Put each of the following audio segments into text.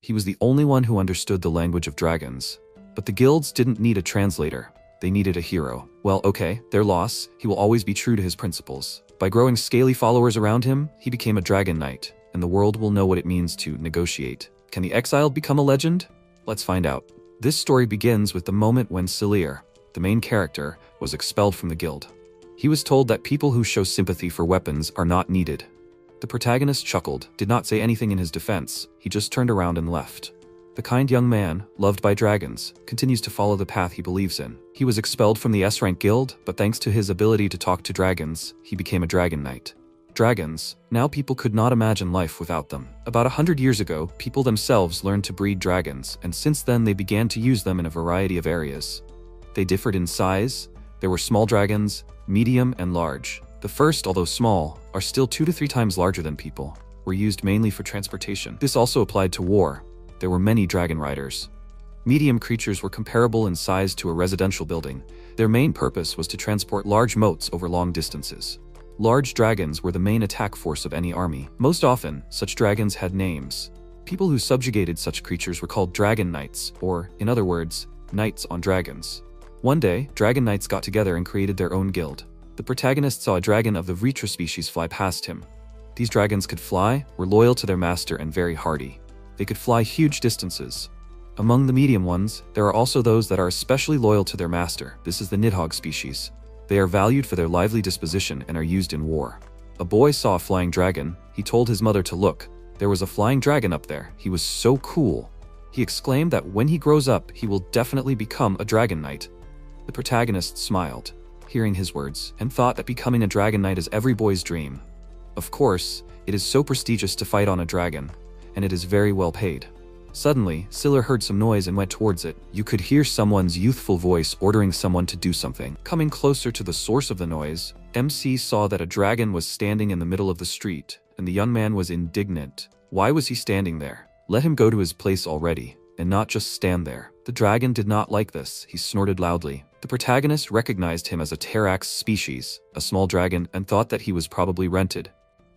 He was the only one who understood the language of dragons. But the guilds didn't need a translator. They needed a hero. Well, okay, their loss. He will always be true to his principles. By growing scaly followers around him, he became a dragon knight, and the world will know what it means to negotiate. Can the exiled become a legend? Let's find out. This story begins with the moment when Selir, the main character, was expelled from the guild. He was told that people who show sympathy for weapons are not needed. The protagonist chuckled, did not say anything in his defense. He just turned around and left. The kind young man, loved by dragons, continues to follow the path he believes in. He was expelled from the S-rank guild, but thanks to his ability to talk to dragons, he became a dragon knight. Dragons. Now people could not imagine life without them. About 100 years ago, people themselves learned to breed dragons, and since then they began to use them in a variety of areas. They differed in size. There were small dragons, medium, and large. The first, although small, are still 2 to 3 times larger than people, were used mainly for transportation. This also applied to war. There were many dragon riders. Medium creatures were comparable in size to a residential building. Their main purpose was to transport large moats over long distances. Large dragons were the main attack force of any army. Most often, such dragons had names. People who subjugated such creatures were called dragon knights, or, in other words, knights on dragons. One day, dragon knights got together and created their own guild. The protagonist saw a dragon of the Vritra species fly past him. These dragons could fly, were loyal to their master, and very hardy. They could fly huge distances. Among the medium ones, there are also those that are especially loyal to their master. This is the Nidhogg species. They are valued for their lively disposition and are used in war. A boy saw a flying dragon. He told his mother to look. There was a flying dragon up there. He was so cool. He exclaimed that when he grows up, he will definitely become a dragon knight. The protagonist smiled, hearing his words, and thought that becoming a dragon knight is every boy's dream. Of course, it is so prestigious to fight on a dragon, and it is very well paid. Suddenly, Selir heard some noise and went towards it. You could hear someone's youthful voice ordering someone to do something. Coming closer to the source of the noise, MC saw that a dragon was standing in the middle of the street, and the young man was indignant. Why was he standing there? Let him go to his place already, and not just stand there. The dragon did not like this. He snorted loudly. The protagonist recognized him as a Terax species, a small dragon, and thought that he was probably rented.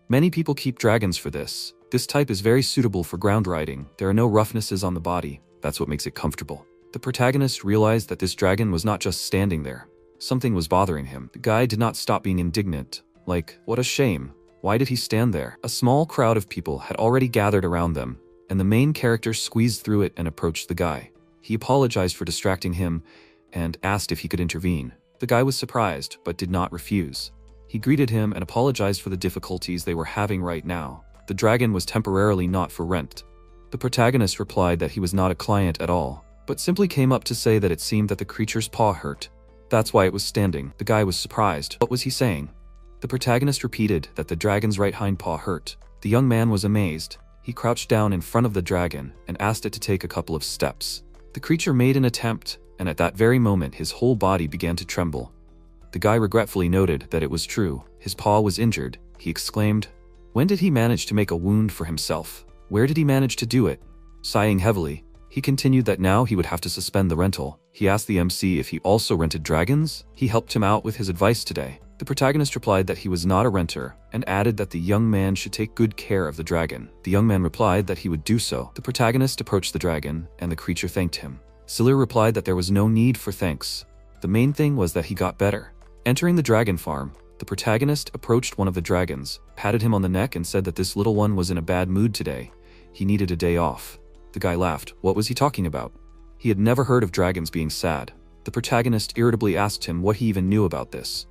Many people keep dragons for this. This type is very suitable for ground riding. There are no roughnesses on the body. That's what makes it comfortable. The protagonist realized that this dragon was not just standing there. Something was bothering him. The guy did not stop being indignant. Like, what a shame. Why did he stand there? A small crowd of people had already gathered around them, and the main character squeezed through it and approached the guy. He apologized for distracting him and asked if he could intervene. The guy was surprised, but did not refuse. He greeted him and apologized for the difficulties they were having right now. The dragon was temporarily not for rent. The protagonist replied that he was not a client at all, but simply came up to say that it seemed that the creature's paw hurt. That's why it was standing. The guy was surprised. What was he saying? The protagonist repeated that the dragon's right hind paw hurt. The young man was amazed. He crouched down in front of the dragon and asked it to take a couple of steps. The creature made an attempt, and at that very moment his whole body began to tremble. The guy regretfully noted that it was true. His paw was injured. He exclaimed, "When did he manage to make a wound for himself? Where did he manage to do it?" Sighing heavily, he continued that now he would have to suspend the rental. He asked the MC if he also rented dragons. He helped him out with his advice today. The protagonist replied that he was not a renter, and added that the young man should take good care of the dragon. The young man replied that he would do so. The protagonist approached the dragon, and the creature thanked him. Selir replied that there was no need for thanks. The main thing was that he got better. Entering the dragon farm, the protagonist approached one of the dragons, patted him on the neck, and said that this little one was in a bad mood today. He needed a day off. The guy laughed. What was he talking about? He had never heard of dragons being sad. The protagonist irritably asked him what he even knew about this.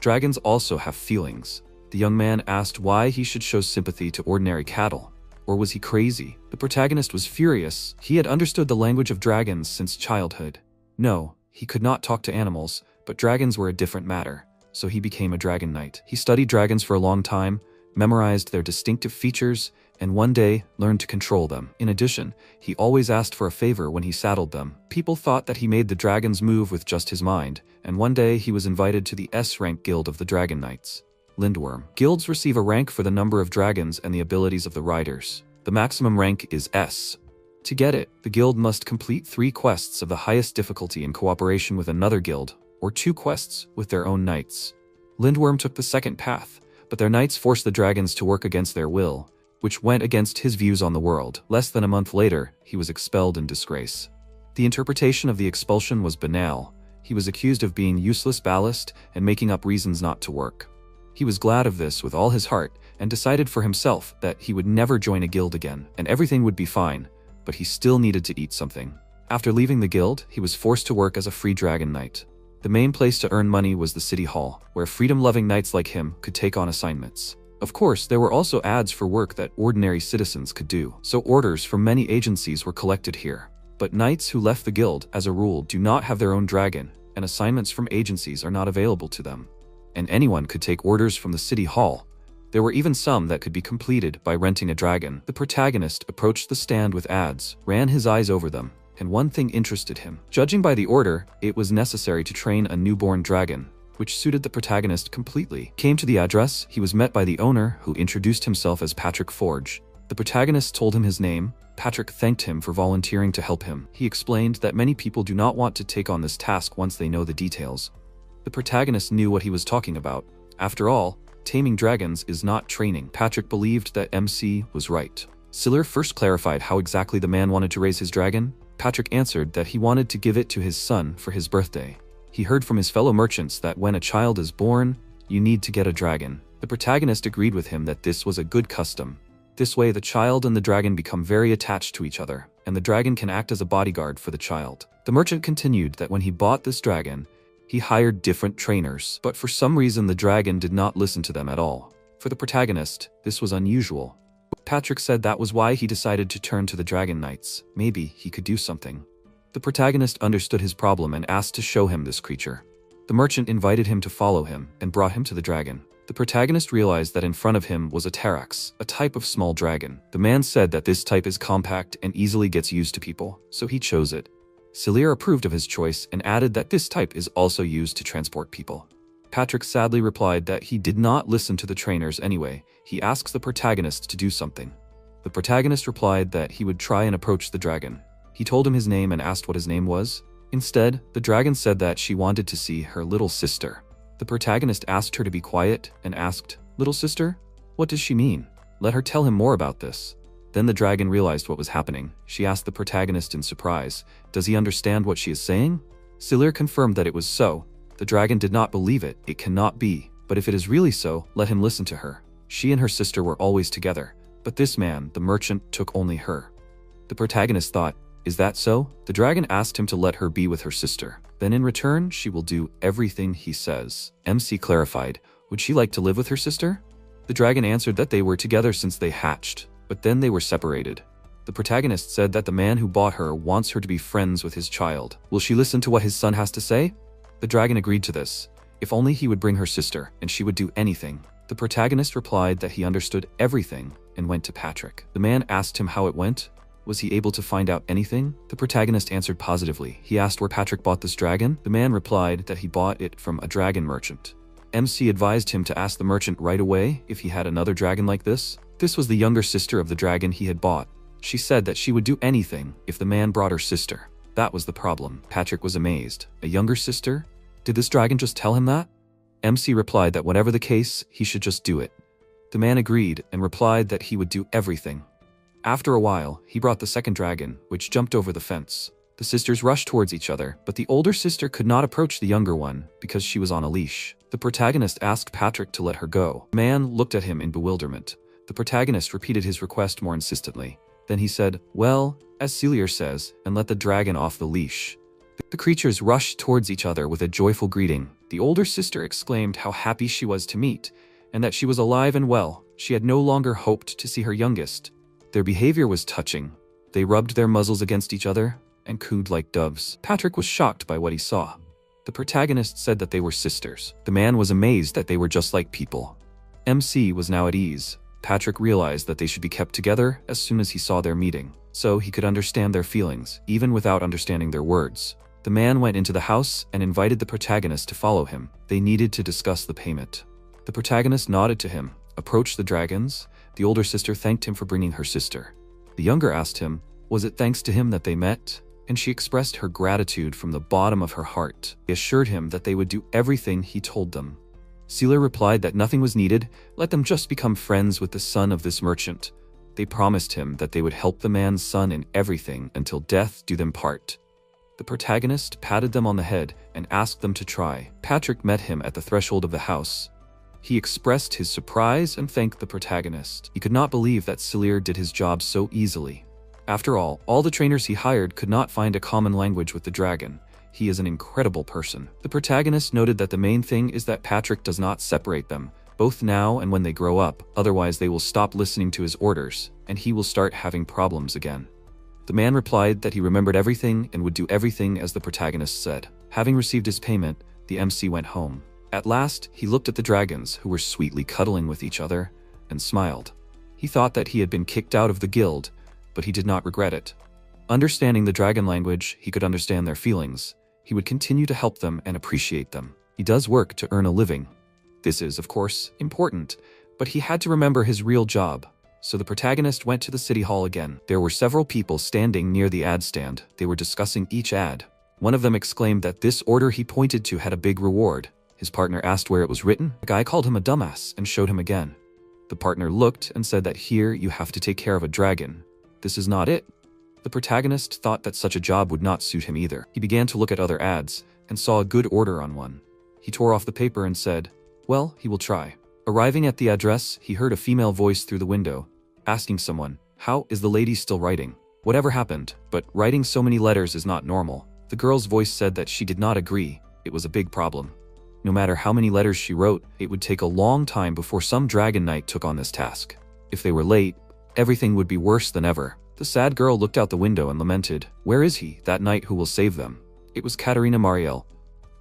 Dragons also have feelings. The young man asked why he should show sympathy to ordinary cattle. Or was he crazy? The protagonist was furious. He had understood the language of dragons since childhood. No, he could not talk to animals, but dragons were a different matter. So he became a dragon knight. He studied dragons for a long time, memorized their distinctive features, and one day learned to control them. In addition, he always asked for a favor when he saddled them. People thought that he made the dragons move with just his mind, and one day he was invited to the S-rank guild of the Dragon Knights. Lindworm. Guilds receive a rank for the number of dragons and the abilities of the riders. The maximum rank is S. To get it, the guild must complete 3 quests of the highest difficulty in cooperation with another guild, or 2 quests with their own knights. Lindworm took the second path, but their knights forced the dragons to work against their will. which went against his views on the world. Less than a month later, he was expelled in disgrace. The interpretation of the expulsion was banal. He was accused of being useless ballast and making up reasons not to work. He was glad of this with all his heart and decided for himself that he would never join a guild again and everything would be fine, but he still needed to eat something. After leaving the guild, he was forced to work as a free dragon knight. The main place to earn money was the city hall, where freedom-loving knights like him could take on assignments. Of course, there were also ads for work that ordinary citizens could do, so orders from many agencies were collected here. But knights who left the guild, as a rule, do not have their own dragon, and assignments from agencies are not available to them. And anyone could take orders from the city hall. There were even some that could be completed by renting a dragon. The protagonist approached the stand with ads, ran his eyes over them, and one thing interested him. Judging by the order, it was necessary to train a newborn dragon, which suited the protagonist completely. Came to the address, he was met by the owner, who introduced himself as Patrick Forge. The protagonist told him his name. Patrick thanked him for volunteering to help him. He explained that many people do not want to take on this task once they know the details. The protagonist knew what he was talking about. After all, taming dragons is not training. Patrick believed that MC was right. Siller first clarified how exactly the man wanted to raise his dragon. Patrick answered that he wanted to give it to his son for his birthday. He heard from his fellow merchants that when a child is born, you need to get a dragon. The protagonist agreed with him that this was a good custom. This way, the child and the dragon become very attached to each other, and the dragon can act as a bodyguard for the child. The merchant continued that when he bought this dragon, he hired different trainers, but for some reason the dragon did not listen to them at all. For the protagonist, this was unusual. Patrick said that was why he decided to turn to the Dragon Knights. Maybe he could do something. The protagonist understood his problem and asked to show him this creature. The merchant invited him to follow him and brought him to the dragon. The protagonist realized that in front of him was a Terax, a type of small dragon. The man said that this type is compact and easily gets used to people, so he chose it. Siller approved of his choice and added that this type is also used to transport people. Patrick sadly replied that he did not listen to the trainers anyway. He asks the protagonist to do something. The protagonist replied that he would try and approach the dragon. He told him his name and asked what his name was. Instead, the dragon said that she wanted to see her little sister. The protagonist asked her to be quiet and asked, "Little sister? What does she mean? Let her tell him more about this." Then the dragon realized what was happening. She asked the protagonist in surprise, "Does he understand what she is saying?" Siller confirmed that it was so. The dragon did not believe it. It cannot be. But if it is really so, let him listen to her. She and her sister were always together. But this man, the merchant, took only her. The protagonist thought, "Is that so?" The dragon asked him to let her be with her sister. Then in return, she will do everything he says. MC clarified, would she like to live with her sister? The dragon answered that they were together since they hatched, but then they were separated. The protagonist said that the man who bought her wants her to be friends with his child. Will she listen to what his son has to say? The dragon agreed to this. If only he would bring her sister, and she would do anything. The protagonist replied that he understood everything and went to Patrick. The man asked him how it went. Was he able to find out anything? The protagonist answered positively. He asked where Patrick bought this dragon. The man replied that he bought it from a dragon merchant. MC advised him to ask the merchant right away if he had another dragon like this. This was the younger sister of the dragon he had bought. She said that she would do anything if the man brought her sister. That was the problem. Patrick was amazed. A younger sister? Did this dragon just tell him that? MC replied that whatever the case, he should just do it. The man agreed and replied that he would do everything. After a while, he brought the second dragon, which jumped over the fence. The sisters rushed towards each other, but the older sister could not approach the younger one because she was on a leash. The protagonist asked Patrick to let her go. The man looked at him in bewilderment. The protagonist repeated his request more insistently. Then he said, "Well, as Siller says, and let the dragon off the leash." The creatures rushed towards each other with a joyful greeting. The older sister exclaimed how happy she was to meet, and that she was alive and well. She had no longer hoped to see her youngest. Their behavior was touching. They rubbed their muzzles against each other and cooed like doves. Patrick was shocked by what he saw. The protagonist said that they were sisters. The man was amazed that they were just like people. MC was now at ease. Patrick realized that they should be kept together as soon as he saw their meeting, so he could understand their feelings, even without understanding their words. The man went into the house and invited the protagonist to follow him. They needed to discuss the payment. The protagonist nodded to him, approached the dragons. The older sister thanked him for bringing her sister. The younger asked him, was it thanks to him that they met? And she expressed her gratitude from the bottom of her heart. He assured him that they would do everything he told them. Siller replied that nothing was needed, let them just become friends with the son of this merchant. They promised him that they would help the man's son in everything until death do them part. The protagonist patted them on the head and asked them to try. Patrick met him at the threshold of the house. He expressed his surprise and thanked the protagonist. He could not believe that Selir did his job so easily. After all the trainers he hired could not find a common language with the dragon. He is an incredible person. The protagonist noted that the main thing is that Patrick does not separate them, both now and when they grow up, otherwise they will stop listening to his orders, and he will start having problems again. The man replied that he remembered everything and would do everything as the protagonist said. Having received his payment, the MC went home. At last, he looked at the dragons, who were sweetly cuddling with each other, and smiled. He thought that he had been kicked out of the guild, but he did not regret it. Understanding the dragon language, he could understand their feelings. He would continue to help them and appreciate them. He does work to earn a living. This is, of course, important, but he had to remember his real job. So the protagonist went to the city hall again. There were several people standing near the ad stand. They were discussing each ad. One of them exclaimed that this order he pointed to had a big reward. His partner asked where it was written. The guy called him a dumbass and showed him again. The partner looked and said that here you have to take care of a dragon. This is not it. The protagonist thought that such a job would not suit him either. He began to look at other ads and saw a good order on one. He tore off the paper and said, well, he will try. Arriving at the address, he heard a female voice through the window, asking someone, how is the lady still writing? Whatever happened, but writing so many letters is not normal. The girl's voice said that she did not agree. It was a big problem. No matter how many letters she wrote, it would take a long time before some dragon knight took on this task. If they were late, everything would be worse than ever. The sad girl looked out the window and lamented, where is he, that knight who will save them? It was Katarina Mariel.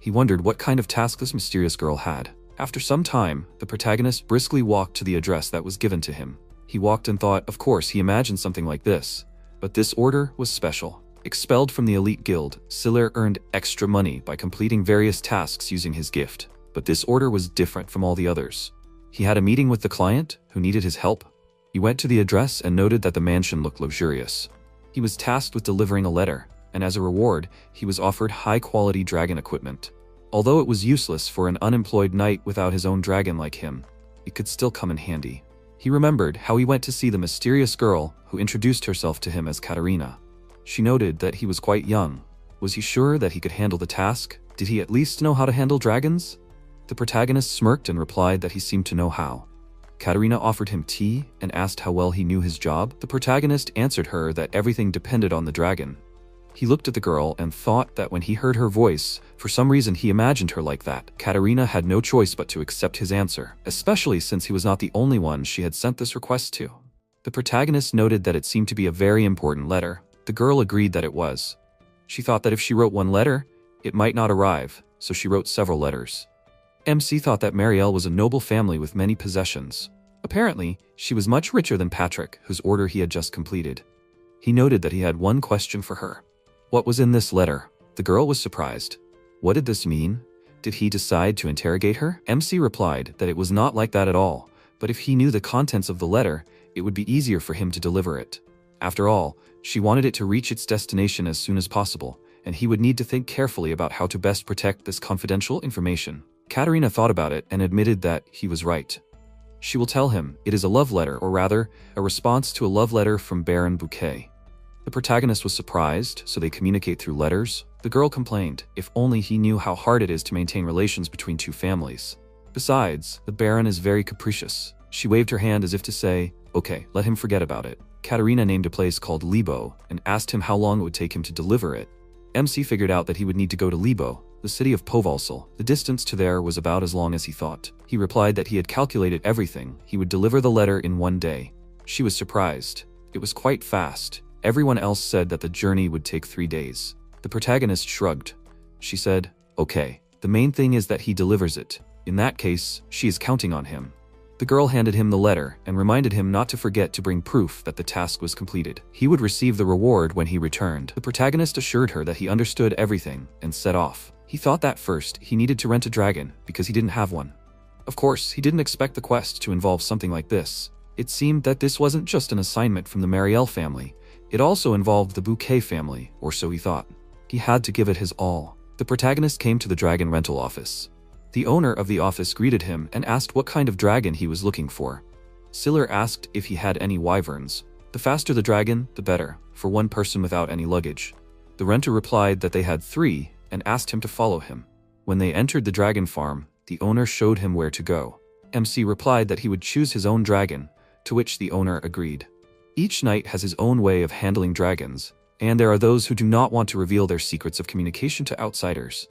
He wondered what kind of task this mysterious girl had. After some time, the protagonist briskly walked to the address that was given to him. He walked and thought, of course, he imagined something like this. But this order was special. Expelled from the elite guild, Selir earned extra money by completing various tasks using his gift. But this order was different from all the others. He had a meeting with the client, who needed his help. He went to the address and noted that the mansion looked luxurious. He was tasked with delivering a letter, and as a reward, he was offered high-quality dragon equipment. Although it was useless for an unemployed knight without his own dragon like him, it could still come in handy. He remembered how he went to see the mysterious girl who introduced herself to him as Katarina. She noted that he was quite young. Was he sure that he could handle the task? Did he at least know how to handle dragons? The protagonist smirked and replied that he seemed to know how. Katarina offered him tea and asked how well he knew his job. The protagonist answered her that everything depended on the dragon. He looked at the girl and thought that when he heard her voice, for some reason he imagined her like that. Katarina had no choice but to accept his answer, especially since he was not the only one she had sent this request to. The protagonist noted that it seemed to be a very important letter. The girl agreed that it was. She thought that if she wrote one letter, it might not arrive, so she wrote several letters. MC thought that Marielle was a noble family with many possessions. Apparently, she was much richer than Patrick, whose order he had just completed. He noted that he had one question for her. What was in this letter? The girl was surprised. What did this mean? Did he decide to interrogate her? MC replied that it was not like that at all, but if he knew the contents of the letter, it would be easier for him to deliver it. After all, she wanted it to reach its destination as soon as possible, and he would need to think carefully about how to best protect this confidential information. Katarina thought about it and admitted that he was right. She will tell him it is a love letter, or rather, a response to a love letter from Baron Bouquet. The protagonist was surprised, so they communicate through letters. The girl complained, if only he knew how hard it is to maintain relations between two families. Besides, the Baron is very capricious. She waved her hand as if to say, okay, let him forget about it. Katarina named a place called Libo and asked him how long it would take him to deliver it. MC figured out that he would need to go to Libo, the city of Povalsal. The distance to there was about as long as he thought. He replied that he had calculated everything. He would deliver the letter in one day. She was surprised. It was quite fast. Everyone else said that the journey would take 3 days. The protagonist shrugged. She said, okay, the main thing is that he delivers it. In that case, she is counting on him. The girl handed him the letter and reminded him not to forget to bring proof that the task was completed. He would receive the reward when he returned. The protagonist assured her that he understood everything and set off. He thought that first he needed to rent a dragon because he didn't have one. Of course, he didn't expect the quest to involve something like this. It seemed that this wasn't just an assignment from the Marielle family. It also involved the Bouquet family, or so he thought. He had to give it his all. The protagonist came to the dragon rental office. The owner of the office greeted him and asked what kind of dragon he was looking for. Siller asked if he had any wyverns. The faster the dragon, the better, for one person without any luggage. The renter replied that they had 3 and asked him to follow him. When they entered the dragon farm, the owner showed him where to go. MC replied that he would choose his own dragon, to which the owner agreed. Each knight has his own way of handling dragons, and there are those who do not want to reveal their secrets of communication to outsiders.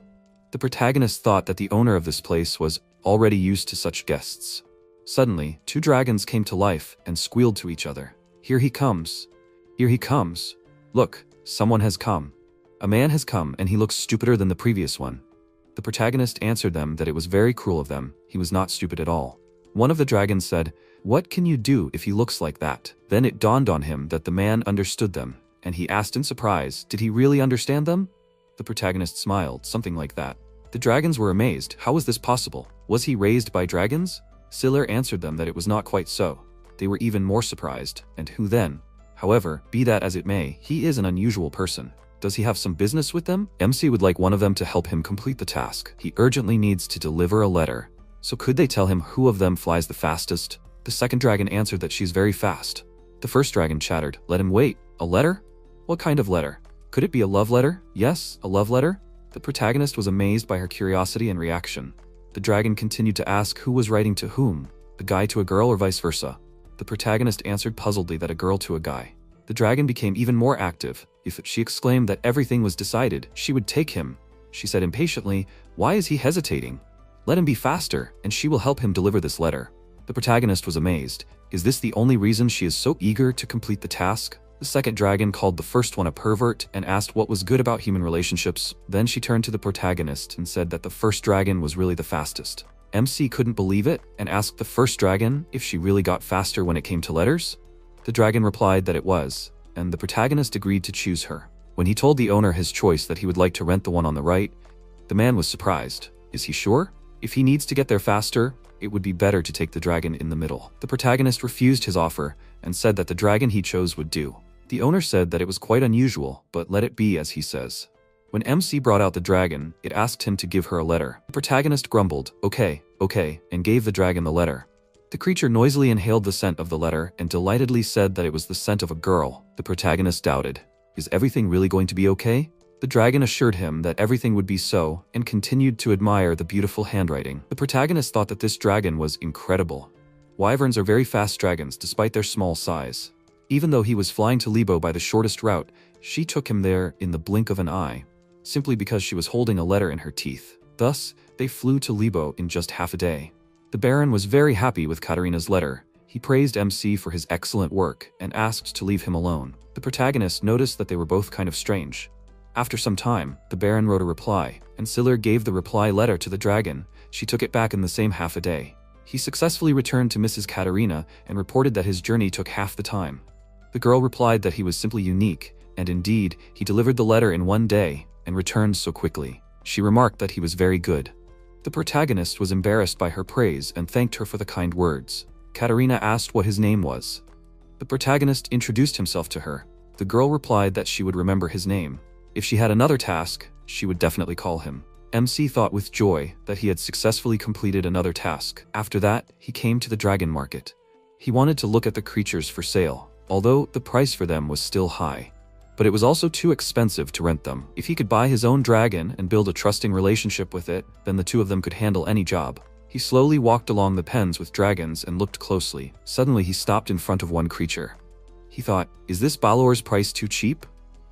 The protagonist thought that the owner of this place was already used to such guests. Suddenly, 2 dragons came to life and squealed to each other. "Here he comes! Here he comes! Look, someone has come. A man has come and he looks stupider than the previous one." The protagonist answered them that it was very cruel of them, he was not stupid at all. One of the dragons said, "What can you do if he looks like that?" Then it dawned on him that the man understood them, and he asked in surprise, did he really understand them? The protagonist smiled, something like that. The dragons were amazed, how was this possible? Was he raised by dragons? Siller answered them that it was not quite so. They were even more surprised, and who then? However, be that as it may, he is an unusual person. Does he have some business with them? MC would like one of them to help him complete the task. He urgently needs to deliver a letter. So could they tell him who of them flies the fastest? The second dragon answered that she's very fast. The first dragon chattered, "Let him wait. A letter? What kind of letter? Could it be a love letter? Yes, a love letter?" The protagonist was amazed by her curiosity and reaction. The dragon continued to ask who was writing to whom, the guy to a girl or vice versa. The protagonist answered puzzledly that a girl to a guy. The dragon became even more active. If she exclaimed that everything was decided, she would take him. She said impatiently, "Why is he hesitating? Let him be faster, and she will help him deliver this letter." The protagonist was amazed. Is this the only reason she is so eager to complete the task? The second dragon called the first one a pervert and asked what was good about human relationships. Then she turned to the protagonist and said that the first dragon was really the fastest. MC couldn't believe it and asked the first dragon if she really got faster when it came to letters. The dragon replied that it was, and the protagonist agreed to choose her. When he told the owner his choice that he would like to rent the one on the right, the man was surprised. Is he sure? If he needs to get there faster, it would be better to take the dragon in the middle. The protagonist refused his offer and said that the dragon he chose would do. The owner said that it was quite unusual, but let it be as he says. When MC brought out the dragon, it asked him to give her a letter. The protagonist grumbled, okay, and gave the dragon the letter. The creature noisily inhaled the scent of the letter and delightedly said that it was the scent of a girl. The protagonist doubted. Is everything really going to be okay? The dragon assured him that everything would be so and continued to admire the beautiful handwriting. The protagonist thought that this dragon was incredible. Wyverns are very fast dragons despite their small size. Even though he was flying to Libo by the shortest route, she took him there in the blink of an eye, simply because she was holding a letter in her teeth. Thus, they flew to Libo in just half a day. The Baron was very happy with Katarina's letter. He praised MC for his excellent work and asked to leave him alone. The protagonist noticed that they were both kind of strange. After some time, the Baron wrote a reply, and Siller gave the reply letter to the dragon. She took it back in the same half a day. He successfully returned to Mrs. Katarina and reported that his journey took half the time. The girl replied that he was simply unique, and indeed, he delivered the letter in one day and returned so quickly. She remarked that he was very good. The protagonist was embarrassed by her praise and thanked her for the kind words. Katarina asked what his name was. The protagonist introduced himself to her. The girl replied that she would remember his name. If she had another task, she would definitely call him. MC thought with joy that he had successfully completed another task. After that, he came to the dragon market. He wanted to look at the creatures for sale, although the price for them was still high. But it was also too expensive to rent them. If he could buy his own dragon and build a trusting relationship with it, then the two of them could handle any job. He slowly walked along the pens with dragons and looked closely. Suddenly he stopped in front of one creature. He thought, is this Balor's price too cheap?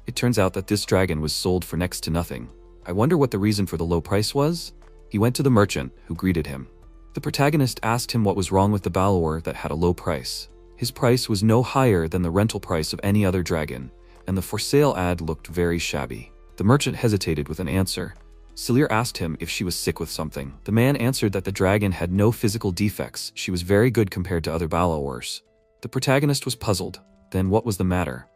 It turns out that this dragon was sold for next to nothing. I wonder what the reason for the low price was? He went to the merchant, who greeted him. The protagonist asked him what was wrong with the Balor that had a low price. His price was no higher than the rental price of any other dragon, and the for sale ad looked very shabby. The merchant hesitated with an answer. Siller asked him if she was sick with something. The man answered that the dragon had no physical defects, she was very good compared to other Balors. The protagonist was puzzled. Then what was the matter?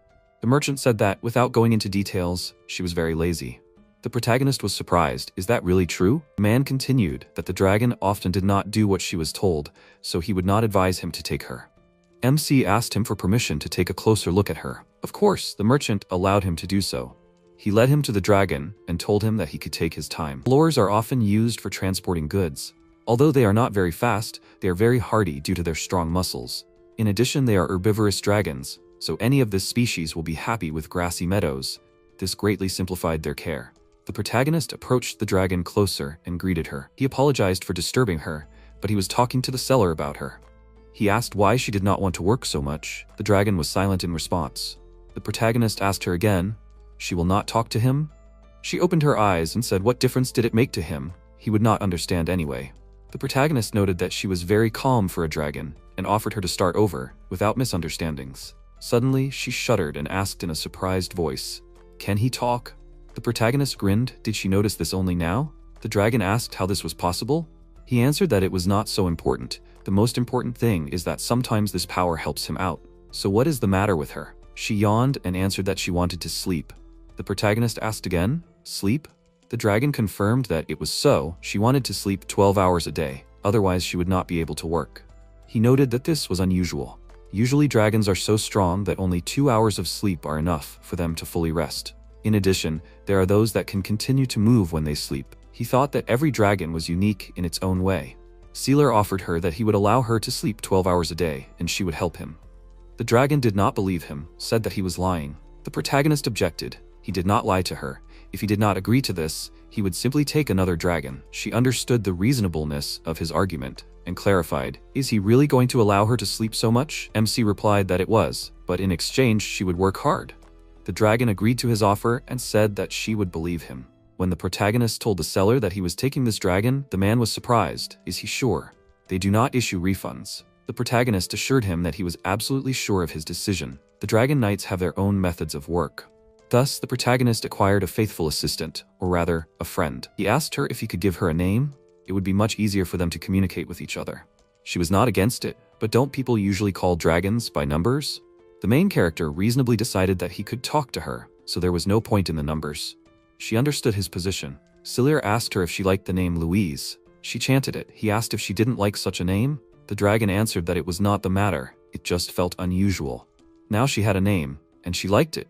The merchant said that, without going into details, she was very lazy. The protagonist was surprised. Is that really true? The man continued that the dragon often did not do what she was told, so he would not advise him to take her. MC asked him for permission to take a closer look at her. Of course, the merchant allowed him to do so. He led him to the dragon and told him that he could take his time. Balors are often used for transporting goods. Although they are not very fast, they are very hardy due to their strong muscles. In addition, they are herbivorous dragons, so any of this species will be happy with grassy meadows. This greatly simplified their care. The protagonist approached the dragon closer and greeted her. He apologized for disturbing her, but he was talking to the seller about her. He asked why she did not want to work so much. The dragon was silent in response. The protagonist asked her again. She will not talk to him? She opened her eyes and said what difference did it make to him? He would not understand anyway. The protagonist noted that she was very calm for a dragon and offered her to start over, without misunderstandings. Suddenly, she shuddered and asked in a surprised voice, "Can he talk?" The protagonist grinned. Did she notice this only now? The dragon asked how this was possible. He answered that it was not so important. The most important thing is that sometimes this power helps him out. So what is the matter with her? She yawned and answered that she wanted to sleep. The protagonist asked again, "Sleep?" The dragon confirmed that it was so. She wanted to sleep 12 hours a day, otherwise she would not be able to work. He noted that this was unusual. Usually dragons are so strong that only 2 hours of sleep are enough for them to fully rest. In addition, there are those that can continue to move when they sleep. He thought that every dragon was unique in its own way. Sealer offered her that he would allow her to sleep 12 hours a day and she would help him. The dragon did not believe him, said that he was lying. The protagonist objected. He did not lie to her. If he did not agree to this, he would simply take another dragon. She understood the reasonableness of his argument and clarified, "Is he really going to allow her to sleep so much?" MC replied that it was, but in exchange she would work hard. The dragon agreed to his offer and said that she would believe him. When the protagonist told the seller that he was taking this dragon, the man was surprised. Is he sure? They do not issue refunds. The protagonist assured him that he was absolutely sure of his decision. The dragon knights have their own methods of work. Thus, the protagonist acquired a faithful assistant, or rather, a friend. He asked her if he could give her a name. It would be much easier for them to communicate with each other. She was not against it, but don't people usually call dragons by numbers? The main character reasonably decided that he could talk to her, so there was no point in the numbers. She understood his position. Sealer asked her if she liked the name Louise. She chanted it. He asked if she didn't like such a name. The dragon answered that it was not the matter, it just felt unusual. Now she had a name, and she liked it.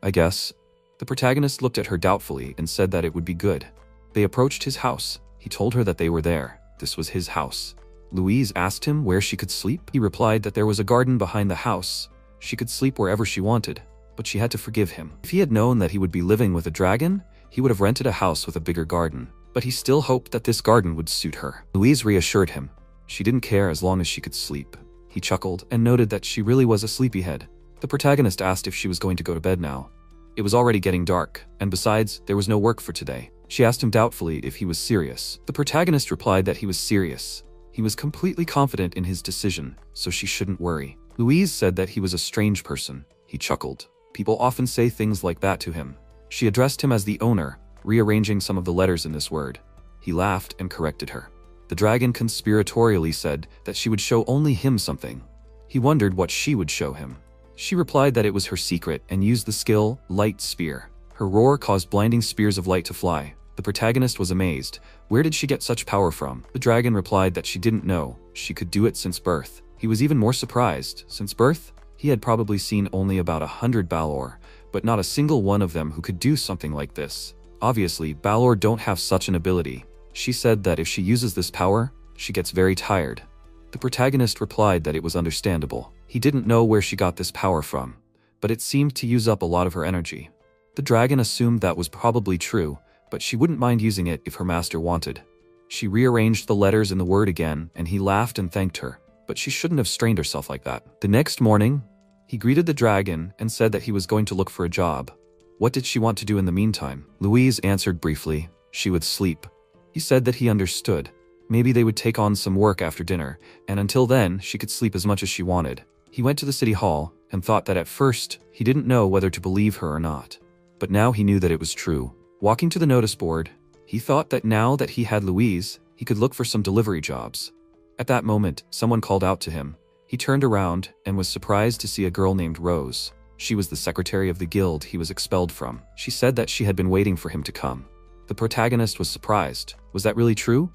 I guess. The protagonist looked at her doubtfully and said that it would be good. They approached his house. He told her that they were there. This was his house. Louise asked him where she could sleep. He replied that there was a garden behind the house. She could sleep wherever she wanted, but she had to forgive him. If he had known that he would be living with a dragon, he would have rented a house with a bigger garden, but he still hoped that this garden would suit her. Louise reassured him. She didn't care as long as she could sleep. He chuckled and noted that she really was a sleepyhead. The protagonist asked if she was going to go to bed now. It was already getting dark, and besides, there was no work for today. She asked him doubtfully if he was serious. The protagonist replied that he was serious. He was completely confident in his decision, so she shouldn't worry. Louise said that he was a strange person. He chuckled. People often say things like that to him. She addressed him as the owner, rearranging some of the letters in this word. He laughed and corrected her. The dragon conspiratorially said that she would show only him something. He wondered what she would show him. She replied that it was her secret and used the skill Light Spear. Her roar caused blinding spears of light to fly. The protagonist was amazed. Where did she get such power from? The dragon replied that she didn't know. She could do it since birth. He was even more surprised. Since birth? He had probably seen only about 100 Balor, but not a single one of them who could do something like this. Obviously, Balor don't have such an ability. She said that if she uses this power, she gets very tired. The protagonist replied that it was understandable. He didn't know where she got this power from, but it seemed to use up a lot of her energy. The dragon assumed that was probably true, but she wouldn't mind using it if her master wanted. She rearranged the letters in the word again, and he laughed and thanked her, but she shouldn't have strained herself like that. The next morning, he greeted the dragon and said that he was going to look for a job. What did she want to do in the meantime? Louise answered briefly. She would sleep. He said that he understood. Maybe they would take on some work after dinner, and until then, she could sleep as much as she wanted. He went to the city hall and thought that at first, he didn't know whether to believe her or not. But now he knew that it was true. Walking to the notice board, he thought that now that he had Louise, he could look for some delivery jobs. At that moment, someone called out to him. He turned around and was surprised to see a girl named Rose. She was the secretary of the guild he was expelled from. She said that she had been waiting for him to come. The protagonist was surprised. Was that really true?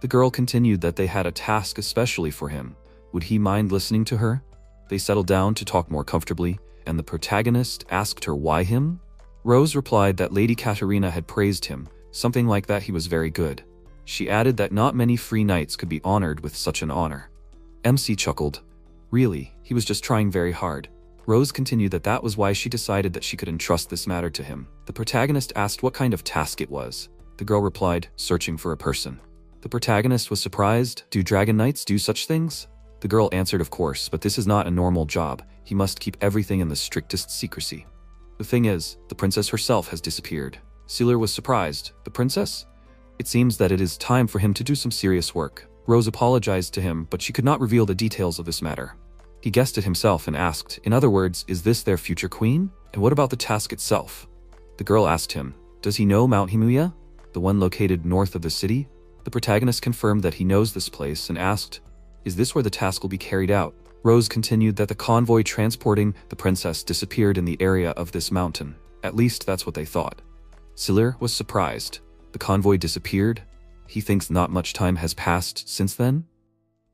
The girl continued that they had a task especially for him. Would he mind listening to her? They settled down to talk more comfortably, and the protagonist asked her why him? Rose replied that Lady Katarina had praised him, something like that he was very good. She added that not many free knights could be honored with such an honor. MC chuckled. Really, he was just trying very hard. Rose continued that that was why she decided that she could entrust this matter to him. The protagonist asked what kind of task it was. The girl replied, searching for a person. The protagonist was surprised. Do dragon knights do such things? The girl answered, of course, but this is not a normal job. He must keep everything in the strictest secrecy. The thing is, the princess herself has disappeared. Sealer was surprised. The princess? It seems that it is time for him to do some serious work. Rose apologized to him, but she could not reveal the details of this matter. He guessed it himself and asked, in other words, is this their future queen? And what about the task itself? The girl asked him, does he know Mount Himuya, the one located north of the city? The protagonist confirmed that he knows this place and asked, is this where the task will be carried out? Rose continued that the convoy transporting the princess disappeared in the area of this mountain. At least that's what they thought. Sealer was surprised. The convoy disappeared? He thinks not much time has passed since then?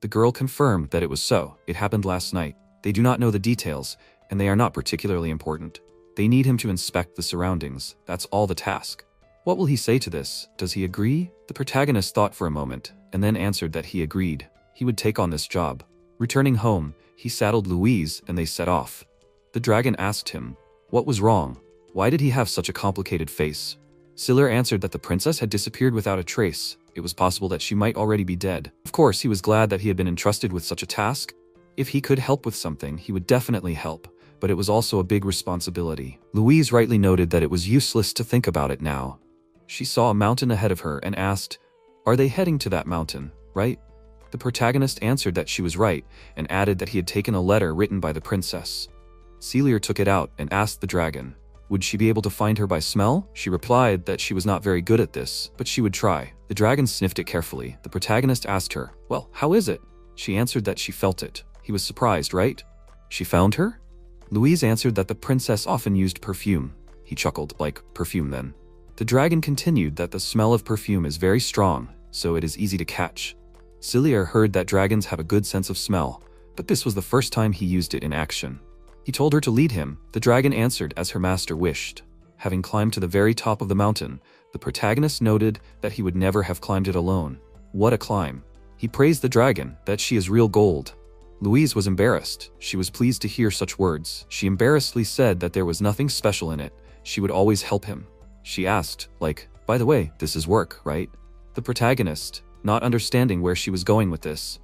The girl confirmed that it was so. It happened last night. They do not know the details, and they are not particularly important. They need him to inspect the surroundings. That's all the task. What will he say to this? Does he agree? The protagonist thought for a moment, and then answered that he agreed. He would take on this job. Returning home, he saddled Louise and they set off. The dragon asked him, what was wrong? Why did he have such a complicated face? Sealer answered that the princess had disappeared without a trace. It was possible that she might already be dead. Of course, he was glad that he had been entrusted with such a task. If he could help with something, he would definitely help, but it was also a big responsibility. Louise rightly noted that it was useless to think about it now. She saw a mountain ahead of her and asked, are they heading to that mountain, right? The protagonist answered that she was right and added that he had taken a letter written by the princess. Sealer took it out and asked the dragon, would she be able to find her by smell? She replied that she was not very good at this, but she would try. The dragon sniffed it carefully. The protagonist asked her, well, how is it? She answered that she felt it. He was surprised, right? She found her? Louise answered that the princess often used perfume. He chuckled, like, perfume then. The dragon continued that the smell of perfume is very strong, so it is easy to catch. Sealer heard that dragons have a good sense of smell, but this was the first time he used it in action. He told her to lead him. The dragon answered as her master wished. Having climbed to the very top of the mountain, the protagonist noted that he would never have climbed it alone. What a climb. He praised the dragon, that she is real gold. Louise was embarrassed. She was pleased to hear such words. She embarrassedly said that there was nothing special in it. She would always help him. She asked, like, by the way, this is work, right? The protagonist, not understanding where she was going with this,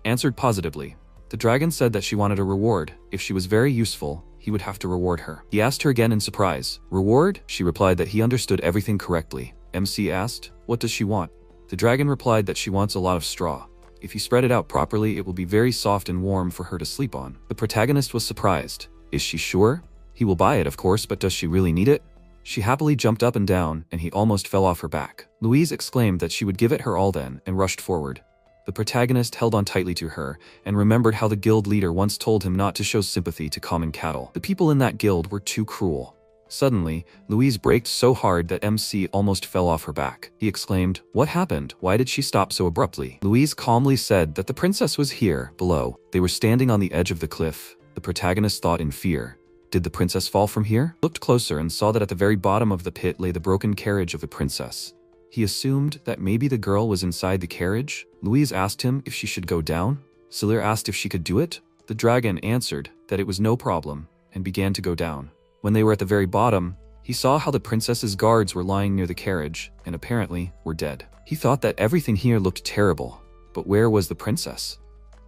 answered positively. The dragon said that she wanted a reward. If she was very useful, he would have to reward her. He asked her again in surprise. Reward? She replied that he understood everything correctly. MC asked, what does she want? The dragon replied that she wants a lot of straw. If you spread it out properly, it will be very soft and warm for her to sleep on. The protagonist was surprised. Is she sure? He will buy it, of course, but does she really need it? She happily jumped up and down, and he almost fell off her back. Louise exclaimed that she would give it her all then, and rushed forward. The protagonist held on tightly to her, and remembered how the guild leader once told him not to show sympathy to common cattle. The people in that guild were too cruel. Suddenly, Louise braked so hard that MC almost fell off her back. He exclaimed, what happened? Why did she stop so abruptly? Louise calmly said that the princess was here, below. They were standing on the edge of the cliff. The protagonist thought in fear. Did the princess fall from here? Looked closer and saw that at the very bottom of the pit lay the broken carriage of the princess. He assumed that maybe the girl was inside the carriage. Louise asked him if she should go down. Sealer asked if she could do it. The dragon answered that it was no problem and began to go down. When they were at the very bottom, he saw how the princess's guards were lying near the carriage and apparently were dead. He thought that everything here looked terrible, but where was the princess?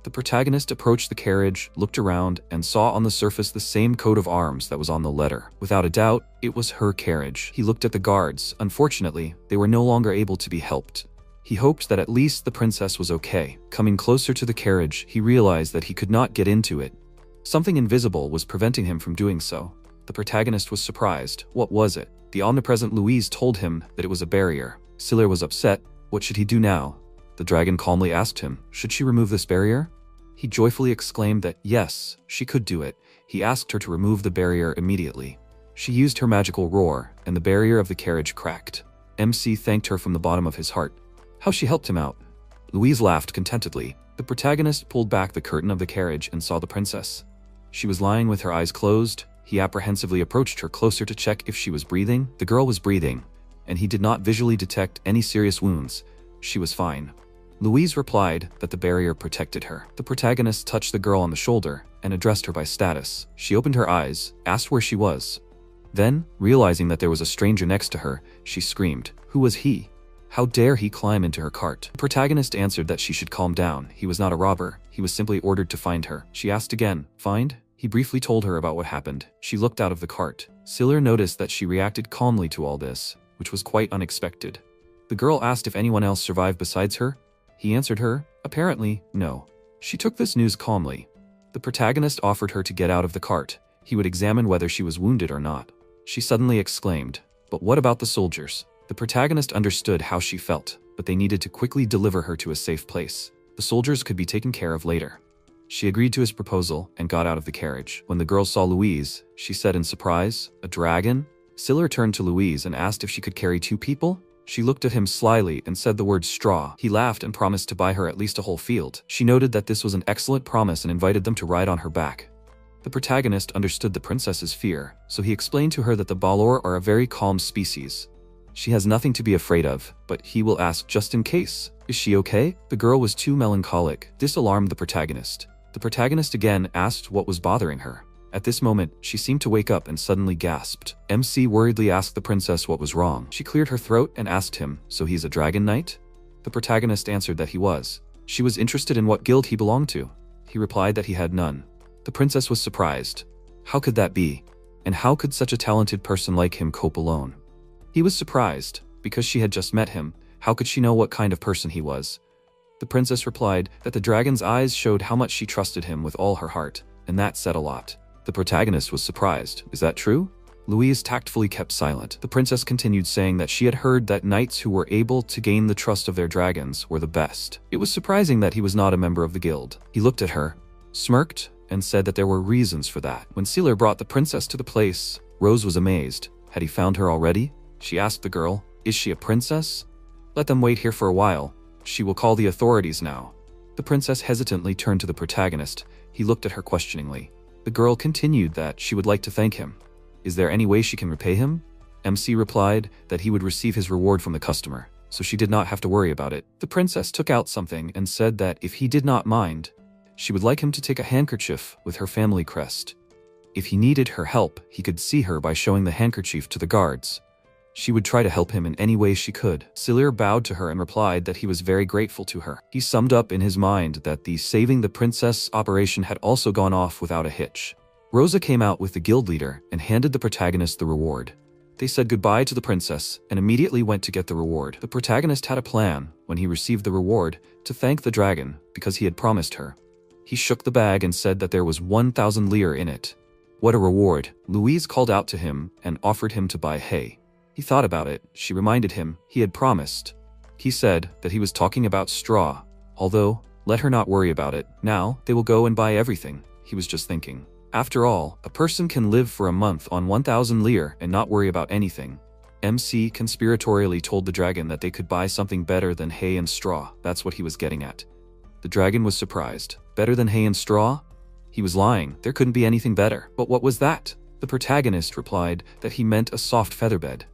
The protagonist approached the carriage, looked around, and saw on the surface the same coat of arms that was on the letter. Without a doubt, it was her carriage. He looked at the guards. Unfortunately, they were no longer able to be helped. He hoped that at least the princess was okay. Coming closer to the carriage, he realized that he could not get into it. Something invisible was preventing him from doing so. The protagonist was surprised. What was it? The omnipresent Louise told him that it was a barrier. Sealer was upset. What should he do now? The dragon calmly asked him, should she remove this barrier? He joyfully exclaimed that yes, she could do it. He asked her to remove the barrier immediately. She used her magical roar, and the barrier of the carriage cracked. MC thanked her from the bottom of his heart. How she helped him out. Louise laughed contentedly. The protagonist pulled back the curtain of the carriage and saw the princess. She was lying with her eyes closed. He apprehensively approached her closer to check if she was breathing. The girl was breathing, and he did not visually detect any serious wounds. She was fine. Louise replied that the barrier protected her. The protagonist touched the girl on the shoulder and addressed her by status. She opened her eyes, asked where she was. Then, realizing that there was a stranger next to her, she screamed, "Who was he? How dare he climb into her cart?" The protagonist answered that she should calm down. He was not a robber. He was simply ordered to find her. She asked again, "Find?" He briefly told her about what happened. She looked out of the cart. Siller noticed that she reacted calmly to all this, which was quite unexpected. The girl asked if anyone else survived besides her. He answered her, apparently, no. She took this news calmly. The protagonist offered her to get out of the cart. He would examine whether she was wounded or not. She suddenly exclaimed, "But what about the soldiers?" The protagonist understood how she felt, but they needed to quickly deliver her to a safe place. The soldiers could be taken care of later. She agreed to his proposal and got out of the carriage. When the girl saw Louise, she said in surprise, "A dragon?" Siller turned to Louise and asked if she could carry 2 people. She looked at him slyly and said the word straw. He laughed and promised to buy her at least a whole field. She noted that this was an excellent promise and invited them to ride on her back. The protagonist understood the princess's fear, so he explained to her that the Balor are a very calm species. She has nothing to be afraid of, but he will ask just in case, "Is she okay?" The girl was too melancholic. This alarmed the protagonist. The protagonist again asked what was bothering her. At this moment, she seemed to wake up and suddenly gasped. MC worriedly asked the princess what was wrong. She cleared her throat and asked him, "So he's a dragon knight?" The protagonist answered that he was. She was interested in what guild he belonged to. He replied that he had none. The princess was surprised. How could that be? And how could such a talented person like him cope alone? He was surprised, because she had just met him. How could she know what kind of person he was? The princess replied that the dragon's eyes showed how much she trusted him with all her heart, and that said a lot. The protagonist was surprised. Is that true? Louise tactfully kept silent. The princess continued saying that she had heard that knights who were able to gain the trust of their dragons were the best. It was surprising that he was not a member of the guild. He looked at her, smirked, and said that there were reasons for that. When Siller brought the princess to the place, Rose was amazed. Had he found her already? She asked the girl, "Is she a princess?" "Let them wait here for a while. She will call the authorities now." The princess hesitantly turned to the protagonist. He looked at her questioningly. The girl continued that she would like to thank him. "Is there any way she can repay him?" MC replied that he would receive his reward from the customer, so she did not have to worry about it. The princess took out something and said that if he did not mind, she would like him to take a handkerchief with her family crest. If he needed her help, he could see her by showing the handkerchief to the guards. She would try to help him in any way she could. Siller bowed to her and replied that he was very grateful to her. He summed up in his mind that the saving the princess operation had also gone off without a hitch. Rosa came out with the guild leader and handed the protagonist the reward. They said goodbye to the princess and immediately went to get the reward. The protagonist had a plan, when he received the reward, to thank the dragon because he had promised her. He shook the bag and said that there was 1,000 lire in it. What a reward! Louise called out to him and offered him to buy hay. He thought about it. She reminded him he had promised. He said that he was talking about straw, although, let her not worry about it. Now, they will go and buy everything. He was just thinking. After all, a person can live for a month on 1,000 lire and not worry about anything. MC conspiratorially told the dragon that they could buy something better than hay and straw. That's what he was getting at. The dragon was surprised. Better than hay and straw? He was lying. There couldn't be anything better. But what was that? The protagonist replied that he meant a soft feather bed.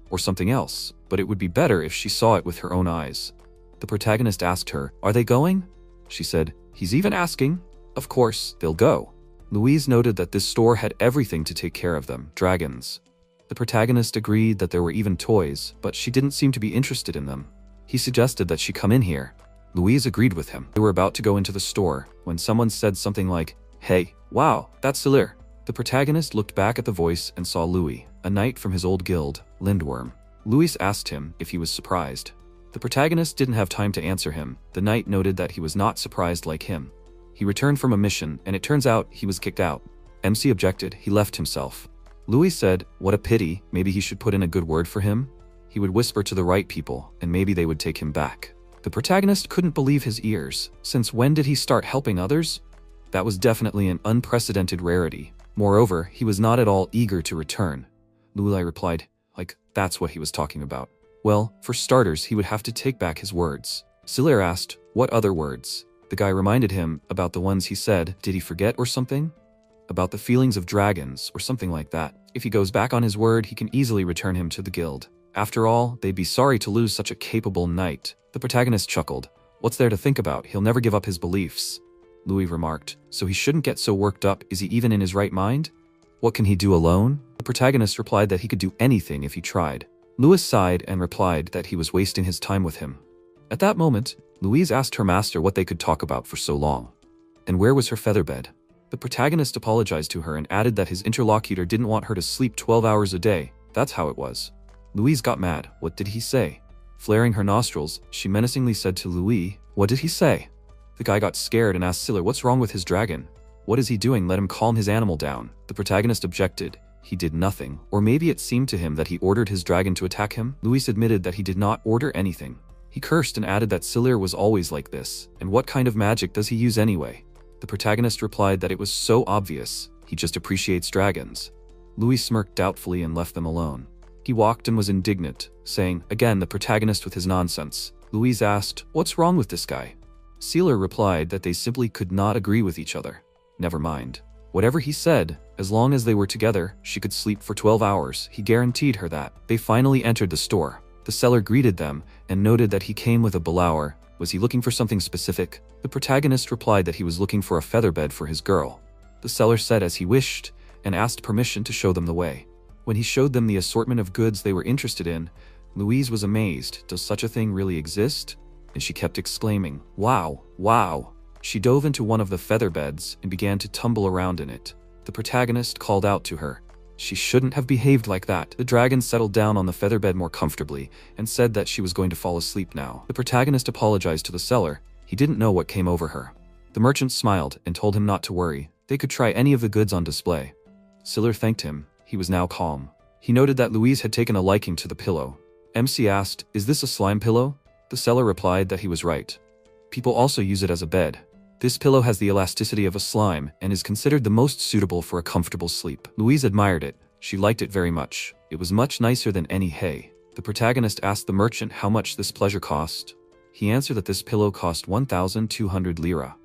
Or something else, but it would be better if she saw it with her own eyes. The protagonist asked her, "Are they going?" She said, "He's even asking." Of course, they'll go. Louise noted that this store had everything to take care of them, dragons. The protagonist agreed that there were even toys, but she didn't seem to be interested in them. He suggested that she come in here. Louise agreed with him. They were about to go into the store when someone said something like, "Hey, wow, that's Siller." The protagonist looked back at the voice and saw Louis, a knight from his old guild, Lindworm. Louis asked him if he was surprised. The protagonist didn't have time to answer him. The knight noted that he was not surprised like him. He returned from a mission, and it turns out he was kicked out. MC objected. He left himself. Louis said, "What a pity, maybe he should put in a good word for him." He would whisper to the right people, and maybe they would take him back. The protagonist couldn't believe his ears. Since when did he start helping others? That was definitely an unprecedented rarity. Moreover, he was not at all eager to return. Louis replied, that's what he was talking about. Well, for starters, he would have to take back his words. Siller asked, "What other words?" The guy reminded him about the ones he said. Did he forget or something? About the feelings of dragons or something like that. If he goes back on his word, he can easily return him to the guild. After all, they'd be sorry to lose such a capable knight. The protagonist chuckled. What's there to think about? He'll never give up his beliefs. Louis remarked. So he shouldn't get so worked up. Is he even in his right mind? What can he do alone? The protagonist replied that he could do anything if he tried. Louis sighed and replied that he was wasting his time with him. At that moment, Louise asked her master what they could talk about for so long. And where was her featherbed? The protagonist apologized to her and added that his interlocutor didn't want her to sleep 12 hours a day. That's how it was. Louise got mad. What did he say? Flaring her nostrils, she menacingly said to Louis, "What did he say?" The guy got scared and asked Siller what's wrong with his dragon. What is he doing? Let him calm his animal down. The protagonist objected. He did nothing. Or maybe it seemed to him that he ordered his dragon to attack him. Louis admitted that he did not order anything. He cursed and added that Siller was always like this. And what kind of magic does he use anyway? The protagonist replied that it was so obvious. He just appreciates dragons. Louis smirked doubtfully and left them alone. He walked and was indignant, saying, again the protagonist with his nonsense. Louise asked, "What's wrong with this guy?" Sealer replied that they simply could not agree with each other. Never mind. Whatever he said, as long as they were together, she could sleep for 12 hours. He guaranteed her that. They finally entered the store. The seller greeted them and noted that he came with a blower. Was he looking for something specific? The protagonist replied that he was looking for a featherbed for his girl. The seller said as he wished and asked permission to show them the way. When he showed them the assortment of goods they were interested in, Louise was amazed. Does such a thing really exist? And she kept exclaiming, "Wow, wow." She dove into one of the feather beds and began to tumble around in it. The protagonist called out to her. She shouldn't have behaved like that. The dragon settled down on the feather bed more comfortably and said that she was going to fall asleep now. The protagonist apologized to the seller. He didn't know what came over her. The merchant smiled and told him not to worry. They could try any of the goods on display. Siller thanked him. He was now calm. He noted that Louise had taken a liking to the pillow. MC asked, "Is this a slime pillow?" The seller replied that he was right. People also use it as a bed. This pillow has the elasticity of a slime and is considered the most suitable for a comfortable sleep. Louise admired it. She liked it very much. It was much nicer than any hay. The protagonist asked the merchant how much this pleasure cost. He answered that this pillow cost 1,200 lira.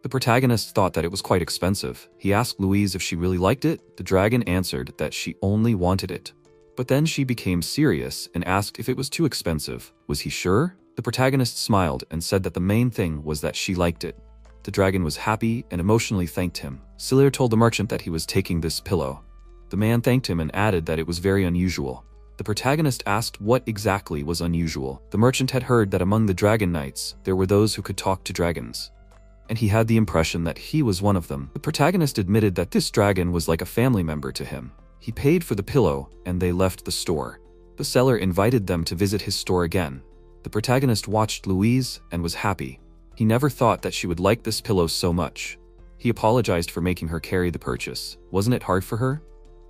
The protagonist thought that it was quite expensive. He asked Louise if she really liked it. The dragon answered that she only wanted it. But then she became serious and asked if it was too expensive. Was he sure? The protagonist smiled and said that the main thing was that she liked it. The dragon was happy and emotionally thanked him. Siller told the merchant that he was taking this pillow. The man thanked him and added that it was very unusual. The protagonist asked what exactly was unusual. The merchant had heard that among the dragon knights, there were those who could talk to dragons. And he had the impression that he was one of them. The protagonist admitted that this dragon was like a family member to him. He paid for the pillow, and they left the store. The seller invited them to visit his store again. The protagonist watched Louise and was happy. He never thought that she would like this pillow so much. He apologized for making her carry the purchase. Wasn't it hard for her?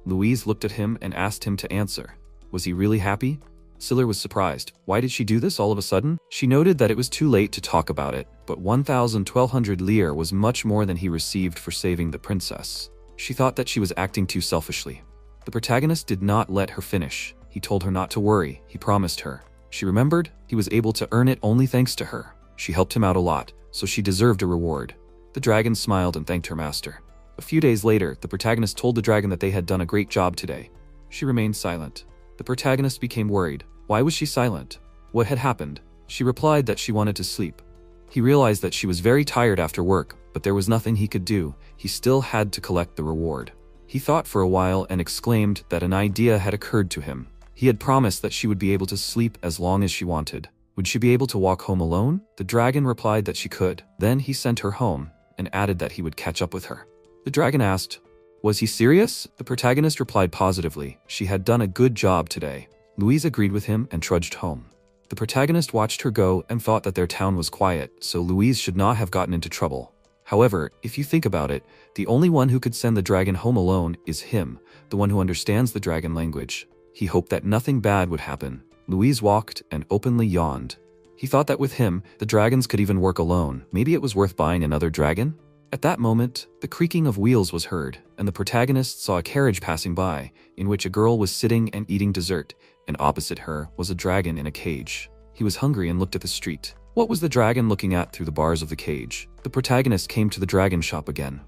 Louise looked at him and asked him to answer. Was he really happy? Siller was surprised. Why did she do this all of a sudden? She noted that it was too late to talk about it, but 1,200 lire was much more than he received for saving the princess. She thought that she was acting too selfishly. The protagonist did not let her finish. He told her not to worry. He promised her. She remembered he was able to earn it only thanks to her. She helped him out a lot, so she deserved a reward. The dragon smiled and thanked her master. A few days later, the protagonist told the dragon that they had done a great job today. She remained silent. The protagonist became worried. Why was she silent? What had happened? She replied that she wanted to sleep. He realized that she was very tired after work, but there was nothing he could do. He still had to collect the reward. He thought for a while and exclaimed that an idea had occurred to him. He had promised that she would be able to sleep as long as she wanted. Would she be able to walk home alone? The dragon replied that she could. Then he sent her home and added that he would catch up with her. The dragon asked, was he serious? The protagonist replied positively. She had done a good job today. Louise agreed with him and trudged home. The protagonist watched her go and thought that their town was quiet, so Louise should not have gotten into trouble. However, if you think about it, the only one who could send the dragon home alone is him, the one who understands the dragon language. He hoped that nothing bad would happen. Louise walked and openly yawned. He thought that with him, the dragons could even work alone. Maybe it was worth buying another dragon? At that moment, the creaking of wheels was heard, and the protagonist saw a carriage passing by, in which a girl was sitting and eating dessert, and opposite her was a dragon in a cage. He was hungry and looked at the street. What was the dragon looking at through the bars of the cage? The protagonist came to the dragon shop again.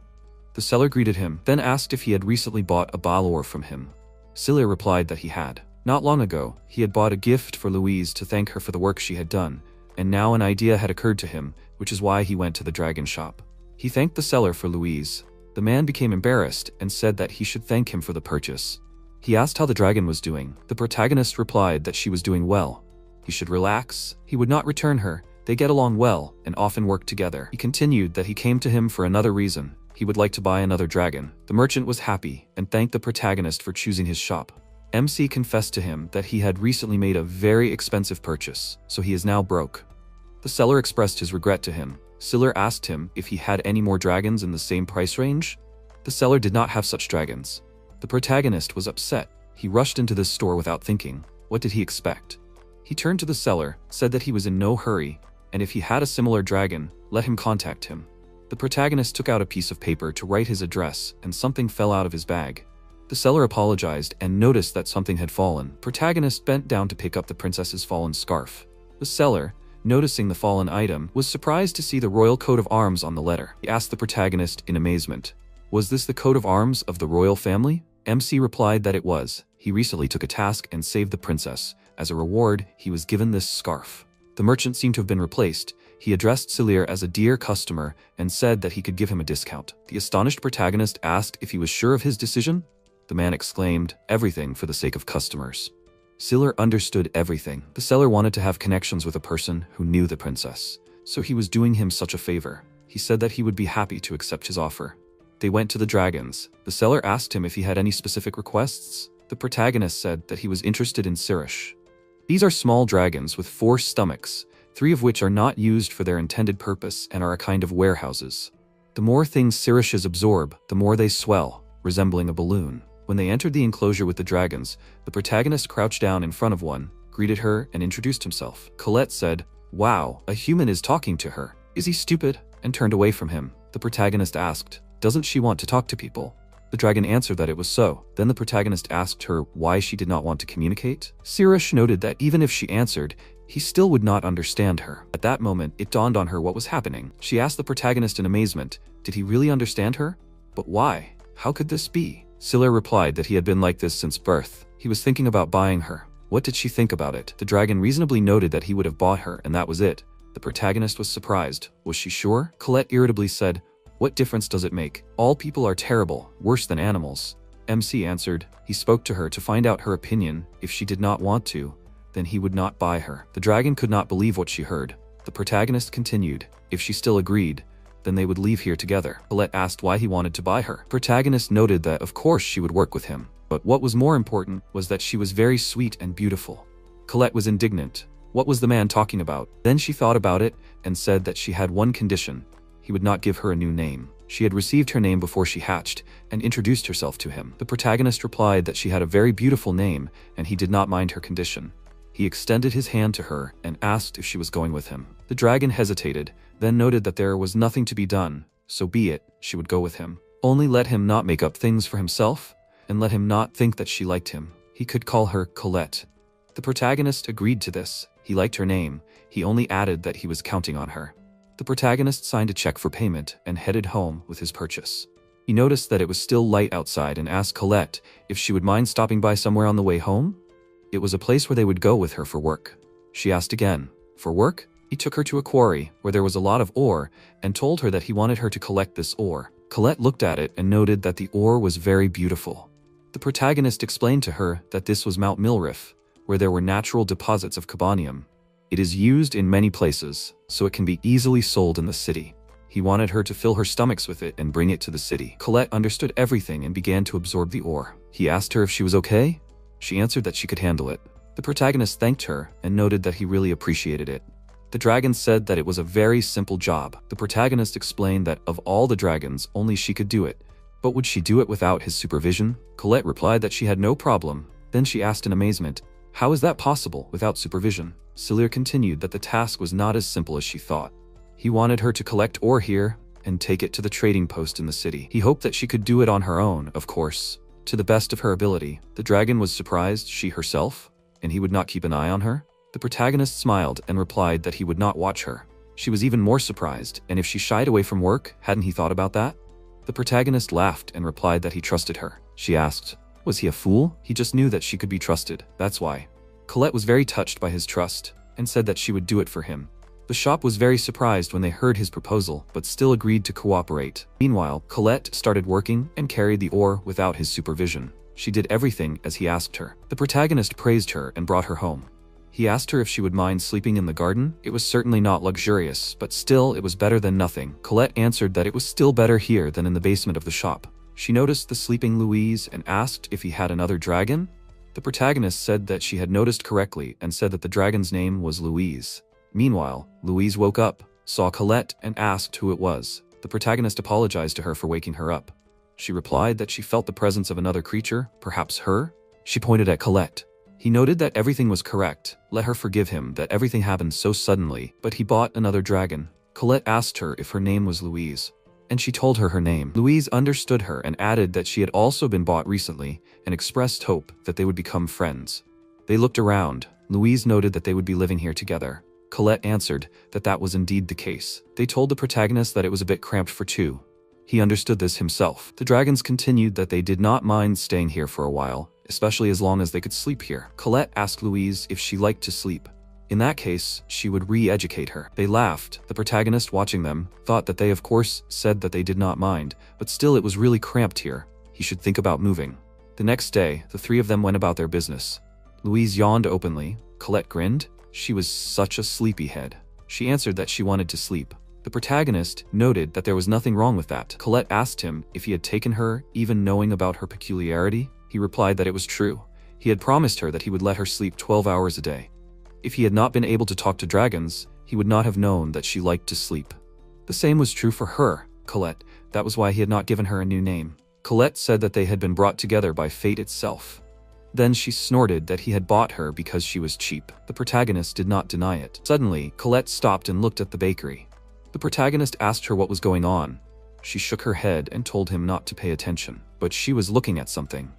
The seller greeted him, then asked if he had recently bought a balor from him. Siller replied that he had. Not long ago, he had bought a gift for Louise to thank her for the work she had done, and now an idea had occurred to him, which is why he went to the dragon shop. He thanked the seller for Louise. The man became embarrassed and said that he should thank him for the purchase. He asked how the dragon was doing. The protagonist replied that she was doing well. He should relax. He would not return her. They get along well and often work together. He continued that he came to him for another reason. He would like to buy another dragon. The merchant was happy and thanked the protagonist for choosing his shop. MC confessed to him that he had recently made a very expensive purchase, so he is now broke. The seller expressed his regret to him. Seller asked him if he had any more dragons in the same price range. The seller did not have such dragons. The protagonist was upset. He rushed into this store without thinking. What did he expect? He turned to the seller, said that he was in no hurry, and if he had a similar dragon, let him contact him. The protagonist took out a piece of paper to write his address, and something fell out of his bag. The seller apologized and noticed that something had fallen. Protagonist bent down to pick up the princess's fallen scarf. The seller, noticing the fallen item, was surprised to see the royal coat of arms on the letter. He asked the protagonist in amazement, "Was this the coat of arms of the royal family?" MC replied that it was. He recently took a task and saved the princess. As a reward, he was given this scarf. The merchant seemed to have been replaced. He addressed Selir as a dear customer and said that he could give him a discount. The astonished protagonist asked if he was sure of his decision. The man exclaimed, "Everything for the sake of customers." Selir understood everything. The seller wanted to have connections with a person who knew the princess, so he was doing him such a favor. He said that he would be happy to accept his offer. They went to the dragons. The seller asked him if he had any specific requests. The protagonist said that he was interested in Sirish. These are small dragons with 4 stomachs, 3 of which are not used for their intended purpose and are a kind of warehouses. The more things Sirishes absorb, the more they swell, resembling a balloon. When they entered the enclosure with the dragons, the protagonist crouched down in front of one, greeted her, and introduced himself. Colette said, "Wow, a human is talking to her. Is he stupid?" and turned away from him. The protagonist asked, "Doesn't she want to talk to people?" The dragon answered that it was so. Then the protagonist asked her why she did not want to communicate. Sirish noted that even if she answered, he still would not understand her. At that moment, it dawned on her what was happening. She asked the protagonist in amazement, did he really understand her? But why? How could this be? Selir replied that he had been like this since birth. He was thinking about buying her. What did she think about it? The dragon reasonably noted that he would have bought her, and that was it. The protagonist was surprised. Was she sure? Colette irritably said, "What difference does it make? All people are terrible, worse than animals." MC answered, he spoke to her to find out her opinion. If she did not want to, then he would not buy her. The dragon could not believe what she heard. The protagonist continued, if she still agreed, then they would leave here together. Colette asked why he wanted to buy her. Protagonist noted that of course she would work with him, but what was more important was that she was very sweet and beautiful. Colette was indignant. What was the man talking about? Then she thought about it and said that she had one condition. He would not give her a new name. She had received her name before she hatched and introduced herself to him. The protagonist replied that she had a very beautiful name and he did not mind her condition. He extended his hand to her and asked if she was going with him. The dragon hesitated, then noted that there was nothing to be done, so be it, she would go with him. Only let him not make up things for himself, and let him not think that she liked him. He could call her Colette. The protagonist agreed to this. He liked her name. He only added that he was counting on her. The protagonist signed a check for payment and headed home with his purchase. He noticed that it was still light outside and asked Colette if she would mind stopping by somewhere on the way home. It was a place where they would go with her for work. She asked again, for work? He took her to a quarry where there was a lot of ore and told her that he wanted her to collect this ore. Colette looked at it and noted that the ore was very beautiful. The protagonist explained to her that this was Mount Milrif, where there were natural deposits of cobanium. It is used in many places, so it can be easily sold in the city. He wanted her to fill her stomachs with it and bring it to the city. Colette understood everything and began to absorb the ore. He asked her if she was okay. She answered that she could handle it. The protagonist thanked her and noted that he really appreciated it. The dragon said that it was a very simple job. The protagonist explained that of all the dragons, only she could do it. But would she do it without his supervision? Colette replied that she had no problem. Then she asked in amazement, how is that possible without supervision? Selir continued that the task was not as simple as she thought. He wanted her to collect ore here and take it to the trading post in the city. He hoped that she could do it on her own, of course, to the best of her ability. The dragon was surprised, she herself, and he would not keep an eye on her. The protagonist smiled and replied that he would not watch her. She was even more surprised, and if she shied away from work, hadn't he thought about that? The protagonist laughed and replied that he trusted her. She asked, was he a fool? He just knew that she could be trusted, that's why. Colette was very touched by his trust, and said that she would do it for him. The shop was very surprised when they heard his proposal, but still agreed to cooperate. Meanwhile, Colette started working and carried the ore without his supervision. She did everything as he asked her. The protagonist praised her and brought her home. He asked her if she would mind sleeping in the garden. It was certainly not luxurious, but still it was better than nothing. Colette answered that it was still better here than in the basement of the shop. She noticed the sleeping Louise and asked if he had another dragon. The protagonist said that she had noticed correctly and said that the dragon's name was Louise. Meanwhile, Louise woke up, saw Colette, and asked who it was. The protagonist apologized to her for waking her up. She replied that she felt the presence of another creature, perhaps her. She pointed at Colette. He noted that everything was correct, let her forgive him that everything happened so suddenly, but he bought another dragon. Colette asked her if her name was Louise, and she told her name. Louise understood her and added that she had also been bought recently and expressed hope that they would become friends. They looked around. Louise noted that they would be living here together. Colette answered that that was indeed the case. They told the protagonist that it was a bit cramped for two. He understood this himself. The dragons continued that they did not mind staying here for a while, especially as long as they could sleep here. Colette asked Louise if she liked to sleep. In that case, she would re-educate her. They laughed. The protagonist, watching them, thought that they of course said that they did not mind, but still it was really cramped here. He should think about moving. The next day, the three of them went about their business. Louise yawned openly. Colette grinned. She was such a sleepyhead. She answered that she wanted to sleep. The protagonist noted that there was nothing wrong with that. Colette asked him if he had taken her, even knowing about her peculiarity. He replied that it was true. He had promised her that he would let her sleep 12 hours a day. If he had not been able to talk to dragons, he would not have known that she liked to sleep. The same was true for her, Colette. That was why he had not given her a new name. Colette said that they had been brought together by fate itself. Then she snorted that he had bought her because she was cheap. The protagonist did not deny it. Suddenly, Colette stopped and looked at the bakery. The protagonist asked her what was going on. She shook her head and told him not to pay attention, but she was looking at something.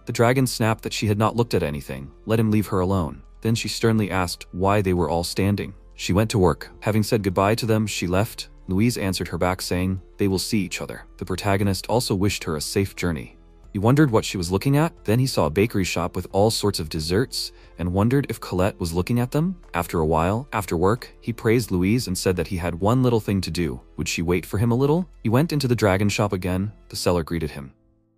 The dragon snapped that she had not looked at anything, let him leave her alone. Then she sternly asked why they were all standing. She went to work. Having said goodbye to them, she left. Louise answered her back saying, they will see each other. The protagonist also wished her a safe journey. He wondered what she was looking at. Then he saw a bakery shop with all sorts of desserts and wondered if Colette was looking at them. After a while, after work, he praised Louise and said that he had one little thing to do. Would she wait for him a little? He went into the dragon shop again. The seller greeted him.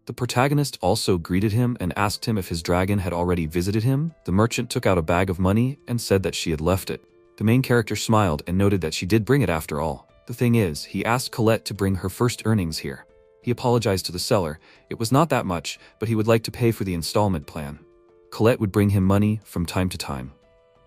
The protagonist also greeted him and asked him if his dragon had already visited him. The merchant took out a bag of money and said that she had left it. The main character smiled and noted that she did bring it after all. The thing is, he asked Colette to bring her first earnings here. He apologized to the seller. It was not that much, but he would like to pay for the installment plan. Colette would bring him money from time to time.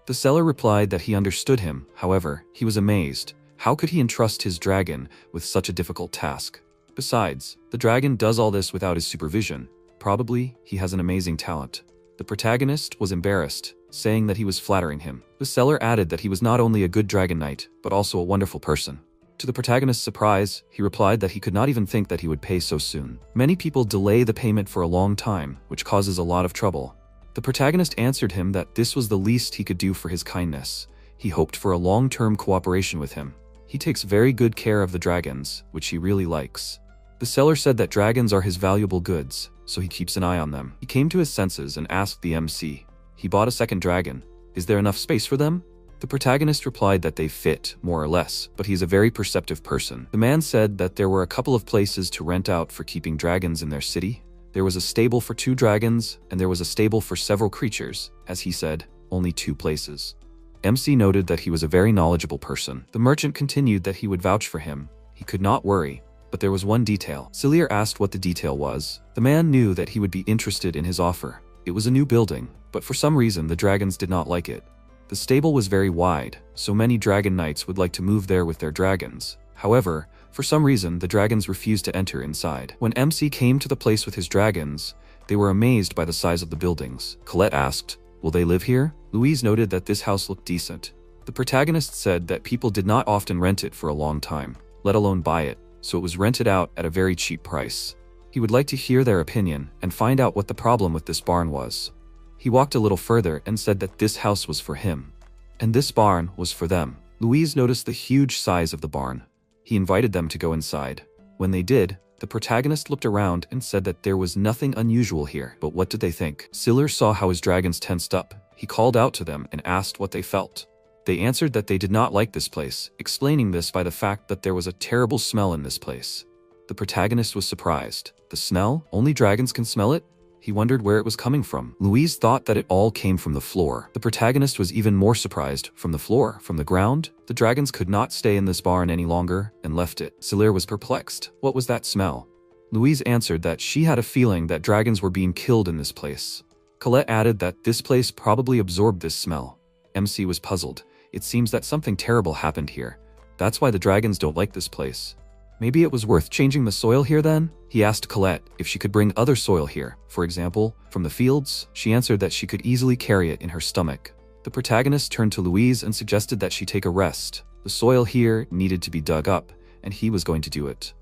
The seller replied that he understood him. However, he was amazed. How could he entrust his dragon with such a difficult task? Besides, the dragon does all this without his supervision. Probably, he has an amazing talent. The protagonist was embarrassed, saying that he was flattering him. The seller added that he was not only a good dragon knight, but also a wonderful person. To the protagonist's surprise, he replied that he could not even think that he would pay so soon. Many people delay the payment for a long time, which causes a lot of trouble. The protagonist answered him that this was the least he could do for his kindness. He hoped for a long-term cooperation with him. He takes very good care of the dragons, which he really likes. The seller said that dragons are his valuable goods, so he keeps an eye on them. He came to his senses and asked the MC. He bought a second dragon. Is there enough space for them? The protagonist replied that they fit, more or less, but he's a very perceptive person. The man said that there were a couple of places to rent out for keeping dragons in their city. There was a stable for 2 dragons, and there was a stable for several creatures. As he said, only 2 places. MC noted that he was a very knowledgeable person. The merchant continued that he would vouch for him. He could not worry. But there was one detail. Cillier asked what the detail was. The man knew that he would be interested in his offer. It was a new building, but for some reason the dragons did not like it. The stable was very wide, so many dragon knights would like to move there with their dragons. However, for some reason the dragons refused to enter inside. When MC came to the place with his dragons, they were amazed by the size of the buildings. Colette asked, will they live here? Louise noted that this house looked decent. The protagonist said that people did not often rent it for a long time, let alone buy it. So it was rented out at a very cheap price. He would like to hear their opinion and find out what the problem with this barn was. He walked a little further and said that this house was for him, and this barn was for them. Louise noticed the huge size of the barn. He invited them to go inside. When they did, the protagonist looked around and said that there was nothing unusual here. But what did they think? Cillier saw how his dragons tensed up. He called out to them and asked what they felt. They answered that they did not like this place, explaining this by the fact that there was a terrible smell in this place. The protagonist was surprised. The smell? Only dragons can smell it? He wondered where it was coming from. Louise thought that it all came from the floor. The protagonist was even more surprised. From the floor, from the ground? The dragons could not stay in this barn any longer and left it. Celir was perplexed. What was that smell? Louise answered that she had a feeling that dragons were being killed in this place. Colette added that this place probably absorbed this smell. MC was puzzled. It seems that something terrible happened here. That's why the dragons don't like this place. Maybe it was worth changing the soil here then? He asked Colette if she could bring other soil here, for example, from the fields. She answered that she could easily carry it in her stomach. The protagonist turned to Louise and suggested that she take a rest. The soil here needed to be dug up, and he was going to do it.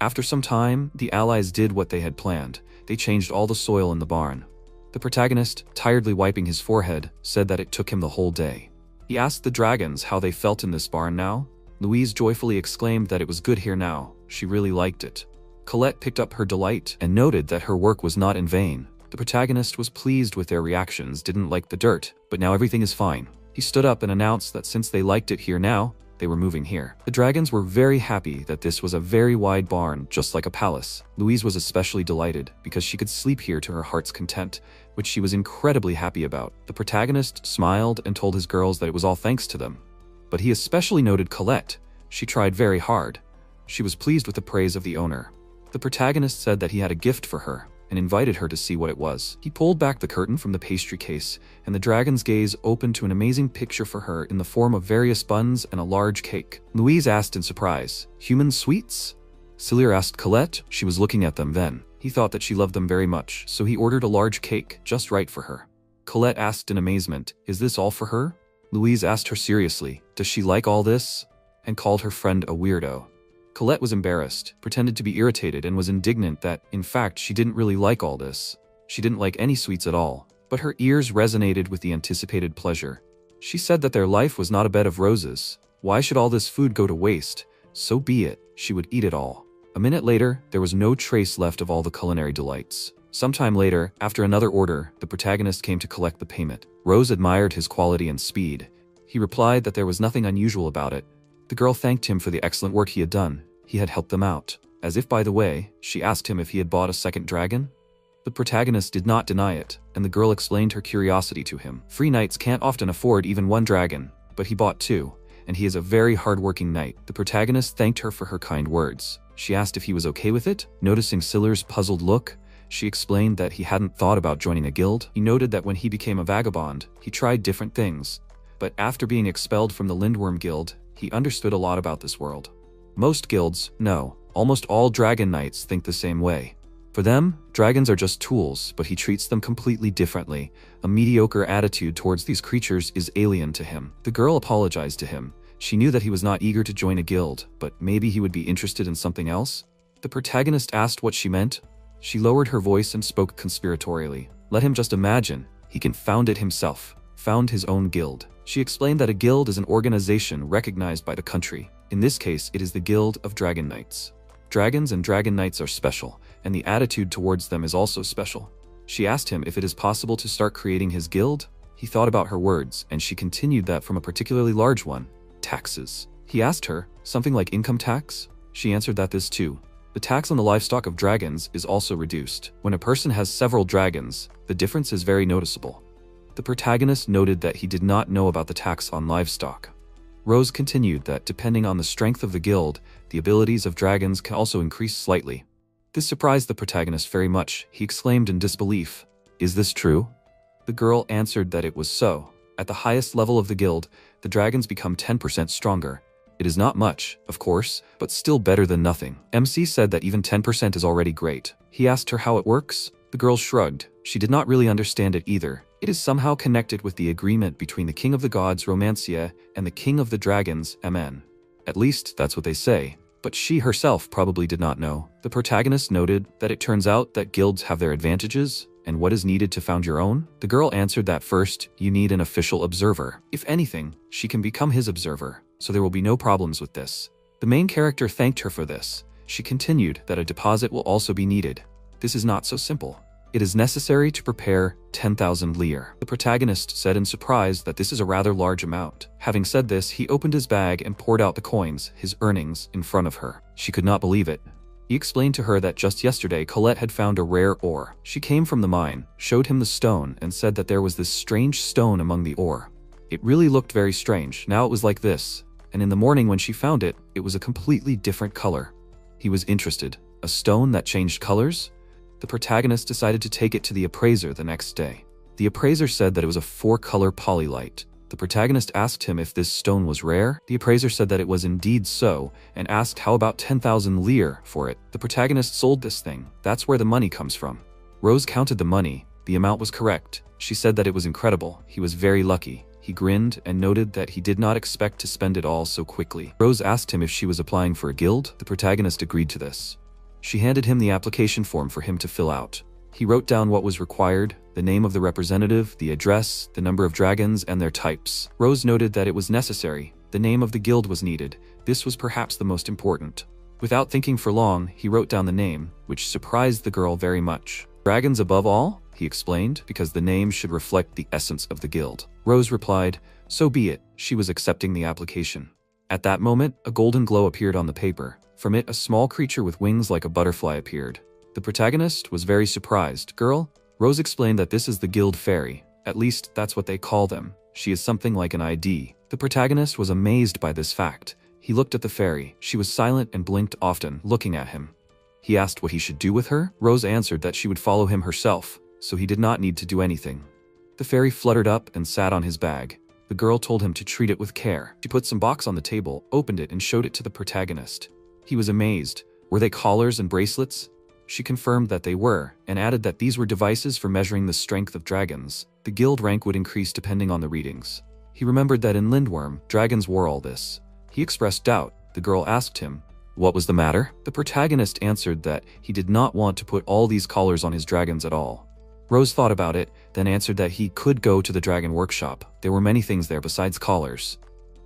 After some time, the allies did what they had planned. They changed all the soil in the barn. The protagonist, tiredly wiping his forehead, said that it took him the whole day. He asked the dragons how they felt in this barn now. Louise joyfully exclaimed that it was good here now. She really liked it. Colette picked up her delight and noted that her work was not in vain. The protagonist was pleased with their reactions, didn't like the dirt, but now everything is fine. He stood up and announced that since they liked it here now, they were moving here. The dragons were very happy that this was a very wide barn, just like a palace. Louise was especially delighted because she could sleep here to her heart's content, which she was incredibly happy about. The protagonist smiled and told his girls that it was all thanks to them. But he especially noted Colette. She tried very hard. She was pleased with the praise of the owner. The protagonist said that he had a gift for her and invited her to see what it was. He pulled back the curtain from the pastry case, and the dragon's gaze opened to an amazing picture for her in the form of various buns and a large cake. Louise asked in surprise, "Human sweets?" Celir asked Colette. She was looking at them then. He thought that she loved them very much, so he ordered a large cake, just right for her. Colette asked in amazement, "Is this all for her?" Louise asked her seriously, "Does she like all this?" and called her friend a weirdo. Colette was embarrassed, pretended to be irritated, and was indignant that, in fact, she didn't really like all this. She didn't like any sweets at all, but her ears resonated with the anticipated pleasure. She said that their life was not a bed of roses. Why should all this food go to waste? So be it, she would eat it all. A minute later, there was no trace left of all the culinary delights. Sometime later, after another order, the protagonist came to collect the payment. Rose admired his quality and speed. He replied that there was nothing unusual about it. The girl thanked him for the excellent work he had done. He had helped them out. As if by the way, she asked him if he had bought a second dragon. The protagonist did not deny it, and the girl explained her curiosity to him. Free knights can't often afford even one dragon, but he bought two, and he is a very hard-working knight. The protagonist thanked her for her kind words. She asked if he was okay with it. Noticing Cilir's puzzled look, she explained that he hadn't thought about joining a guild. He noted that when he became a vagabond, he tried different things. But after being expelled from the Lindworm Guild, he understood a lot about this world. Most guilds, no, almost all dragon knights think the same way. For them, dragons are just tools, but he treats them completely differently. A mediocre attitude towards these creatures is alien to him. The girl apologized to him. She knew that he was not eager to join a guild, but maybe he would be interested in something else. The protagonist asked what she meant. She lowered her voice and spoke conspiratorially. Let him just imagine. He can found it himself. Found his own guild. She explained that a guild is an organization recognized by the country. In this case, it is the Guild of Dragon Knights. Dragons and dragon knights are special, and the attitude towards them is also special. She asked him if it is possible to start creating his guild. He thought about her words, and she continued that from a particularly large one. Taxes. He asked her, something like income tax? She answered that this too. The tax on the livestock of dragons is also reduced. When a person has several dragons, the difference is very noticeable. The protagonist noted that he did not know about the tax on livestock. Rose continued that depending on the strength of the guild, the abilities of dragons can also increase slightly. This surprised the protagonist very much. He exclaimed in disbelief, "Is this true?" The girl answered that it was so. At the highest level of the guild, the dragons become 10% stronger. It is not much, of course, but still better than nothing. MC said that even 10% is already great. He asked her how it works. The girl shrugged. She did not really understand it either. It is somehow connected with the agreement between the King of the Gods, Romancia, and the King of the Dragons, Mn. At least, that's what they say. But she herself probably did not know. The protagonist noted that it turns out that guilds have their advantages, and what is needed to found your own? The girl answered that first, you need an official observer. If anything, she can become his observer, so there will be no problems with this. The main character thanked her for this. She continued that a deposit will also be needed. This is not so simple. It is necessary to prepare 10,000 lire. The protagonist said in surprise that this is a rather large amount. Having said this, he opened his bag and poured out the coins, his earnings, in front of her. She could not believe it. He explained to her that just yesterday Colette had found a rare ore. She came from the mine, showed him the stone, and said that there was this strange stone among the ore. It really looked very strange. Now it was like this. And in the morning when she found it, it was a completely different color. He was interested. A stone that changed colors? The protagonist decided to take it to the appraiser the next day. The appraiser said that it was a 4-color polylite. The protagonist asked him if this stone was rare. The appraiser said that it was indeed so, and asked how about 10,000 lire for it. The protagonist sold this thing. That's where the money comes from. Rose counted the money. The amount was correct. She said that it was incredible. He was very lucky. He grinned and noted that he did not expect to spend it all so quickly. Rose asked him if she was applying for a guild. The protagonist agreed to this. She handed him the application form for him to fill out. He wrote down what was required, the name of the representative, the address, the number of dragons, and their types. Rose noted that it was necessary. The name of the guild was needed. This was perhaps the most important. Without thinking for long, he wrote down the name, which surprised the girl very much. Dragons above all, he explained, because the name should reflect the essence of the guild. Rose replied, so be it. She was accepting the application. At that moment, a golden glow appeared on the paper. From it, a small creature with wings like a butterfly appeared. The protagonist was very surprised. Girl? Rose explained that this is the guild fairy. At least, that's what they call them. She is something like an ID. The protagonist was amazed by this fact. He looked at the fairy. She was silent and blinked often, looking at him. He asked what he should do with her. Rose answered that she would follow him herself, so he did not need to do anything. The fairy fluttered up and sat on his bag. The girl told him to treat it with care. She put some box on the table, opened it, and showed it to the protagonist. He was amazed. Were they collars and bracelets? She confirmed that they were, and added that these were devices for measuring the strength of dragons. The guild rank would increase depending on the readings. He remembered that in Lindworm, dragons wore all this. He expressed doubt. The girl asked him, what was the matter? The protagonist answered that he did not want to put all these collars on his dragons at all. Rose thought about it, then answered that he could go to the dragon workshop. There were many things there besides collars.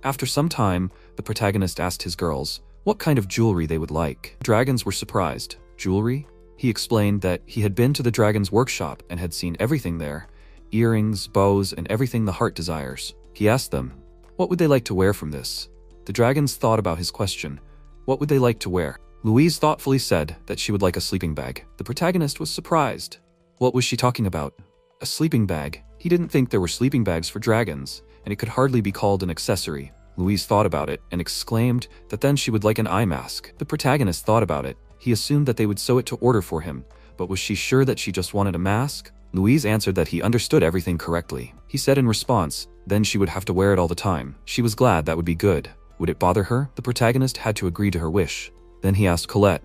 After some time, the protagonist asked his girls what kind of jewelry they would like. Dragons were surprised. Jewelry? He explained that he had been to the dragon's workshop and had seen everything there. Earrings, bows, and everything the heart desires. He asked them, what would they like to wear from this? The dragons thought about his question. What would they like to wear? Louise thoughtfully said that she would like a sleeping bag. The protagonist was surprised. What was she talking about? A sleeping bag? He didn't think there were sleeping bags for dragons, and it could hardly be called an accessory. Louise thought about it and exclaimed that then she would like an eye mask. The protagonist thought about it. He assumed that they would sew it to order for him, but was she sure that she just wanted a mask? Louise answered that he understood everything correctly. He said in response, then she would have to wear it all the time. She was glad that would be good. Would it bother her? The protagonist had to agree to her wish. Then he asked Colette,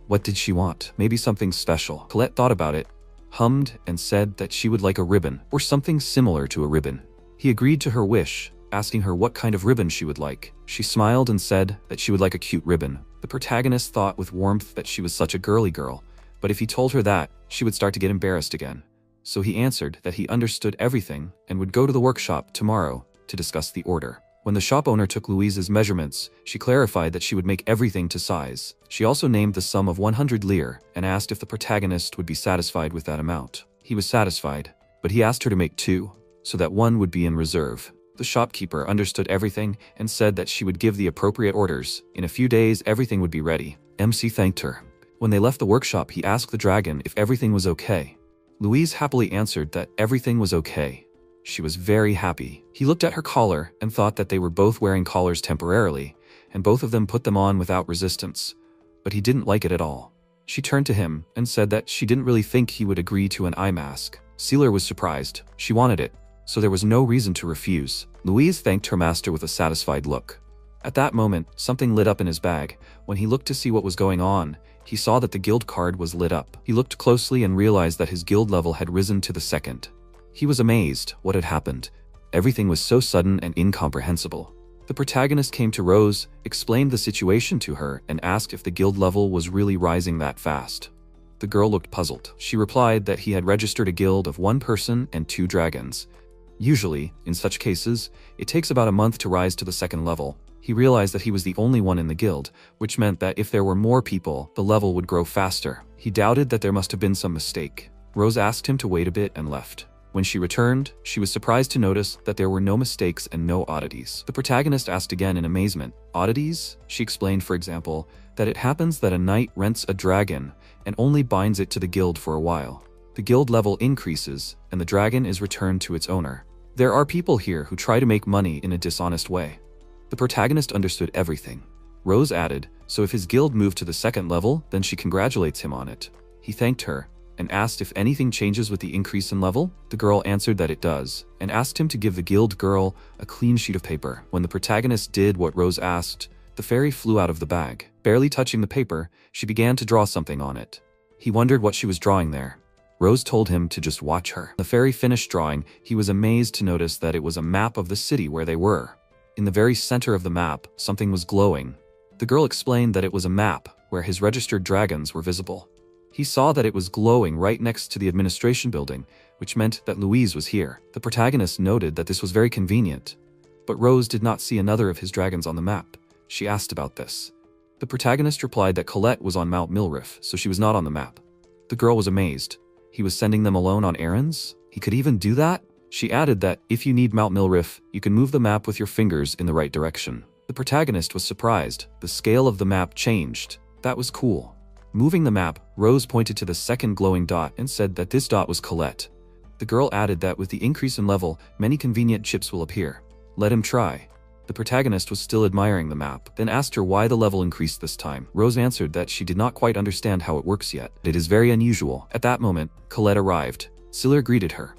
what did she want? Maybe something special. Colette thought about it, hummed, and said that she would like a ribbon, or something similar to a ribbon. He agreed to her wish, asking her what kind of ribbon she would like. She smiled and said that she would like a cute ribbon. The protagonist thought with warmth that she was such a girly girl, but if he told her that, she would start to get embarrassed again. So he answered that he understood everything and would go to the workshop tomorrow to discuss the order. When the shop owner took Louise's measurements, she clarified that she would make everything to size. She also named the sum of 100 lire and asked if the protagonist would be satisfied with that amount. He was satisfied, but he asked her to make 2, so that 1 would be in reserve. The shopkeeper understood everything and said that she would give the appropriate orders. In a few days, everything would be ready. MC thanked her. When they left the workshop, he asked the dragon if everything was okay. Louise happily answered that everything was okay. She was very happy. He looked at her collar and thought that they were both wearing collars temporarily, and both of them put them on without resistance. But he didn't like it at all. She turned to him and said that she didn't really think he would agree to an eye mask. Sealer was surprised. She wanted it, so there was no reason to refuse. Louise thanked her master with a satisfied look. At that moment, something lit up in his bag. When he looked to see what was going on, he saw that the guild card was lit up. He looked closely and realized that his guild level had risen to the 2nd. He was amazed. What had happened? Everything was so sudden and incomprehensible. The protagonist came to Rose, explained the situation to her, and asked if the guild level was really rising that fast. The girl looked puzzled. She replied that he had registered a guild of 1 person and 2 dragons. Usually, in such cases, it takes about a month to rise to the 2nd level. He realized that he was the only one in the guild, which meant that if there were more people, the level would grow faster. He doubted that there must have been some mistake. Rose asked him to wait a bit and left. When she returned, she was surprised to notice that there were no mistakes and no oddities. The protagonist asked again in amazement. Oddities? She explained, for example, that it happens that a knight rents a dragon and only binds it to the guild for a while. The guild level increases, and the dragon is returned to its owner. There are people here who try to make money in a dishonest way. The protagonist understood everything. Rose added, so if his guild moved to the second level, then she congratulates him on it. He thanked her and asked if anything changes with the increase in level. The girl answered that it does, and asked him to give the guild girl a clean sheet of paper. When the protagonist did what Rose asked, the fairy flew out of the bag. Barely touching the paper, she began to draw something on it. He wondered what she was drawing there. Rose told him to just watch her. The fairy finished drawing. He was amazed to notice that it was a map of the city where they were. In the very center of the map, something was glowing. The girl explained that it was a map where his registered dragons were visible. He saw that it was glowing right next to the administration building, which meant that Louise was here. The protagonist noted that this was very convenient, but Rose did not see another of his dragons on the map. She asked about this. The protagonist replied that Colette was on Mount Milrif, so she was not on the map. The girl was amazed. He was sending them alone on errands? He could even do that? She added that if you need Mount Milrif, you can move the map with your fingers in the right direction. The protagonist was surprised. The scale of the map changed. That was cool. Moving the map, Rose pointed to the second glowing dot and said that this dot was Colette. The girl added that with the increase in level, many convenient chips will appear. Let him try. The protagonist was still admiring the map, then asked her why the level increased this time. Rose answered that she did not quite understand how it works yet. It is very unusual. At that moment, Colette arrived. Siller greeted her.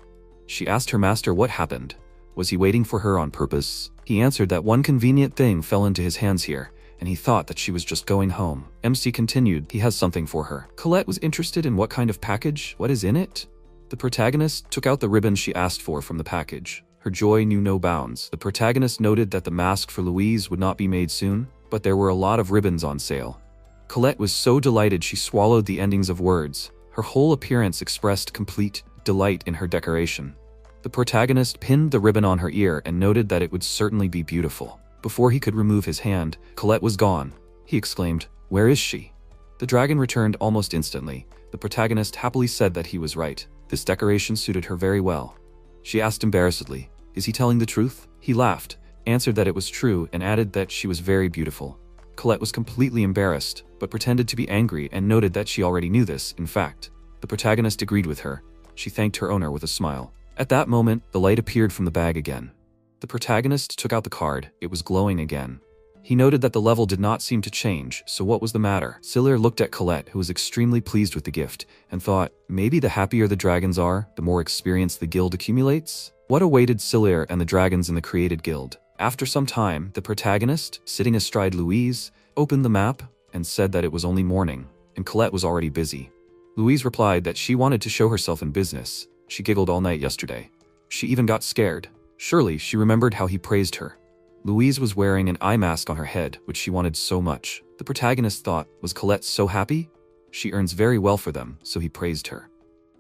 She asked her master what happened. Was he waiting for her on purpose? He answered that one convenient thing fell into his hands here, and he thought that she was just going home. MC continued, he has something for her. Colette was interested in what kind of package, what is in it? The protagonist took out the ribbon she asked for from the package. Her joy knew no bounds. The protagonist noted that the mask for Louise would not be made soon, but there were a lot of ribbons on sale. Colette was so delighted she swallowed the endings of words. Her whole appearance expressed complete delight in her decoration. The protagonist pinned the ribbon on her ear and noted that it would certainly be beautiful. Before he could remove his hand, Colette was gone. He exclaimed, "Where is she?" The dragon returned almost instantly. The protagonist happily said that he was right. This decoration suited her very well. She asked embarrassedly, "Is he telling the truth?" He laughed, answered that it was true, and added that she was very beautiful. Colette was completely embarrassed, but pretended to be angry and noted that she already knew this, in fact. The protagonist agreed with her. She thanked her owner with a smile. At that moment, the light appeared from the bag again. The protagonist took out the card. It was glowing again. He noted that the level did not seem to change, so what was the matter? Siller looked at Colette, who was extremely pleased with the gift, and thought, maybe the happier the dragons are, the more experience the guild accumulates? What awaited Siller and the dragons in the created guild? After some time, the protagonist, sitting astride Louise, opened the map and said that it was only morning, and Colette was already busy. Louise replied that she wanted to show herself in business. She giggled all night yesterday. She even got scared. Surely, she remembered how he praised her. Louise was wearing an eye mask on her head, which she wanted so much. The protagonist thought, was Colette so happy? She earns very well for them, so he praised her.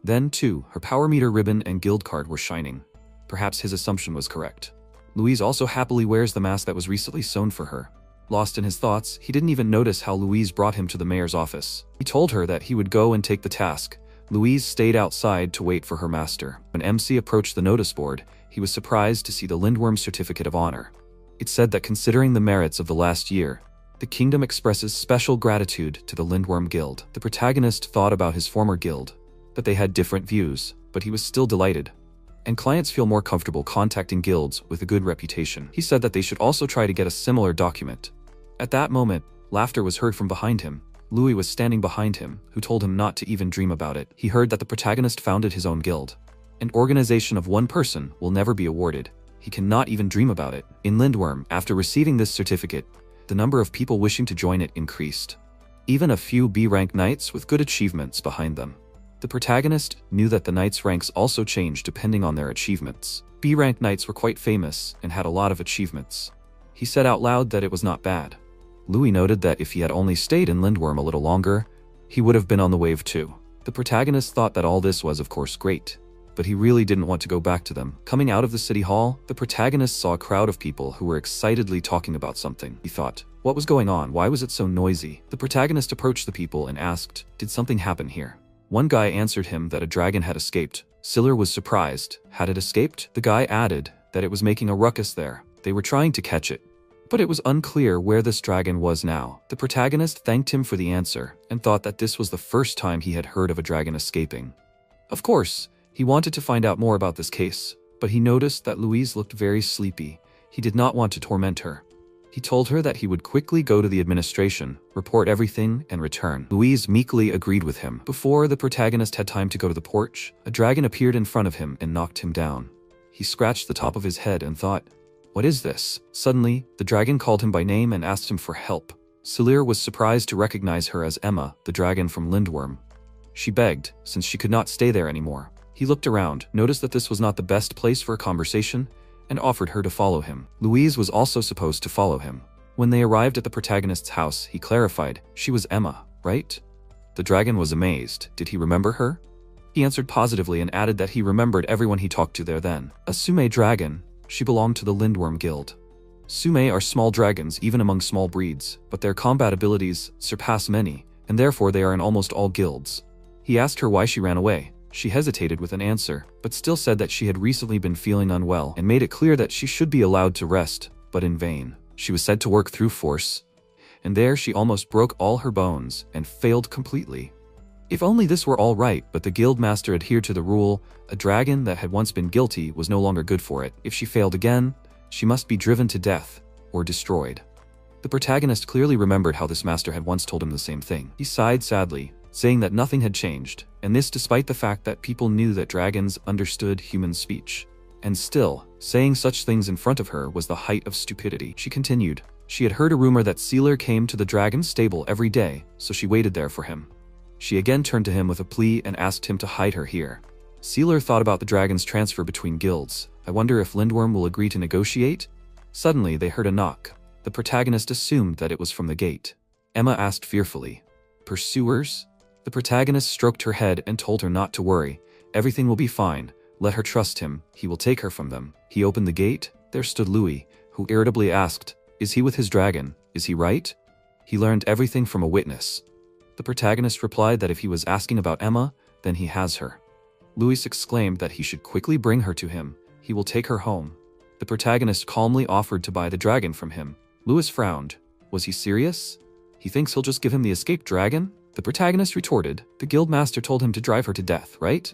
Then, too, her power meter ribbon and guild card were shining. Perhaps his assumption was correct. Louise also happily wears the mask that was recently sewn for her. Lost in his thoughts, he didn't even notice how Louise brought him to the mayor's office. He told her that he would go and take the task. Louise stayed outside to wait for her master. When MC approached the notice board, he was surprised to see the Lindworm Certificate of Honor. It said that considering the merits of the last year, the kingdom expresses special gratitude to the Lindworm Guild. The protagonist thought about his former guild, that they had different views, but he was still delighted. And clients feel more comfortable contacting guilds with a good reputation. He said that they should also try to get a similar document. At that moment, laughter was heard from behind him. Louis was standing behind him, who told him not to even dream about it. He heard that the protagonist founded his own guild. An organization of one person will never be awarded. He cannot even dream about it. In Lindworm, after receiving this certificate, the number of people wishing to join it increased. Even a few B-rank knights with good achievements behind them. The protagonist knew that the knights' ranks also changed depending on their achievements. B-rank knights were quite famous and had a lot of achievements. He said out loud that it was not bad. Louis noted that if he had only stayed in Lindworm a little longer, he would have been on the wave too. The protagonist thought that all this was of course great, but he really didn't want to go back to them. Coming out of the city hall, the protagonist saw a crowd of people who were excitedly talking about something. He thought, what was going on? Why was it so noisy? The protagonist approached the people and asked, did something happen here? One guy answered him that a dragon had escaped. Siller was surprised. Had it escaped? The guy added that it was making a ruckus there. They were trying to catch it. But it was unclear where this dragon was now. The protagonist thanked him for the answer and thought that this was the first time he had heard of a dragon escaping. Of course, he wanted to find out more about this case, but he noticed that Louise looked very sleepy. He did not want to torment her. He told her that he would quickly go to the administration, report everything, and return. Louise meekly agreed with him. Before the protagonist had time to go to the porch, a dragon appeared in front of him and knocked him down. He scratched the top of his head and thought, "What is this?" Suddenly, the dragon called him by name and asked him for help. Siller was surprised to recognize her as Emma, the dragon from Lindworm. She begged, since she could not stay there anymore. He looked around, noticed that this was not the best place for a conversation, and offered her to follow him. Louise was also supposed to follow him. When they arrived at the protagonist's house, he clarified, "She was Emma, right?" The dragon was amazed. Did he remember her? He answered positively and added that he remembered everyone he talked to there then. A Sume dragon. She belonged to the Lindworm Guild. Sume are small dragons even among small breeds, but their combat abilities surpass many, and therefore they are in almost all guilds. He asked her why she ran away. She hesitated with an answer, but still said that she had recently been feeling unwell and made it clear that she should be allowed to rest, but in vain. She was said to work through force, and there she almost broke all her bones and failed completely. If only this were all right, but the guild master adhered to the rule, a dragon that had once been guilty was no longer good for it. If she failed again, she must be driven to death or destroyed. The protagonist clearly remembered how this master had once told him the same thing. He sighed sadly, saying that nothing had changed, and this despite the fact that people knew that dragons understood human speech. And still, saying such things in front of her was the height of stupidity. She continued. She had heard a rumor that Sealer came to the dragon's stable every day, so she waited there for him. She again turned to him with a plea and asked him to hide her here. Sealer thought about the dragon's transfer between guilds. I wonder if Lindworm will agree to negotiate? Suddenly, they heard a knock. The protagonist assumed that it was from the gate. Emma asked fearfully, "Pursuers?" The protagonist stroked her head and told her not to worry. Everything will be fine. Let her trust him. He will take her from them. He opened the gate. There stood Louis, who irritably asked, "Is he with his dragon? Is he right?" He learned everything from a witness. The protagonist replied that if he was asking about Emma, then he has her. Louis exclaimed that he should quickly bring her to him. He will take her home. The protagonist calmly offered to buy the dragon from him. Louis frowned. Was he serious? He thinks he'll just give him the escaped dragon? The protagonist retorted, "The guildmaster told him to drive her to death, right?"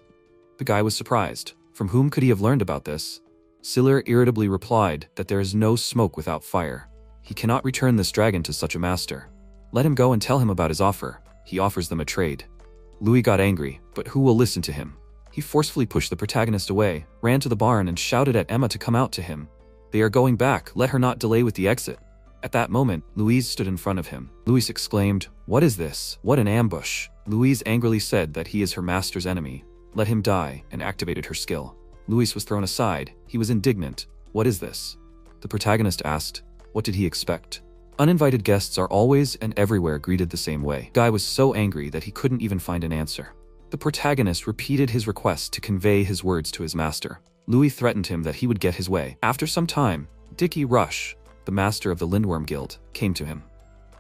The guy was surprised. From whom could he have learned about this? Siller irritably replied that there is no smoke without fire. He cannot return this dragon to such a master. Let him go and tell him about his offer. He offers them a trade. Louis got angry, but who will listen to him? He forcefully pushed the protagonist away, ran to the barn and shouted at Emma to come out to him. "They are going back, let her not delay with the exit." At that moment, Louise stood in front of him. Louis exclaimed, "What is this? What an ambush!" Louise angrily said that he is her master's enemy. Let him die, and activated her skill. Louis was thrown aside. He was indignant. "What is this?" The protagonist asked. What did he expect? Uninvited guests are always and everywhere greeted the same way. Guy was so angry that he couldn't even find an answer. The protagonist repeated his request to convey his words to his master. Louis threatened him that he would get his way. After some time, Dickie Rush, the master of the Lindworm Guild, came to him.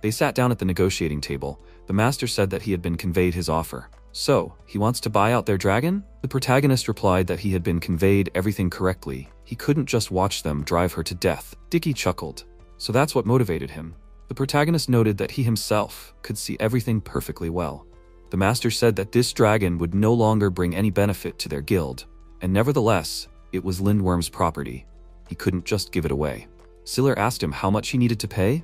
They sat down at the negotiating table. The master said that he had been conveyed his offer. So, he wants to buy out their dragon? The protagonist replied that he had been conveyed everything correctly. He couldn't just watch them drive her to death. Dickie chuckled. So that's what motivated him. The protagonist noted that he himself could see everything perfectly well. The master said that this dragon would no longer bring any benefit to their guild, and nevertheless, it was Lindworm's property. He couldn't just give it away. Siller asked him how much he needed to pay.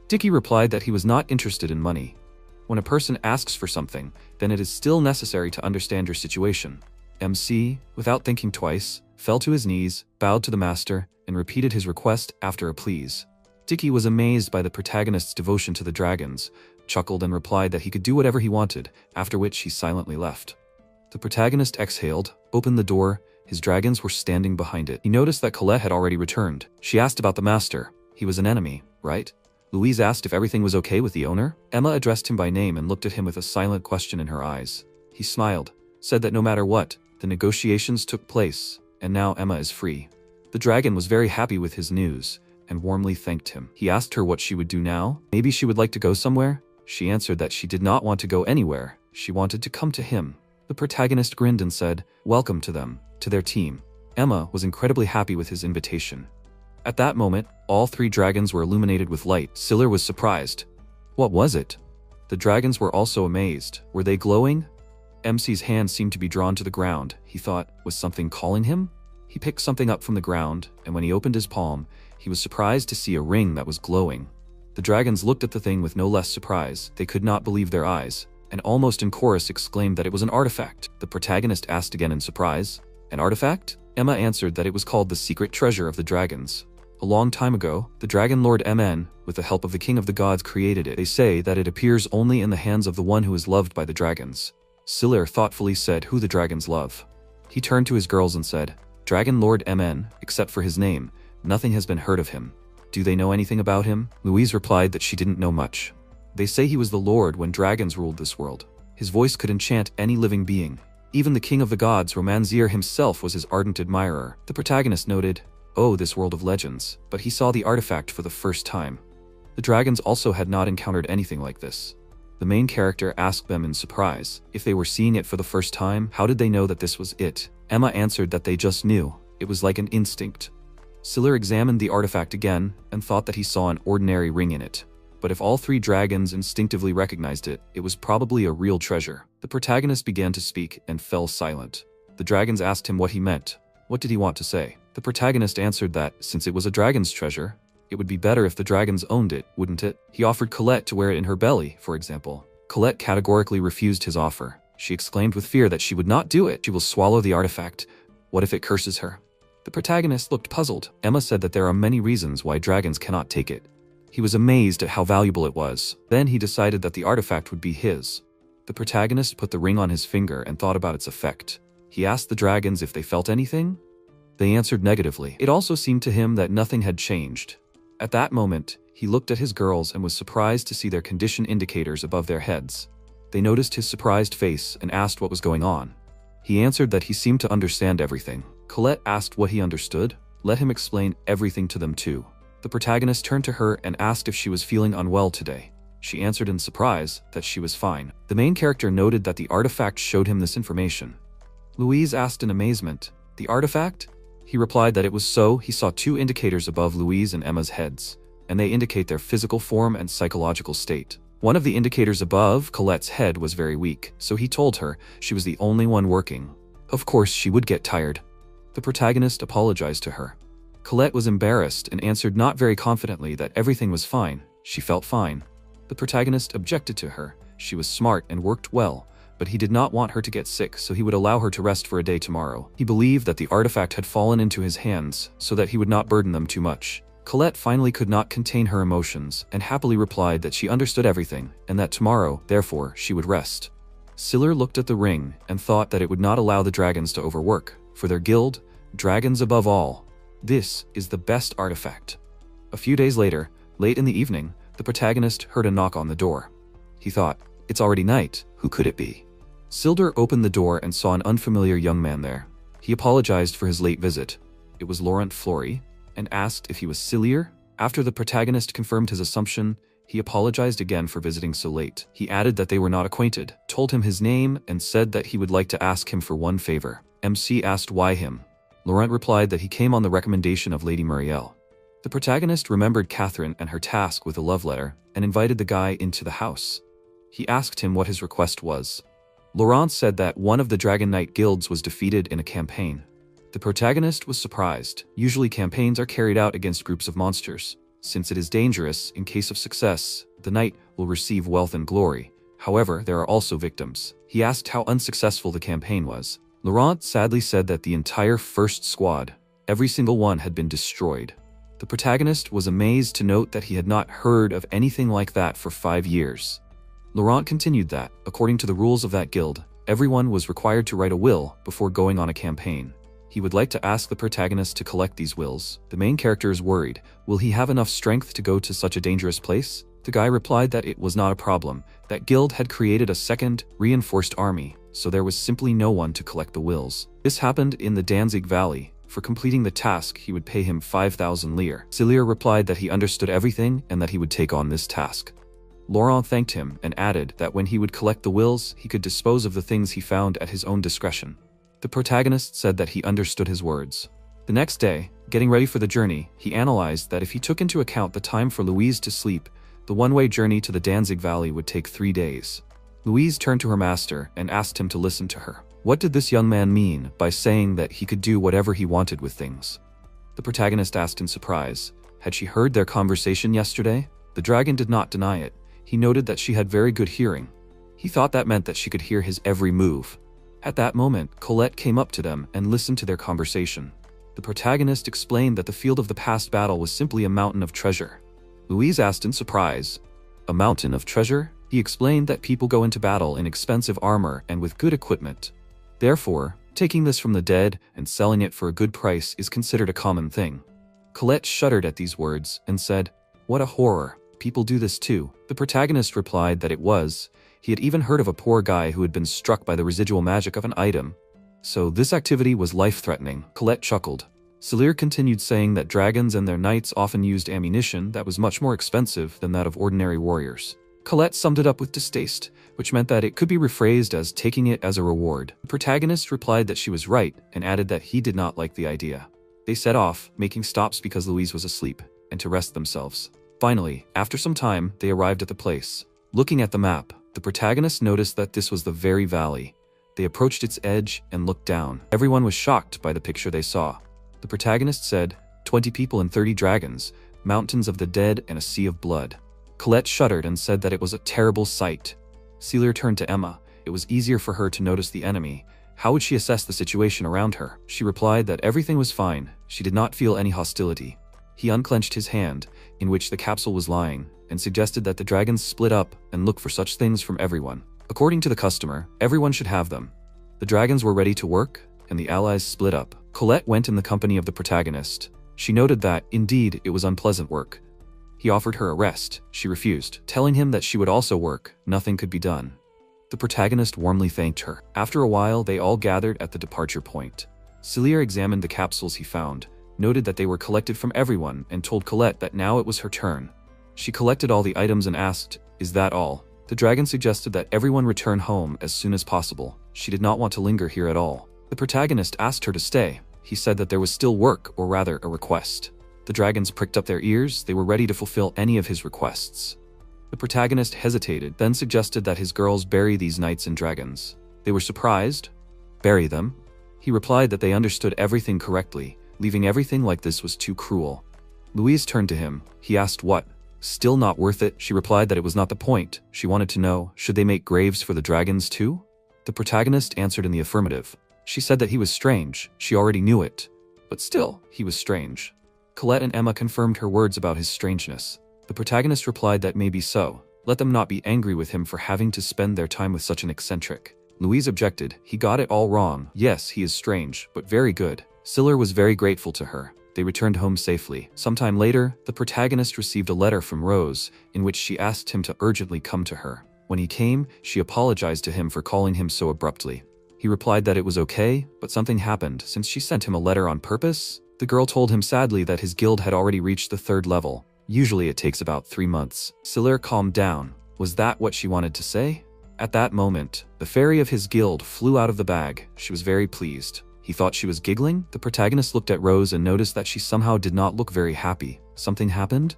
Dickie replied that he was not interested in money. When a person asks for something, then it is still necessary to understand your situation. MC, without thinking twice, fell to his knees, bowed to the master, and repeated his request after a please. Dickie was amazed by the protagonist's devotion to the dragons, chuckled and replied that he could do whatever he wanted, after which he silently left. The protagonist exhaled, opened the door. His dragons were standing behind it. He noticed that Colette had already returned. She asked about the master. He was an enemy, right? Louise asked if everything was okay with the owner. Emma addressed him by name and looked at him with a silent question in her eyes. He smiled, said that no matter what, the negotiations took place, and now Emma is free. The dragon was very happy with his news, and warmly thanked him. He asked her what she would do now. Maybe she would like to go somewhere? She answered that she did not want to go anywhere. She wanted to come to him. The protagonist grinned and said, "Welcome to them, to their team." Emma was incredibly happy with his invitation. At that moment, all 3 dragons were illuminated with light. Siller was surprised. What was it? The dragons were also amazed. Were they glowing? MC's hand seemed to be drawn to the ground. He thought, was something calling him? He picked something up from the ground, and when he opened his palm, he was surprised to see a ring that was glowing. The dragons looked at the thing with no less surprise. They could not believe their eyes, and almost in chorus exclaimed that it was an artifact. The protagonist asked again in surprise, "An artifact?" Emma answered that it was called the secret treasure of the dragons. A long time ago, the Dragon Lord MN, with the help of the King of the Gods, created it. They say that it appears only in the hands of the one who is loved by the dragons. Siller thoughtfully said who the dragons love. He turned to his girls and said, "Dragon Lord MN, except for his name, nothing has been heard of him. Do they know anything about him?" Louise replied that she didn't know much. "They say he was the Lord when dragons ruled this world. His voice could enchant any living being. Even the King of the Gods, Romanzier himself, was his ardent admirer." The protagonist noted, "Oh, this world of legends," but he saw the artifact for the first time. The dragons also had not encountered anything like this. The main character asked them in surprise, if they were seeing it for the first time, how did they know that this was it? Emma answered that they just knew. It was like an instinct. Siller examined the artifact again and thought that he saw an ordinary ring in it. But if all 3 dragons instinctively recognized it, it was probably a real treasure. The protagonist began to speak and fell silent. The dragons asked him what he meant. What did he want to say? The protagonist answered that, since it was a dragon's treasure, it would be better if the dragons owned it, wouldn't it? He offered Colette to wear it in her belly, for example. Colette categorically refused his offer. She exclaimed with fear that she would not do it. She will swallow the artifact. What if it curses her? The protagonist looked puzzled. Emma said that there are many reasons why dragons cannot take it. He was amazed at how valuable it was. Then he decided that the artifact would be his. The protagonist put the ring on his finger and thought about its effect. He asked the dragons if they felt anything. They answered negatively. It also seemed to him that nothing had changed. At that moment, he looked at his girls and was surprised to see their condition indicators above their heads. They noticed his surprised face and asked what was going on. He answered that he seemed to understand everything. Colette asked what he understood. Let him explain everything to them too. The protagonist turned to her and asked if she was feeling unwell today. She answered in surprise that she was fine. The main character noted that the artifact showed him this information. Louise asked in amazement, "The artifact?" He replied that it was so. He saw 2 indicators above Louise and Emma's heads, and they indicate their physical form and psychological state. One of the indicators above Colette's head was very weak, so he told her she was the only one working. Of course, she would get tired. The protagonist apologized to her. Colette was embarrassed and answered not very confidently that everything was fine. She felt fine. The protagonist objected to her. She was smart and worked well, but he did not want her to get sick, so he would allow her to rest for a day tomorrow. He believed that the artifact had fallen into his hands, so that he would not burden them too much. Colette finally could not contain her emotions, and happily replied that she understood everything, and that tomorrow, therefore, she would rest. Siller looked at the ring, and thought that it would not allow the dragons to overwork. For their guild, dragons above all, this is the best artifact. A few days later, late in the evening, the protagonist heard a knock on the door. He thought, it's already night, who could it be? Siller opened the door and saw an unfamiliar young man there. He apologized for his late visit. It was Laurent Flory, and asked if he was Siller. After the protagonist confirmed his assumption, he apologized again for visiting so late. He added that they were not acquainted, told him his name, and said that he would like to ask him for one favor. MC asked why him. Laurent replied that he came on the recommendation of Lady Muriel. The protagonist remembered Catherine and her task with a love letter, and invited the guy into the house. He asked him what his request was. Laurent said that one of the Dragon Knight guilds was defeated in a campaign. The protagonist was surprised. Usually campaigns are carried out against groups of monsters. Since it is dangerous, in case of success, the knight will receive wealth and glory. However, there are also victims. He asked how unsuccessful the campaign was. Laurent sadly said that the entire first squad, every single one, had been destroyed. The protagonist was amazed to note that he had not heard of anything like that for 5 years. Laurent continued that, according to the rules of that guild, everyone was required to write a will before going on a campaign. He would like to ask the protagonist to collect these wills. The main character is worried. Will he have enough strength to go to such a dangerous place? The guy replied that it was not a problem. That guild had created a second, reinforced army, so there was simply no one to collect the wills. This happened in the Danzig Valley. For completing the task, he would pay him 5,000 lire. Siller replied that he understood everything and that he would take on this task. Laurent thanked him and added that when he would collect the wills, he could dispose of the things he found at his own discretion. The protagonist said that he understood his words. The next day, getting ready for the journey, he analyzed that if he took into account the time for Louise to sleep, the one-way journey to the Danzig Valley would take 3 days. Louise turned to her master and asked him to listen to her. What did this young man mean by saying that he could do whatever he wanted with things? The protagonist asked in surprise. Had she heard their conversation yesterday? The dragon did not deny it. He noted that she had very good hearing. He thought that meant that she could hear his every move. At that moment, Colette came up to them and listened to their conversation. The protagonist explained that the field of the past battle was simply a mountain of treasure. Louise asked in surprise, "A mountain of treasure?" He explained that people go into battle in expensive armor and with good equipment. Therefore, taking this from the dead and selling it for a good price is considered a common thing. Colette shuddered at these words and said, "What a horror. People do this too." The protagonist replied that it was. He had even heard of a poor guy who had been struck by the residual magic of an item. So this activity was life-threatening. Colette chuckled. Celir continued saying that dragons and their knights often used ammunition that was much more expensive than that of ordinary warriors. Colette summed it up with distaste, which meant that it could be rephrased as taking it as a reward. The protagonist replied that she was right and added that he did not like the idea. They set off, making stops because Louise was asleep, and to rest themselves. Finally, after some time, they arrived at the place. Looking at the map, the protagonist noticed that this was the very valley. They approached its edge and looked down. Everyone was shocked by the picture they saw. The protagonist said, 20 people and 30 dragons, mountains of the dead and a sea of blood. Colette shuddered and said that it was a terrible sight. Celir turned to Emma. It was easier for her to notice the enemy. How would she assess the situation around her? She replied that everything was fine. She did not feel any hostility. He unclenched his hand, in which the capsule was lying, and suggested that the dragons split up and look for such things from everyone. According to the customer, everyone should have them. The dragons were ready to work, and the allies split up. Colette went in the company of the protagonist. She noted that, indeed, it was unpleasant work. He offered her a rest. She refused, telling him that she would also work. Nothing could be done. The protagonist warmly thanked her. After a while, they all gathered at the departure point. Celir examined the capsules he found, noted that they were collected from everyone, and told Colette that now it was her turn. She collected all the items and asked, "Is that all?" The dragon suggested that everyone return home as soon as possible. She did not want to linger here at all. The protagonist asked her to stay. He said that there was still work, or rather, a request. The dragons pricked up their ears. They were ready to fulfill any of his requests. The protagonist hesitated, then suggested that his girls bury these knights and dragons. They were surprised. Bury them? He replied that they understood everything correctly. Leaving everything like this was too cruel. Louise turned to him. He asked what? Still not worth it? She replied that it was not the point. She wanted to know, should they make graves for the dragons too? The protagonist answered in the affirmative. She said that he was strange. She already knew it. But still, he was strange. Colette and Emma confirmed her words about his strangeness. The protagonist replied that maybe so. Let them not be angry with him for having to spend their time with such an eccentric. Louise objected. He got it all wrong. Yes, he is strange, but very good. Celir was very grateful to her. They returned home safely. Sometime later, the protagonist received a letter from Rose, in which she asked him to urgently come to her. When he came, she apologized to him for calling him so abruptly. He replied that it was okay, but something happened since she sent him a letter on purpose. The girl told him sadly that his guild had already reached the 3rd level. Usually it takes about 3 months. Celir calmed down. Was that what she wanted to say? At that moment, the fairy of his guild flew out of the bag. She was very pleased. He thought she was giggling. The protagonist looked at Rose and noticed that she somehow did not look very happy. Something happened?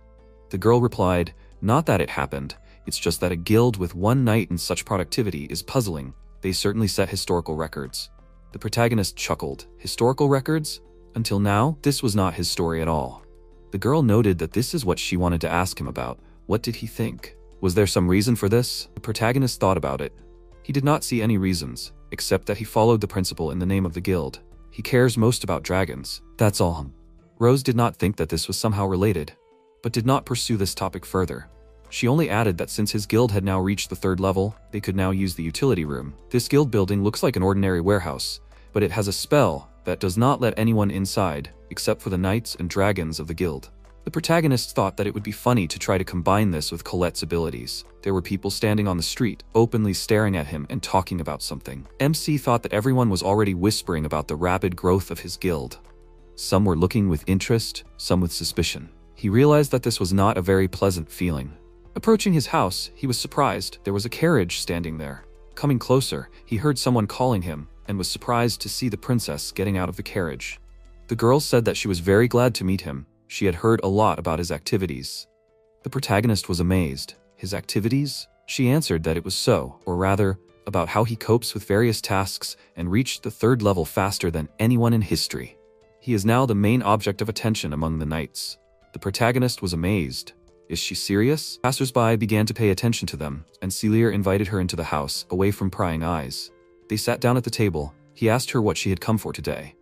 The girl replied, not that it happened. It's just that a guild with 1 knight and such productivity is puzzling. They certainly set historical records. The protagonist chuckled. Historical records? Until now, this was not his story at all. The girl noted that this is what she wanted to ask him about. What did he think? Was there some reason for this? The protagonist thought about it. He did not see any reasons, except that he followed the principle in the name of the guild. He cares most about dragons. That's all. Rose did not think that this was somehow related, but did not pursue this topic further. She only added that since his guild had now reached the 3rd level, they could now use the utility room. This guild building looks like an ordinary warehouse, but it has a spell that does not let anyone inside, except for the knights and dragons of the guild. The protagonist thought that it would be funny to try to combine this with Colette's abilities. There were people standing on the street, openly staring at him and talking about something. MC thought that everyone was already whispering about the rapid growth of his guild. Some were looking with interest, some with suspicion. He realized that this was not a very pleasant feeling. Approaching his house, he was surprised there was a carriage standing there. Coming closer, he heard someone calling him and was surprised to see the princess getting out of the carriage. The girl said that she was very glad to meet him. She had heard a lot about his activities. The protagonist was amazed. His activities? She answered that it was so, or rather, about how he copes with various tasks and reached the 3rd level faster than anyone in history. He is now the main object of attention among the knights. The protagonist was amazed. Is she serious? Passers-by began to pay attention to them, and Celia invited her into the house, away from prying eyes. They sat down at the table. He asked her what she had come for today.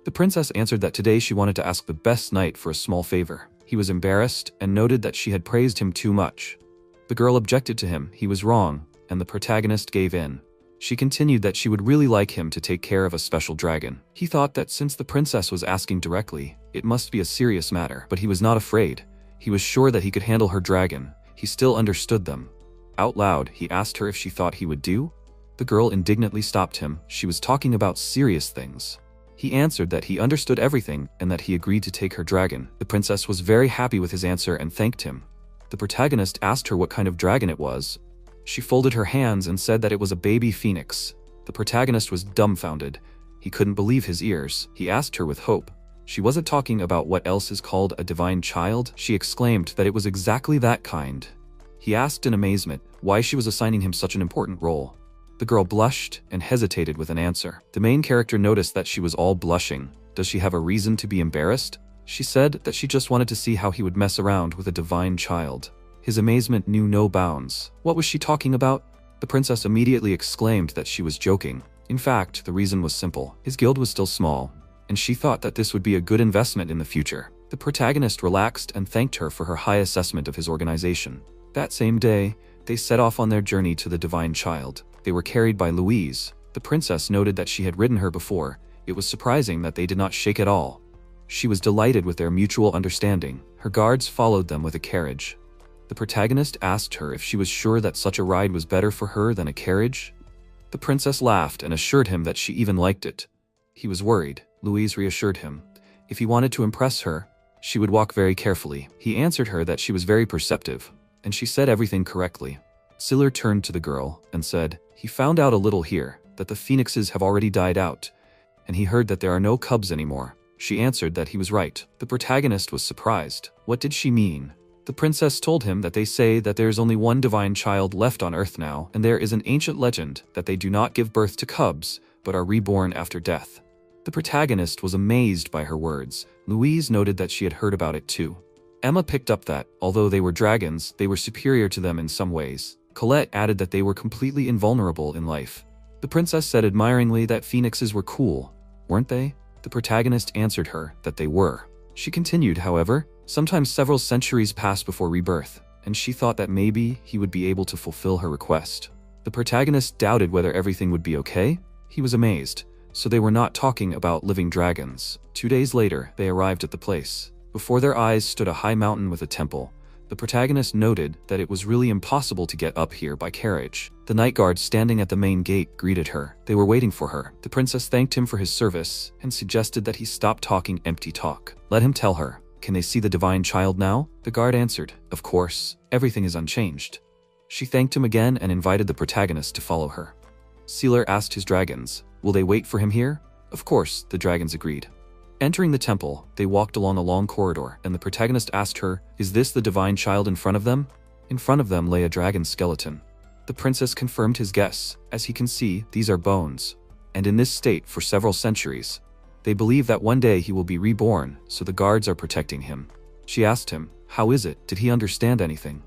The princess answered that today she wanted to ask the best knight for a small favor. He was embarrassed and noted that she had praised him too much. The girl objected to him. He was wrong, and the protagonist gave in. She continued that she would really like him to take care of a special dragon. He thought that since the princess was asking directly, it must be a serious matter, but he was not afraid. He was sure that he could handle her dragon. He still understood them. Out loud, he asked her if she thought he would do. The girl indignantly stopped him. She was talking about serious things. He answered that he understood everything and that he agreed to take her dragon. The princess was very happy with his answer and thanked him. The protagonist asked her what kind of dragon it was. She folded her hands and said that it was a baby phoenix. The protagonist was dumbfounded. He couldn't believe his ears. He asked her with hope. She wasn't talking about what else is called a divine child. She exclaimed that it was exactly that kind. He asked in amazement why she was assigning him such an important role. The girl blushed and hesitated with an answer. The main character noticed that she was all blushing. Does she have a reason to be embarrassed? She said that she just wanted to see how he would mess around with a divine child. His amazement knew no bounds. What was she talking about? The princess immediately exclaimed that she was joking. In fact, the reason was simple. His guild was still small, and she thought that this would be a good investment in the future. The protagonist relaxed and thanked her for her high assessment of his organization. That same day, they set off on their journey to the divine child. They were carried by Louise. The princess noted that she had ridden her before. It was surprising that they did not shake at all. She was delighted with their mutual understanding. Her guards followed them with a carriage. The protagonist asked her if she was sure that such a ride was better for her than a carriage. The princess laughed and assured him that she even liked it. He was worried. Louise reassured him. If he wanted to impress her, she would walk very carefully. He answered her that she was very perceptive, and she said everything correctly. Siller turned to the girl and said, he found out a little here, that the phoenixes have already died out, and he heard that there are no cubs anymore. She answered that he was right. The protagonist was surprised. What did she mean? The princess told him that they say that there is only one divine child left on Earth now, and there is an ancient legend that they do not give birth to cubs, but are reborn after death. The protagonist was amazed by her words. Louise noted that she had heard about it too. Emma picked up that, although they were dragons, they were superior to them in some ways. Colette added that they were completely invulnerable in life. The princess said admiringly that phoenixes were cool, weren't they? The protagonist answered her that they were. She continued, however, sometimes several centuries pass before rebirth, and she thought that maybe he would be able to fulfill her request. The protagonist doubted whether everything would be okay. He was amazed. So they were not talking about living dragons. 2 days later, they arrived at the place. Before their eyes stood a high mountain with a temple. The protagonist noted that it was really impossible to get up here by carriage. The night guard standing at the main gate greeted her. They were waiting for her. The princess thanked him for his service and suggested that he stop talking empty talk. Let him tell her. Can they see the divine child now? The guard answered, of course, everything is unchanged. She thanked him again and invited the protagonist to follow her. Sealer asked his dragons, will they wait for him here? Of course, the dragons agreed. Entering the temple, they walked along a long corridor, and the protagonist asked her, is this the divine child in front of them? In front of them lay a dragon skeleton. The princess confirmed his guess. As he can see, these are bones. And in this state for several centuries. They believe that one day he will be reborn, so the guards are protecting him. She asked him, how is it? Did he understand anything?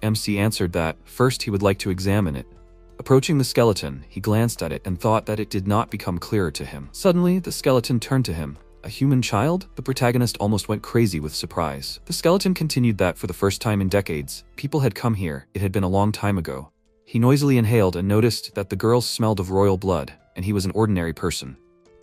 MC answered that, first he would like to examine it. Approaching the skeleton, he glanced at it and thought that it did not become clearer to him. Suddenly, the skeleton turned to him. A human child? The protagonist almost went crazy with surprise. The skeleton continued that for the first time in decades, people had come here. It had been a long time ago. He noisily inhaled and noticed that the girl smelled of royal blood, and he was an ordinary person.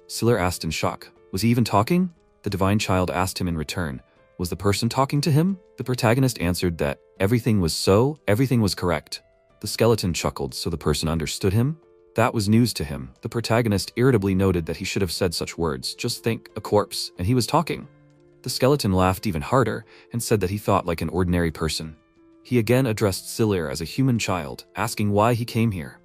Siller asked in shock, was he even talking? The divine child asked him in return, was the person talking to him? The protagonist answered that everything was correct. The skeleton chuckled, so the person understood him? That was news to him. The protagonist irritably noted that he should have said such words. Just think, a corpse, and he was talking. The skeleton laughed even harder and said that he thought like an ordinary person. He again addressed Silir as a human child, asking why he came here.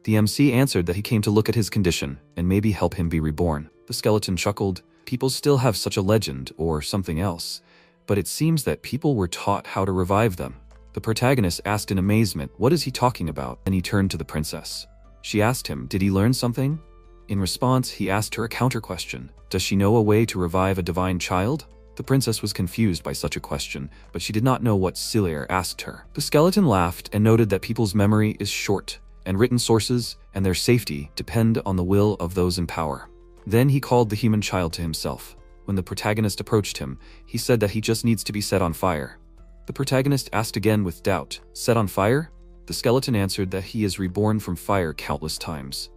The MC answered that he came to look at his condition and maybe help him be reborn. The skeleton chuckled. People still have such a legend or something else, but it seems that people were taught how to revive them. The protagonist asked in amazement, what is he talking about? And he turned to the princess. She asked him, did he learn something? In response, he asked her a counter question. Does she know a way to revive a divine child? The princess was confused by such a question, but she did not know what Silir asked her. The skeleton laughed and noted that people's memory is short, and written sources and their safety depend on the will of those in power. Then he called the human child to himself. When the protagonist approached him, he said that he just needs to be set on fire. The protagonist asked again with doubt, set on fire? The skeleton answered that he is reborn from fire countless times.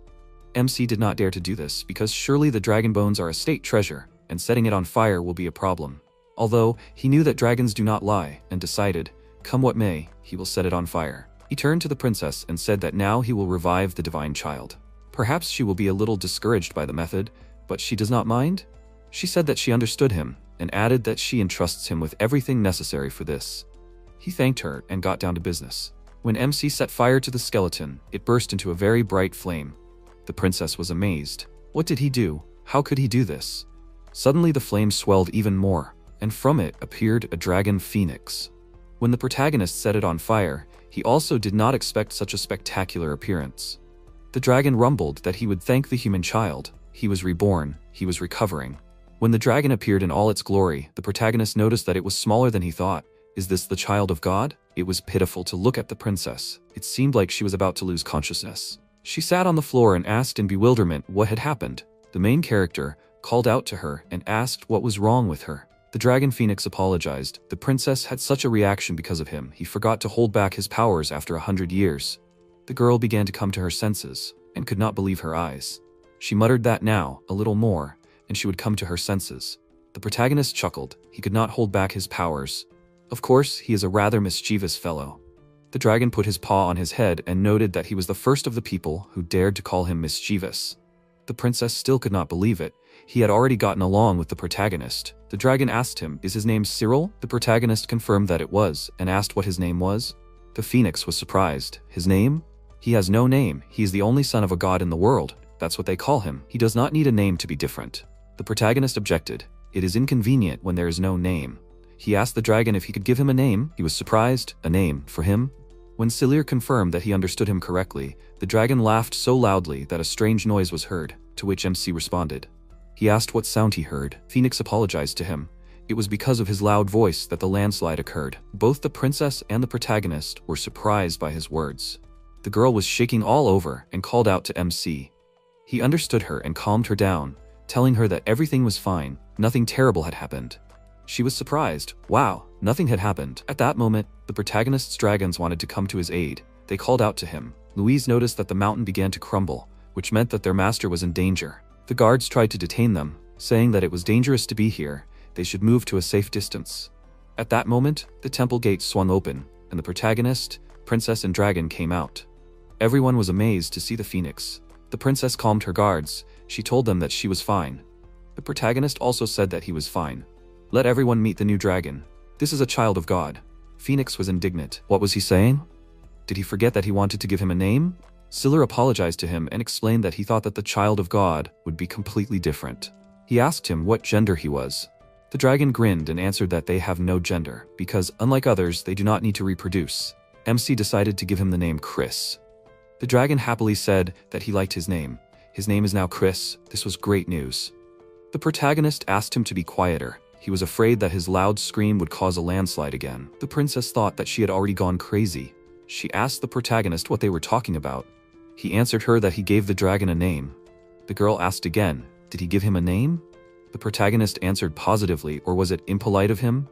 MC did not dare to do this because surely the dragon bones are a state treasure, and setting it on fire will be a problem. Although, he knew that dragons do not lie, and decided, come what may, he will set it on fire. He turned to the princess and said that now he will revive the divine child. Perhaps she will be a little discouraged by the method, but she does not mind? She said that she understood him, and added that she entrusts him with everything necessary for this. He thanked her and got down to business. When MC set fire to the skeleton, it burst into a very bright flame. The princess was amazed. What did he do? How could he do this? Suddenly the flame swelled even more, and from it appeared a dragon phoenix. When the protagonist set it on fire, he also did not expect such a spectacular appearance. The dragon rumbled that he would thank the human child. He was reborn, he was recovering. When the dragon appeared in all its glory, the protagonist noticed that it was smaller than he thought. Is this the child of God? It was pitiful to look at the princess. It seemed like she was about to lose consciousness. She sat on the floor and asked in bewilderment what had happened. The main character called out to her and asked what was wrong with her. The dragon phoenix apologized. The princess had such a reaction because of him. He forgot to hold back his powers after 100 years. The girl began to come to her senses and could not believe her eyes. She muttered that now, a little more, and she would come to her senses. The protagonist chuckled. He could not hold back his powers. Of course, he is a rather mischievous fellow. The dragon put his paw on his head and noted that he was the first of the people who dared to call him mischievous. The princess still could not believe it. He had already gotten along with the protagonist. The dragon asked him, is his name Cyril? The protagonist confirmed that it was, and asked what his name was. The phoenix was surprised. His name? He has no name. He is the only son of a god in the world. That's what they call him. He does not need a name to be different. The protagonist objected. It is inconvenient when there is no name. He asked the dragon if he could give him a name. He was surprised. A name for him? When Silir confirmed that he understood him correctly, the dragon laughed so loudly that a strange noise was heard, to which MC responded. He asked what sound he heard. Phoenix apologized to him. It was because of his loud voice that the landslide occurred. Both the princess and the protagonist were surprised by his words. The girl was shaking all over and called out to MC. He understood her and calmed her down, telling her that everything was fine, nothing terrible had happened. She was surprised. Wow, nothing had happened. At that moment, the protagonist's dragons wanted to come to his aid. They called out to him. Louise noticed that the mountain began to crumble, which meant that their master was in danger. The guards tried to detain them, saying that it was dangerous to be here. They should move to a safe distance. At that moment, the temple gate swung open, and the protagonist, princess and dragon came out. Everyone was amazed to see the phoenix. The princess calmed her guards. She told them that she was fine. The protagonist also said that he was fine. Let everyone meet the new dragon. This is a child of God. Phoenix was indignant. What was he saying? Did he forget that he wanted to give him a name? Silir apologized to him and explained that he thought that the child of God would be completely different. He asked him what gender he was. The dragon grinned and answered that they have no gender, because unlike others, they do not need to reproduce. MC decided to give him the name Chris. The dragon happily said that he liked his name. His name is now Chris. This was great news. The protagonist asked him to be quieter. He was afraid that his loud scream would cause a landslide again. The princess thought that she had already gone crazy. She asked the protagonist what they were talking about. He answered her that he gave the dragon a name. The girl asked again, did he give him a name? The protagonist answered positively, or was it impolite of him?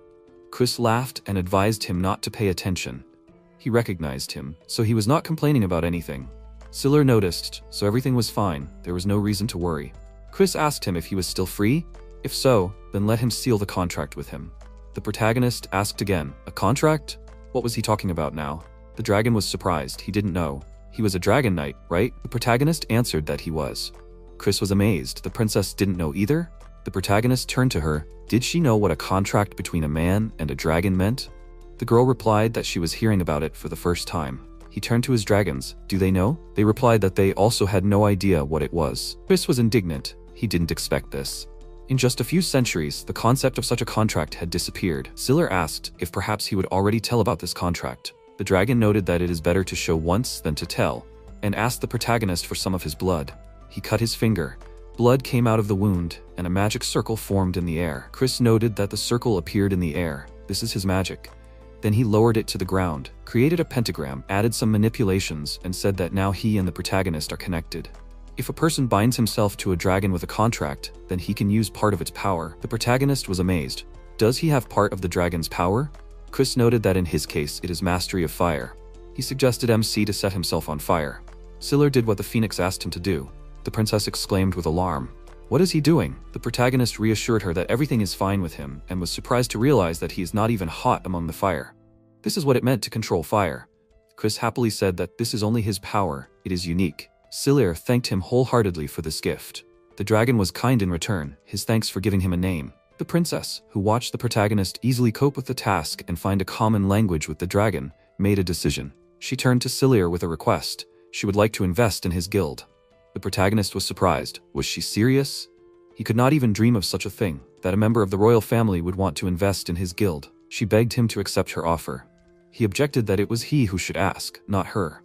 Chris laughed and advised him not to pay attention. He recognized him, so he was not complaining about anything. Silir noticed, so everything was fine. There was no reason to worry. Chris asked him if he was still free. If so, then let him seal the contract with him. The protagonist asked again, a contract? What was he talking about now? The dragon was surprised. He didn't know. He was a dragon knight, right? The protagonist answered that he was. Chris was amazed. The princess didn't know either? The protagonist turned to her. Did she know what a contract between a man and a dragon meant? The girl replied that she was hearing about it for the first time. He turned to his dragons. Do they know? They replied that they also had no idea what it was. Chris was indignant. He didn't expect this. In just a few centuries, the concept of such a contract had disappeared. Siller asked if perhaps he would already tell about this contract. The dragon noted that it is better to show once than to tell, and asked the protagonist for some of his blood. He cut his finger. Blood came out of the wound, and a magic circle formed in the air. Chris noted that the circle appeared in the air. This is his magic. Then he lowered it to the ground, created a pentagram, added some manipulations, and said that now he and the protagonist are connected. If a person binds himself to a dragon with a contract, then he can use part of its power. The protagonist was amazed. Does he have part of the dragon's power? Chris noted that in his case, it is mastery of fire. He suggested MC to set himself on fire. Siller did what the phoenix asked him to do. The princess exclaimed with alarm. What is he doing? The protagonist reassured her that everything is fine with him and was surprised to realize that he is not even hot among the fire. This is what it meant to control fire. Chris happily said that this is only his power, it is unique. Siller thanked him wholeheartedly for this gift. The dragon was kind in return, his thanks for giving him a name. The princess, who watched the protagonist easily cope with the task and find a common language with the dragon, made a decision. She turned to Siller with a request. She would like to invest in his guild. The protagonist was surprised. Was she serious? He could not even dream of such a thing, that a member of the royal family would want to invest in his guild. She begged him to accept her offer. He objected that it was he who should ask, not her.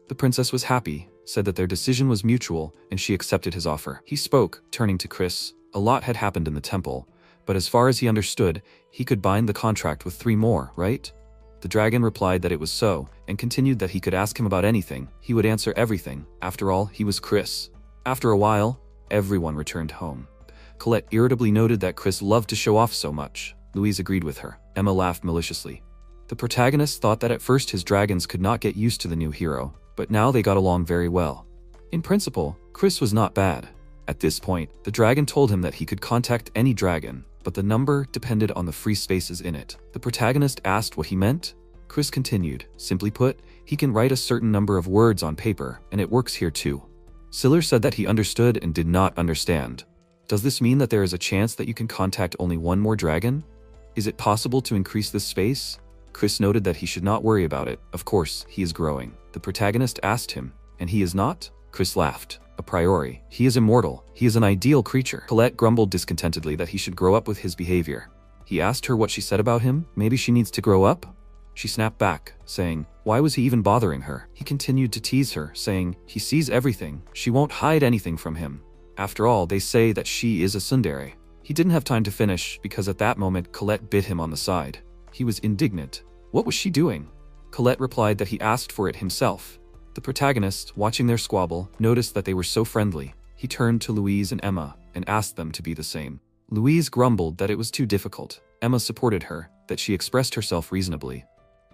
The princess was happy, said that their decision was mutual, and she accepted his offer. He spoke, turning to Chris. A lot had happened in the temple, but as far as he understood, he could bind the contract with 3 more, right? The dragon replied that it was so, and continued that he could ask him about anything. He would answer everything. After all, he was Chris. After a while, everyone returned home. Colette irritably noted that Chris loved to show off so much. Louise agreed with her. Emma laughed maliciously. The protagonist thought that at first his dragons could not get used to the new hero, but now they got along very well. In principle, Chris was not bad. At this point, the dragon told him that he could contact any dragon, but the number depended on the free spaces in it. The protagonist asked what he meant. Chris continued. Simply put, he can write a certain number of words on paper, and it works here too. Siller said that he understood and did not understand. Does this mean that there is a chance that you can contact only one more dragon? Is it possible to increase this space? Chris noted that he should not worry about it. Of course, he is growing. The protagonist asked him, and he is not? Chris laughed. A priori. He is immortal. He is an ideal creature. Colette grumbled discontentedly that he should grow up with his behavior. He asked her what she said about him. Maybe she needs to grow up? She snapped back, saying, why was he even bothering her? He continued to tease her, saying, he sees everything. She won't hide anything from him. After all, they say that she is a tsundere. He didn't have time to finish because at that moment Colette bit him on the side. He was indignant. What was she doing? Colette replied that he asked for it himself. The protagonist, watching their squabble, noticed that they were so friendly. He turned to Louise and Emma and asked them to be the same. Louise grumbled that it was too difficult. Emma supported her, that she expressed herself reasonably.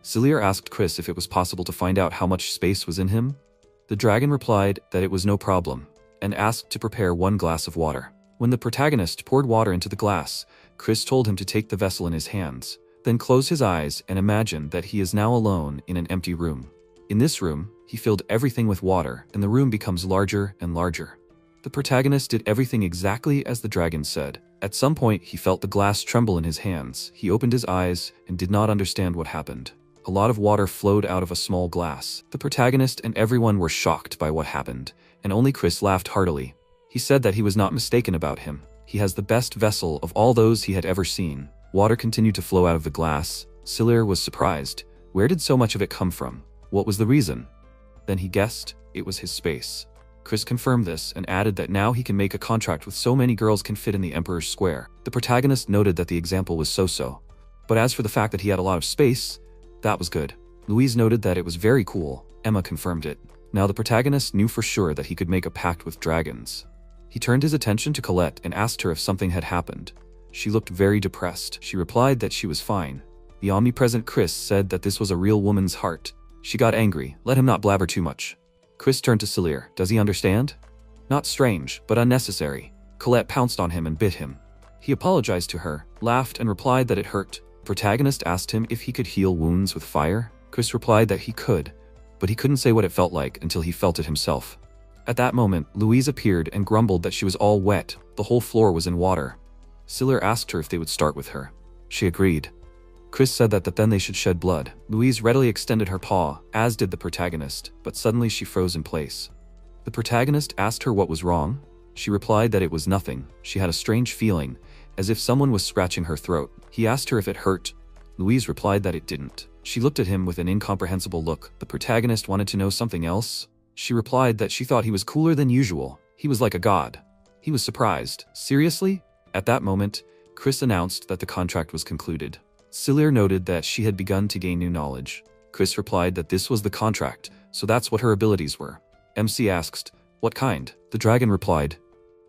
Siller asked Chris if it was possible to find out how much space was in him. The dragon replied that it was no problem, and asked to prepare 1 glass of water. When the protagonist poured water into the glass, Chris told him to take the vessel in his hands, then close his eyes and imagine that he is now alone in an empty room. In this room, he filled everything with water, and the room becomes larger and larger. The protagonist did everything exactly as the dragon said. At some point, he felt the glass tremble in his hands. He opened his eyes and did not understand what happened. A lot of water flowed out of a small glass. The protagonist and everyone were shocked by what happened, and only Chris laughed heartily. He said that he was not mistaken about him. He has the best vessel of all those he had ever seen. Water continued to flow out of the glass. Siller was surprised. Where did so much of it come from? What was the reason? Then he guessed it was his space. Chris confirmed this and added that now he can make a contract with so many girls can fit in the Emperor's Square. The protagonist noted that the example was so-so. But as for the fact that he had a lot of space, that was good. Louise noted that it was very cool. Emma confirmed it. Now the protagonist knew for sure that he could make a pact with dragons. He turned his attention to Colette and asked her if something had happened. She looked very depressed. She replied that she was fine. The omnipresent Chris said that this was a real woman's heart. She got angry. Let him not blabber too much. Chris turned to Siller. Does he understand? Not strange, but unnecessary. Colette pounced on him and bit him. He apologized to her, laughed, and replied that it hurt. The protagonist asked him if he could heal wounds with fire. Chris replied that he could, but he couldn't say what it felt like until he felt it himself. At that moment, Louise appeared and grumbled that she was all wet. The whole floor was in water. Siller asked her if they would start with her. She agreed. Chris said that then they should shed blood. Louise readily extended her paw, as did the protagonist, but suddenly she froze in place. The protagonist asked her what was wrong. She replied that it was nothing. She had a strange feeling, as if someone was scratching her throat. He asked her if it hurt. Louise replied that it didn't. She looked at him with an incomprehensible look. The protagonist wanted to know something else. She replied that she thought he was cooler than usual. He was like a god. He was surprised. Seriously? At that moment, Chris announced that the contract was concluded. Cilir noted that she had begun to gain new knowledge. Chris replied that this was the contract, so that's what her abilities were. MC asked, "What kind?" The dragon replied,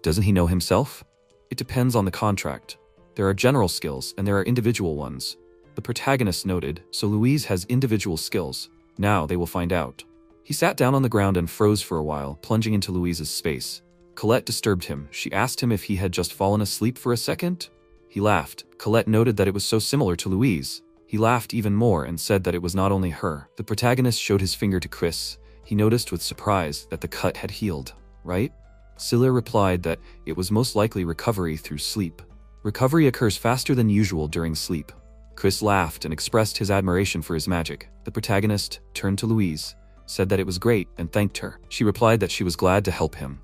"Doesn't he know himself?" "It depends on the contract. There are general skills and there are individual ones." The protagonist noted, "So Louise has individual skills. Now they will find out." He sat down on the ground and froze for a while, plunging into Louise's space. Colette disturbed him. She asked him if he had just fallen asleep for a second. He laughed. Colette noted that it was so similar to Louise. He laughed even more and said that it was not only her. The protagonist showed his finger to Chris. He noticed with surprise that the cut had healed. "Right?" Cilir replied that it was most likely recovery through sleep. Recovery occurs faster than usual during sleep. Chris laughed and expressed his admiration for his magic. The protagonist turned to Louise, said that it was great, and thanked her. She replied that she was glad to help him.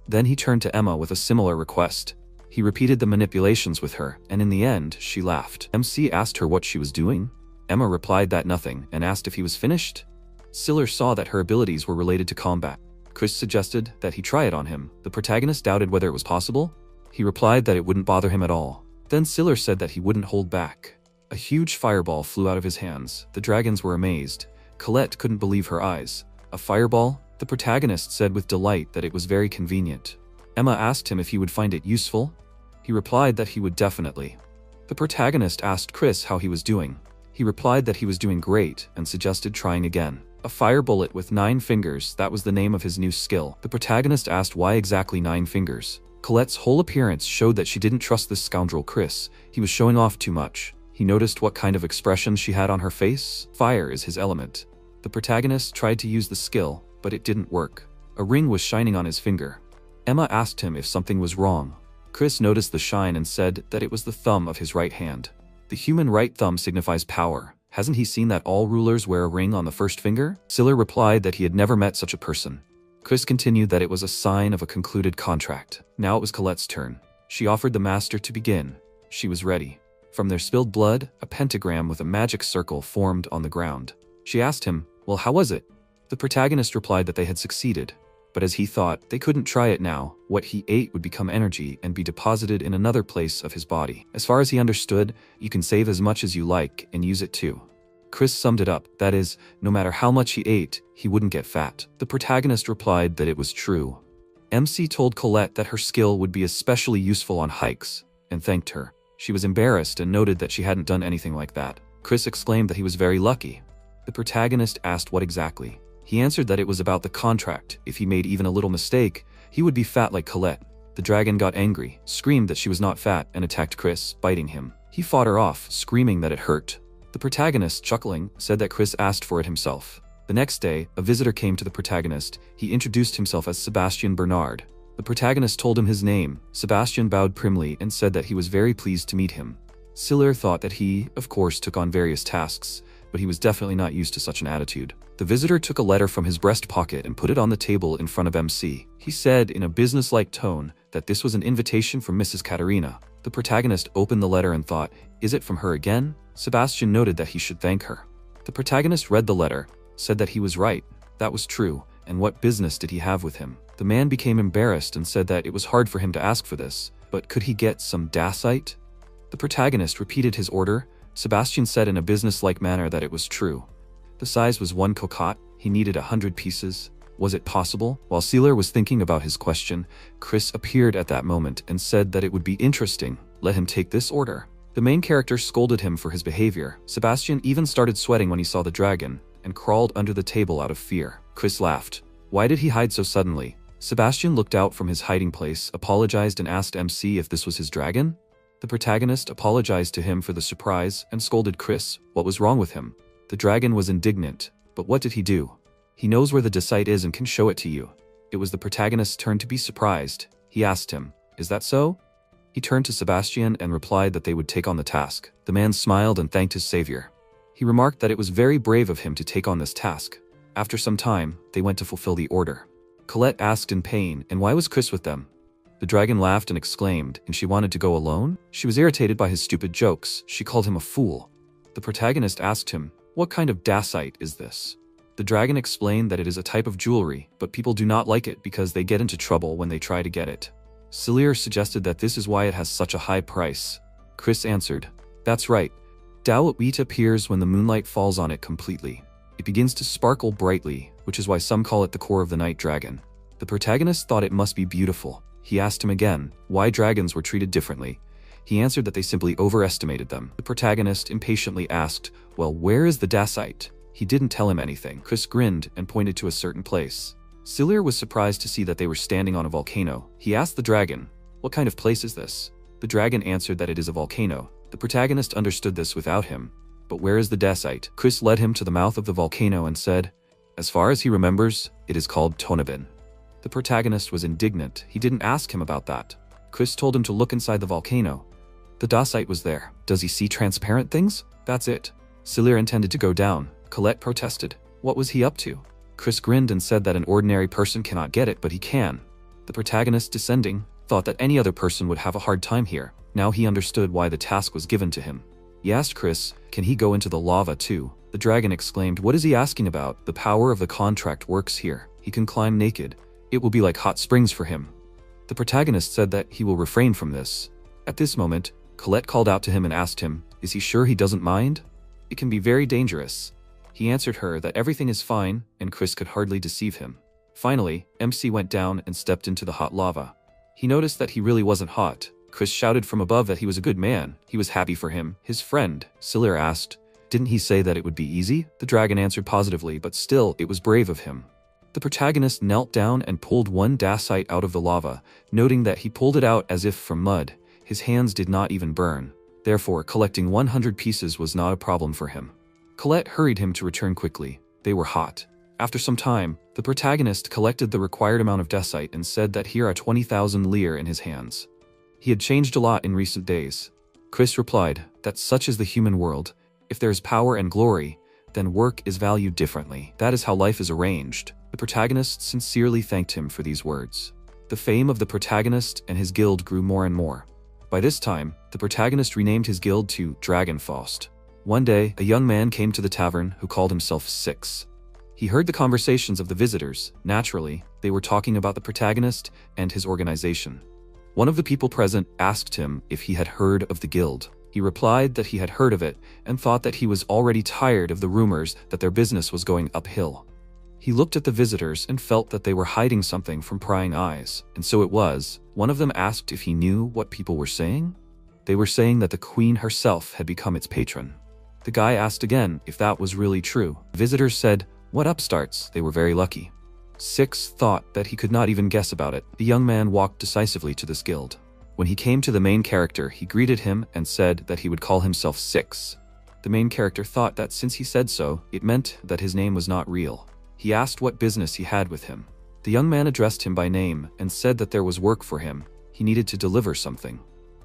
Then he turned to Emma with a similar request. He repeated the manipulations with her, and in the end, she laughed. MC asked her what she was doing. Emma replied that nothing, and asked if he was finished. Cilir saw that her abilities were related to combat. Chris suggested that he try it on him. The protagonist doubted whether it was possible. He replied that it wouldn't bother him at all. Then Cilir said that he wouldn't hold back. A huge fireball flew out of his hands. The dragons were amazed. Colette couldn't believe her eyes. A fireball? The protagonist said with delight that it was very convenient. Emma asked him if he would find it useful. He replied that he would definitely. The protagonist asked Chris how he was doing. He replied that he was doing great and suggested trying again. A fire bullet with 9 fingers, that was the name of his new skill. The protagonist asked why exactly 9 fingers. Colette's whole appearance showed that she didn't trust this scoundrel Chris. He was showing off too much. He noticed what kind of expression she had on her face. Fire is his element. The protagonist tried to use the skill, but it didn't work. A ring was shining on his finger. Emma asked him if something was wrong. Chris noticed the shine and said that it was the thumb of his right hand. The human right thumb signifies power. Hasn't he seen that all rulers wear a ring on the first finger? Cilir replied that he had never met such a person. Chris continued that it was a sign of a concluded contract. Now it was Colette's turn. She offered the master to begin. She was ready. From their spilled blood, a pentagram with a magic circle formed on the ground. She asked him, "Well, how was it?" The protagonist replied that they had succeeded. But as he thought, they couldn't try it now. What he ate would become energy and be deposited in another place of his body. As far as he understood, you can save as much as you like and use it too. Chris summed it up, that is, no matter how much he ate, he wouldn't get fat. The protagonist replied that it was true. MC told Colette that her skill would be especially useful on hikes, and thanked her. She was embarrassed and noted that she hadn't done anything like that. Chris exclaimed that he was very lucky. The protagonist asked what exactly. He answered that it was about the contract. If he made even a little mistake, he would be fat like Colette. The dragon got angry, screamed that she was not fat, and attacked Chris, biting him. He fought her off, screaming that it hurt. The protagonist, chuckling, said that Chris asked for it himself. The next day, a visitor came to the protagonist. He introduced himself as Sebastian Bernard. The protagonist told him his name. Sebastian bowed primly and said that he was very pleased to meet him. Cilir thought that he, of course, took on various tasks, but he was definitely not used to such an attitude. The visitor took a letter from his breast pocket and put it on the table in front of MC. He said in a businesslike tone that this was an invitation from Mrs. Katerina. The protagonist opened the letter and thought, is it from her again? Sebastian noted that he should thank her. The protagonist read the letter, said that he was right, that was true, and what business did he have with him? The man became embarrassed and said that it was hard for him to ask for this, but could he get some dacite? The protagonist repeated his order. Sebastian said in a businesslike manner that it was true. The size was 1 cocotte. He needed 100 pieces. Was it possible? While Cilir was thinking about his question, Chris appeared at that moment and said that it would be interesting. Let him take this order. The main character scolded him for his behavior. Sebastian even started sweating when he saw the dragon and crawled under the table out of fear. Chris laughed. Why did he hide so suddenly? Sebastian looked out from his hiding place, apologized and asked MC if this was his dragon. The protagonist apologized to him for the surprise and scolded Chris. What was wrong with him? The dragon was indignant, but what did he do? He knows where the dacite is and can show it to you. It was the protagonist's turn to be surprised. He asked him, is that so? He turned to Sebastian and replied that they would take on the task. The man smiled and thanked his savior. He remarked that it was very brave of him to take on this task. After some time, they went to fulfill the order. Colette asked in pain, and why was Chris with them? The dragon laughed and exclaimed, and she wanted to go alone? She was irritated by his stupid jokes. She called him a fool. The protagonist asked him, what kind of dacite is this? The dragon explained that it is a type of jewelry, but people do not like it because they get into trouble when they try to get it. Celir suggested that this is why it has such a high price. Chris answered, that's right. Dawit appears when the moonlight falls on it completely. It begins to sparkle brightly, which is why some call it the core of the night dragon. The protagonist thought it must be beautiful. He asked him again why dragons were treated differently. He answered that they simply overestimated them. The protagonist impatiently asked, well, where is the dacite? He didn't tell him anything. Chris grinned and pointed to a certain place. Celir was surprised to see that they were standing on a volcano. He asked the dragon, what kind of place is this? The dragon answered that it is a volcano. The protagonist understood this without him. But where is the dacite? Chris led him to the mouth of the volcano and said, as far as he remembers, it is called Tonabin. The protagonist was indignant. He didn't ask him about that. Chris told him to look inside the volcano. The dacite was there. Does he see transparent things? That's it. Celir intended to go down. Colette protested. What was he up to? Chris grinned and said that an ordinary person cannot get it, but he can. The protagonist, descending, thought that any other person would have a hard time here. Now he understood why the task was given to him. He asked Chris, can he go into the lava too? The dragon exclaimed, what is he asking about? The power of the contract works here. He can climb naked. It will be like hot springs for him. The protagonist said that he will refrain from this. At this moment, Colette called out to him and asked him, is he sure he doesn't mind? It can be very dangerous. He answered her that everything is fine, and Chris could hardly deceive him. Finally, MC went down and stepped into the hot lava. He noticed that he really wasn't hot. Chris shouted from above that he was a good man. He was happy for him. His friend, Celir, asked, didn't he say that it would be easy? The dragon answered positively, but still, it was brave of him. The protagonist knelt down and pulled one dacite out of the lava, noting that he pulled it out as if from mud. His hands did not even burn. Therefore, collecting 100 pieces was not a problem for him. Colette hurried him to return quickly. They were hot. After some time, the protagonist collected the required amount of dacite and said that here are 20,000 lire in his hands. He had changed a lot in recent days. Chris replied that such is the human world. If there is power and glory, then work is valued differently. That is how life is arranged. The protagonist sincerely thanked him for these words. The fame of the protagonist and his guild grew more and more. By this time, the protagonist renamed his guild to Dragonfaust. One day, a young man came to the tavern who called himself Six. He heard the conversations of the visitors. Naturally, they were talking about the protagonist and his organization. One of the people present asked him if he had heard of the guild. He replied that he had heard of it and thought that he was already tired of the rumors that their business was going uphill. He looked at the visitors and felt that they were hiding something from prying eyes, and so it was. One of them asked if he knew what people were saying. They were saying that the queen herself had become its patron. The guy asked again if that was really true. The visitors said, what upstarts, they were very lucky. Six thought that he could not even guess about it. The young man walked decisively to this guild. When he came to the main character, he greeted him and said that he would call himself Six. The main character thought that since he said so, it meant that his name was not real. He asked what business he had with him. The young man addressed him by name and said that there was work for him. He needed to deliver something.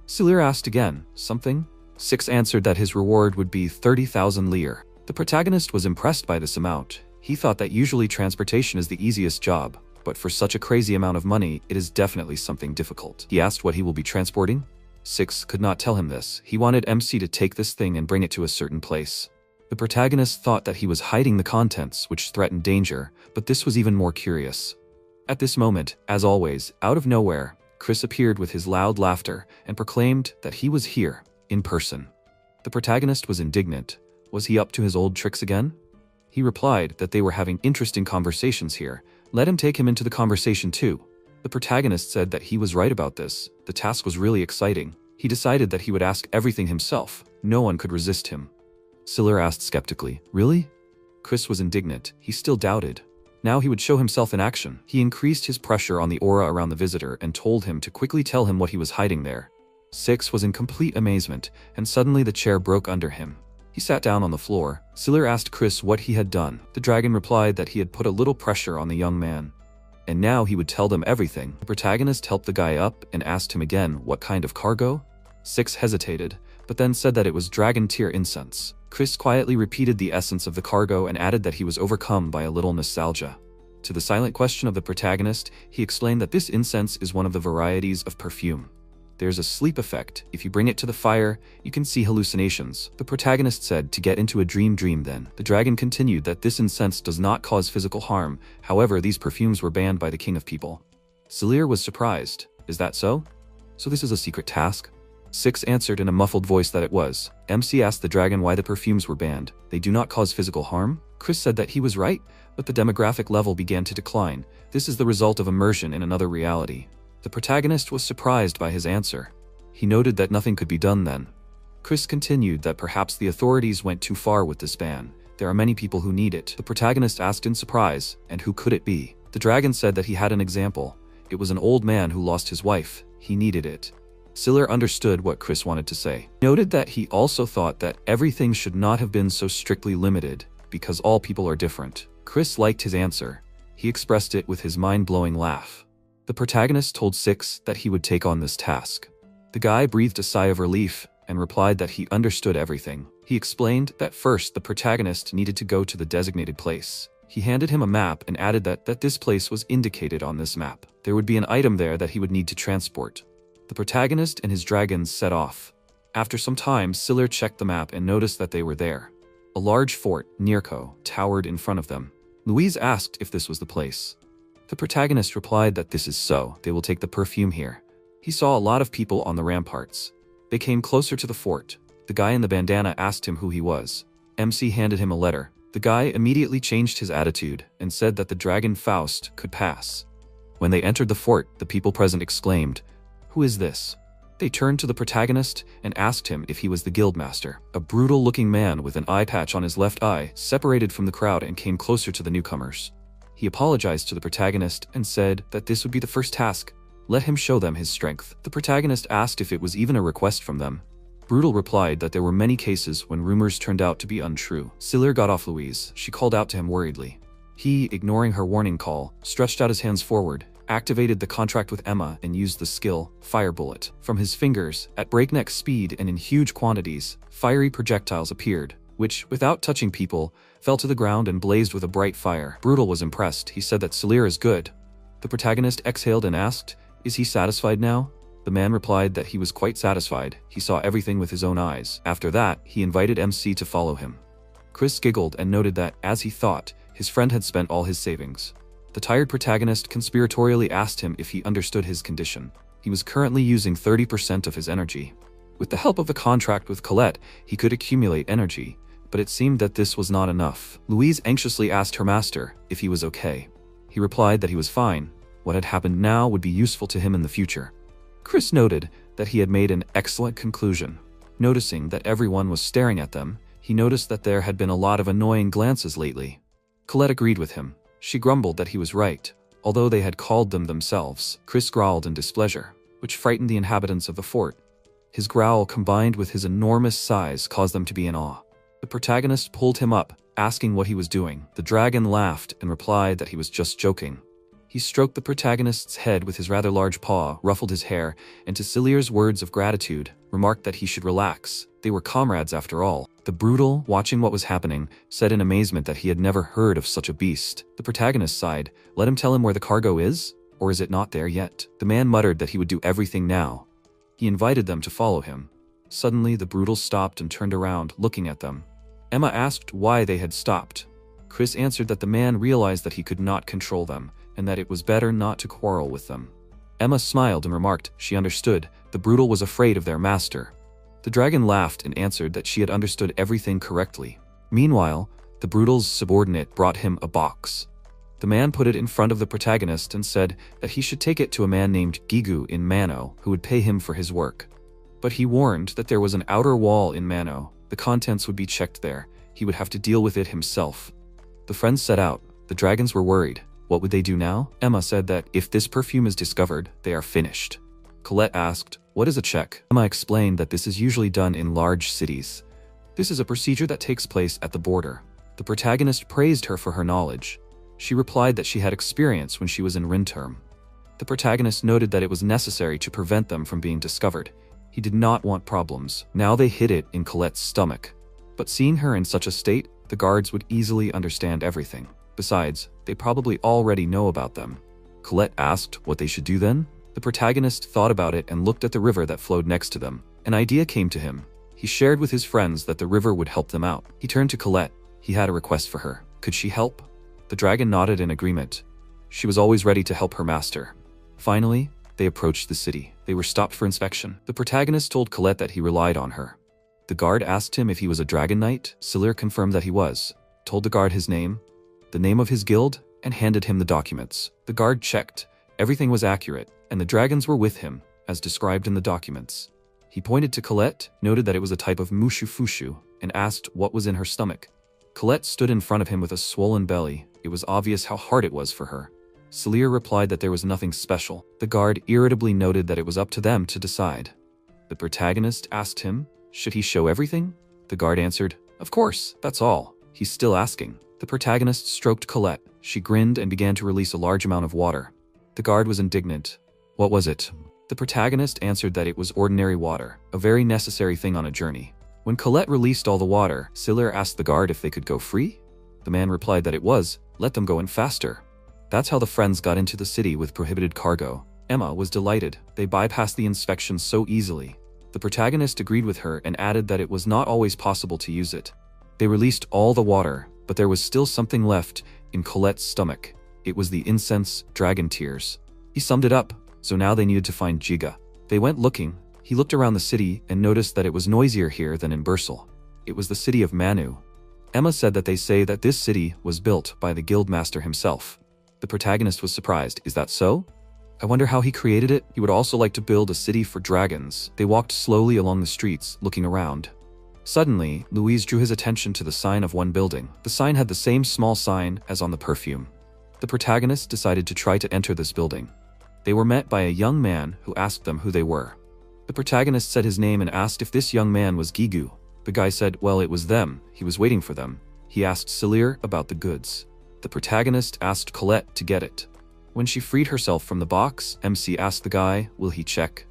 Celir asked again, something? Six answered that his reward would be 30,000 lire. The protagonist was impressed by this amount. He thought that usually transportation is the easiest job, but for such a crazy amount of money, it is definitely something difficult. He asked what he will be transporting. Six could not tell him this. He wanted MC to take this thing and bring it to a certain place. The protagonist thought that he was hiding the contents, which threatened danger, but this was even more curious. At this moment, as always, out of nowhere, Chris appeared with his loud laughter and proclaimed that he was here, in person. The protagonist was indignant. Was he up to his old tricks again? He replied that they were having interesting conversations here. Let him take him into the conversation too. The protagonist said that he was right about this. The task was really exciting. He decided that he would ask everything himself. No one could resist him. Celir asked skeptically, really? Chris was indignant. He still doubted. Now he would show himself in action. He increased his pressure on the aura around the visitor and told him to quickly tell him what he was hiding there. Six was in complete amazement, and suddenly the chair broke under him. He sat down on the floor. Celir asked Chris what he had done. The dragon replied that he had put a little pressure on the young man. and now he would tell them everything. The protagonist helped the guy up and asked him again what kind of cargo. 6 hesitated, but then said that it was dragon tier incense. Chris quietly repeated the essence of the cargo and added that he was overcome by a little nostalgia. To the silent question of the protagonist, he explained that this incense is one of the varieties of perfume. There's a sleep effect. If you bring it to the fire, you can see hallucinations. The protagonist said to get into a dream then. The dragon continued that this incense does not cause physical harm, however these perfumes were banned by the king of people. Selir was surprised. Is that so? So this is a secret task? 6 answered in a muffled voice that it was. MC asked the dragon why the perfumes were banned. They do not cause physical harm? Chris said that he was right, but the demographic level began to decline. This is the result of immersion in another reality. The protagonist was surprised by his answer. He noted that nothing could be done then. Chris continued that perhaps the authorities went too far with this ban. There are many people who need it. The protagonist asked in surprise, and who could it be? The dragon said that he had an example. It was an old man who lost his wife. He needed it. Selir understood what Chris wanted to say. He noted that he also thought that everything should not have been so strictly limited, because all people are different. Chris liked his answer. He expressed it with his mind-blowing laugh. The protagonist told 6 that he would take on this task. The guy breathed a sigh of relief and replied that he understood everything. He explained that first the protagonist needed to go to the designated place. He handed him a map and added that this place was indicated on this map. There would be an item there that he would need to transport. The protagonist and his dragons set off. After some time, Selir checked the map and noticed that they were there. A large fort, Nirko, towered in front of them. Louise asked if this was the place. The protagonist replied that this is so, they will take the perfume here. He saw a lot of people on the ramparts. They came closer to the fort. The guy in the bandana asked him who he was. MC handed him a letter. The guy immediately changed his attitude and said that the dragon Faust could pass. When they entered the fort, the people present exclaimed, "Who is this?" They turned to the protagonist and asked him if he was the guildmaster. A brutal-looking man with an eye patch on his left eye separated from the crowd and came closer to the newcomers. He apologized to the protagonist and said that this would be the first task. Let him show them his strength. The protagonist asked if it was even a request from them. Brutal replied that there were many cases when rumors turned out to be untrue. Selir got off Louise. She called out to him worriedly. He, ignoring her warning call, stretched out his hands forward, activated the contract with Emma and used the skill, Fire Bullet. From his fingers, at breakneck speed and in huge quantities, fiery projectiles appeared, which, without touching people, fell to the ground and blazed with a bright fire. Brutal was impressed. He said that Selir is good. The protagonist exhaled and asked, "Is he satisfied now?" The man replied that he was quite satisfied. He saw everything with his own eyes. After that, he invited MC to follow him. Chris giggled and noted that, as he thought, his friend had spent all his savings. The tired protagonist conspiratorially asked him if he understood his condition. He was currently using 30% of his energy. With the help of the contract with Colette, he could accumulate energy, but it seemed that this was not enough. Louise anxiously asked her master if he was okay. He replied that he was fine. What had happened now would be useful to him in the future. Chris noted that he had made an excellent conclusion. Noticing that everyone was staring at them, he noticed that there had been a lot of annoying glances lately. Colette agreed with him. She grumbled that he was right, although they had called them themselves. Chris growled in displeasure, which frightened the inhabitants of the fort. His growl combined with his enormous size caused them to be in awe. The protagonist pulled him up, asking what he was doing. The dragon laughed and replied that he was just joking. He stroked the protagonist's head with his rather large paw, ruffled his hair, and to Selir's words of gratitude, remarked that he should relax. They were comrades after all. The brutal, watching what was happening, said in amazement that he had never heard of such a beast. The protagonist sighed. Let him tell him where the cargo is? Or is it not there yet? The man muttered that he would do everything now. He invited them to follow him. Suddenly, the brutal stopped and turned around, looking at them. Emma asked why they had stopped. Chris answered that the man realized that he could not control them, and that it was better not to quarrel with them. Emma smiled and remarked she understood. The brutal was afraid of their master. The dragon laughed and answered that she had understood everything correctly. Meanwhile, the brutal's subordinate brought him a box. The man put it in front of the protagonist and said that he should take it to a man named Gigu in Mano, who would pay him for his work. But he warned that there was an outer wall in Mano. The contents would be checked there. He would have to deal with it himself. The friends set out. The dragons were worried. What would they do now? Emma said that if this perfume is discovered, they are finished. Colette asked, "What is a check?" Emma explained that this is usually done in large cities. This is a procedure that takes place at the border. The protagonist praised her for her knowledge. She replied that she had experience when she was in Rinterm. The protagonist noted that it was necessary to prevent them from being discovered. He did not want problems. Now they hid it in Colette's stomach. But seeing her in such a state, the guards would easily understand everything. Besides, they probably already know about them. Colette asked what they should do then. The protagonist thought about it and looked at the river that flowed next to them. An idea came to him. He shared with his friends that the river would help them out. He turned to Colette. He had a request for her. Could she help? The dragon nodded in agreement. She was always ready to help her master. Finally, they approached the city. They were stopped for inspection. The protagonist told Colette that he relied on her. The guard asked him if he was a dragon knight. Selir confirmed that he was, told the guard his name, the name of his guild, and handed him the documents. The guard checked. Everything was accurate, and the dragons were with him, as described in the documents. He pointed to Colette, noted that it was a type of mushu-fushu, and asked what was in her stomach. Colette stood in front of him with a swollen belly. It was obvious how hard it was for her. Selir replied that there was nothing special. The guard irritably noted that it was up to them to decide. The protagonist asked him, should he show everything? The guard answered, of course, that's all. He's still asking. The protagonist stroked Colette. She grinned and began to release a large amount of water. The guard was indignant. What was it? The protagonist answered that it was ordinary water, a very necessary thing on a journey. When Colette released all the water, Selir asked the guard if they could go free. The man replied that it was, let them go in faster. That's how the friends got into the city with prohibited cargo. Emma was delighted. They bypassed the inspection so easily. The protagonist agreed with her and added that it was not always possible to use it. They released all the water, but there was still something left in Colette's stomach. It was the incense dragon tears. He summed it up, so now they needed to find Giga. They went looking. He looked around the city and noticed that it was noisier here than in Bursel. It was the city of Manu. Emma said that they say that this city was built by the guildmaster himself. The protagonist was surprised. Is that so? I wonder how he created it. He would also like to build a city for dragons. They walked slowly along the streets, looking around. Suddenly, Louise drew his attention to the sign of one building. The sign had the same small sign as on the perfume. The protagonist decided to try to enter this building. They were met by a young man who asked them who they were. The protagonist said his name and asked if this young man was Gigu. The guy said, well, it was them. He was waiting for them. He asked Selir about the goods. The protagonist asked Colette to get it. When she freed herself from the box, MC asked the guy, will he check?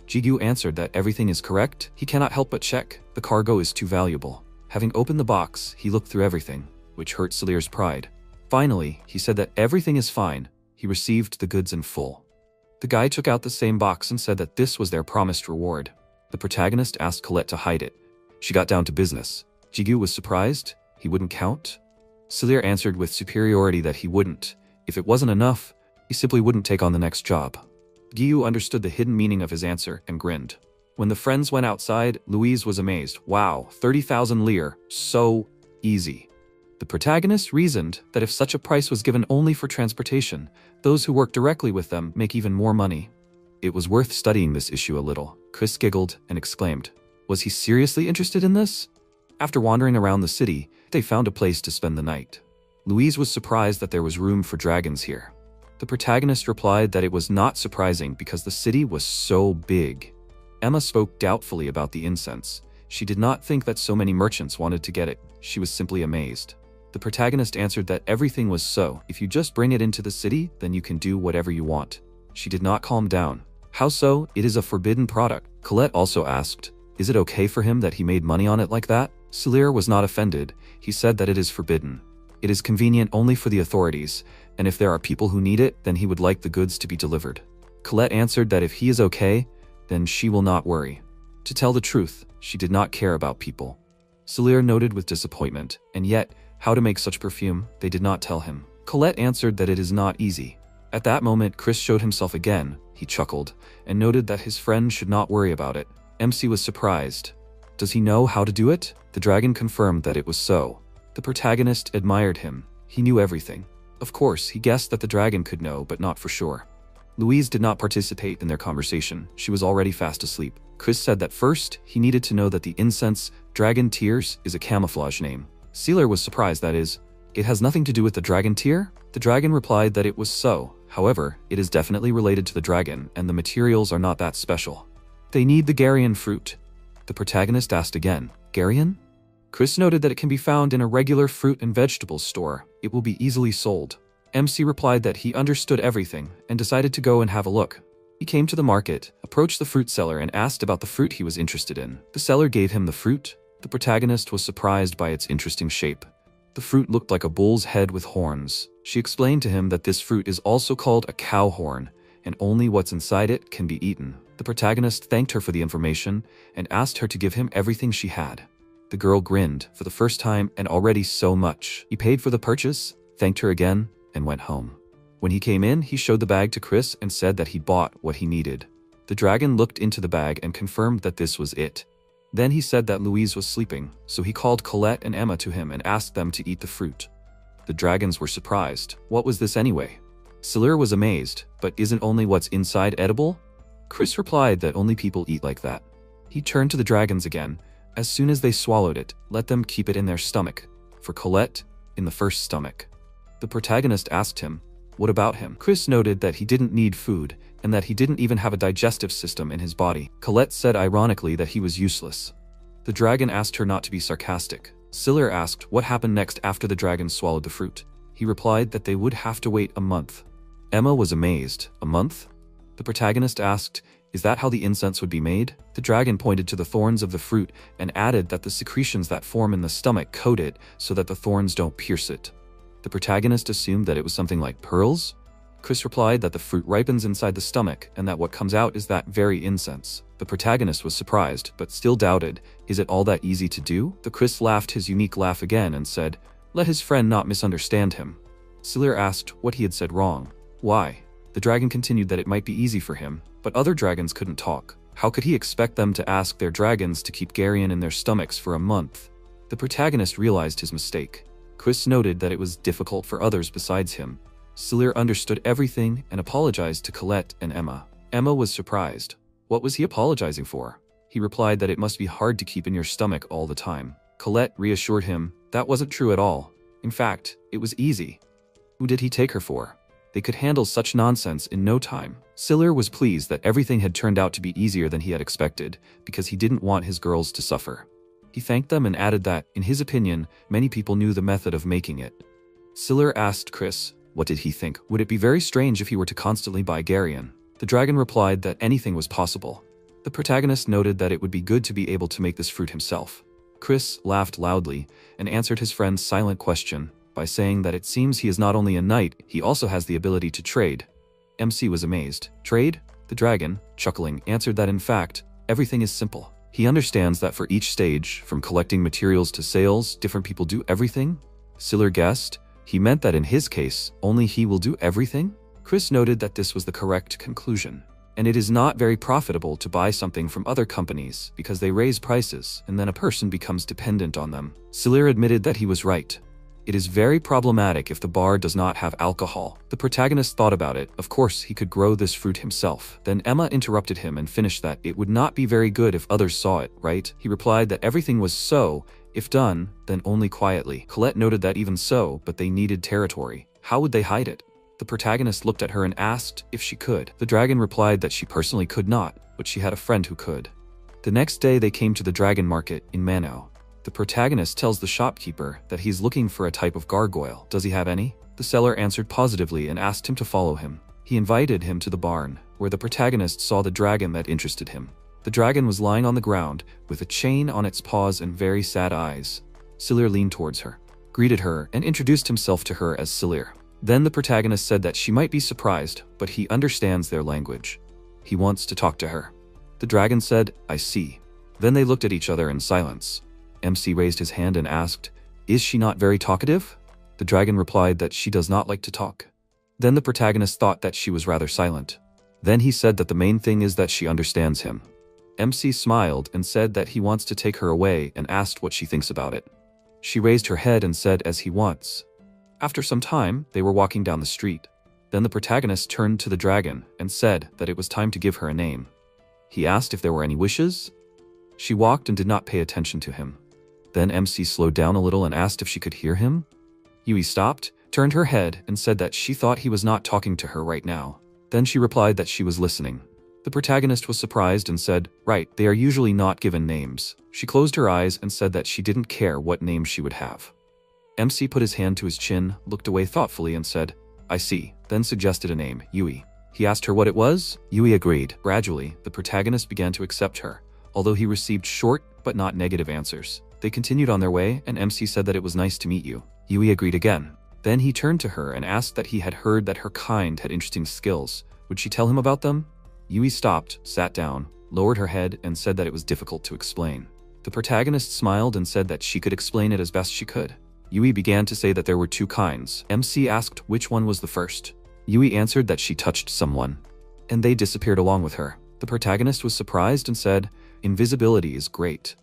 Gigu answered that everything is correct. He cannot help but check. The cargo is too valuable. Having opened the box, he looked through everything, which hurt Selir's pride. Finally, he said that everything is fine. He received the goods in full. The guy took out the same box and said that this was their promised reward. The protagonist asked Colette to hide it. She got down to business. Gigu was surprised. He wouldn't count. Selir answered with superiority that he wouldn't. If it wasn't enough, he simply wouldn't take on the next job. Giyu understood the hidden meaning of his answer and grinned. When the friends went outside, Louise was amazed. Wow, 30,000 lire, so easy. The protagonist reasoned that if such a price was given only for transportation, those who work directly with them make even more money. It was worth studying this issue a little. Chris giggled and exclaimed, was he seriously interested in this? After wandering around the city, they found a place to spend the night. Louise was surprised that there was room for dragons here. The protagonist replied that it was not surprising because the city was so big. Emma spoke doubtfully about the incense. She did not think that so many merchants wanted to get it. She was simply amazed. The protagonist answered that everything was so. If you just bring it into the city, then you can do whatever you want. She did not calm down. How so? It is a forbidden product. Colette also asked, is it okay for him that he made money on it like that? Selir was not offended. He said that it is forbidden. It is convenient only for the authorities, and if there are people who need it, then he would like the goods to be delivered. Colette answered that if he is okay, then she will not worry. To tell the truth, she did not care about people. Selir noted with disappointment, and yet, how to make such perfume, they did not tell him. Colette answered that it is not easy. At that moment, Chris showed himself again. He chuckled, and noted that his friend should not worry about it. MC was surprised. Does he know how to do it? The dragon confirmed that it was so. The protagonist admired him. He knew everything. Of course, he guessed that the dragon could know, but not for sure. Louise did not participate in their conversation. She was already fast asleep. Chris said that first, he needed to know that the incense, Dragon Tears, is a camouflage name. Selir was surprised, that is, it has nothing to do with the dragon tear? The dragon replied that it was so. However, it is definitely related to the dragon, and the materials are not that special. They need the Garian fruit. The protagonist asked again, Garian? Chris noted that it can be found in a regular fruit and vegetables store. It will be easily sold. MC replied that he understood everything and decided to go and have a look. He came to the market, approached the fruit seller and asked about the fruit he was interested in. The seller gave him the fruit. The protagonist was surprised by its interesting shape. The fruit looked like a bull's head with horns. She explained to him that this fruit is also called a cow horn, and only what's inside it can be eaten. The protagonist thanked her for the information and asked her to give him everything she had. The girl grinned for the first time and already so much. He paid for the purchase, thanked her again, and went home. When he came in, he showed the bag to Chris and said that he bought what he needed. The dragon looked into the bag and confirmed that this was it. Then he said that Louise was sleeping, so he called Colette and Emma to him and asked them to eat the fruit. The dragons were surprised. What was this anyway? Selir was amazed, but isn't only what's inside edible? Chris replied that only people eat like that. He turned to the dragons again. As soon as they swallowed it, let them keep it in their stomach. For Colette, in the first stomach. The protagonist asked him, what about him? Chris noted that he didn't need food, and that he didn't even have a digestive system in his body. Colette said ironically that he was useless. The dragon asked her not to be sarcastic. Selir asked what happened next after the dragon swallowed the fruit. He replied that they would have to wait a month. Emma was amazed. A month? The protagonist asked, is that how the incense would be made? The dragon pointed to the thorns of the fruit and added that the secretions that form in the stomach coat it so that the thorns don't pierce it. The protagonist assumed that it was something like pearls. Chris replied that the fruit ripens inside the stomach and that what comes out is that very incense. The protagonist was surprised, but still doubted, is it all that easy to do? The Chris laughed his unique laugh again and said, let his friend not misunderstand him. Selir asked what he had said wrong. Why? The dragon continued that it might be easy for him, but other dragons couldn't talk. How could he expect them to ask their dragons to keep Garion in their stomachs for a month? The protagonist realized his mistake. Chris noted that it was difficult for others besides him. Selir understood everything and apologized to Colette and Emma. Emma was surprised. What was he apologizing for? He replied that it must be hard to keep in your stomach all the time. Colette reassured him that wasn't true at all. In fact, it was easy. Who did he take her for? They could handle such nonsense in no time. Selir was pleased that everything had turned out to be easier than he had expected, because he didn't want his girls to suffer. He thanked them and added that, in his opinion, many people knew the method of making it. Selir asked Chris, what did he think? Would it be very strange if he were to constantly buy Garion? The dragon replied that anything was possible. The protagonist noted that it would be good to be able to make this fruit himself. Chris laughed loudly and answered his friend's silent question by saying that it seems he is not only a knight, he also has the ability to trade. MC was amazed. Trade? The dragon, chuckling, answered that in fact, everything is simple. He understands that for each stage, from collecting materials to sales, different people do everything. Selir guessed. He meant that in his case, only he will do everything? Chris noted that this was the correct conclusion. And it is not very profitable to buy something from other companies because they raise prices and then a person becomes dependent on them. Selir admitted that he was right. It is very problematic if the bar does not have alcohol. The protagonist thought about it. Of course, he could grow this fruit himself. Then Emma interrupted him and finished that it would not be very good if others saw it, right? He replied that everything was so. If done, then only quietly. Colette noted that even so, but they needed territory. How would they hide it? The protagonist looked at her and asked if she could. The dragon replied that she personally could not, but she had a friend who could. The next day they came to the dragon market in Mano. The protagonist tells the shopkeeper that he's looking for a type of gargoyle. Does he have any? The seller answered positively and asked him to follow him. He invited him to the barn, where the protagonist saw the dragon that interested him. The dragon was lying on the ground, with a chain on its paws and very sad eyes. Selir leaned towards her, greeted her, and introduced himself to her as Selir. Then the protagonist said that she might be surprised, but he understands their language. He wants to talk to her. The dragon said, I see. Then they looked at each other in silence. MC raised his hand and asked, is she not very talkative? The dragon replied that she does not like to talk. Then the protagonist thought that she was rather silent. Then he said that the main thing is that she understands him. MC smiled and said that he wants to take her away and asked what she thinks about it. She raised her head and said as he wants. After some time, they were walking down the street. Then the protagonist turned to the dragon and said that it was time to give her a name. He asked if there were any wishes. She walked and did not pay attention to him. Then MC slowed down a little and asked if she could hear him. Yui stopped, turned her head, and said that she thought he was not talking to her right now. Then she replied that she was listening. The protagonist was surprised and said, right, they are usually not given names. She closed her eyes and said that she didn't care what name she would have. MC put his hand to his chin, looked away thoughtfully and said, I see, then suggested a name, Yui. He asked her what it was. Yui agreed. Gradually, the protagonist began to accept her, although he received short but not negative answers. They continued on their way, and MC said that it was nice to meet you. Yui agreed again. Then he turned to her and asked that he had heard that her kind had interesting skills. Would she tell him about them? Yui stopped, sat down, lowered her head, and said that it was difficult to explain. The protagonist smiled and said that she could explain it as best she could. Yui began to say that there were two kinds. MC asked which one was the first. Yui answered that she touched someone, and they disappeared along with her. The protagonist was surprised and said, invisibility is great.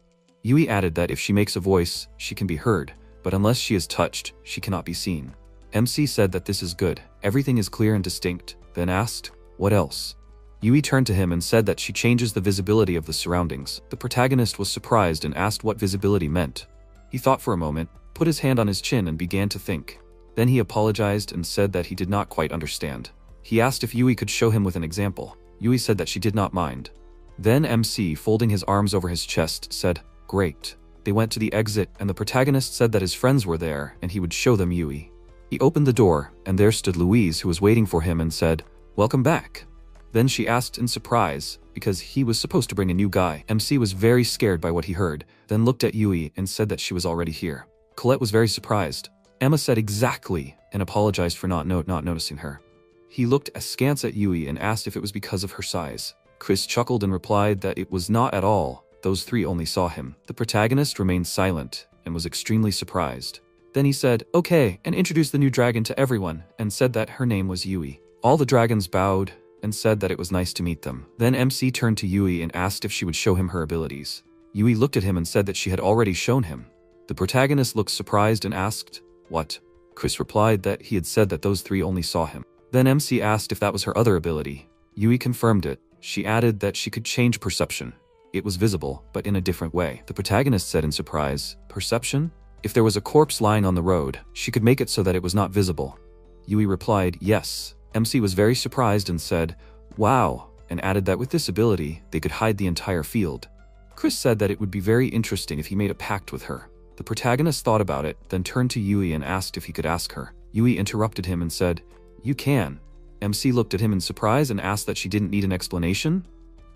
Yui added that if she makes a voice, she can be heard, but unless she is touched, she cannot be seen. MC said that this is good, everything is clear and distinct, then asked, what else? Yui turned to him and said that she changes the visibility of the surroundings. The protagonist was surprised and asked what visibility meant. He thought for a moment, put his hand on his chin and began to think. Then he apologized and said that he did not quite understand. He asked if Yui could show him with an example. Yui said that she did not mind. Then MC, folding his arms over his chest, said, great. They went to the exit and the protagonist said that his friends were there and he would show them Yui. He opened the door and there stood Louise, who was waiting for him, and said, welcome back. Then she asked in surprise, because he was supposed to bring a new guy. MC was very scared by what he heard, then looked at Yui and said that she was already here. Colette was very surprised. Emma said exactly and apologized for not noticing her. He looked askance at Yui and asked if it was because of her size. Chris chuckled and replied that it was not at all. Those three only saw him. The protagonist remained silent and was extremely surprised. Then he said, okay, and introduced the new dragon to everyone and said that her name was Yui. All the dragons bowed and said that it was nice to meet them. Then MC turned to Yui and asked if she would show him her abilities. Yui looked at him and said that she had already shown him. The protagonist looked surprised and asked, what? Chris replied that he had said that those three only saw him. Then MC asked if that was her other ability. Yui confirmed it. She added that she could change perception. It was visible, but in a different way. The protagonist said in surprise, perception? If there was a corpse lying on the road, she could make it so that it was not visible. Yui replied, yes. MC was very surprised and said, wow, and added that with this ability, they could hide the entire field. Chris said that it would be very interesting if he made a pact with her. The protagonist thought about it, then turned to Yui and asked if he could ask her. Yui interrupted him and said, you can. MC looked at him in surprise and asked that she didn't need an explanation.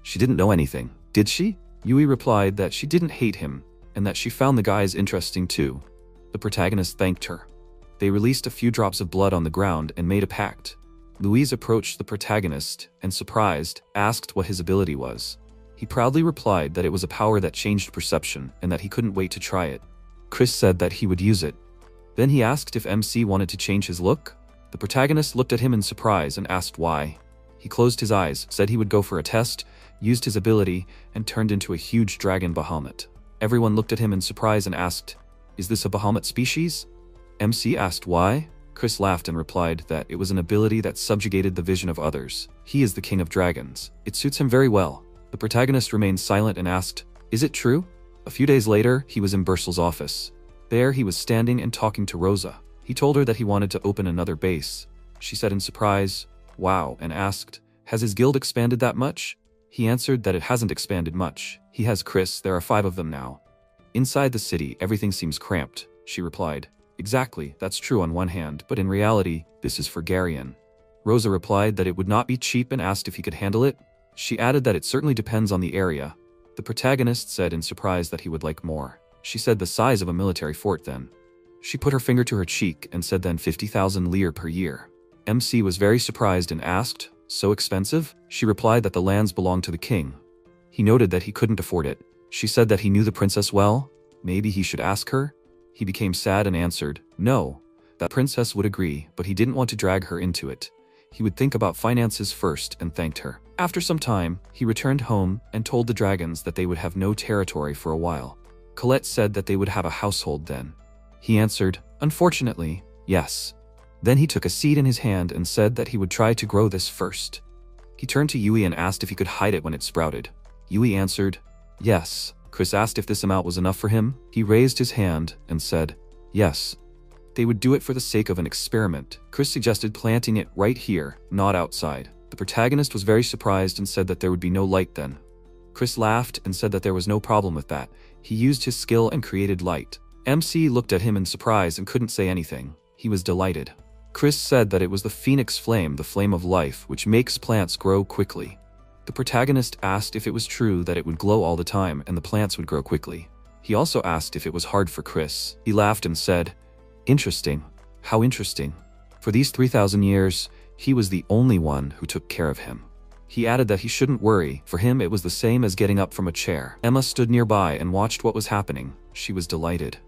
She didn't know anything, did she? Yui replied that she didn't hate him, and that she found the guys interesting too. The protagonist thanked her. They released a few drops of blood on the ground and made a pact. Louise approached the protagonist and, surprised, asked what his ability was. He proudly replied that it was a power that changed perception and that he couldn't wait to try it. Chris said that he would use it. Then he asked if MC wanted to change his look. The protagonist looked at him in surprise and asked why. He closed his eyes, said he would go for a test, used his ability, and turned into a huge dragon Bahamut. Everyone looked at him in surprise and asked, is this a Bahamut species? MC asked why. Chris laughed and replied that it was an ability that subjugated the vision of others. He is the king of dragons. It suits him very well. The protagonist remained silent and asked, is it true? A few days later, he was in Bursel's office. There he was standing and talking to Rosa. He told her that he wanted to open another base. She said in surprise, wow, and asked, has his guild expanded that much? He answered that it hasn't expanded much. He has Chris, there are 5 of them now. Inside the city, everything seems cramped. She replied, exactly, that's true on one hand, but in reality, this is for Garion. Rosa replied that it would not be cheap and asked if he could handle it. She added that it certainly depends on the area. The protagonist said in surprise that he would like more. She said the size of a military fort then. She put her finger to her cheek and said then 50,000 lire per year. MC was very surprised and asked, so expensive? She replied that the lands belonged to the king. He noted that he couldn't afford it. She said that he knew the princess well. Maybe he should ask her? He became sad and answered, no. That princess would agree, but he didn't want to drag her into it. He would think about finances first and thanked her. After some time, he returned home and told the dragons that they would have no territory for a while. Colette said that they would have a household then. He answered, unfortunately, yes. Then he took a seed in his hand and said that he would try to grow this first. He turned to Yui and asked if he could hide it when it sprouted. Yui answered, yes. Chris asked if this amount was enough for him. He raised his hand and said, yes. They would do it for the sake of an experiment. Chris suggested planting it right here, not outside. The protagonist was very surprised and said that there would be no light then. Chris laughed and said that there was no problem with that. He used his skill and created light. MC looked at him in surprise and couldn't say anything. He was delighted. Chris said that it was the phoenix flame, the flame of life, which makes plants grow quickly. The protagonist asked if it was true that it would glow all the time and the plants would grow quickly. He also asked if it was hard for Chris. He laughed and said, "Interesting. How interesting. For these 3,000 years, he was the only one who took care of him." He added that he shouldn't worry. For him, it was the same as getting up from a chair. Emma stood nearby and watched what was happening. She was delighted.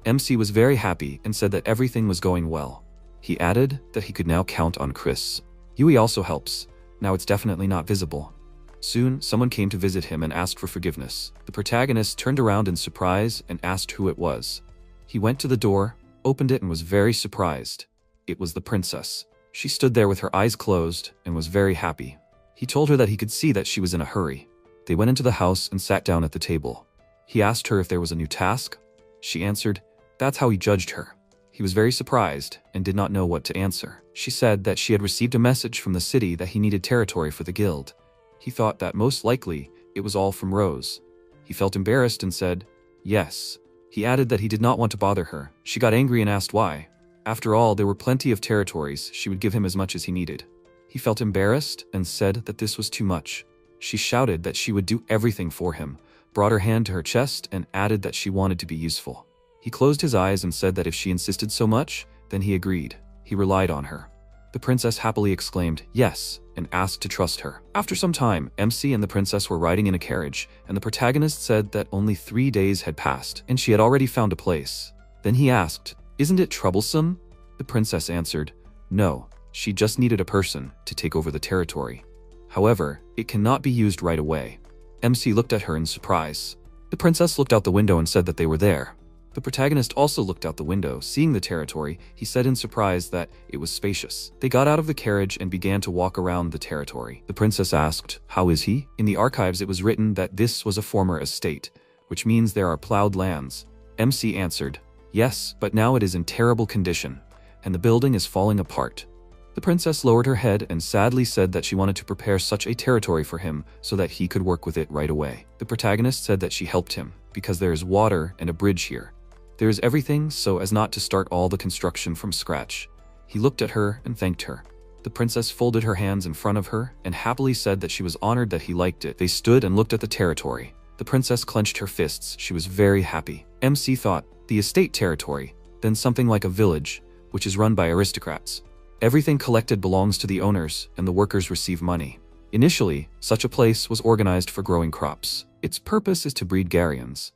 MC was very happy and said that everything was going well. He added that he could now count on Chris. Yui also helps. Now it's definitely not visible. Soon, someone came to visit him and asked for forgiveness. The protagonist turned around in surprise and asked who it was. He went to the door, opened it, and was very surprised. It was the princess. She stood there with her eyes closed and was very happy. He told her that he could see that she was in a hurry. They went into the house and sat down at the table. He asked her if there was a new task. She answered, that's how he judged her. He was very surprised and did not know what to answer. She said that she had received a message from the city that he needed territory for the guild. He thought that most likely it was all from Rose. He felt embarrassed and said, yes. He added that he did not want to bother her. She got angry and asked why. After all, there were plenty of territories. She would give him as much as he needed. He felt embarrassed and said that this was too much. She shouted that she would do everything for him, brought her hand to her chest, and added that she wanted to be useful. He closed his eyes and said that if she insisted so much, then he agreed. He relied on her. The princess happily exclaimed, yes, and asked to trust her. After some time, MC and the princess were riding in a carriage, and the protagonist said that only 3 days had passed, and she had already found a place. Then he asked, isn't it troublesome? The princess answered, no, she just needed a person to take over the territory. However, it cannot be used right away. MC looked at her in surprise. The princess looked out the window and said that they were there. The protagonist also looked out the window. Seeing the territory, he said in surprise that it was spacious. They got out of the carriage and began to walk around the territory. The princess asked, how is he? In the archives it was written that this was a former estate, which means there are plowed lands. MC answered, yes, but now it is in terrible condition, and the building is falling apart. The princess lowered her head and sadly said that she wanted to prepare such a territory for him so that he could work with it right away. The protagonist said that she helped him, because there is water and a bridge here. There is everything so as not to start all the construction from scratch. He looked at her and thanked her. The princess folded her hands in front of her and happily said that she was honored that he liked it. They stood and looked at the territory. The princess clenched her fists. She was very happy. MC thought, the estate territory, then something like a village, which is run by aristocrats. Everything collected belongs to the owners and the workers receive money. Initially, such a place was organized for growing crops. Its purpose is to breed Garians.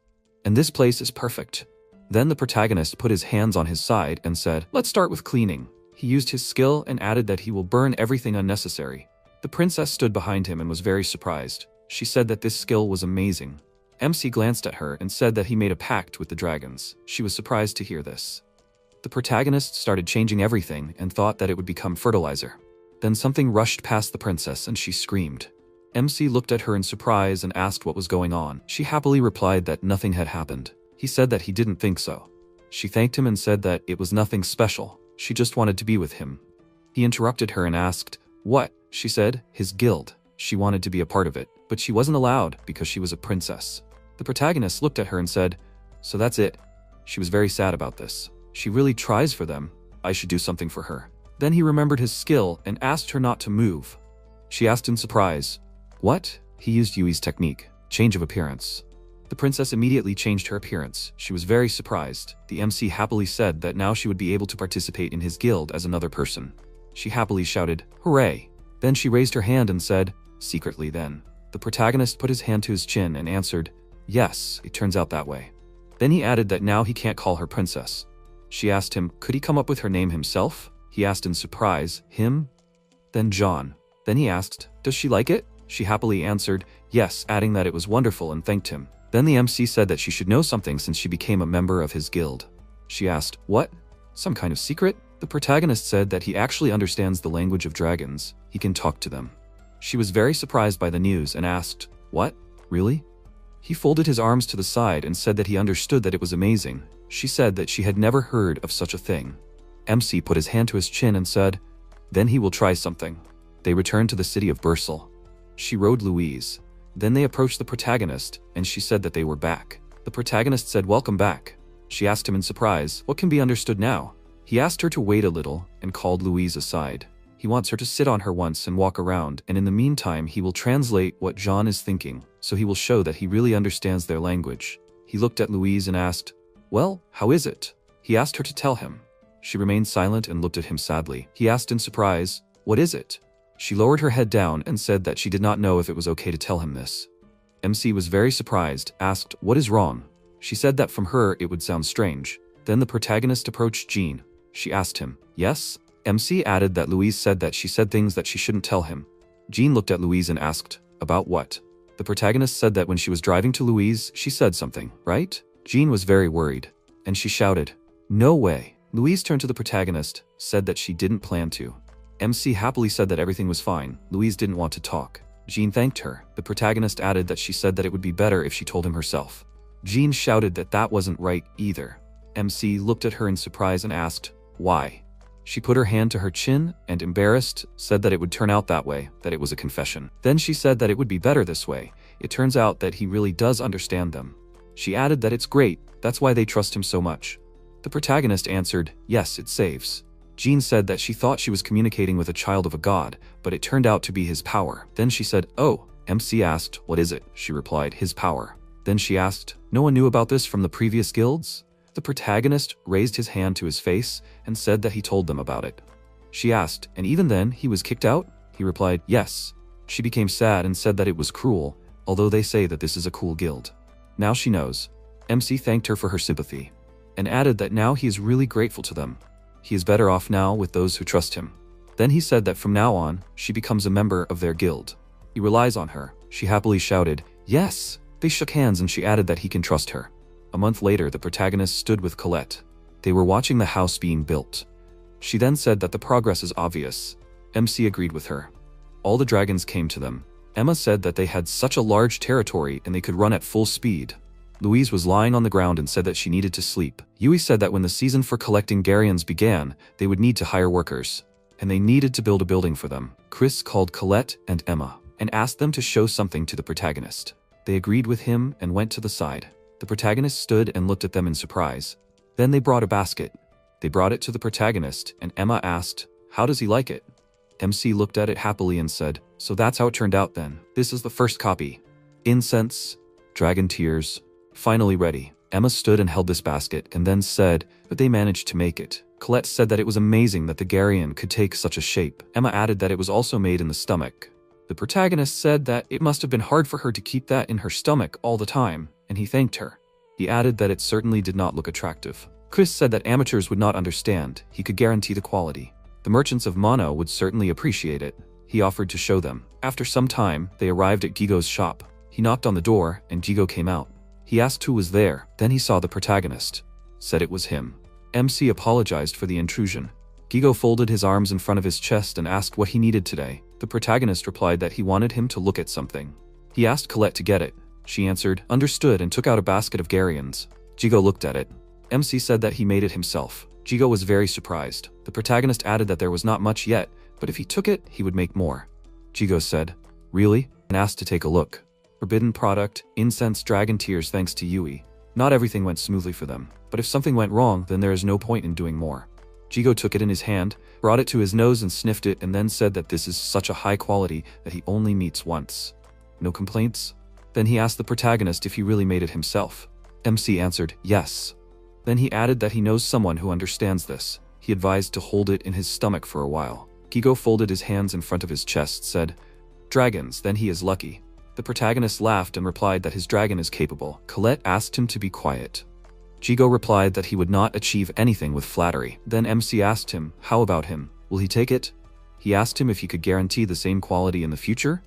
And this place is perfect. Then the protagonist put his hands on his side and said, let's start with cleaning. He used his skill and added that he will burn everything unnecessary. The princess stood behind him and was very surprised. She said that this skill was amazing. MC glanced at her and said that he made a pact with the dragons. She was surprised to hear this. The protagonist started changing everything and thought that it would become fertilizer. Then something rushed past the princess and she screamed. MC looked at her in surprise and asked what was going on. She happily replied that nothing had happened. He said that he didn't think so. She thanked him and said that it was nothing special. She just wanted to be with him. He interrupted her and asked, what? She said, his guild. She wanted to be a part of it, but she wasn't allowed because she was a princess. The protagonist looked at her and said, so that's it. She was very sad about this. She really tries for them. I should do something for her. Then he remembered his skill and asked her not to move. She asked in surprise, what? He used Yui's technique, change of appearance. The princess immediately changed her appearance. She was very surprised. The MC happily said that now she would be able to participate in his guild as another person. She happily shouted, hooray! Then she raised her hand and said, secretly then. The protagonist put his hand to his chin and answered, yes, it turns out that way. Then he added that now he can't call her princess. She asked him, could he come up with her name himself? He asked in surprise, him? Then John. Then he asked, does she like it? She happily answered, yes, adding that it was wonderful and thanked him. Then the MC said that she should know something since she became a member of his guild. She asked, what? Some kind of secret? The protagonist said that he actually understands the language of dragons. He can talk to them. She was very surprised by the news and asked, what? Really? He folded his arms to the side and said that he understood that it was amazing. She said that she had never heard of such a thing. MC put his hand to his chin and said, then he will try something. They returned to the city of Bursel. She rode Louise. Then they approached the protagonist, and she said that they were back. The protagonist said, welcome back. She asked him in surprise, what can be understood now? He asked her to wait a little and called Louise aside. He wants her to sit on her once and walk around, and in the meantime he will translate what Jean is thinking, so he will show that he really understands their language. He looked at Louise and asked, "Well, how is it?" He asked her to tell him. She remained silent and looked at him sadly. He asked in surprise, "What is it?" She lowered her head down and said that she did not know if it was okay to tell him this. MC was very surprised, asked, "What is wrong?" She said that from her it would sound strange. Then the protagonist approached Jean. She asked him, "Yes?" MC added that Louise said that she said things that she shouldn't tell him. Jean looked at Louise and asked, "About what?" The protagonist said that when she was driving to Louise, she said something, right? Jean was very worried, and she shouted, "No way." Louise turned to the protagonist, said that she didn't plan to. MC happily said that everything was fine. Louise didn't want to talk. Jean thanked her. The protagonist added that she said that it would be better if she told him herself. Jean shouted that that wasn't right either. MC looked at her in surprise and asked, "Why?" She put her hand to her chin and, embarrassed, said that it would turn out that way, that it was a confession. Then she said that it would be better this way. It turns out that he really does understand them. She added that it's great, that's why they trust him so much. The protagonist answered, "Yes, it saves." Jean said that she thought she was communicating with a child of a god, but it turned out to be his power. Then she said, "Oh." MC asked, "What is it?" She replied, "His power." Then she asked, "No one knew about this from the previous guilds?" The protagonist raised his hand to his face and said that he told them about it. She asked, "And even then, he was kicked out?" He replied, "Yes." She became sad and said that it was cruel, although they say that this is a cool guild. Now she knows. MC thanked her for her sympathy, and added that now he is really grateful to them. He is better off now with those who trust him. Then he said that from now on, she becomes a member of their guild. He relies on her. She happily shouted, "Yes!" They shook hands and she added that he can trust her. A month later, the protagonist stood with Colette. They were watching the house being built. She then said that the progress is obvious. MC agreed with her. All the dragons came to them. Emma said that they had such a large territory and they could run at full speed. Louise was lying on the ground and said that she needed to sleep. Yui said that when the season for collecting Garians began, they would need to hire workers, and they needed to build a building for them. Chris called Colette and Emma and asked them to show something to the protagonist. They agreed with him and went to the side. The protagonist stood and looked at them in surprise. Then they brought a basket. They brought it to the protagonist, and Emma asked, "How does he like it?" MC looked at it happily and said, "So that's how it turned out then. This is the first copy. Incense, dragon tears, finally ready." Emma stood and held this basket and then said that they managed to make it. Colette said that it was amazing that the Garian could take such a shape. Emma added that it was also made in the stomach. The protagonist said that it must have been hard for her to keep that in her stomach all the time, and he thanked her. He added that it certainly did not look attractive. Chris said that amateurs would not understand. He could guarantee the quality. The merchants of Mono would certainly appreciate it. He offered to show them. After some time, they arrived at Gigo's shop. He knocked on the door, and Gigo came out. He asked who was there. Then he saw the protagonist. Said it was him. MC apologized for the intrusion. Gigo folded his arms in front of his chest and asked what he needed today. The protagonist replied that he wanted him to look at something. He asked Colette to get it. She answered, "Understood," and took out a basket of Garians. Gigo looked at it. MC said that he made it himself. Gigo was very surprised. The protagonist added that there was not much yet, but if he took it, he would make more. Gigo said, "Really?" and asked to take a look. Forbidden product, incense, dragon tears thanks to Yui. Not everything went smoothly for them, but if something went wrong, then there is no point in doing more. Gigo took it in his hand, brought it to his nose and sniffed it, and then said that this is such a high quality that he only meets once. No complaints? Then he asked the protagonist if he really made it himself. MC answered, "Yes." Then he added that he knows someone who understands this. He advised to hold it in his stomach for a while. Gigo folded his hands in front of his chest, said, "Dragons, then he is lucky." The protagonist laughed and replied that his dragon is capable. Colette asked him to be quiet. Gigo replied that he would not achieve anything with flattery. Then MC asked him, "How about him? Will he take it?" He asked him if he could guarantee the same quality in the future.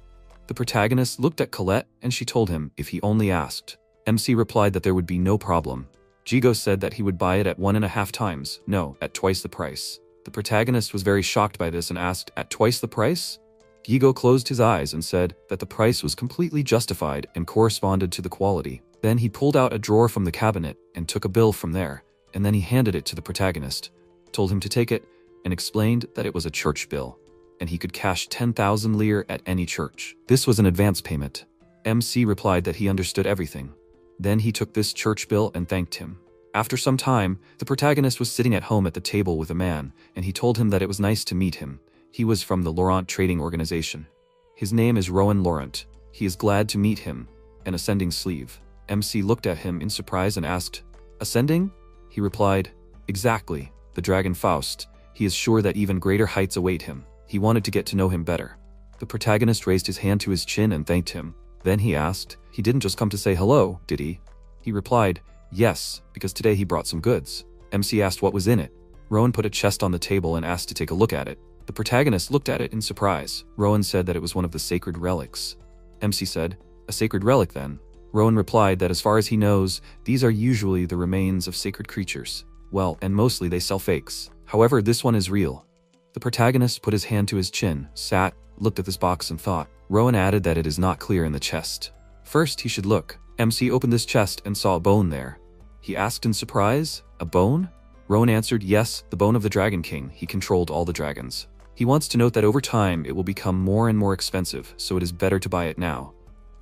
The protagonist looked at Colette and she told him if he only asked. MC replied that there would be no problem. Gigo said that he would buy it at 1.5 times, no, at twice the price. The protagonist was very shocked by this and asked, "At twice the price?" Gigo closed his eyes and said that the price was completely justified and corresponded to the quality. Then he pulled out a drawer from the cabinet and took a bill from there, and then he handed it to the protagonist, told him to take it, and explained that it was a church bill, and he could cash 10,000 lire at any church. This was an advance payment. MC replied that he understood everything. Then he took this church bill and thanked him. After some time, the protagonist was sitting at home at the table with a man, and he told him that it was nice to meet him. He was from the Laurent Trading Organization. His name is Rowan Laurent. He is glad to meet him. An ascending sleeve. MC looked at him in surprise and asked, "Ascending?" He replied, "Exactly, the dragon Faust. He is sure that even greater heights await him. He wanted to get to know him better." The protagonist raised his hand to his chin and thanked him. Then he asked, "He didn't just come to say hello, did he?" He replied, "Yes, because today he brought some goods." MC asked what was in it. Rowan put a chest on the table and asked to take a look at it. The protagonist looked at it in surprise. Rowan said that it was one of the sacred relics. MC said, "A sacred relic then?" Rowan replied that as far as he knows, these are usually the remains of sacred creatures. Well, and mostly they sell fakes. However, this one is real. The protagonist put his hand to his chin, sat, looked at this box and thought. Rowan added that it is not clear in the chest. First, he should look. MC opened this chest and saw a bone there. He asked in surprise, "A bone?" Rowan answered, "Yes, the bone of the Dragon King. He controlled all the dragons." He wants to note that over time it will become more and more expensive, so it is better to buy it now.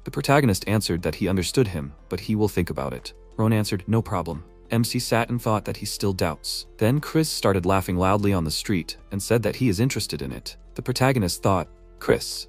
The protagonist answered that he understood him, but he will think about it. Rowan answered, "No problem." MC sat and thought that he still doubts. Then Chris started laughing loudly on the street and said that he is interested in it. The protagonist thought, Chris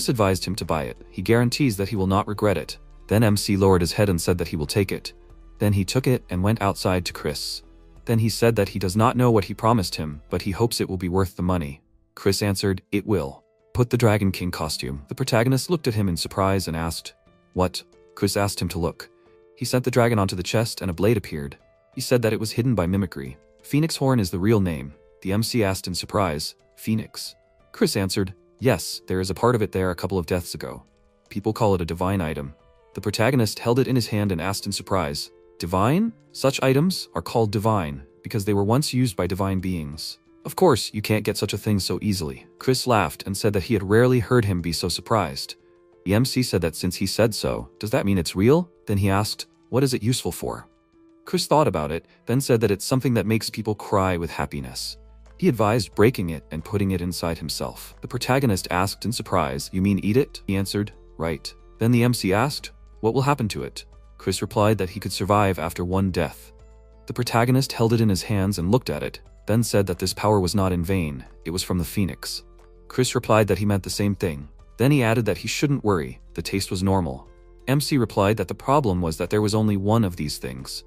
advised him to buy it. He guarantees that he will not regret it. Then MC lowered his head and said that he will take it. Then he took it and went outside to Chris. Then he said that he does not know what he promised him, but he hopes it will be worth the money. Chris answered, "It will." Put the Dragon King costume. The protagonist looked at him in surprise and asked, "What?" Chris asked him to look. He sent the dragon onto the chest and a blade appeared. He said that it was hidden by mimicry. Phoenix Horn is the real name. The MC asked in surprise, "Phoenix?" Chris answered, "Yes, there is a part of it there a couple of deaths ago. People call it a divine item." The protagonist held it in his hand and asked in surprise, "Divine? Such items are called divine because they were once used by divine beings. Of course, you can't get such a thing so easily." Chris laughed and said that he had rarely heard him be so surprised. The MC said that since he said so, does that mean it's real? Then he asked, "What is it useful for?" Chris thought about it, then said that it's something that makes people cry with happiness. He advised breaking it and putting it inside himself. The protagonist asked in surprise, "You mean eat it?" He answered, "Right." Then the MC asked, "What will happen to it?" Chris replied that he could survive after one death. The protagonist held it in his hands and looked at it, then said that this power was not in vain, it was from the phoenix. Chris replied that he meant the same thing. Then he added that he shouldn't worry, the taste was normal. MC replied that the problem was that there was only one of these things.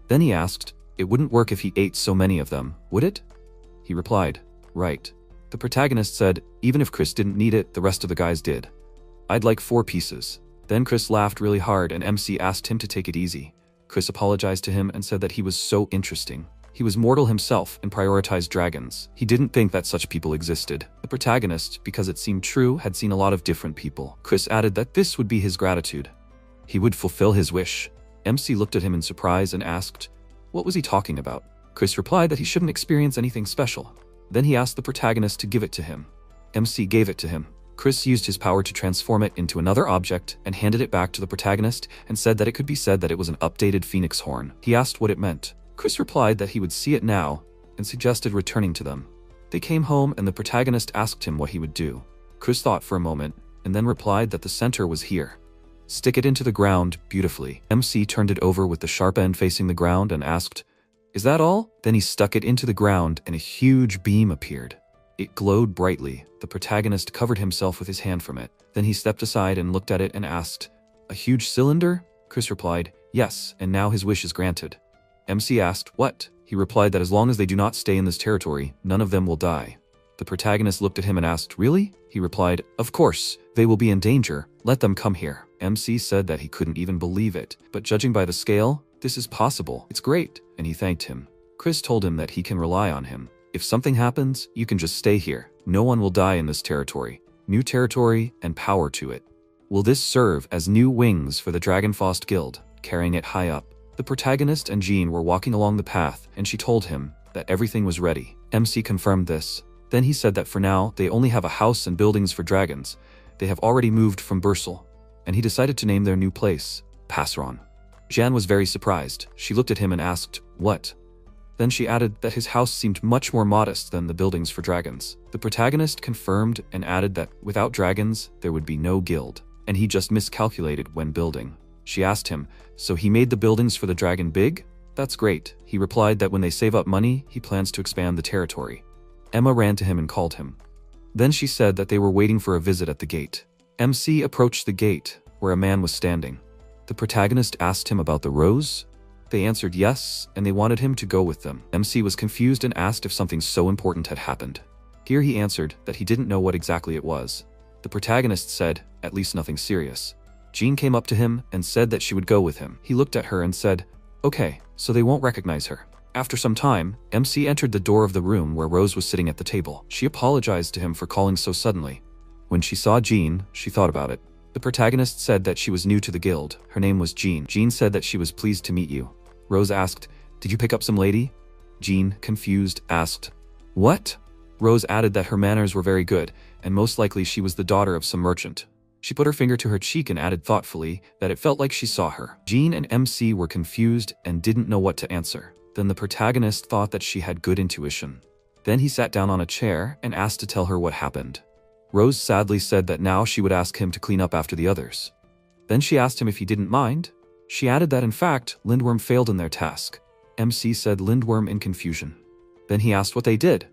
Then he asked, "It wouldn't work if he ate so many of them, would it?" He replied, "Right." The protagonist said, "Even if Chris didn't need it, the rest of the guys did. I'd like 4 pieces. Then Chris laughed really hard and MC asked him to take it easy. Chris apologized to him and said that he was so interesting. He was mortal himself and prioritized dragons. He didn't think that such people existed. The protagonist, because it seemed true, had seen a lot of different people. Chris added that this would be his gratitude. He would fulfill his wish. MC looked at him in surprise and asked, what was he talking about? Chris replied that he shouldn't experience anything special. Then he asked the protagonist to give it to him. MC gave it to him. Chris used his power to transform it into another object and handed it back to the protagonist and said that it could be said that it was an updated phoenix horn. He asked what it meant. Chris replied that he would see it now and suggested returning to them. They came home and the protagonist asked him what he would do. Chris thought for a moment and then replied that the center was here. Stick it into the ground beautifully. MC turned it over with the sharp end facing the ground and asked, "Is that all?" Then he stuck it into the ground and a huge beam appeared. It glowed brightly. The protagonist covered himself with his hand from it. Then he stepped aside and looked at it and asked, "A huge cylinder?" Chris replied, "Yes, and now his wish is granted." MC asked, "What?" He replied that as long as they do not stay in this territory, none of them will die. The protagonist looked at him and asked, "Really?" He replied, "Of course, they will be in danger. Let them come here." MC said that he couldn't even believe it, but judging by the scale, this is possible. It's great, and he thanked him. Chris told him that he can rely on him. If something happens, you can just stay here. No one will die in this territory. New territory and power to it. Will this serve as new wings for the Dragonfaust Guild, carrying it high up? The protagonist and Jean were walking along the path, and she told him that everything was ready. MC confirmed this. Then he said that for now, they only have a house and buildings for dragons. They have already moved from Bursel, and he decided to name their new place Passeron. Jeanne was very surprised. She looked at him and asked, "What?" Then she added that his house seemed much more modest than the buildings for dragons. The protagonist confirmed and added that without dragons, there would be no guild, and he just miscalculated when building. She asked him, "So he made the buildings for the dragon big?" That's great. He replied that when they save up money, he plans to expand the territory. Emma ran to him and called him. Then she said that they were waiting for a visit at the gate. MC approached the gate, where a man was standing. The protagonist asked him about the rose. They answered yes, and they wanted him to go with them. MC was confused and asked if something so important had happened. Here he answered that he didn't know what exactly it was. The protagonist said, at least nothing serious. Jean came up to him and said that she would go with him. He looked at her and said, okay, so they won't recognize her. After some time, MC entered the door of the room where Rose was sitting at the table. She apologized to him for calling so suddenly. When she saw Jean, she thought about it. The protagonist said that she was new to the guild. Her name was Jean. Jean said that she was pleased to meet you. Rose asked, did you pick up some lady? Jean, confused, asked, what? Rose added that her manners were very good, and most likely she was the daughter of some merchant. She put her finger to her cheek and added thoughtfully that it felt like she saw her. Jean and MC were confused and didn't know what to answer. Then the protagonist thought that she had good intuition. Then he sat down on a chair and asked to tell her what happened. Rose sadly said that now she would ask him to clean up after the others. Then she asked him if he didn't mind. She added that in fact, Lindworm failed in their task. MC said Lindworm in confusion. Then he asked what they did.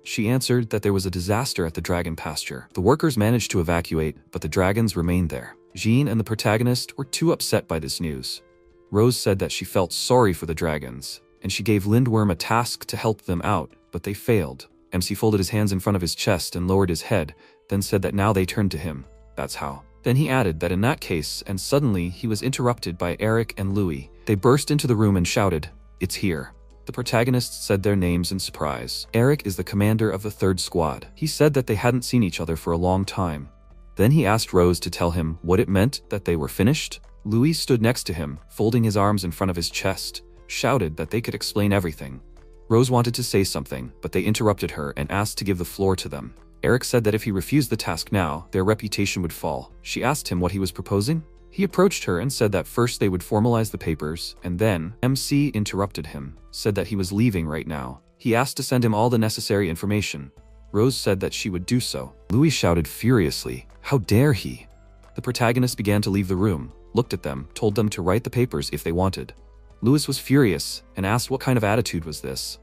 She answered that there was a disaster at the dragon pasture. The workers managed to evacuate, but the dragons remained there. Jean and the protagonist were too upset by this news. Rose said that she felt sorry for the dragons, and she gave Lindworm a task to help them out, but they failed. MC folded his hands in front of his chest and lowered his head, then said that now they turned to him. That's how. Then he added that in that case, and suddenly he was interrupted by Eric and Louis. They burst into the room and shouted, it's here. The protagonists said their names in surprise. Eric is the commander of the 3rd squad. He said that they hadn't seen each other for a long time. Then he asked Rose to tell him what it meant that they were finished. Louis stood next to him, folding his arms in front of his chest, shouted that they could explain everything. Rose wanted to say something, but they interrupted her and asked to give the floor to them. Eric said that if he refused the task now, their reputation would fall. She asked him what he was proposing. He approached her and said that first they would formalize the papers, and then MC interrupted him, said that he was leaving right now. He asked to send him all the necessary information. Rose said that she would do so. Louis shouted furiously, how dare he? The protagonist began to leave the room, looked at them, told them to write the papers if they wanted. Louis was furious and asked what kind of attitude was this.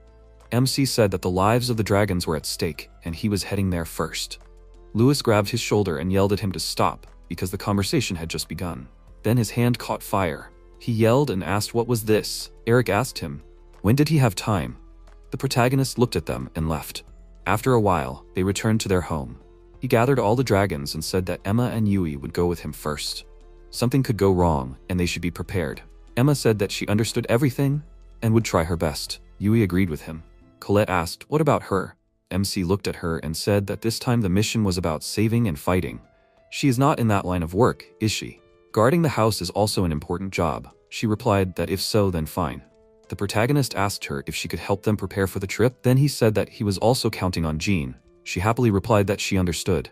MC said that the lives of the dragons were at stake, and he was heading there first. Louis grabbed his shoulder and yelled at him to stop, because the conversation had just begun. Then his hand caught fire. He yelled and asked what was this. Eric asked him, when did he have time? The protagonist looked at them and left. After a while, they returned to their home. He gathered all the dragons and said that Emma and Yui would go with him first. Something could go wrong, and they should be prepared. Emma said that she understood everything and would try her best. Yui agreed with him. Colette asked, what about her? MC looked at her and said that this time the mission was about saving and fighting. She is not in that line of work, is she? Guarding the house is also an important job. She replied that if so, then fine. The protagonist asked her if she could help them prepare for the trip. Then he said that he was also counting on Jean. She happily replied that she understood.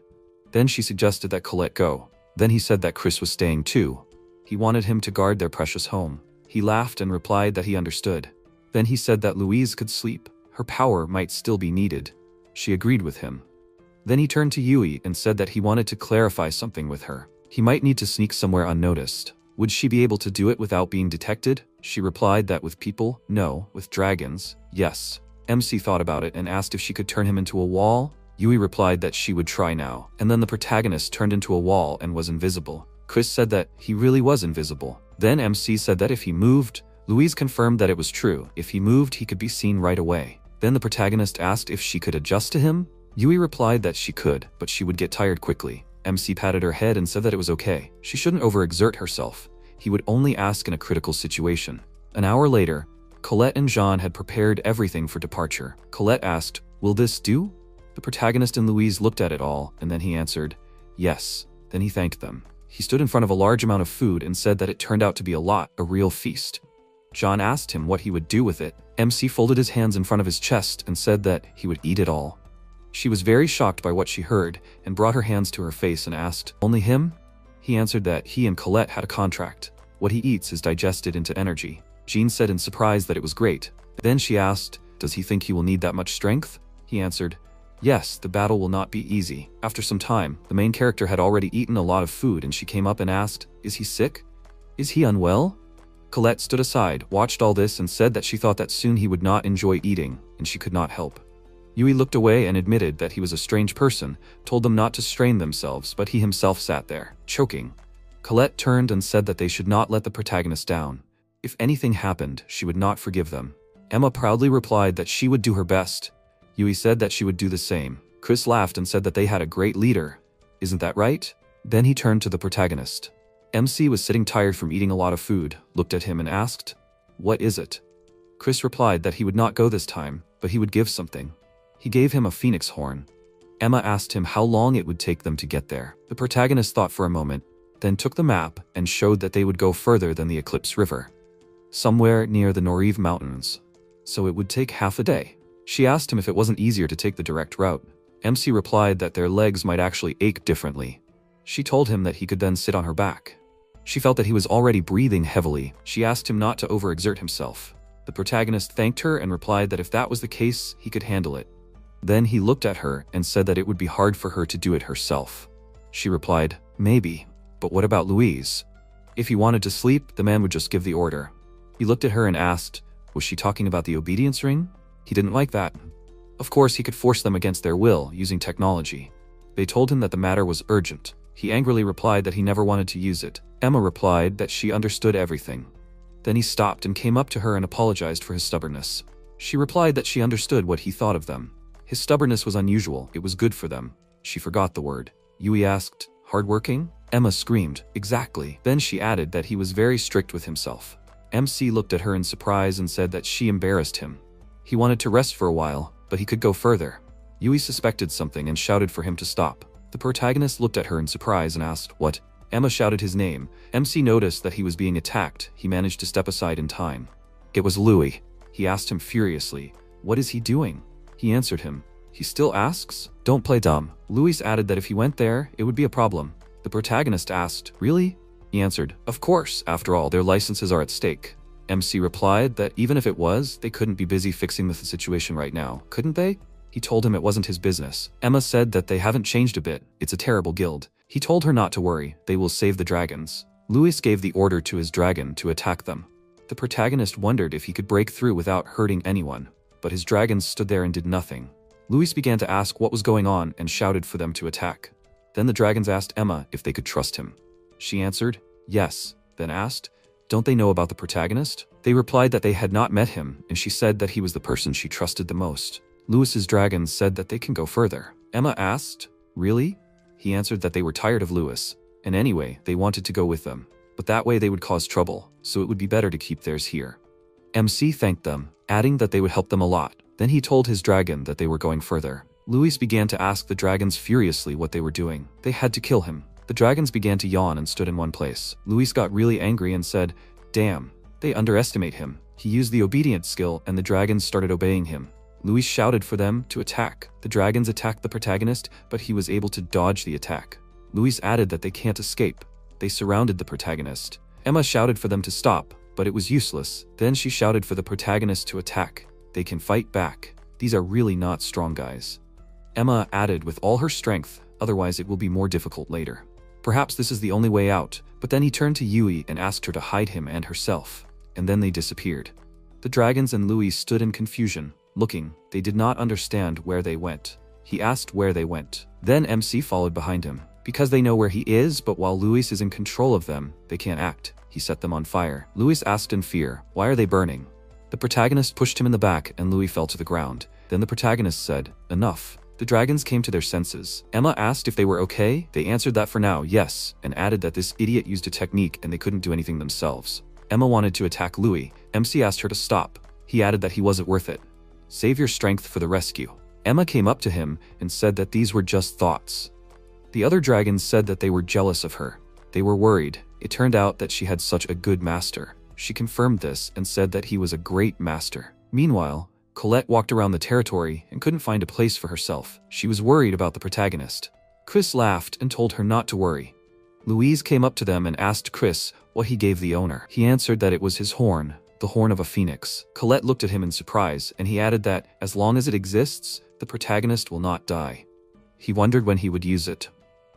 Then she suggested that Colette go. Then he said that Chris was staying too. He wanted him to guard their precious home. He laughed and replied that he understood. Then he said that Louise could sleep. Her power might still be needed. She agreed with him. Then he turned to Yui and said that he wanted to clarify something with her. He might need to sneak somewhere unnoticed. Would she be able to do it without being detected? She replied that with people, no. With dragons, yes. MC thought about it and asked if she could turn him into a wall. Yui replied that she would try now. And then the protagonist turned into a wall and was invisible. Chris said that he really was invisible. Then MC said that if he moved, Louise confirmed that it was true. If he moved, he could be seen right away. Then the protagonist asked if she could adjust to him. Yui replied that she could, but she would get tired quickly. MC patted her head and said that it was okay. She shouldn't overexert herself. He would only ask in a critical situation. An hour later, Colette and Jean had prepared everything for departure. Colette asked, will this do? The protagonist and Louise looked at it all, and then he answered, yes. Then he thanked them. He stood in front of a large amount of food and said that it turned out to be a lot, a real feast. Jean asked him what he would do with it. MC folded his hands in front of his chest and said that he would eat it all. She was very shocked by what she heard and brought her hands to her face and asked, only him? He answered that he and Colette had a contract. What he eats is digested into energy. Jean said in surprise that it was great. Then she asked, does he think he will need that much strength? He answered, yes, the battle will not be easy. After some time, the main character had already eaten a lot of food and she came up and asked, is he sick? Is he unwell? Colette stood aside, watched all this, and said that she thought that soon he would not enjoy eating, and she could not help. Yui looked away and admitted that he was a strange person, told them not to strain themselves, but he himself sat there, choking. Colette turned and said that they should not let the protagonist down. If anything happened, she would not forgive them. Emma proudly replied that she would do her best. Yui said that she would do the same. Chris laughed and said that they had a great leader. Isn't that right? Then he turned to the protagonist. MC was sitting tired from eating a lot of food, looked at him and asked, "What is it?" Chris replied that he would not go this time, but he would give something. He gave him a phoenix horn. Emma asked him how long it would take them to get there. The protagonist thought for a moment, then took the map and showed that they would go further than the Eclipse River, somewhere near the Noriv Mountains. So it would take half a day. She asked him if it wasn't easier to take the direct route. MC replied that their legs might actually ache differently. She told him that he could then sit on her back. She felt that he was already breathing heavily. She asked him not to overexert himself. The protagonist thanked her and replied that if that was the case, he could handle it. Then he looked at her and said that it would be hard for her to do it herself. She replied, "Maybe, but what about Louise?" If he wanted to sleep, the man would just give the order. He looked at her and asked, was she talking about the obedience ring? He didn't like that. Of course, he could force them against their will using technology. They told him that the matter was urgent. He angrily replied that he never wanted to use it. Emma replied that she understood everything. Then he stopped and came up to her and apologized for his stubbornness. She replied that she understood what he thought of them. His stubbornness was unusual, it was good for them. She forgot the word. Yui asked, "Hardworking?" Emma screamed, "Exactly." Then she added that he was very strict with himself. MC looked at her in surprise and said that she embarrassed him. He wanted to rest for a while, but he could go further. Yui suspected something and shouted for him to stop. The protagonist looked at her in surprise and asked, "What?" Emma shouted his name. MC noticed that he was being attacked. He managed to step aside in time. It was Louis. He asked him furiously, "What is he doing?" He answered him. He still asks? Don't play dumb. Louis added that if he went there, it would be a problem. The protagonist asked, "Really?" He answered, "Of course, after all, their licenses are at stake." MC replied that even if it was, they couldn't be busy fixing the situation right now, couldn't they? He told him it wasn't his business. Emma said that they haven't changed a bit. It's a terrible guild. He told her not to worry, they will save the dragons. Louis gave the order to his dragon to attack them. The protagonist wondered if he could break through without hurting anyone, but his dragons stood there and did nothing. Louis began to ask what was going on and shouted for them to attack. Then the dragons asked Emma if they could trust him. She answered, yes, then asked, "Don't they know about the protagonist?" They replied that they had not met him, and she said that he was the person she trusted the most. Louis's dragons said that they can go further. Emma asked, "Really?" He answered that they were tired of Louis, and anyway, they wanted to go with them. But that way they would cause trouble, so it would be better to keep theirs here. MC thanked them, adding that they would help them a lot. Then he told his dragon that they were going further. Louis began to ask the dragons furiously what they were doing. They had to kill him. The dragons began to yawn and stood in one place. Louis got really angry and said, "Damn, they underestimate him." He used the obedience skill and the dragons started obeying him. Louis shouted for them to attack. The dragons attacked the protagonist, but he was able to dodge the attack. Louis added that they can't escape. They surrounded the protagonist. Emma shouted for them to stop, but it was useless. Then she shouted for the protagonist to attack. They can fight back. These are really not strong guys. Emma added with all her strength, otherwise it will be more difficult later. Perhaps this is the only way out, but then he turned to Yui and asked her to hide him and herself, and then they disappeared. The dragons and Louis stood in confusion, looking. They did not understand where they went. He asked where they went. Then MC followed behind him. Because they know where he is, but while Louis is in control of them, they can't act. He set them on fire. Louis asked in fear, "Why are they burning?" The protagonist pushed him in the back and Louis fell to the ground. Then the protagonist said, "Enough." The dragons came to their senses. Emma asked if they were okay. They answered that for now, yes, and added that this idiot used a technique and they couldn't do anything themselves. Emma wanted to attack Louis. MC asked her to stop. He added that he wasn't worth it. Save your strength for the rescue. Emma came up to him and said that these were just thoughts. The other dragons said that they were jealous of her. They were worried. It turned out that she had such a good master. She confirmed this and said that he was a great master. Meanwhile, Colette walked around the territory and couldn't find a place for herself. She was worried about the protagonist. Chris laughed and told her not to worry. Louise came up to them and asked Chris what he gave the owner. He answered that it was his horn, the horn of a phoenix. Colette looked at him in surprise, and he added that, as long as it exists, the protagonist will not die. He wondered when he would use it.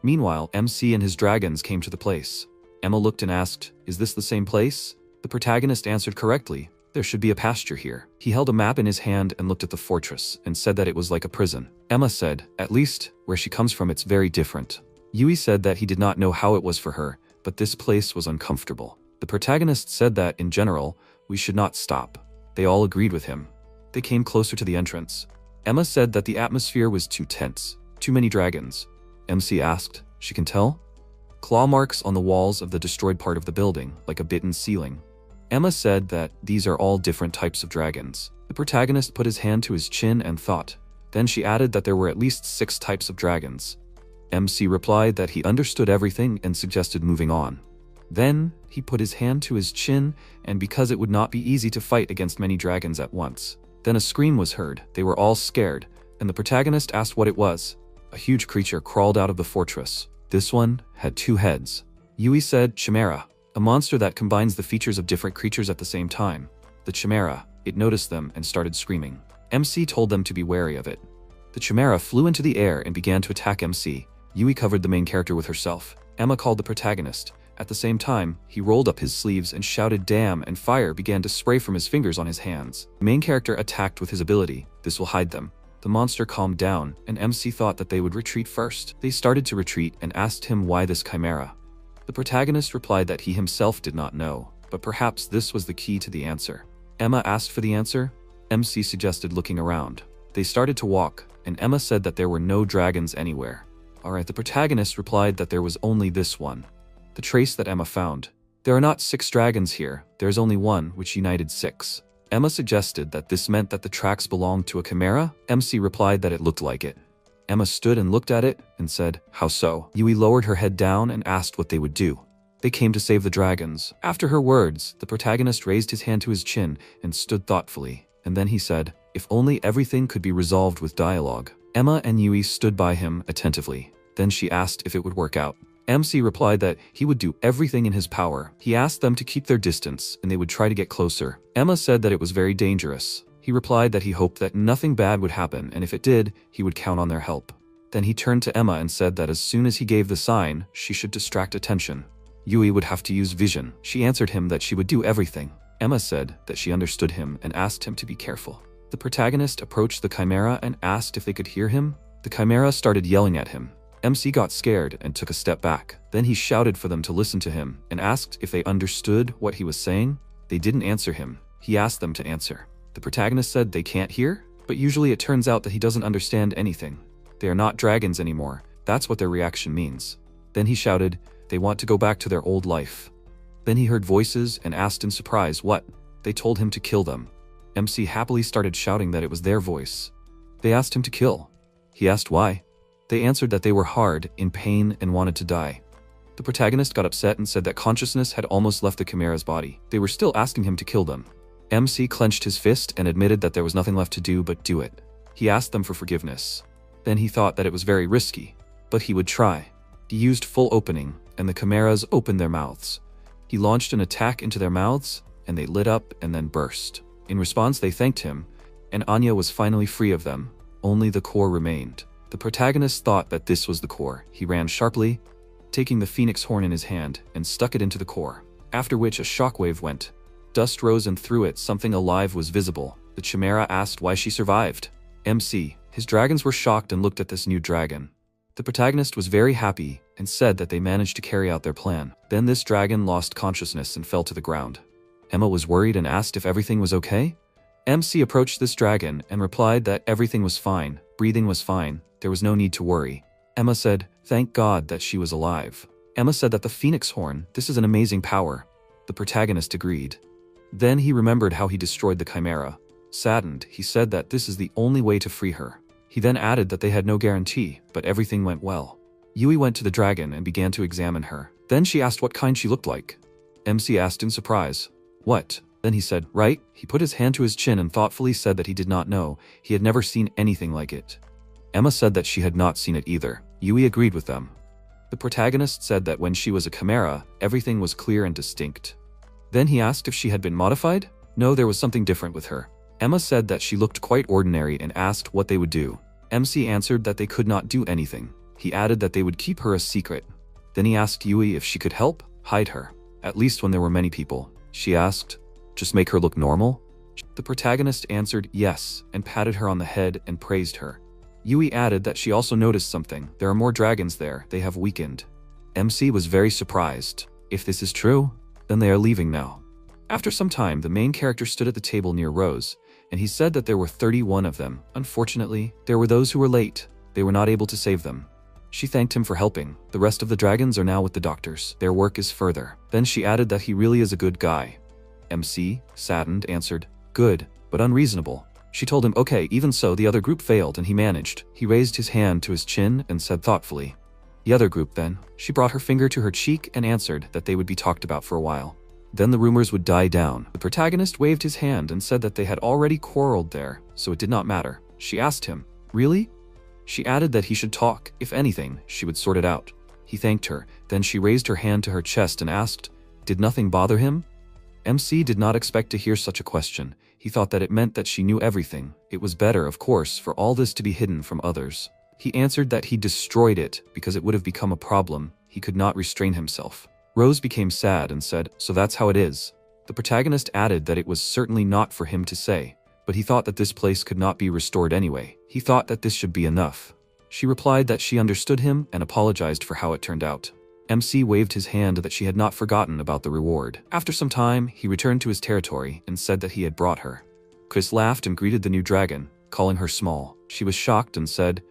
Meanwhile, MC and his dragons came to the place. Emma looked and asked, "Is this the same place?" The protagonist answered correctly. There should be a pasture here. He held a map in his hand and looked at the fortress and said that it was like a prison. Emma said, at least, where she comes from it's very different. Yui said that he did not know how it was for her, but this place was uncomfortable. The protagonist said that, in general, we should not stop. They all agreed with him. They came closer to the entrance. Emma said that the atmosphere was too tense. Too many dragons. MC asked, she can tell? Claw marks on the walls of the destroyed part of the building, like a bitten ceiling. Emma said that these are all different types of dragons. The protagonist put his hand to his chin and thought. Then she added that there were at least 6 types of dragons. MC replied that he understood everything and suggested moving on. Then, he put his hand to his chin, and because it would not be easy to fight against many dragons at once. Then a scream was heard. They were all scared, and the protagonist asked what it was. A huge creature crawled out of the fortress. This one had 2 heads. Yui said, Chimera, a monster that combines the features of different creatures at the same time. The Chimera, it noticed them and started screaming. MC told them to be wary of it. The Chimera flew into the air and began to attack MC. Yui covered the main character with herself. Emma called the protagonist. At the same time, he rolled up his sleeves and shouted damn, and fire began to spray from his fingers on his hands. The main character attacked with his ability. This will hide them. The monster calmed down, and MC thought that they would retreat first. They started to retreat and asked him why this chimera. The protagonist replied that he himself did not know, but perhaps this was the key to the answer. Emma asked for the answer. MC suggested looking around. They started to walk, and Emma said that there were no dragons anywhere. Alright, the protagonist replied that there was only this one. The trace that Emma found. There are not 6 dragons here, there is only one, which united 6. Emma suggested that this meant that the tracks belonged to a chimera. MC replied that it looked like it. Emma stood and looked at it and said, how so? Yui lowered her head down and asked what they would do. They came to save the dragons. After her words, the protagonist raised his hand to his chin and stood thoughtfully, and then he said, if only everything could be resolved with dialogue. Emma and Yui stood by him attentively. Then she asked if it would work out. MC replied that he would do everything in his power. He asked them to keep their distance and they would try to get closer. Emma said that it was very dangerous. He replied that he hoped that nothing bad would happen, and if it did, he would count on their help. Then he turned to Emma and said that as soon as he gave the sign, she should distract attention. Yui would have to use vision. She answered him that she would do everything. Emma said that she understood him and asked him to be careful. The protagonist approached the chimera and asked if they could hear him. The chimera started yelling at him. MC got scared and took a step back. Then he shouted for them to listen to him and asked if they understood what he was saying. They didn't answer him. He asked them to answer. The protagonist said they can't hear, but usually it turns out that he doesn't understand anything. They are not dragons anymore. That's what their reaction means. Then he shouted, they want to go back to their old life. Then he heard voices and asked in surprise what. They told him to kill them. MC happily started shouting that it was their voice. They asked him to kill. He asked why. They answered that they were hard, in pain, and wanted to die. The protagonist got upset and said that consciousness had almost left the chimera's body. They were still asking him to kill them. MC clenched his fist and admitted that there was nothing left to do but do it. He asked them for forgiveness. Then he thought that it was very risky, but he would try. He used full opening, and the chimeras opened their mouths. He launched an attack into their mouths, and they lit up and then burst. In response, they thanked him, and Anya was finally free of them. Only the core remained. The protagonist thought that this was the core. He ran sharply, taking the phoenix horn in his hand, and stuck it into the core, after which a shockwave went. Dust rose and through it something alive was visible. The chimera asked why she survived. MC, his dragons were shocked and looked at this new dragon. The protagonist was very happy and said that they managed to carry out their plan. Then this dragon lost consciousness and fell to the ground. Emma was worried and asked if everything was okay. MC approached this dragon and replied that everything was fine, breathing was fine, there was no need to worry. Emma said, thank God that she was alive. Emma said that the phoenix horn, this is an amazing power. The protagonist agreed. Then he remembered how he destroyed the chimera. Saddened, he said that this is the only way to free her. He then added that they had no guarantee, but everything went well. Yui went to the dragon and began to examine her. Then she asked what kind she looked like. MC asked in surprise, what? Then he said, right? He put his hand to his chin and thoughtfully said that he did not know. He had never seen anything like it. Emma said that she had not seen it either. Yui agreed with them. The protagonist said that when she was a chimera, everything was clear and distinct. Then he asked if she had been modified. No, there was something different with her. Emma said that she looked quite ordinary and asked what they would do. MC answered that they could not do anything. He added that they would keep her a secret. Then he asked Yui if she could help hide her, at least when there were many people. She asked. Just make her look normal? The protagonist answered yes, and patted her on the head and praised her. Yui added that she also noticed something. There are more dragons there, they have weakened. MC was very surprised. If this is true, then they are leaving now. After some time, the main character stood at the table near Rose, and he said that there were 31 of them. Unfortunately, there were those who were late. They were not able to save them. She thanked him for helping. The rest of the dragons are now with the doctors. Their work is further. Then she added that he really is a good guy. MC, saddened, answered, good, but unreasonable. She told him, okay, even so, the other group failed and he managed. He raised his hand to his chin and said thoughtfully, the other group then. She brought her finger to her cheek and answered that they would be talked about for a while. Then the rumors would die down. The protagonist waved his hand and said that they had already quarreled there, so it did not matter. She asked him, really? She added that he should talk. If anything, she would sort it out. He thanked her. Then she raised her hand to her chest and asked, did nothing bother him? MC did not expect to hear such a question. He thought that it meant that she knew everything. It was better, of course, for all this to be hidden from others. He answered that he destroyed it because it would have become a problem. He could not restrain himself. Rose became sad and said, so that's how it is. The protagonist added that it was certainly not for him to say, but he thought that this place could not be restored anyway. He thought that this should be enough. She replied that she understood him and apologized for how it turned out. MC waved his hand that she had not forgotten about the reward. After some time, he returned to his territory and said that he had brought her. Chris laughed and greeted the new dragon, calling her small. She was shocked and said,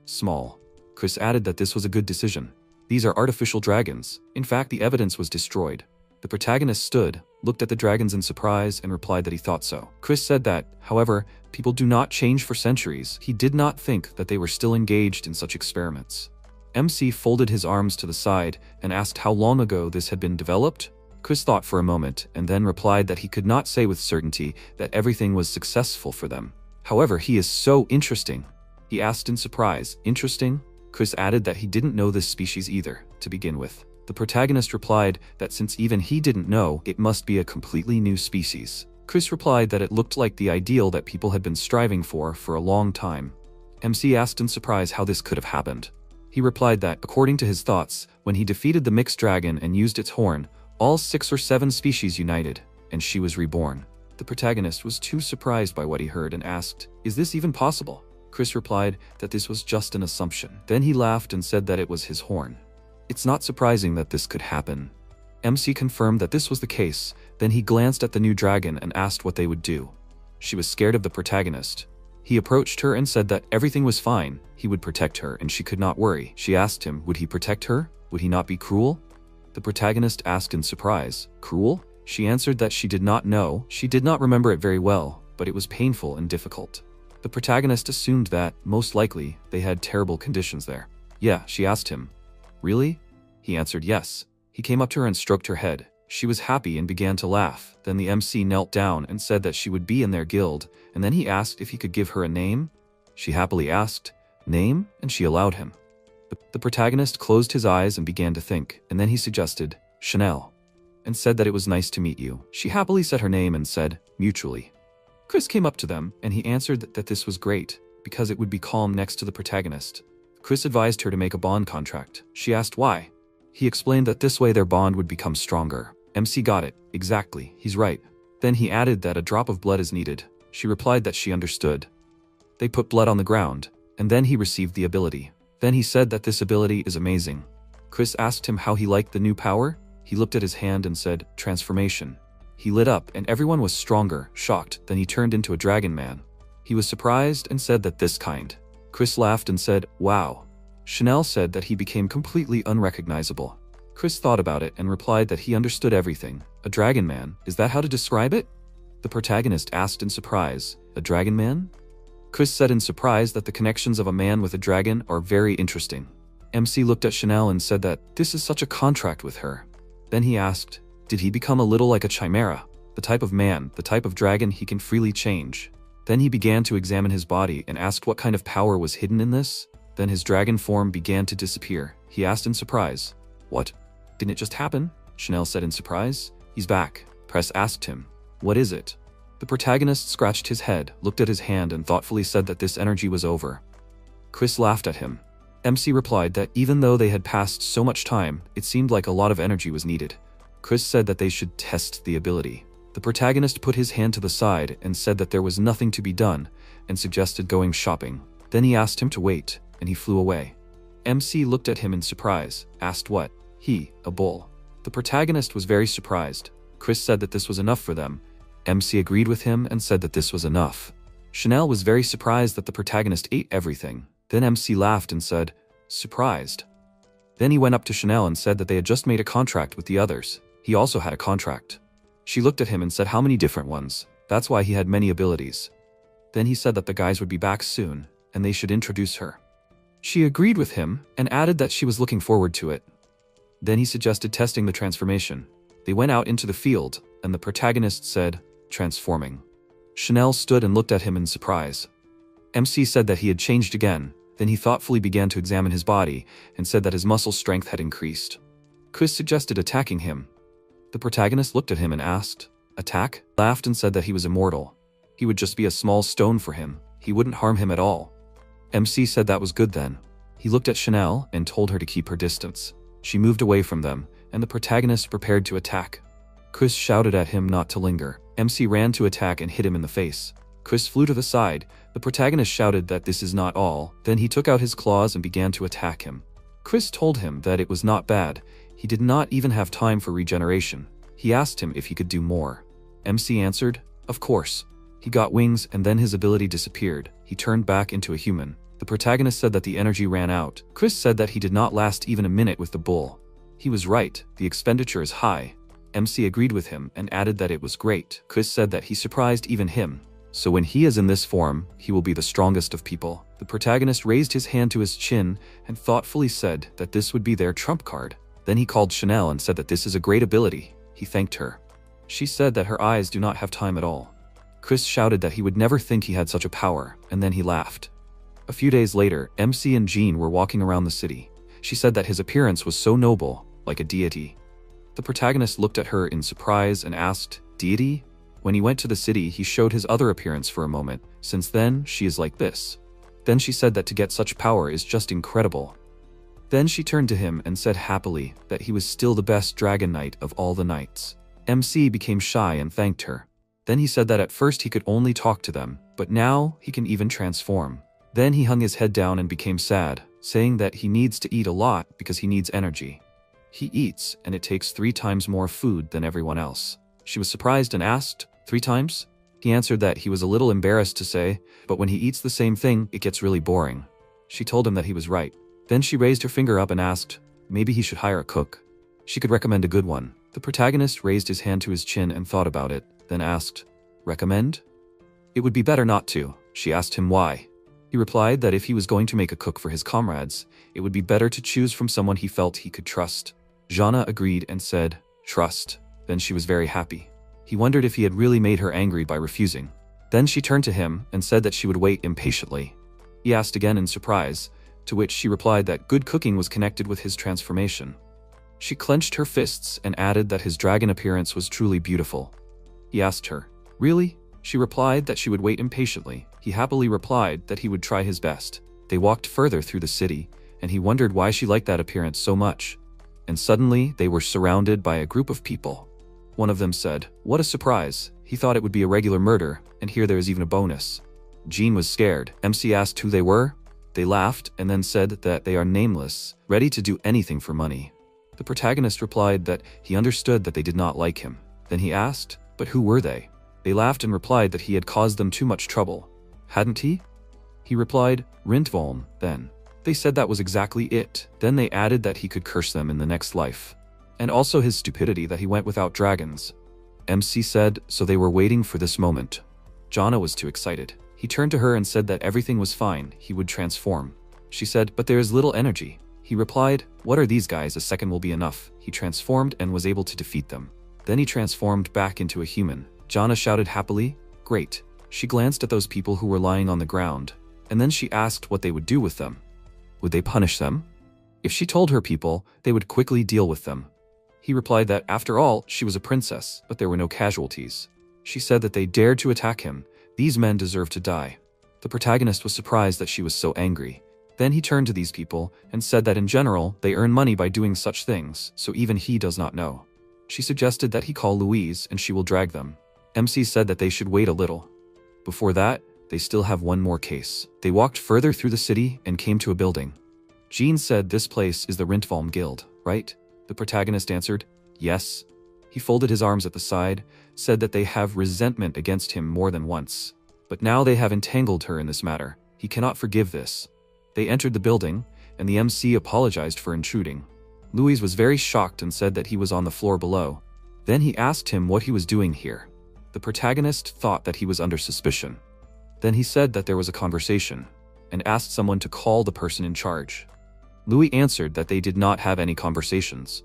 small. Chris added that this was a good decision. These are artificial dragons. In fact, the evidence was destroyed. The protagonist stood, looked at the dragons in surprise, and replied that he thought so. Chris said that, however, people do not change for centuries. He did not think that they were still engaged in such experiments. MC folded his arms to the side and asked how long ago this had been developed. Chris thought for a moment and then replied that he could not say with certainty that everything was successful for them. However, he is so interesting. He asked in surprise, interesting? Chris added that he didn't know this species either, to begin with. The protagonist replied that since even he didn't know, it must be a completely new species. Chris replied that it looked like the ideal that people had been striving for a long time. MC asked in surprise how this could have happened. He replied that, according to his thoughts, when he defeated the mixed dragon and used its horn, all 6 or 7 species united, and she was reborn. The protagonist was too surprised by what he heard and asked, is this even possible? Chris replied that this was just an assumption. Then he laughed and said that it was his horn. It's not surprising that this could happen. MC confirmed that this was the case. Then he glanced at the new dragon and asked what they would do. She was scared of the protagonist. He approached her and said that everything was fine. He would protect her and she could not worry. She asked him, would he protect her? Would he not be cruel? The protagonist asked in surprise, cruel? She answered that she did not know. She did not remember it very well, but it was painful and difficult. The protagonist assumed that, most likely, they had terrible conditions there. Yeah, she asked him. Really? He answered yes. He came up to her and stroked her head. She was happy and began to laugh. Then the MC knelt down and said that she would be in their guild, and then he asked if he could give her a name. She happily asked, name? And she allowed him. The protagonist closed his eyes and began to think, and then he suggested, Chanel, and said that it was nice to meet you. She happily said her name and said, mutually. Chris came up to them, and he answered that this was great, because it would be calm next to the protagonist. Chris advised her to make a bond contract. She asked why. He explained that this way their bond would become stronger. MC got it. Exactly, he's right. Then he added that a drop of blood is needed. She replied that she understood. They put blood on the ground, and then he received the ability. Then he said that this ability is amazing. Chris asked him how he liked the new power. He looked at his hand and said, transformation. He lit up and everyone was stronger, shocked. Then he turned into a dragon man. He was surprised and said that this kind. Chris laughed and said, wow. Chanel said that he became completely unrecognizable. Chris thought about it and replied that he understood everything. A dragon man, is that how to describe it? The protagonist asked in surprise, a dragon man? Chris said in surprise that the connections of a man with a dragon are very interesting. MC looked at Chanel and said that this is such a contract with her. Then he asked, did he become a little like a chimera? The type of man, the type of dragon he can freely change. Then he began to examine his body and asked what kind of power was hidden in this. Then his dragon form began to disappear. He asked in surprise, what? Didn't it just happen? Chanel said in surprise. He's back. Press asked him, what is it? The protagonist scratched his head, looked at his hand and thoughtfully said that this energy was over. Chris laughed at him. MC replied that even though they had passed so much time, it seemed like a lot of energy was needed. Chris said that they should test the ability. The protagonist put his hand to the side and said that there was nothing to be done and suggested going shopping. Then he asked him to wait, and he flew away. MC looked at him in surprise, asked what? He, a bull. The protagonist was very surprised. Chris said that this was enough for them. MC agreed with him and said that this was enough. Chanel was very surprised that the protagonist ate everything. Then MC laughed and said, surprised. Then he went up to Chanel and said that they had just made a contract with the others. He also had a contract. She looked at him and said how many different ones. That's why he had many abilities. Then he said that the guys would be back soon, and they should introduce her. She agreed with him and added that she was looking forward to it. Then he suggested testing the transformation. They went out into the field, and the protagonist said, transforming. Chanel stood and looked at him in surprise. MC said that he had changed again. Then he thoughtfully began to examine his body and said that his muscle strength had increased. Chris suggested attacking him. The protagonist looked at him and asked, attack? Laughed and said that he was immortal. He would just be a small stone for him. He wouldn't harm him at all. MC said that was good then. He looked at Chanel and told her to keep her distance. She moved away from them, and the protagonist prepared to attack. Chris shouted at him not to linger. MC ran to attack and hit him in the face. Chris flew to the side. The protagonist shouted that this is not all. Then he took out his claws and began to attack him. Chris told him that it was not bad. He did not even have time for regeneration. He asked him if he could do more. MC answered, of course. He got wings and then his ability disappeared. He turned back into a human. The protagonist said that the energy ran out. Chris said that he did not last even a minute with the bull. He was right, the expenditure is high. MC agreed with him and added that it was great. Chris said that he surprised even him. So when he is in this form, he will be the strongest of people. The protagonist raised his hand to his chin and thoughtfully said that this would be their trump card. Then he called Chanel and said that this is a great ability. He thanked her. She said that her eyes do not have time at all. Chris shouted that he would never think he had such a power, and then he laughed. A few days later, MC and Jean were walking around the city. She said that his appearance was so noble, like a deity. The protagonist looked at her in surprise and asked, deity? When he went to the city, he showed his other appearance for a moment. Since then, she is like this. Then she said that to get such power is just incredible. Then she turned to him and said happily that he was still the best dragon knight of all the knights. MC became shy and thanked her. Then he said that at first he could only talk to them, but now he can even transform. Then he hung his head down and became sad, saying that he needs to eat a lot because he needs energy. He eats, and it takes 3 times more food than everyone else. She was surprised and asked, 3 times? He answered that he was a little embarrassed to say, but when he eats the same thing, it gets really boring. She told him that he was right. Then she raised her finger up and asked, maybe he should hire a cook. She could recommend a good one. The protagonist raised his hand to his chin and thought about it, then asked, recommend? It would be better not to. She asked him why. He replied that if he was going to make a cook for his comrades, it would be better to choose from someone he felt he could trust. Jana agreed and said, trust. Then she was very happy. He wondered if he had really made her angry by refusing. Then she turned to him and said that she would wait impatiently. He asked again in surprise, to which she replied that good cooking was connected with his transformation. She clenched her fists and added that his dragon appearance was truly beautiful. He asked her, really? She replied that she would wait impatiently. He happily replied that he would try his best. They walked further through the city, and he wondered why she liked that appearance so much. And suddenly, they were surrounded by a group of people. One of them said, what a surprise. He thought it would be a regular murder, and here there is even a bonus. Jean was scared. MC asked who they were. They laughed and then said that they are nameless, ready to do anything for money. The protagonist replied that he understood that they did not like him. Then he asked, but who were they? They laughed and replied that he had caused them too much trouble. Hadn't he? He replied, Rintvolm, then. They said that was exactly it. Then they added that he could curse them in the next life. And also his stupidity that he went without dragons. MC said, so they were waiting for this moment. Jana was too excited. He turned to her and said that everything was fine, he would transform. She said, but there is little energy. He replied, what are these guys, a second will be enough. He transformed and was able to defeat them. Then he transformed back into a human. Jana shouted happily, great. She glanced at those people who were lying on the ground, and then she asked what they would do with them. Would they punish them? If she told her people, they would quickly deal with them. He replied that, after all, she was a princess, but there were no casualties. She said that they dared to attack him. These men deserved to die. The protagonist was surprised that she was so angry. Then he turned to these people and said that in general, they earn money by doing such things, so even he does not know. She suggested that he call Louise and she will drag them. MC said that they should wait a little. Before that, they still have one more case. They walked further through the city and came to a building. Jean said this place is the Rintvalm Guild, right? The protagonist answered, yes. He folded his arms at the side, said that they have resentment against him more than once. But now they have entangled her in this matter. He cannot forgive this. They entered the building, and the MC apologized for intruding. Louise was very shocked and said that he was on the floor below. Then he asked him what he was doing here. The protagonist thought that he was under suspicion. Then he said that there was a conversation, and asked someone to call the person in charge. Louis answered that they did not have any conversations.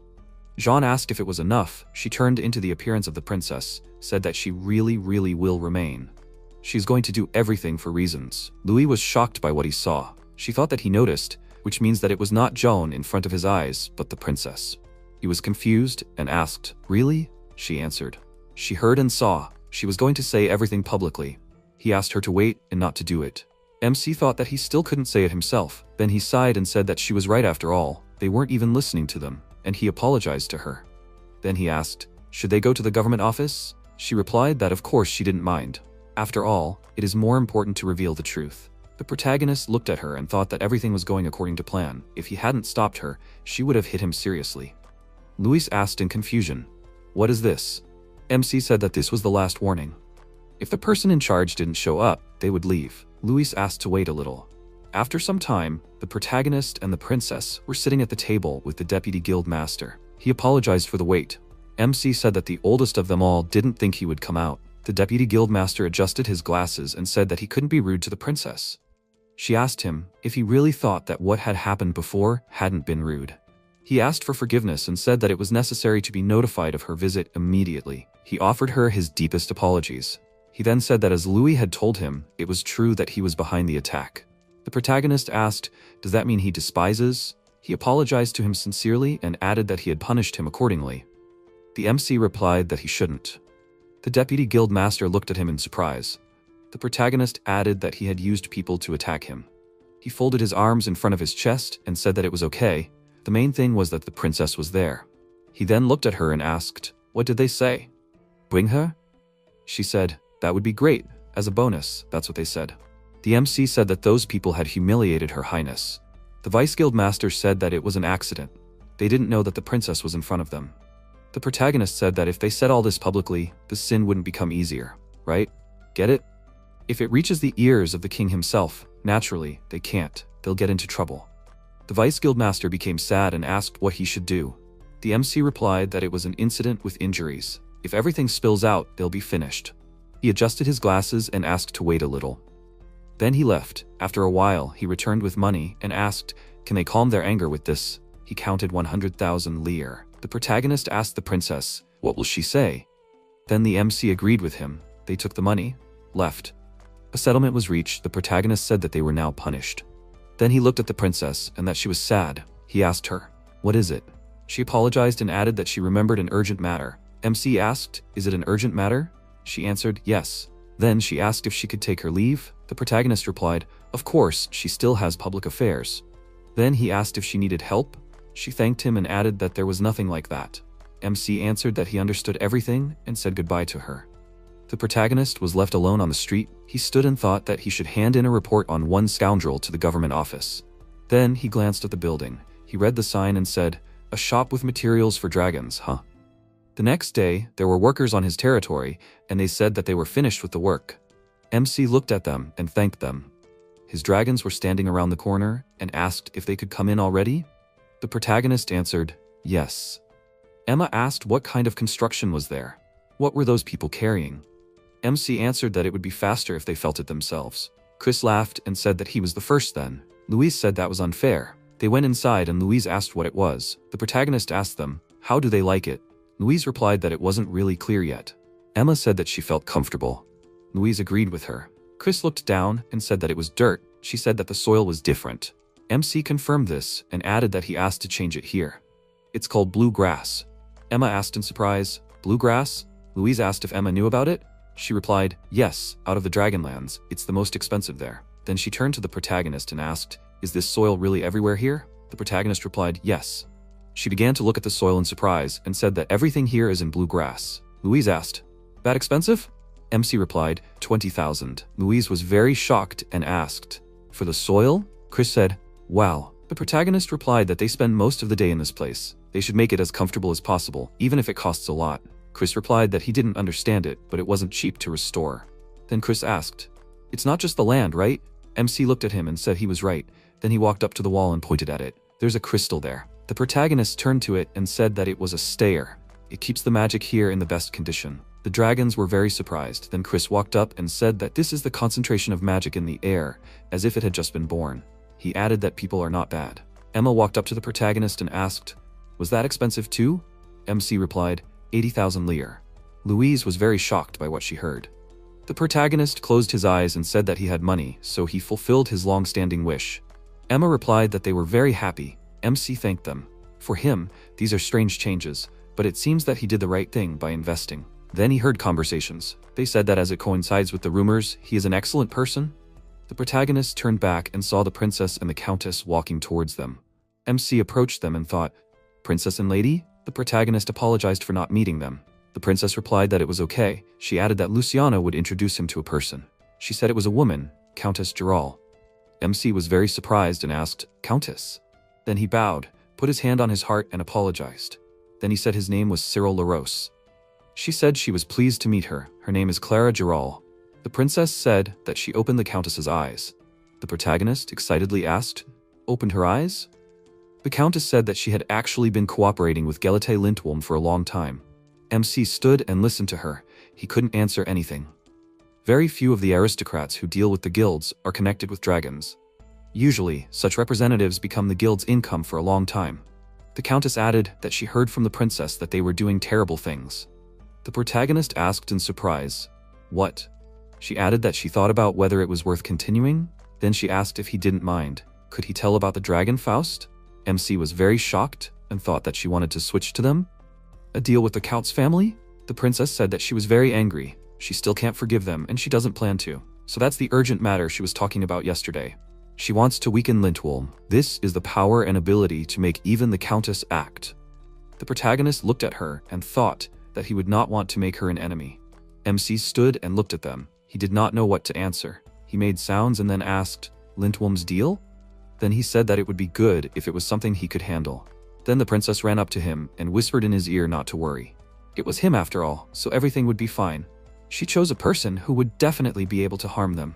Jean asked if it was enough. She turned into the appearance of the princess, said that she really will remain. She's going to do everything for reasons. Louis was shocked by what he saw. She thought that he noticed, which means that it was not Joan in front of his eyes, but the princess. He was confused and asked, really? She answered. She heard and saw. She was going to say everything publicly. He asked her to wait and not to do it. MC thought that he still couldn't say it himself. Then he sighed and said that she was right after all. They weren't even listening to them, and he apologized to her. Then he asked, should they go to the government office? She replied that of course she didn't mind. After all, it is more important to reveal the truth. The protagonist looked at her and thought that everything was going according to plan. If he hadn't stopped her, she would have hit him seriously. Louis asked in confusion, what is this? MC said that this was the last warning. If the person in charge didn't show up, they would leave. Louis asked to wait a little. After some time, the protagonist and the princess were sitting at the table with the deputy guild master. He apologized for the wait. MC said that the oldest of them all didn't think he would come out. The deputy guild master adjusted his glasses and said that he couldn't be rude to the princess. She asked him if he really thought that what had happened before hadn't been rude. He asked for forgiveness and said that it was necessary to be notified of her visit immediately. He offered her his deepest apologies. He then said that as Louis had told him, it was true that he was behind the attack. The protagonist asked, does that mean he despises? He apologized to him sincerely and added that he had punished him accordingly. The MC replied that he shouldn't. The deputy guild master looked at him in surprise. The protagonist added that he had used people to attack him. He folded his arms in front of his chest and said that it was okay. The main thing was that the princess was there. He then looked at her and asked, what did they say? Bring her? She said, that would be great. As a bonus, that's what they said. The MC said that those people had humiliated Her Highness. The Vice Guild Master said that it was an accident. They didn't know that the princess was in front of them. The protagonist said that if they said all this publicly, the sin wouldn't become easier, right? Get it? If it reaches the ears of the king himself, naturally, they can't. They'll get into trouble. The Vice Guild Master became sad and asked what he should do. The MC replied that it was an incident with injuries. If everything spills out, they'll be finished. He adjusted his glasses and asked to wait a little. Then he left. After a while, he returned with money and asked, can they calm their anger with this? He counted 100,000 lire. The protagonist asked the princess, what will she say? Then the MC agreed with him. They took the money, left. A settlement was reached. The protagonist said that they were now punished. Then he looked at the princess and that she was sad. He asked her, what is it? She apologized and added that she remembered an urgent matter. MC asked, is it an urgent matter? She answered, yes. Then she asked if she could take her leave. The protagonist replied, of course, she still has public affairs. Then he asked if she needed help. She thanked him and added that there was nothing like that. MC answered that he understood everything and said goodbye to her. The protagonist was left alone on the street. He stood and thought that he should hand in a report on one scoundrel to the government office. Then he glanced at the building. He read the sign and said, a shop with materials for dragons, huh? The next day, there were workers on his territory, and they said that they were finished with the work. MC looked at them and thanked them. His dragons were standing around the corner and asked if they could come in already. The protagonist answered, yes. Emma asked what kind of construction was there. What were those people carrying? MC answered that it would be faster if they felt it themselves. Chris laughed and said that he was the first then. Louise said that was unfair. They went inside and Louise asked what it was. The protagonist asked them, how do they like it? Louise replied that it wasn't really clear yet. Emma said that she felt comfortable. Louise agreed with her. Chris looked down and said that it was dirt. She said that the soil was different. MC confirmed this and added that he asked to change it here. It's called blue grass. Emma asked in surprise, blue grass? Louise asked if Emma knew about it. She replied, yes, out of the Dragonlands, it's the most expensive there. Then she turned to the protagonist and asked, is this soil really everywhere here? The protagonist replied, yes. She began to look at the soil in surprise and said that everything here is in blue grass. Louise asked, "That expensive?" MC replied, 20,000. Louise was very shocked and asked, "For the soil?" Chris said, "Wow." The protagonist replied that they spend most of the day in this place. They should make it as comfortable as possible, even if it costs a lot. Chris replied that he didn't understand it, but it wasn't cheap to restore. Then Chris asked, "It's not just the land, right?" MC looked at him and said he was right. Then he walked up to the wall and pointed at it. "There's a crystal there." The protagonist turned to it and said that it was a stayer. "It keeps the magic here in the best condition." The dragons were very surprised. Then Chris walked up and said that this is the concentration of magic in the air, as if it had just been born. He added that people are not bad. Emma walked up to the protagonist and asked, "Was that expensive too?" MC replied, 80,000 lire. Louise was very shocked by what she heard. The protagonist closed his eyes and said that he had money, so he fulfilled his long-standing wish. Emma replied that they were very happy. MC thanked them. For him, these are strange changes, but it seems that he did the right thing by investing. Then he heard conversations. They said that as it coincides with the rumors, he is an excellent person. The protagonist turned back and saw the princess and the countess walking towards them. MC approached them and thought, "Princess and lady?" The protagonist apologized for not meeting them. The princess replied that it was okay. She added that Luciana would introduce him to a person. She said it was a woman, Countess Giral. MC was very surprised and asked, "Countess?" Then he bowed, put his hand on his heart and apologized. Then he said his name was Cyril Larose. She said she was pleased to meet her. Her name is Clara Giral. The princess said that she opened the countess's eyes. The protagonist excitedly asked, "Opened her eyes?" The countess said that she had actually been cooperating with Gelate Lindwolm for a long time. MC stood and listened to her. He couldn't answer anything. Very few of the aristocrats who deal with the guilds are connected with dragons. Usually, such representatives become the guild's income for a long time. The countess added that she heard from the princess that they were doing terrible things. The protagonist asked in surprise, "What?" She added that she thought about whether it was worth continuing. Then she asked if he didn't mind. Could he tell about the dragon Faust? MC was very shocked and thought that she wanted to switch to them. A deal with the Count's family? The princess said that she was very angry. She still can't forgive them and she doesn't plan to. So that's the urgent matter she was talking about yesterday. She wants to weaken Lindwolm. This is the power and ability to make even the Countess act. The protagonist looked at her and thought that he would not want to make her an enemy. MC stood and looked at them. He did not know what to answer. He made sounds and then asked, "Lindwolm's deal?" Then he said that it would be good if it was something he could handle. Then the princess ran up to him and whispered in his ear not to worry. It was him after all, so everything would be fine. She chose a person who would definitely be able to harm them.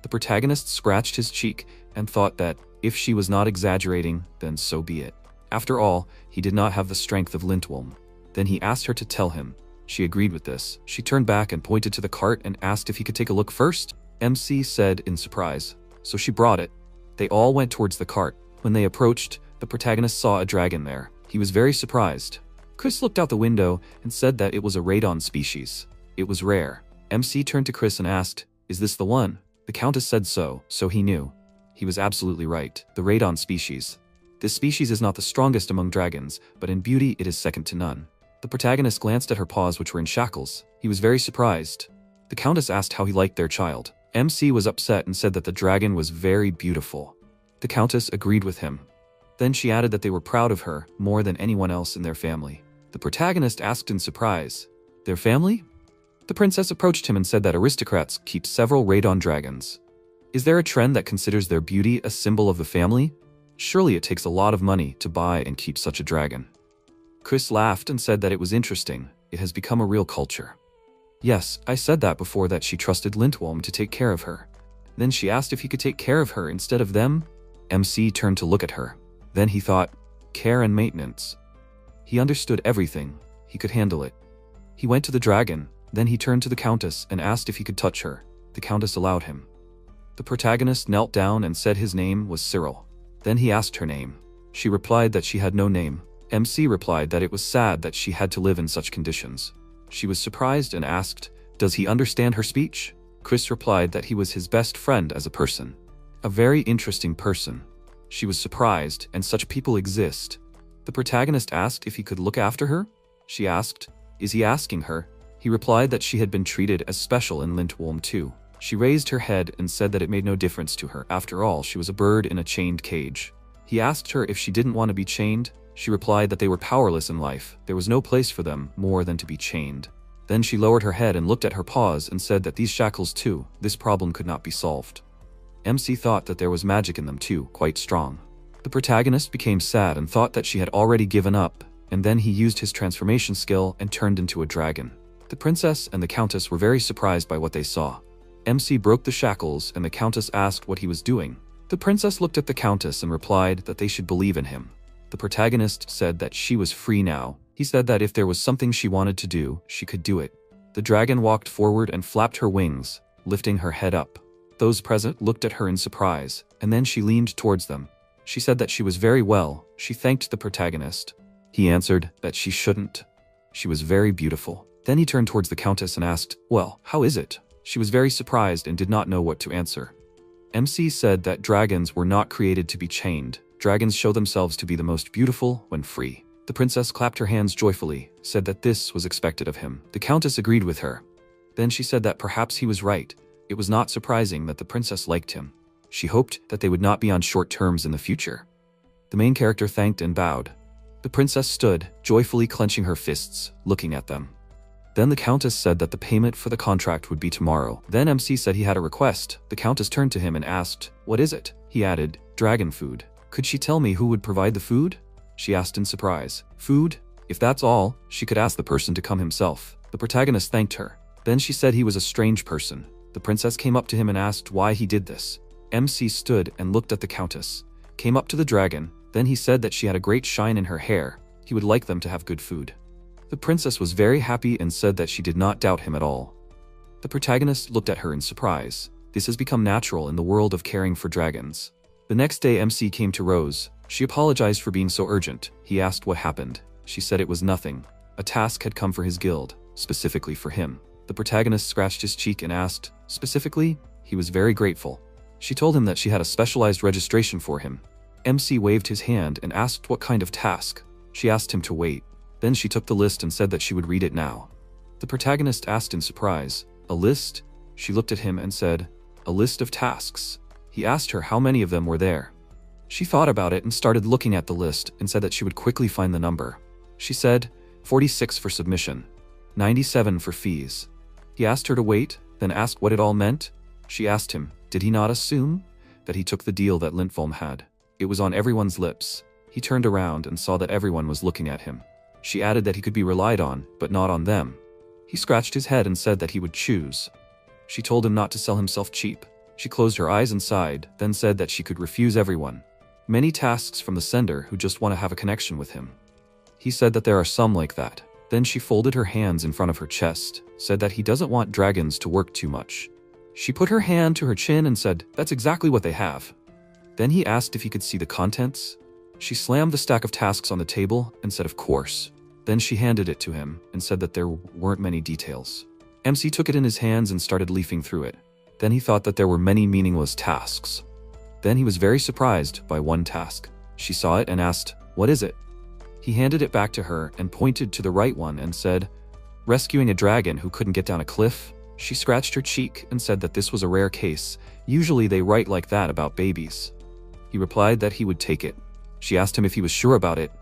The protagonist scratched his cheek and thought that if she was not exaggerating, then so be it. After all, he did not have the strength of Lindwolm. Then he asked her to tell him. She agreed with this. She turned back and pointed to the cart and asked if he could take a look first. MC said in surprise. So she brought it. They all went towards the cart. When they approached, the protagonist saw a dragon there. He was very surprised. Chris looked out the window and said that it was a radon species. It was rare. MC turned to Chris and asked, "Is this the one?" The countess said so he knew. He was absolutely right. The radon species. This species is not the strongest among dragons, but in beauty it is second to none. The protagonist glanced at her paws, which were in shackles. He was very surprised. The countess asked how he liked their child. MC was upset and said that the dragon was very beautiful. The countess agreed with him. Then she added that they were proud of her more than anyone else in their family. The protagonist asked in surprise, "Their family?" The princess approached him and said that aristocrats keep several radon dragons. Is there a trend that considers their beauty a symbol of the family? Surely it takes a lot of money to buy and keep such a dragon. Chris laughed and said that it was interesting. It has become a real culture. Yes, I said that before, that she trusted Lindwolm to take care of her. Then she asked if he could take care of her instead of them. MC turned to look at her. Then he thought, care and maintenance. He understood everything. He could handle it. He went to the dragon. Then he turned to the countess and asked if he could touch her. The countess allowed him. The protagonist knelt down and said his name was Cyril. Then he asked her name. She replied that she had no name. MC replied that it was sad that she had to live in such conditions. She was surprised and asked, "Does he understand her speech?" Chris replied that he was his best friend as a person. A very interesting person. She was surprised, and such people exist. The protagonist asked if he could look after her. She asked, "Is he asking her?" He replied that she had been treated as special in Lindwolm too. She raised her head and said that it made no difference to her. After all, she was a bird in a chained cage. He asked her if she didn't want to be chained. She replied that they were powerless in life. There was no place for them more than to be chained. Then she lowered her head and looked at her paws and said that these shackles too, this problem could not be solved. MC thought that there was magic in them too, quite strong. The protagonist became sad and thought that she had already given up, and then he used his transformation skill and turned into a dragon. The princess and the countess were very surprised by what they saw. MC broke the shackles and the countess asked what he was doing. The princess looked at the countess and replied that they should believe in him. The protagonist said that she was free now. He said that if there was something she wanted to do, she could do it. The dragon walked forward and flapped her wings, lifting her head up. Those present looked at her in surprise, and then she leaned towards them. She said that she was very well. She thanked the protagonist. He answered that she shouldn't. She was very beautiful. Then he turned towards the countess and asked, "Well, how is it?" She was very surprised and did not know what to answer. MC said that dragons were not created to be chained. Dragons show themselves to be the most beautiful when free. The princess clapped her hands joyfully, said that this was expected of him. The countess agreed with her. Then she said that perhaps he was right. It was not surprising that the princess liked him. She hoped that they would not be on short terms in the future. The main character thanked and bowed. The princess stood, joyfully clenching her fists, looking at them. Then the countess said that the payment for the contract would be tomorrow. Then MC said he had a request. The countess turned to him and asked, "What is it?" He added, "Dragon food." "Could she tell me who would provide the food?" she asked in surprise. "Food? If that's all, she could ask the person to come himself." The protagonist thanked her. Then she said he was a strange person. The princess came up to him and asked why he did this. MC stood and looked at the countess, came up to the dragon. Then he said that she had a great shine in her hair. He would like them to have good food. The princess was very happy and said that she did not doubt him at all. The protagonist looked at her in surprise. This has become natural in the world of caring for dragons. The next day MC came to Rose. She apologized for being so urgent. He asked what happened. She said it was nothing. A task had come for his guild, specifically for him. The protagonist scratched his cheek and asked, specifically? He was very grateful. She told him that she had a specialized registration for him. MC waved his hand and asked what kind of task. She asked him to wait. Then she took the list and said that she would read it now. The protagonist asked in surprise, "A list?" She looked at him and said, "A list of tasks." He asked her how many of them were there. She thought about it and started looking at the list and said that she would quickly find the number. She said, 46 for submission, 97 for fees. He asked her to wait, then asked what it all meant. She asked him, did he not assume that he took the deal that Lintvolm had? It was on everyone's lips. He turned around and saw that everyone was looking at him. She added that he could be relied on, but not on them. He scratched his head and said that he would choose. She told him not to sell himself cheap. She closed her eyes and sighed, then said that she could refuse everyone. Many tasks from the sender who just want to have a connection with him. He said that there are some like that. Then she folded her hands in front of her chest, said that he doesn't want dragons to work too much. She put her hand to her chin and said, that's exactly what they have. Then he asked if he could see the contents. She slammed the stack of tasks on the table and said of course. Then she handed it to him and said that there weren't many details. MC took it in his hands and started leafing through it. Then he thought that there were many meaningless tasks. Then he was very surprised by one task. She saw it and asked, what is it? He handed it back to her and pointed to the right one and said, rescuing a dragon who couldn't get down a cliff. She scratched her cheek and said that this was a rare case. Usually they write like that about babies. He replied that he would take it. She asked him if he was sure about it.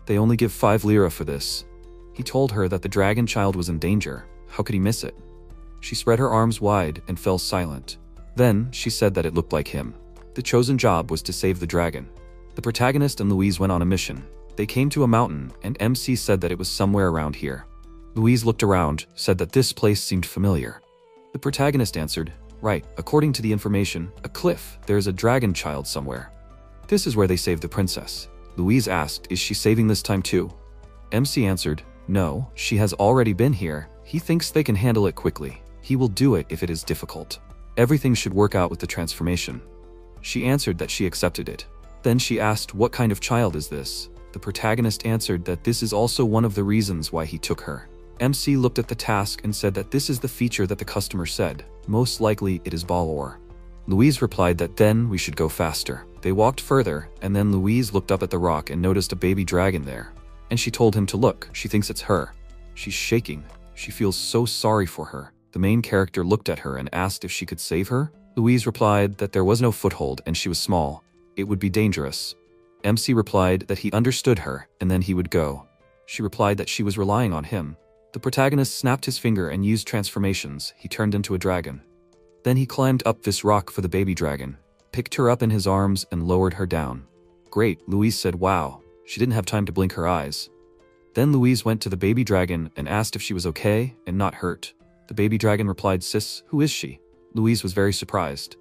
They only give 5 lira for this. He told her that the dragon child was in danger. How could he miss it? She spread her arms wide and fell silent. Then she said that it looked like him. The chosen job was to save the dragon. The protagonist and Louise went on a mission. They came to a mountain and MC said that it was somewhere around here. Louise looked around, said that this place seemed familiar. The protagonist answered, right, according to the information, a cliff, there is a dragon child somewhere. This is where they saved the princess. Louise asked, is she saving this time too? MC answered, no, she has already been here. He thinks they can handle it quickly. He will do it if it is difficult. Everything should work out with the transformation. She answered that she accepted it. Then she asked, what kind of child is this? The protagonist answered that this is also one of the reasons why he took her. MC looked at the task and said that this is the feature that the customer said. Most likely it is ball ore. Louise replied that then we should go faster. They walked further, and then Louise looked up at the rock and noticed a baby dragon there. And she told him to look. She thinks it's her. She's shaking. She feels so sorry for her. The main character looked at her and asked if she could save her. Louise replied that there was no foothold and she was small. It would be dangerous. MC replied that he understood her and then he would go. She replied that she was relying on him. The protagonist snapped his finger and used transformations. He turned into a dragon. Then he climbed up this rock for the baby dragon, picked her up in his arms and lowered her down. Great, Louise said wow. She didn't have time to blink her eyes. Then Louise went to the baby dragon and asked if she was okay and not hurt. The baby dragon replied, "Sis, who is she?" Louise was very surprised.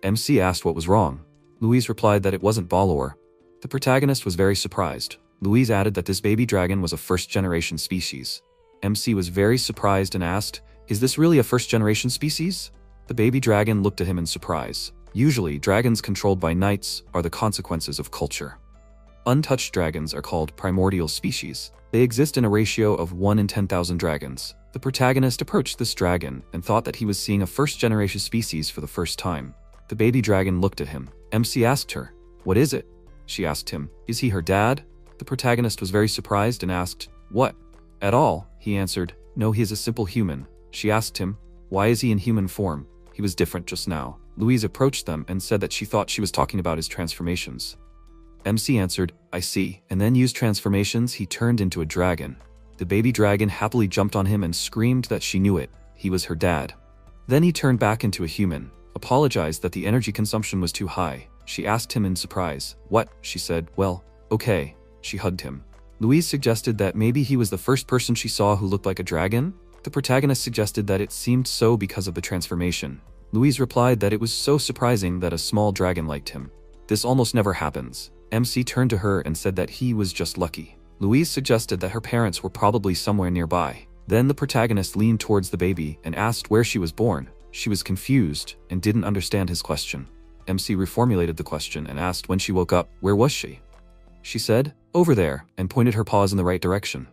MC asked what was wrong. Louise replied that it wasn't Balor. The protagonist was very surprised. Louise added that this baby dragon was a first-generation species. MC was very surprised and asked, "Is this really a first-generation species?" The baby dragon looked at him in surprise. Usually, dragons controlled by knights are the consequences of culture. Untouched dragons are called primordial species. They exist in a ratio of 1 in 10,000 dragons. The protagonist approached this dragon and thought that he was seeing a first-generation species for the first time. The baby dragon looked at him. MC asked her, "What is it?" She asked him, "Is he her dad?" The protagonist was very surprised and asked, "What?" "At all," he answered. "No, he is a simple human." She asked him, "Why is he in human form? He was different just now." Louise approached them and said that she thought she was talking about his transformations. MC answered, "I see," and then used transformations. He turned into a dragon. The baby dragon happily jumped on him and screamed that she knew it. He was her dad. Then he turned back into a human, apologized that the energy consumption was too high. She asked him in surprise. "What?" She said, "Well, okay." She hugged him. Louise suggested that maybe he was the first person she saw who looked like a dragon. The protagonist suggested that it seemed so because of the transformation. Louise replied that it was so surprising that a small dragon liked him. This almost never happens. MC turned to her and said that he was just lucky. Louise suggested that her parents were probably somewhere nearby. Then the protagonist leaned towards the baby and asked where she was born. She was confused and didn't understand his question. MC reformulated the question and asked when she woke up, where was she? She said, "Over there," and pointed her paws in the right direction.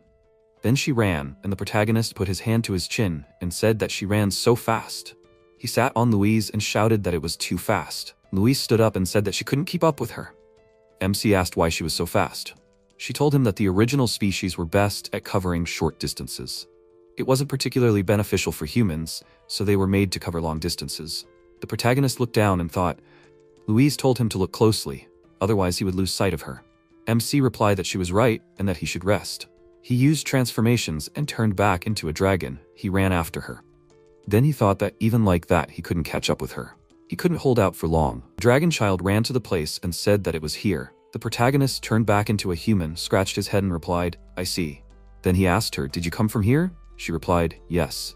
Then she ran, and the protagonist put his hand to his chin and said that she ran so fast. He sat on Louise and shouted that it was too fast. Louise stood up and said that she couldn't keep up with her. MC asked why she was so fast. She told him that the original species were best at covering short distances. It wasn't particularly beneficial for humans, so they were made to cover long distances. The protagonist looked down and thought, Louise told him to look closely, otherwise he would lose sight of her. MC replied that she was right and that he should rest. He used transformations and turned back into a dragon. He ran after her. Then he thought that even like that he couldn't catch up with her. He couldn't hold out for long. The dragon child ran to the place and said that it was here. The protagonist turned back into a human, scratched his head and replied, "I see." Then he asked her, "Did you come from here?" She replied, "Yes."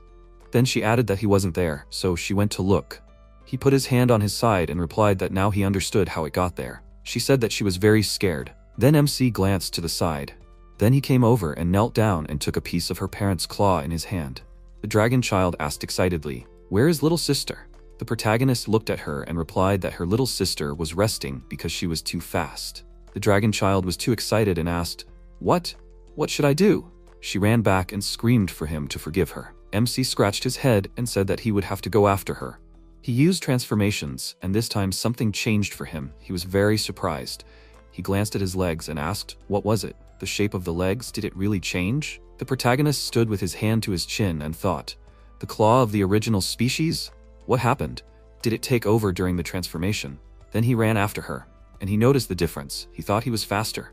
Then she added that he wasn't there, so she went to look. He put his hand on his side and replied that now he understood how it got there. She said that she was very scared. Then MC glanced to the side. Then he came over and knelt down and took a piece of her parent's claw in his hand. The dragon child asked excitedly, "Where is little sister?" The protagonist looked at her and replied that her little sister was resting because she was too fast. The dragon child was too excited and asked, "What? What should I do?" She ran back and screamed for him to forgive her. MC scratched his head and said that he would have to go after her. He used transformations, and this time something changed for him. He was very surprised. He glanced at his legs and asked, "What was it? The shape of the legs, did it really change?" The protagonist stood with his hand to his chin and thought, "The claw of the original species? What happened? Did it take over during the transformation?" Then he ran after her, and he noticed the difference. He thought he was faster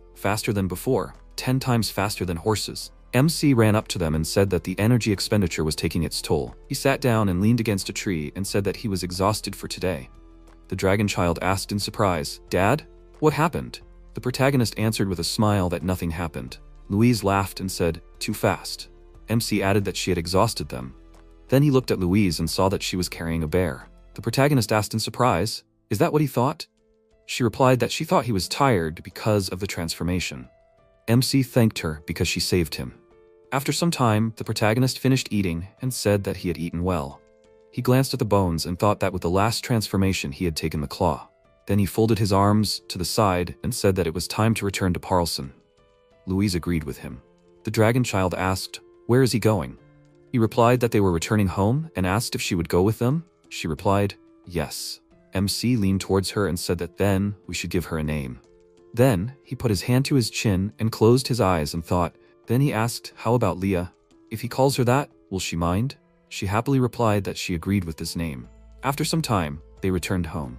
than before, 10 times faster than horses. MC ran up to them and said that the energy expenditure was taking its toll. He sat down and leaned against a tree and said that he was exhausted for today. The dragon child asked in surprise, "Dad? What happened?" The protagonist answered with a smile that nothing happened. Louise laughed and said, "Too fast." MC added that she had exhausted them. Then he looked at Louise and saw that she was carrying a bear. The protagonist asked in surprise, "Is that what he thought?" She replied that she thought he was tired because of the transformation. MC thanked her because she saved him. After some time, the protagonist finished eating and said that he had eaten well. He glanced at the bones and thought that with the last transformation he had taken the claw. Then he folded his arms to the side and said that it was time to return to Parlson. Louise agreed with him. The dragon child asked, "Where is he going?" He replied that they were returning home and asked if she would go with them. She replied, "Yes." MC leaned towards her and said that then we should give her a name. Then he put his hand to his chin and closed his eyes and thought. Then he asked, "How about Leah? If he calls her that, will she mind?" She happily replied that she agreed with this name. After some time, they returned home.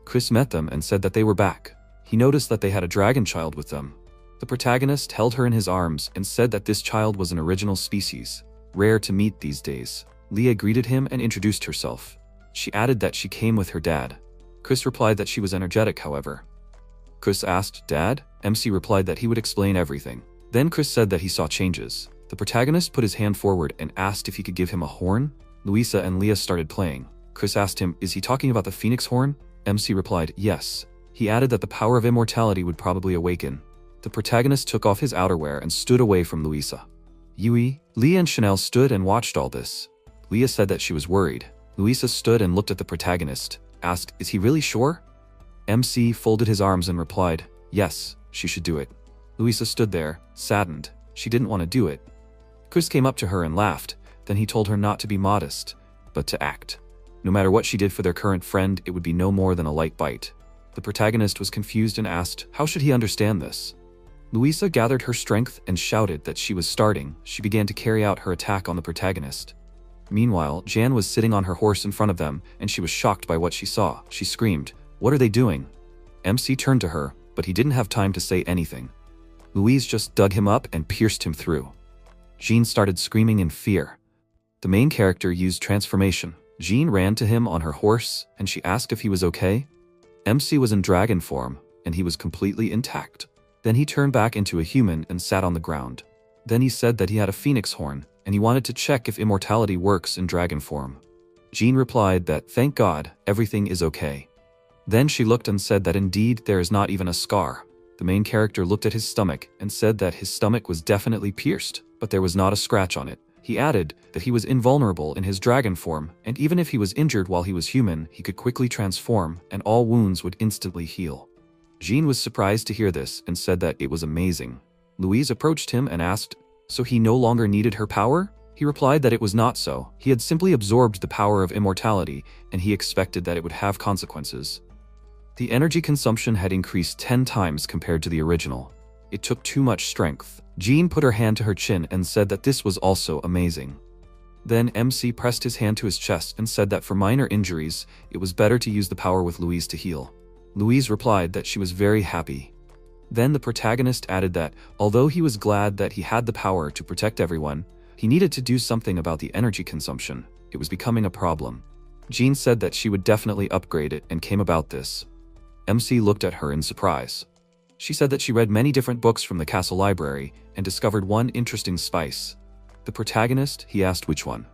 Chris met them and said that they were back. He noticed that they had a dragon child with them. The protagonist held her in his arms and said that this child was an original species, rare to meet these days. Leah greeted him and introduced herself. She added that she came with her dad. Chris replied that she was energetic, however. Chris asked, "Dad?" MC replied that he would explain everything. Then Chris said that he saw changes. The protagonist put his hand forward and asked if he could give him a horn. Louisa and Leah started playing. Chris asked him, "Is he talking about the phoenix horn?" MC replied, "Yes." He added that the power of immortality would probably awaken. The protagonist took off his outerwear and stood away from Louisa. Yui, Leah and Chanel stood and watched all this. Leah said that she was worried. Louisa stood and looked at the protagonist, asked, "Is he really sure?" MC folded his arms and replied, "Yes, she should do it." Louisa stood there, saddened. She didn't want to do it. Chris came up to her and laughed. Then he told her not to be modest, but to act. No matter what she did for their current friend, it would be no more than a light bite. The protagonist was confused and asked, how should he understand this? Louisa gathered her strength and shouted that she was starting. She began to carry out her attack on the protagonist. Meanwhile, Jan was sitting on her horse in front of them, and she was shocked by what she saw. She screamed, "What are they doing?" MC turned to her, but he didn't have time to say anything. Louise just dug him up and pierced him through. Jean started screaming in fear. The main character used transformation. Jean ran to him on her horse, and she asked if he was okay. MC was in dragon form, and he was completely intact. Then he turned back into a human and sat on the ground. Then he said that he had a phoenix horn, and he wanted to check if immortality works in dragon form. Jean replied that, "Thank God, everything is okay." Then she looked and said that indeed there is not even a scar. The main character looked at his stomach and said that his stomach was definitely pierced, but there was not a scratch on it. He added that he was invulnerable in his dragon form, and even if he was injured while he was human, he could quickly transform, and all wounds would instantly heal. Jean was surprised to hear this and said that it was amazing. Louise approached him and asked, "So he no longer needed her power?" He replied that it was not so. He had simply absorbed the power of immortality, and he expected that it would have consequences. The energy consumption had increased 10 times compared to the original. It took too much strength. Jean put her hand to her chin and said that this was also amazing. Then MC pressed his hand to his chest and said that for minor injuries, it was better to use the power with Louise to heal. Louise replied that she was very happy. Then the protagonist added that, although he was glad that he had the power to protect everyone, he needed to do something about the energy consumption. It was becoming a problem. Jean said that she would definitely upgrade it and came about this. MC looked at her in surprise. She said that she read many different books from the castle library and discovered one interesting spice. The protagonist, he asked which one.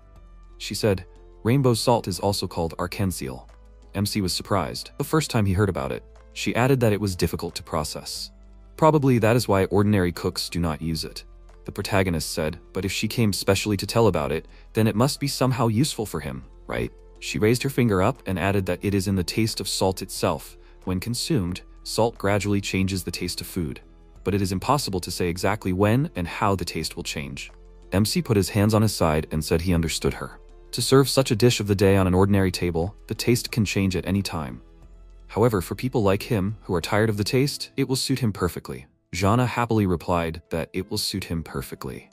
She said, "Rainbow salt is also called arc-en-ciel." MC was surprised, the first time he heard about it. She added that it was difficult to process. Probably that is why ordinary cooks do not use it. The protagonist said, but if she came specially to tell about it, then it must be somehow useful for him, right? She raised her finger up and added that it is in the taste of salt itself. When consumed, salt gradually changes the taste of food, but it is impossible to say exactly when and how the taste will change. MC put his hands on his side and said he understood her. To serve such a dish of the day on an ordinary table, the taste can change at any time. However, for people like him, who are tired of the taste, it will suit him perfectly. Jana happily replied that it will suit him perfectly.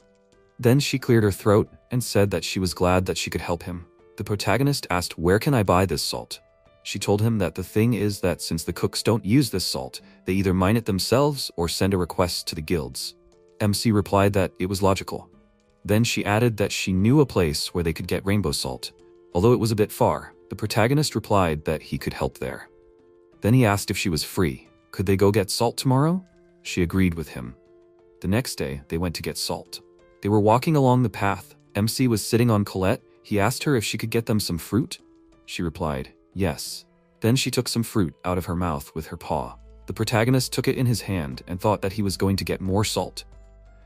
Then she cleared her throat and said that she was glad that she could help him. The protagonist asked, "Where can I buy this salt?" She told him that the thing is that since the cooks don't use this salt, they either mine it themselves or send a request to the guilds. MC replied that it was logical. Then she added that she knew a place where they could get rainbow salt. Although it was a bit far, the protagonist replied that he could help there. Then he asked if she was free. Could they go get salt tomorrow? She agreed with him. The next day, they went to get salt. They were walking along the path. MC was sitting on Colette. He asked her if she could get them some fruit. She replied, yes. Then she took some fruit out of her mouth with her paw. The protagonist took it in his hand and thought that he was going to get more salt.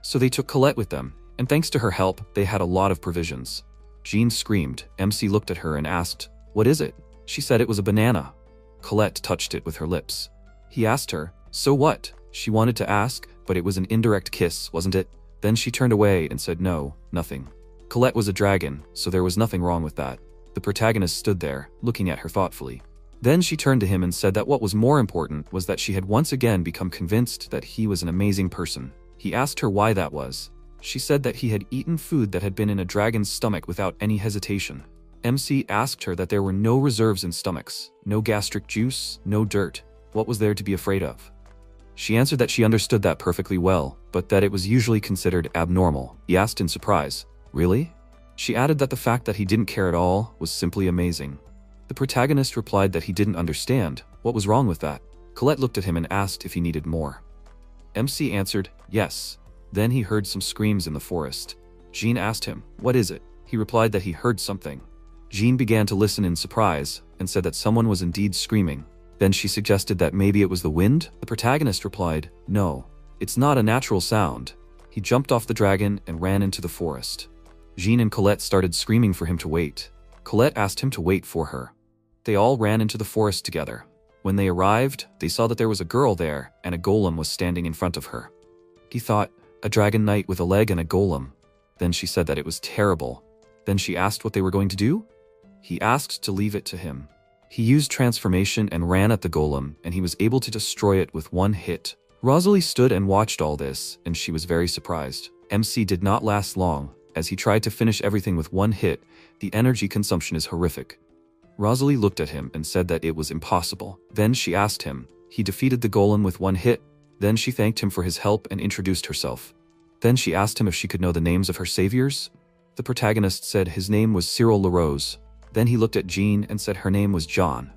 So they took Colette with them, and thanks to her help, they had a lot of provisions. Jean screamed. MC looked at her and asked, "What is it?" She said it was a banana. Colette touched it with her lips. He asked her, "So what?" She wanted to ask, but it was an indirect kiss, wasn't it? Then she turned away and said no, nothing. Colette was a dragon, so there was nothing wrong with that. The protagonist stood there, looking at her thoughtfully. Then she turned to him and said that what was more important was that she had once again become convinced that he was an amazing person. He asked her why that was. She said that he had eaten food that had been in a dragon's stomach without any hesitation. MC asked her that there were no reserves in stomachs, no gastric juice, no dirt. What was there to be afraid of? She answered that she understood that perfectly well, but that it was usually considered abnormal. He asked in surprise, "Really?" She added that the fact that he didn't care at all was simply amazing. The protagonist replied that he didn't understand. What was wrong with that? Colette looked at him and asked if he needed more. MC answered, yes. Then he heard some screams in the forest. Jean asked him, "What is it?" He replied that he heard something. Jean began to listen in surprise and said that someone was indeed screaming. Then she suggested that maybe it was the wind. The protagonist replied, "No, it's not a natural sound." He jumped off the dragon and ran into the forest. Jean and Colette started screaming for him to wait. Colette asked him to wait for her. They all ran into the forest together. When they arrived, they saw that there was a girl there and a golem was standing in front of her. He thought, a dragon knight with a leg and a golem. Then she said that it was terrible. Then she asked what they were going to do. He asked to leave it to him. He used transformation and ran at the golem, and he was able to destroy it with one hit. Rosalie stood and watched all this, and she was very surprised. MC did not last long. As he tried to finish everything with one hit, the energy consumption is horrific. Rosalie looked at him and said that it was impossible. Then she asked him. He defeated the golem with one hit. Then she thanked him for his help and introduced herself. Then she asked him if she could know the names of her saviors. The protagonist said his name was Cyril LaRose. Then he looked at Jean and said her name was John.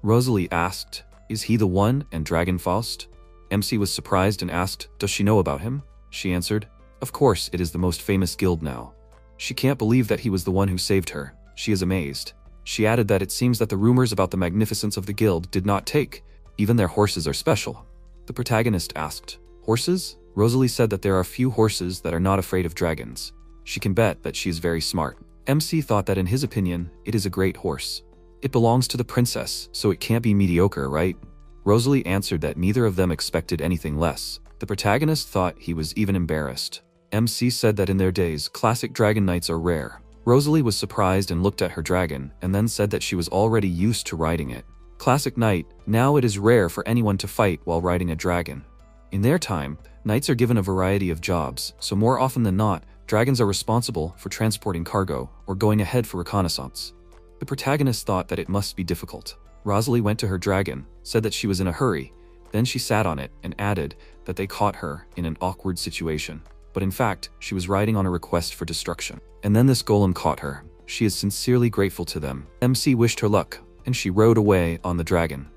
Rosalie asked, "Is he the one and Dragon Faust?" MC was surprised and asked, "Does she know about him?" She answered, "Of course, it is the most famous guild now." She can't believe that he was the one who saved her. She is amazed. She added that it seems that the rumors about the magnificence of the guild did not take. Even their horses are special. The protagonist asked, "Horses?" Rosalie said that there are few horses that are not afraid of dragons. She can bet that she is very smart. MC thought that in his opinion, it is a great horse. It belongs to the princess, so it can't be mediocre, right? Rosalie answered that neither of them expected anything less. The protagonist thought he was even embarrassed. MC said that in their days, classic dragon knights are rare. Rosalie was surprised and looked at her dragon, and then said that she was already used to riding it. Classic knight, now it is rare for anyone to fight while riding a dragon. In their time, knights are given a variety of jobs, so more often than not, dragons are responsible for transporting cargo or going ahead for reconnaissance. The protagonist thought that it must be difficult. Rosalie went to her dragon, said that she was in a hurry. Then she sat on it and added that they caught her in an awkward situation. But in fact, she was riding on a request for destruction. And then this golem caught her. She is sincerely grateful to them. MC wished her luck, and she rode away on the dragon.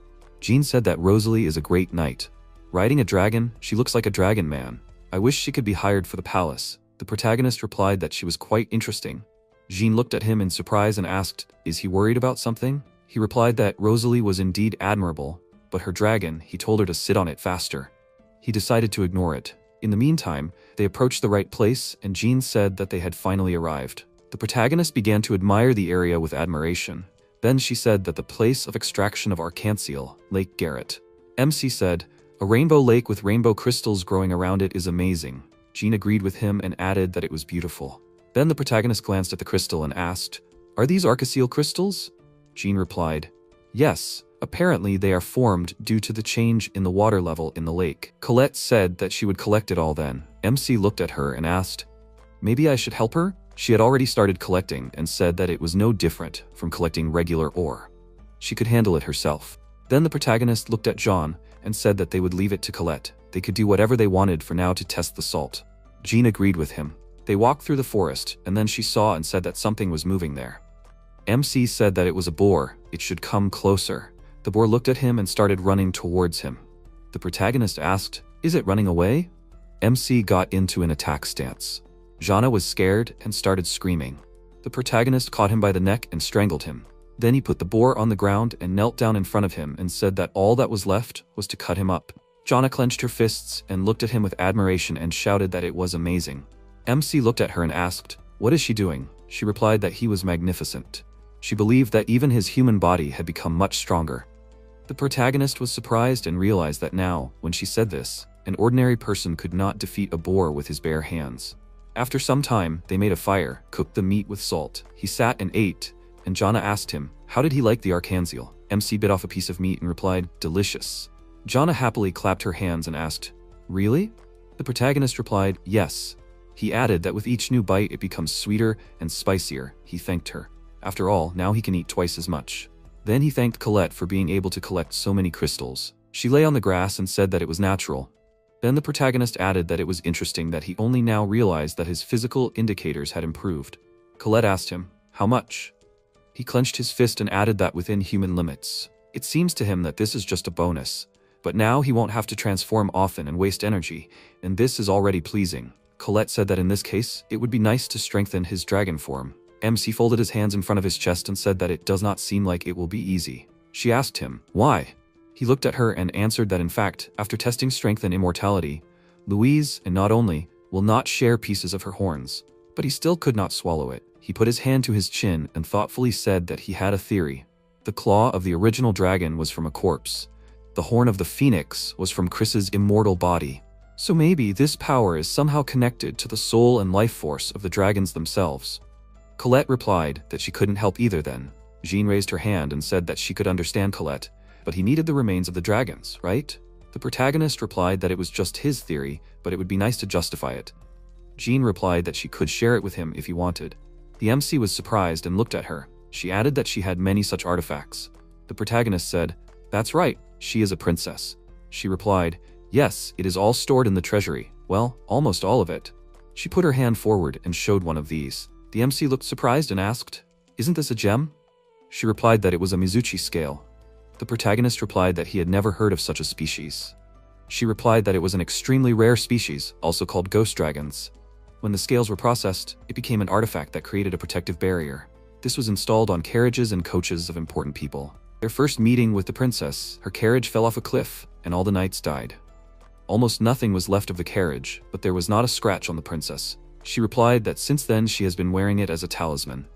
Jean said that Rosalie is a great knight. Riding a dragon, she looks like a dragon man. I wish she could be hired for the palace. The protagonist replied that she was quite interesting. Jean looked at him in surprise and asked, "Is he worried about something?" He replied that Rosalie was indeed admirable, but her dragon, he told her to sit on it faster. He decided to ignore it. In the meantime, they approached the right place, and Jean said that they had finally arrived. The protagonist began to admire the area with admiration. Then she said that the place of extraction of Arcanceal, Lake Garrett. MC said, "A rainbow lake with rainbow crystals growing around it is amazing." Jean agreed with him and added that it was beautiful. Then the protagonist glanced at the crystal and asked, "Are these Arcanceal crystals?" Jean replied, "Yes. Apparently they are formed due to the change in the water level in the lake." Colette said that she would collect it all then. MC looked at her and asked, "Maybe I should help her?" She had already started collecting and said that it was no different from collecting regular ore. She could handle it herself. Then the protagonist looked at Jean and said that they would leave it to Colette. They could do whatever they wanted for now to test the salt. Jean agreed with him. They walked through the forest, and then she saw and said that something was moving there. MC said that it was a boar. It should come closer. The boar looked at him and started running towards him. The protagonist asked, "Is it running away?" MC got into an attack stance. Jana was scared and started screaming. The protagonist caught him by the neck and strangled him. Then he put the boar on the ground and knelt down in front of him and said that all that was left was to cut him up. Jana clenched her fists and looked at him with admiration and shouted that it was amazing. MC looked at her and asked, "What is she doing?" She replied that he was magnificent. She believed that even his human body had become much stronger. The protagonist was surprised and realized that now, when she said this, an ordinary person could not defeat a boar with his bare hands. After some time, they made a fire, cooked the meat with salt. He sat and ate, and Jana asked him, how did he like the Arcanceal? MC bit off a piece of meat and replied, "Delicious." Jana happily clapped her hands and asked, "Really?" The protagonist replied, "Yes." He added that with each new bite it becomes sweeter and spicier. He thanked her. After all, now he can eat twice as much. Then he thanked Colette for being able to collect so many crystals. She lay on the grass and said that it was natural. Then the protagonist added that it was interesting that he only now realized that his physical indicators had improved. Colette asked him, "How much?" He clenched his fist and added that within human limits. It seems to him that this is just a bonus, but now he won't have to transform often and waste energy, and this is already pleasing. Colette said that in this case, it would be nice to strengthen his dragon form. MC folded his hands in front of his chest and said that it does not seem like it will be easy. She asked him, "Why?" He looked at her and answered that in fact, after testing strength and immortality, Louise, and not only, will not share pieces of her horns. But he still could not swallow it. He put his hand to his chin and thoughtfully said that he had a theory. The claw of the original dragon was from a corpse. The horn of the phoenix was from Chris's immortal body. So maybe this power is somehow connected to the soul and life force of the dragons themselves. Colette replied that she couldn't help either then. Jean raised her hand and said that she could understand Colette, but he needed the remains of the dragons, right? The protagonist replied that it was just his theory, but it would be nice to justify it. Jean replied that she could share it with him if he wanted. The MC was surprised and looked at her. She added that she had many such artifacts. The protagonist said, "That's right, she is a princess." She replied, "Yes, it is all stored in the treasury. Well, almost all of it." She put her hand forward and showed one of these. The MC looked surprised and asked, "Isn't this a gem?" She replied that it was a Mizuchi scale. The protagonist replied that he had never heard of such a species. She replied that it was an extremely rare species, also called ghost dragons. When the scales were processed, it became an artifact that created a protective barrier. This was installed on carriages and coaches of important people. Their first meeting with the princess, her carriage fell off a cliff, and all the knights died. Almost nothing was left of the carriage, but there was not a scratch on the princess. She replied that since then she has been wearing it as a talisman.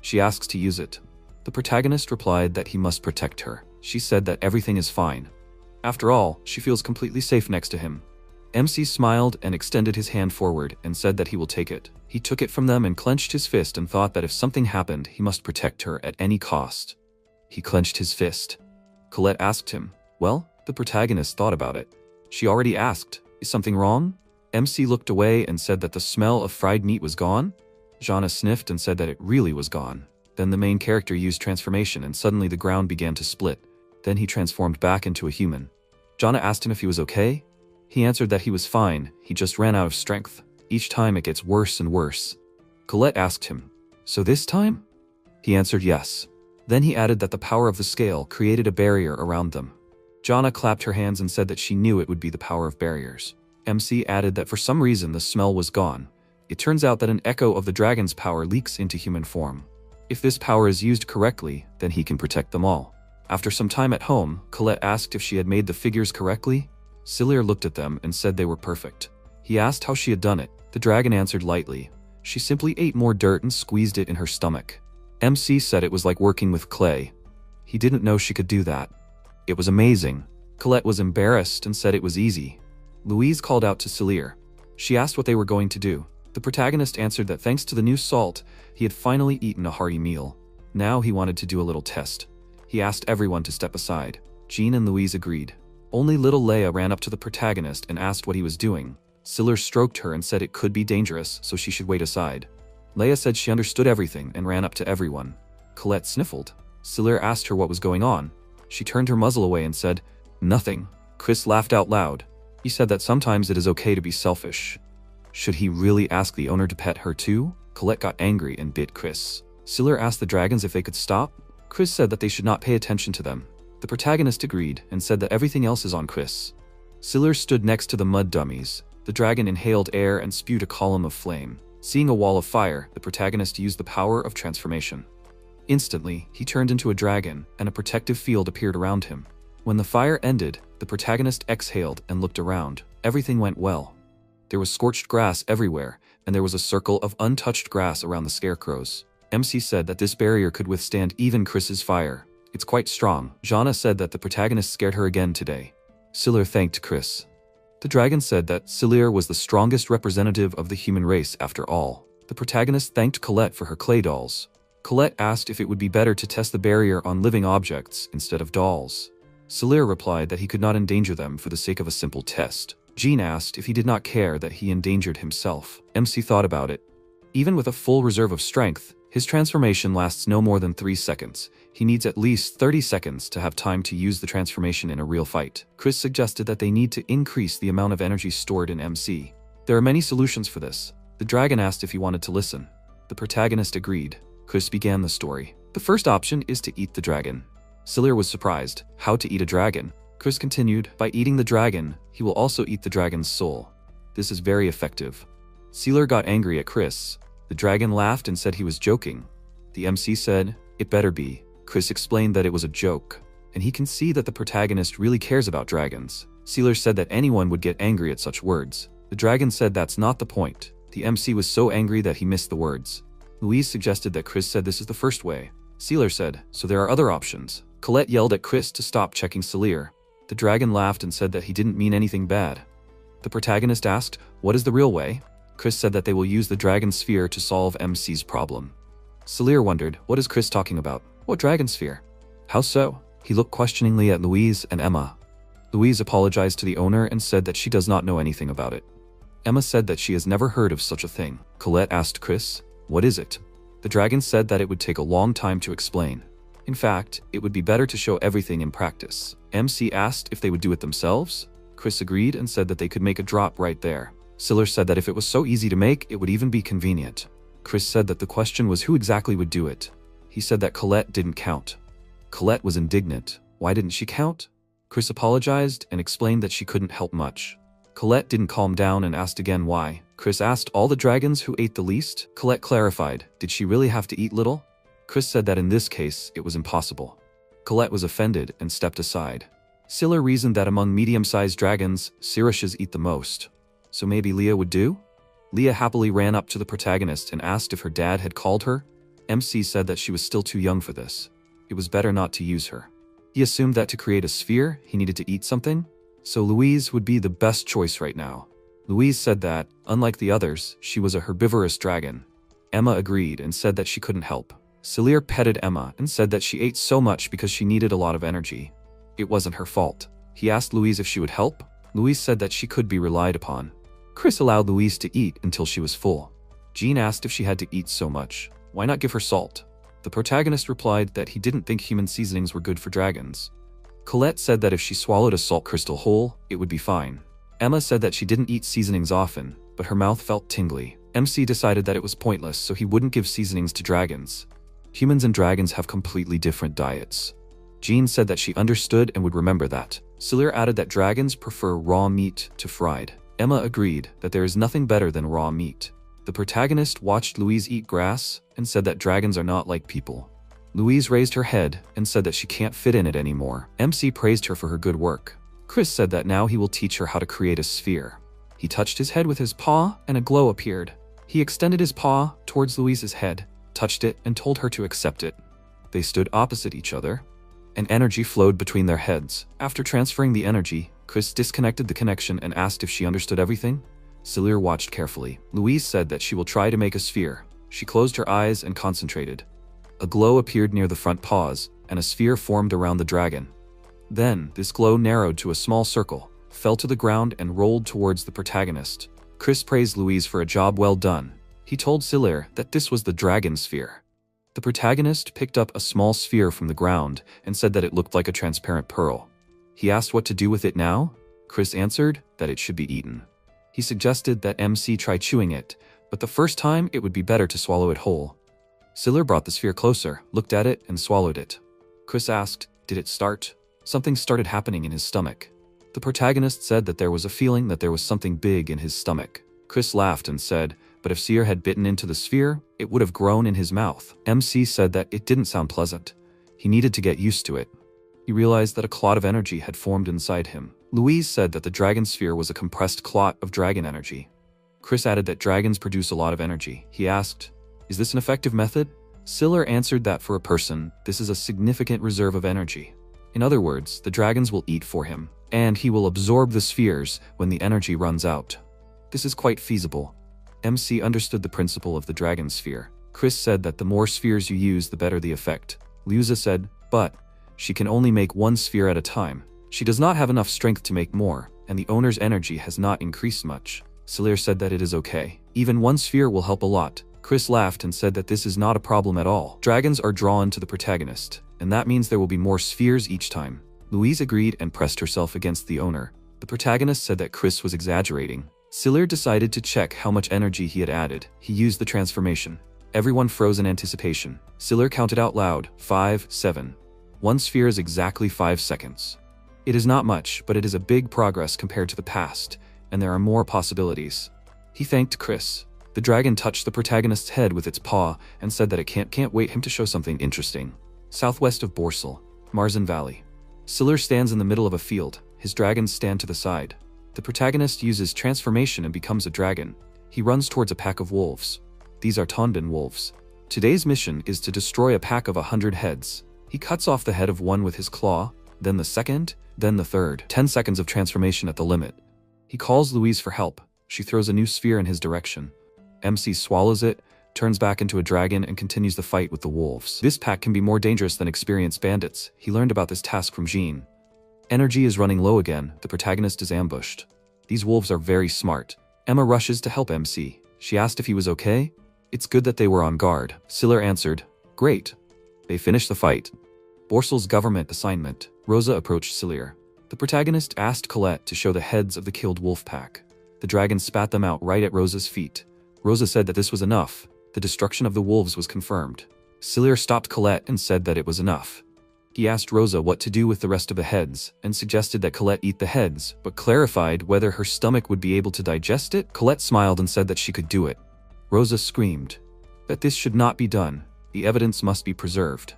She asks to use it. The protagonist replied that he must protect her. She said that everything is fine. After all, she feels completely safe next to him. MC smiled and extended his hand forward and said that he will take it. He took it from them and clenched his fist and thought that if something happened, he must protect her at any cost. He clenched his fist. Colette asked him, "Well?" The protagonist thought about it. She already asked, "Is something wrong?" MC looked away and said that the smell of fried meat was gone. Jana sniffed and said that it really was gone. Then the main character used transformation and suddenly the ground began to split. Then he transformed back into a human. Jana asked him if he was okay. He answered that he was fine, he just ran out of strength. Each time it gets worse and worse. Colette asked him, "So this time?" He answered yes. Then he added that the power of the scale created a barrier around them. Jana clapped her hands and said that she knew it would be the power of barriers. MC added that for some reason the smell was gone. It turns out that an echo of the dragon's power leaks into human form. If this power is used correctly, then he can protect them all. After some time at home, Colette asked if she had made the figures correctly. Silier looked at them and said they were perfect. He asked how she had done it. The dragon answered lightly. She simply ate more dirt and squeezed it in her stomach. MC said it was like working with clay. He didn't know she could do that. It was amazing. Colette was embarrassed and said it was easy. Louise called out to Silier. She asked what they were going to do. The protagonist answered that thanks to the new salt, he had finally eaten a hearty meal. Now he wanted to do a little test. He asked everyone to step aside. Jean and Louise agreed. Only little Leia ran up to the protagonist and asked what he was doing. Siller stroked her and said it could be dangerous, so she should wait aside. Leia said she understood everything and ran up to everyone. Colette sniffled. Siller asked her what was going on. She turned her muzzle away and said, "Nothing." Chris laughed out loud. He said that sometimes it is okay to be selfish. Should he really ask the owner to pet her too? Colette got angry and bit Chris. Siller asked the dragons if they could stop. Chris said that they should not pay attention to them. The protagonist agreed and said that everything else is on Chris. Siller stood next to the mud dummies. The dragon inhaled air and spewed a column of flame. Seeing a wall of fire, the protagonist used the power of transformation. Instantly, he turned into a dragon, and a protective field appeared around him. When the fire ended, the protagonist exhaled and looked around. Everything went well. There was scorched grass everywhere, and there was a circle of untouched grass around the scarecrows. MC said that this barrier could withstand even Chris's fire. It's quite strong. Jana said that the protagonist scared her again today. Siller thanked Chris. The dragon said that Silier was the strongest representative of the human race after all. The protagonist thanked Colette for her clay dolls. Colette asked if it would be better to test the barrier on living objects instead of dolls. Silier replied that he could not endanger them for the sake of a simple test. Jean asked if he did not care that he endangered himself. MC thought about it. Even with a full reserve of strength, His transformation lasts no more than 3 seconds. He needs at least 30 seconds to have time to use the transformation in a real fight. Chris suggested that they need to increase the amount of energy stored in MC. There are many solutions for this. The dragon asked if he wanted to listen. The protagonist agreed. Chris began the story. The first option is to eat the dragon. Sealer was surprised. How to eat a dragon? Chris continued, by eating the dragon, he will also eat the dragon's soul. This is very effective. Sealer got angry at Chris. The dragon laughed and said he was joking. The MC said, it better be. Chris explained that it was a joke, and he can see that the protagonist really cares about dragons. Sealer said that anyone would get angry at such words. The dragon said that's not the point. The MC was so angry that he missed the words. Louise suggested that Chris said this is the first way. Sealer said, so there are other options. Colette yelled at Chris to stop checking Sealer. The dragon laughed and said that he didn't mean anything bad. The protagonist asked, what is the real way? Chris said that they will use the dragon sphere to solve MC's problem. Sealer wondered, what is Chris talking about? What dragon sphere? How so? He looked questioningly at Louise and Emma. Louise apologized to the owner and said that she does not know anything about it. Emma said that she has never heard of such a thing. Colette asked Chris, what is it? The dragon said that it would take a long time to explain. In fact, it would be better to show everything in practice. MC asked if they would do it themselves. Chris agreed and said that they could make a drop right there. Sealer said that if it was so easy to make, it would even be convenient. Chris said that the question was who exactly would do it. He said that Colette didn't count. Colette was indignant. Why didn't she count? Chris apologized and explained that she couldn't help much. Colette didn't calm down and asked again why. Chris asked all the dragons who ate the least. Colette clarified, did she really have to eat little? Chris said that in this case, it was impossible. Colette was offended and stepped aside. Sealer reasoned that among medium-sized dragons, Sirishas eat the most. So maybe Leah would do? Leah happily ran up to the protagonist and asked if her dad had called her. MC said that she was still too young for this. It was better not to use her. He assumed that to create a sphere, he needed to eat something. So Louise would be the best choice right now. Louise said that, unlike the others, she was a herbivorous dragon. Emma agreed and said that she couldn't help. Sealer petted Emma and said that she ate so much because she needed a lot of energy. It wasn't her fault. He asked Louise if she would help. Louise said that she could be relied upon. Chris allowed Louise to eat until she was full. Jean asked if she had to eat so much. Why not give her salt? The protagonist replied that he didn't think human seasonings were good for dragons. Colette said that if she swallowed a salt crystal whole, it would be fine. Emma said that she didn't eat seasonings often, but her mouth felt tingly. MC decided that it was pointless, so he wouldn't give seasonings to dragons. Humans and dragons have completely different diets. Jean said that she understood and would remember that. Sealer added that dragons prefer raw meat to fried. Emma agreed that there is nothing better than raw meat. The protagonist watched Louise eat grass and said that dragons are not like people. Louise raised her head and said that she can't fit in it anymore. MC praised her for her good work. Chris said that now he will teach her how to create a sphere. He touched his head with his paw and a glow appeared. He extended his paw towards Louise's head, touched it, and told her to accept it. They stood opposite each other, and energy flowed between their heads. After transferring the energy, Chris disconnected the connection and asked if she understood everything. Sealer watched carefully. Louise said that she will try to make a sphere. She closed her eyes and concentrated. A glow appeared near the front paws, and a sphere formed around the dragon. Then, this glow narrowed to a small circle, fell to the ground and rolled towards the protagonist. Chris praised Louise for a job well done. He told Sealer that this was the dragon sphere. The protagonist picked up a small sphere from the ground and said that it looked like a transparent pearl. He asked what to do with it now. Chris answered that it should be eaten. He suggested that MC try chewing it, but the first time it would be better to swallow it whole. Sealer brought the sphere closer, looked at it, and swallowed it. Chris asked, did it start? Something started happening in his stomach. The protagonist said that there was a feeling that there was something big in his stomach. Chris laughed and said, but if Seer had bitten into the sphere, it would have grown in his mouth. MC said that it didn't sound pleasant. He needed to get used to it. He realized that a clot of energy had formed inside him. Louise said that the dragon sphere was a compressed clot of dragon energy. Chris added that dragons produce a lot of energy. He asked, is this an effective method? Sealer answered that for a person, this is a significant reserve of energy. In other words, the dragons will eat for him, and he will absorb the spheres when the energy runs out. This is quite feasible. MC understood the principle of the dragon sphere. Chris said that the more spheres you use, the better the effect. Liuza said, but she can only make one sphere at a time. She does not have enough strength to make more, and the owner's energy has not increased much. Sealer said that it is okay. Even one sphere will help a lot. Chris laughed and said that this is not a problem at all. Dragons are drawn to the protagonist, and that means there will be more spheres each time. Louise agreed and pressed herself against the owner. The protagonist said that Chris was exaggerating. Siller decided to check how much energy he had added. He used the transformation. Everyone froze in anticipation. Siller counted out loud, 5, 7. One sphere is exactly 5 seconds. It is not much, but it is a big progress compared to the past, and there are more possibilities. He thanked Chris. The dragon touched the protagonist's head with its paw and said that it can't wait him to show something interesting. Southwest of Borsal, Marzen Valley. Siller stands in the middle of a field. His dragons stand to the side. The protagonist uses transformation and becomes a dragon. He runs towards a pack of wolves. These are Tondan wolves. Today's mission is to destroy a pack of 100 heads. He cuts off the head of one with his claw, then the second, then the third. 10 seconds of transformation at the limit. He calls Louise for help. She throws a new sphere in his direction. MC swallows it, turns back into a dragon, and continues the fight with the wolves. This pack can be more dangerous than experienced bandits. He learned about this task from Jean. Energy is running low again. The protagonist is ambushed. These wolves are very smart. Emma rushes to help MC. She asked if he was okay. It's good that they were on guard. Siller answered, "Great." They finished the fight. Borsal's government assignment. Rosa approached Siller. The protagonist asked Colette to show the heads of the killed wolf pack. The dragon spat them out right at Rosa's feet. Rosa said that this was enough. The destruction of the wolves was confirmed. Siller stopped Colette and said that it was enough. He asked Rosa what to do with the rest of the heads, and suggested that Colette eat the heads, but clarified whether her stomach would be able to digest it. Colette smiled and said that she could do it. Rosa screamed that this should not be done. The evidence must be preserved.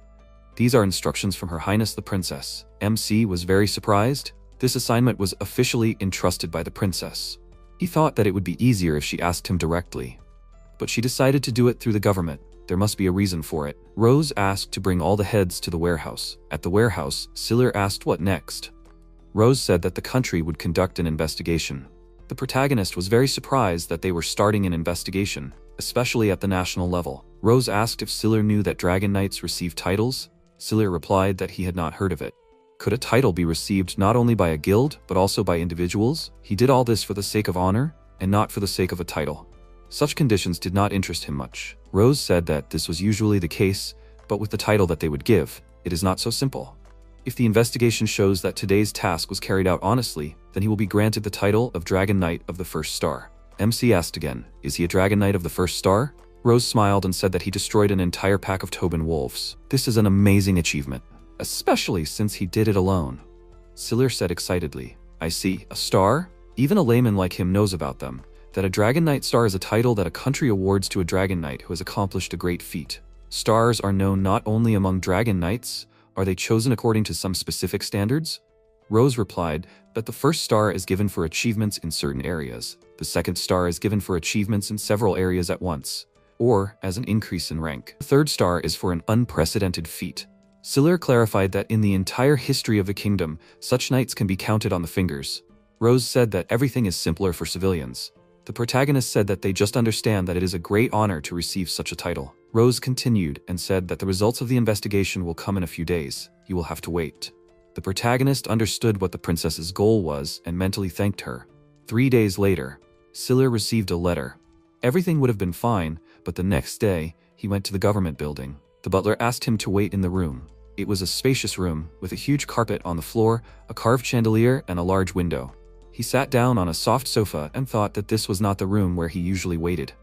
These are instructions from Her Highness the Princess. MC was very surprised. This assignment was officially entrusted by the princess. He thought that it would be easier if she asked him directly. But she decided to do it through the government. There must be a reason for it. Rose asked to bring all the heads to the warehouse. At the warehouse, Siller asked what next. Rose said that the country would conduct an investigation. The protagonist was very surprised that they were starting an investigation, especially at the national level. Rose asked if Siller knew that Dragon Knights receive titles. Siller replied that he had not heard of it. Could a title be received not only by a guild, but also by individuals? He did all this for the sake of honor, and not for the sake of a title. Such conditions did not interest him much. Rose said that this was usually the case, but with the title that they would give, it is not so simple. If the investigation shows that today's task was carried out honestly, then he will be granted the title of Dragon Knight of the First Star. MC asked again, is he a Dragon Knight of the First Star? Rose smiled and said that he destroyed an entire pack of Tobin wolves. This is an amazing achievement, especially since he did it alone. Siller said excitedly, I see, a star? Even a layman like him knows about them. That a Dragon Knight star is a title that a country awards to a Dragon Knight who has accomplished a great feat. Stars are known not only among Dragon Knights, are they chosen according to some specific standards? Rose replied that the first star is given for achievements in certain areas. The second star is given for achievements in several areas at once, or as an increase in rank. The third star is for an unprecedented feat. Siller clarified that in the entire history of the kingdom, such knights can be counted on the fingers. Rose said that everything is simpler for civilians. The protagonist said that they just understand that it is a great honor to receive such a title. Rose continued and said that the results of the investigation will come in a few days. You will have to wait. The protagonist understood what the princess's goal was and mentally thanked her. 3 days later, Siller received a letter. Everything would have been fine, but the next day, he went to the government building. The butler asked him to wait in the room. It was a spacious room with a huge carpet on the floor, a carved chandelier, and a large window. He sat down on a soft sofa and thought that this was not the room where he usually waited.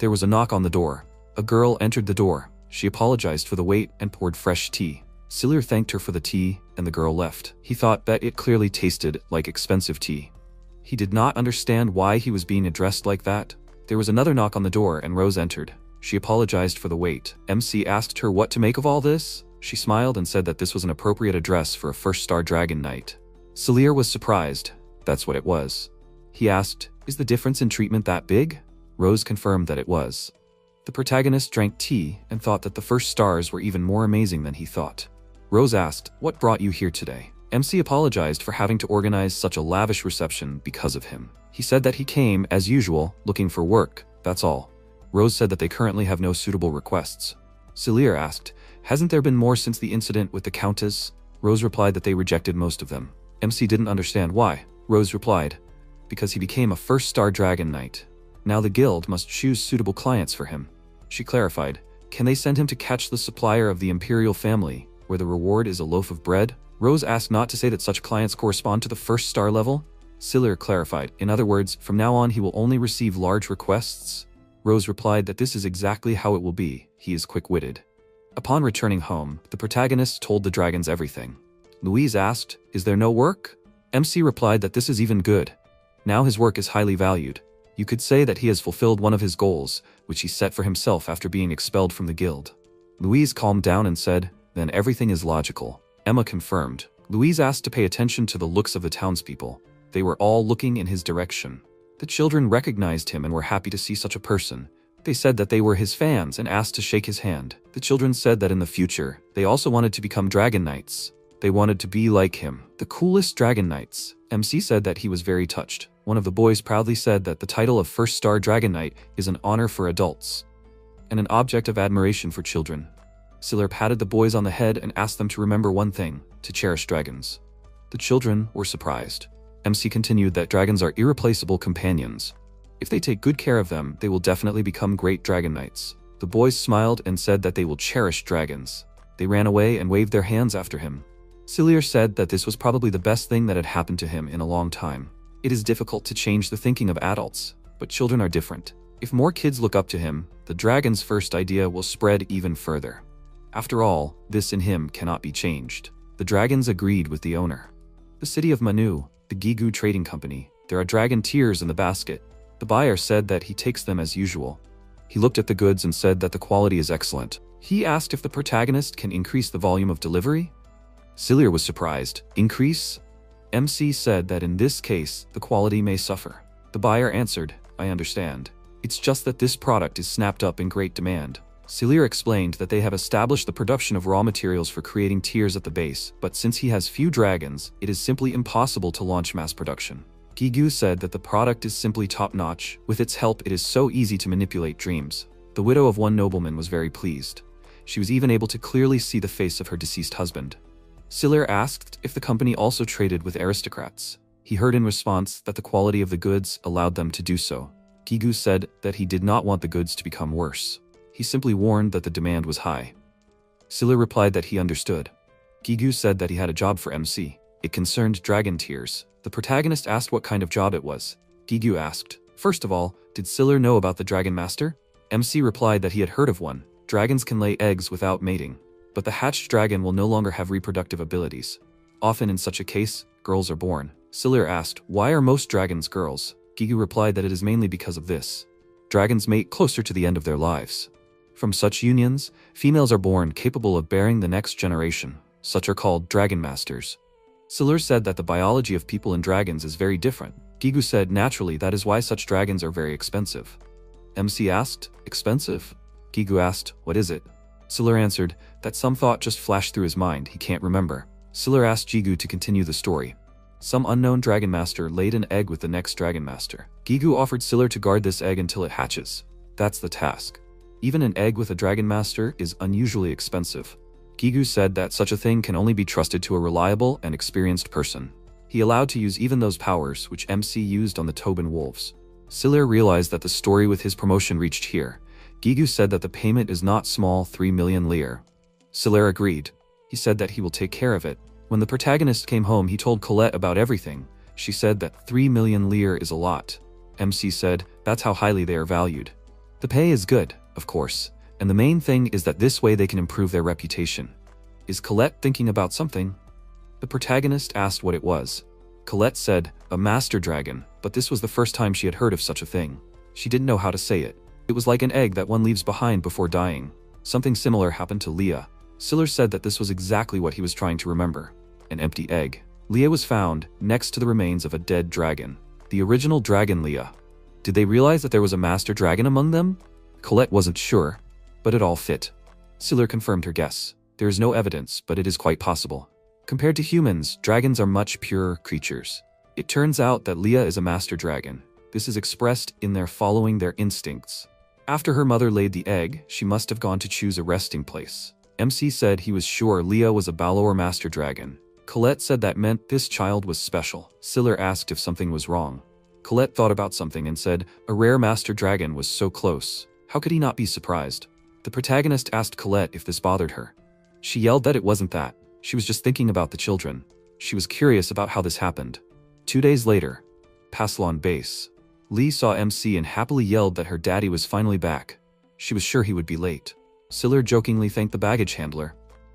There was a knock on the door. A girl entered the door. She apologized for the wait and poured fresh tea. Siller thanked her for the tea, and the girl left. He thought that it clearly tasted like expensive tea. He did not understand why he was being addressed like that. There was another knock on the door and Rose entered. She apologized for the wait. MC asked her what to make of all this. She smiled and said that this was an appropriate address for a first-star Dragon Knight. Siller was surprised. That's what it was. He asked, is the difference in treatment that big? Rose confirmed that it was. The protagonist drank tea and thought that the first stars were even more amazing than he thought. Rose asked, what brought you here today? MC apologized for having to organize such a lavish reception because of him. He said that he came, as usual, looking for work, that's all. Rose said that they currently have no suitable requests. Siller asked, hasn't there been more since the incident with the Countess? Rose replied that they rejected most of them. MC didn't understand why. Rose replied, because he became a first-star Dragon Knight. Now the guild must choose suitable clients for him. She clarified, can they send him to catch the supplier of the imperial family, where the reward is a loaf of bread? Rose asked not to say that such clients correspond to the first star level. Siller clarified, in other words, from now on he will only receive large requests. Rose replied that this is exactly how it will be, he is quick-witted. Upon returning home, the protagonist told the dragons everything. Louise asked, is there no work? MC replied that this is even good. Now his work is highly valued. You could say that he has fulfilled one of his goals, which he set for himself after being expelled from the guild. Louise calmed down and said, then everything is logical. Emma confirmed. Louise asked to pay attention to the looks of the townspeople. They were all looking in his direction. The children recognized him and were happy to see such a person. They said that they were his fans and asked to shake his hand. The children said that in the future, they also wanted to become dragon knights. They wanted to be like him, the coolest dragon knights. MC said that he was very touched. One of the boys proudly said that the title of First Star Dragon Knight is an honor for adults and an object of admiration for children. Siller patted the boys on the head and asked them to remember one thing, to cherish dragons. The children were surprised. MC continued that dragons are irreplaceable companions. If they take good care of them, they will definitely become great dragon knights. The boys smiled and said that they will cherish dragons. They ran away and waved their hands after him. Siller said that this was probably the best thing that had happened to him in a long time. It is difficult to change the thinking of adults, but children are different. If more kids look up to him, the dragon's first idea will spread even further. After all, this in him cannot be changed. The dragons agreed with the owner. The city of Manu, the Gigu Trading Company, there are dragon tears in the basket. The buyer said that he takes them as usual. He looked at the goods and said that the quality is excellent. He asked if the protagonist can increase the volume of delivery. Siller was surprised. Increase? MC said that in this case, the quality may suffer. The buyer answered, I understand. It's just that this product is snapped up in great demand. Siller explained that they have established the production of raw materials for creating tiers at the base, but since he has few dragons, it is simply impossible to launch mass production. Gigu said that the product is simply top-notch. With its help, it is so easy to manipulate dreams. The widow of one nobleman was very pleased. She was even able to clearly see the face of her deceased husband. Siller asked if the company also traded with aristocrats. He heard in response that the quality of the goods allowed them to do so. Gigu said that he did not want the goods to become worse. He simply warned that the demand was high. Siller replied that he understood. Gigu said that he had a job for MC. It concerned dragon tears. The protagonist asked what kind of job it was. Gigu asked, first of all, did Siller know about the Dragon Master? MC replied that he had heard of one. Dragons can lay eggs without mating, but the hatched dragon will no longer have reproductive abilities. Often in such a case, girls are born. Siller asked, why are most dragons girls? Gigu replied that it is mainly because of this. Dragons mate closer to the end of their lives. From such unions, females are born capable of bearing the next generation. Such are called dragon masters. Siller said that the biology of people and dragons is very different. Gigu said naturally that is why such dragons are very expensive. MC asked, expensive? Gigu asked, what is it? Siller answered that some thought just flashed through his mind, he can't remember. Siller asked Gigu to continue the story. Some unknown dragon master laid an egg with the next dragon master. Gigu offered Siller to guard this egg until it hatches. That's the task. Even an egg with a dragon master is unusually expensive. Gigu said that such a thing can only be trusted to a reliable and experienced person. He allowed to use even those powers which MC used on the Tobin wolves. Siller realized that the story with his promotion reached here. Gigu said that the payment is not small, 3 million lire. Siller agreed. He said that he will take care of it. When the protagonist came home, he told Colette about everything. She said that 3 million lire is a lot. MC said, that's how highly they are valued. The pay is good, of course, and the main thing is that this way they can improve their reputation. Is Colette thinking about something? The protagonist asked what it was. Colette said, a master dragon, but this was the first time she had heard of such a thing. She didn't know how to say it. It was like an egg that one leaves behind before dying. Something similar happened to Leah. Siller said that this was exactly what he was trying to remember. An empty egg. Leah was found next to the remains of a dead dragon. The original dragon Leah. Did they realize that there was a master dragon among them? Colette wasn't sure, but it all fit. Siller confirmed her guess. There is no evidence, but it is quite possible. Compared to humans, dragons are much purer creatures. It turns out that Leah is a master dragon. This is expressed in their following their instincts. After her mother laid the egg, she must have gone to choose a resting place. MC said he was sure Leah was a Balor master dragon. Colette said that meant this child was special. Siller asked if something was wrong. Colette thought about something and said, a rare master dragon was so close. How could he not be surprised? The protagonist asked Colette if this bothered her. She yelled that it wasn't that. She was just thinking about the children. She was curious about how this happened. 2 days later, Paslon base. Lee saw MC and happily yelled that her daddy was finally back. She was sure he would be late. Siller jokingly thanked the baggage handler.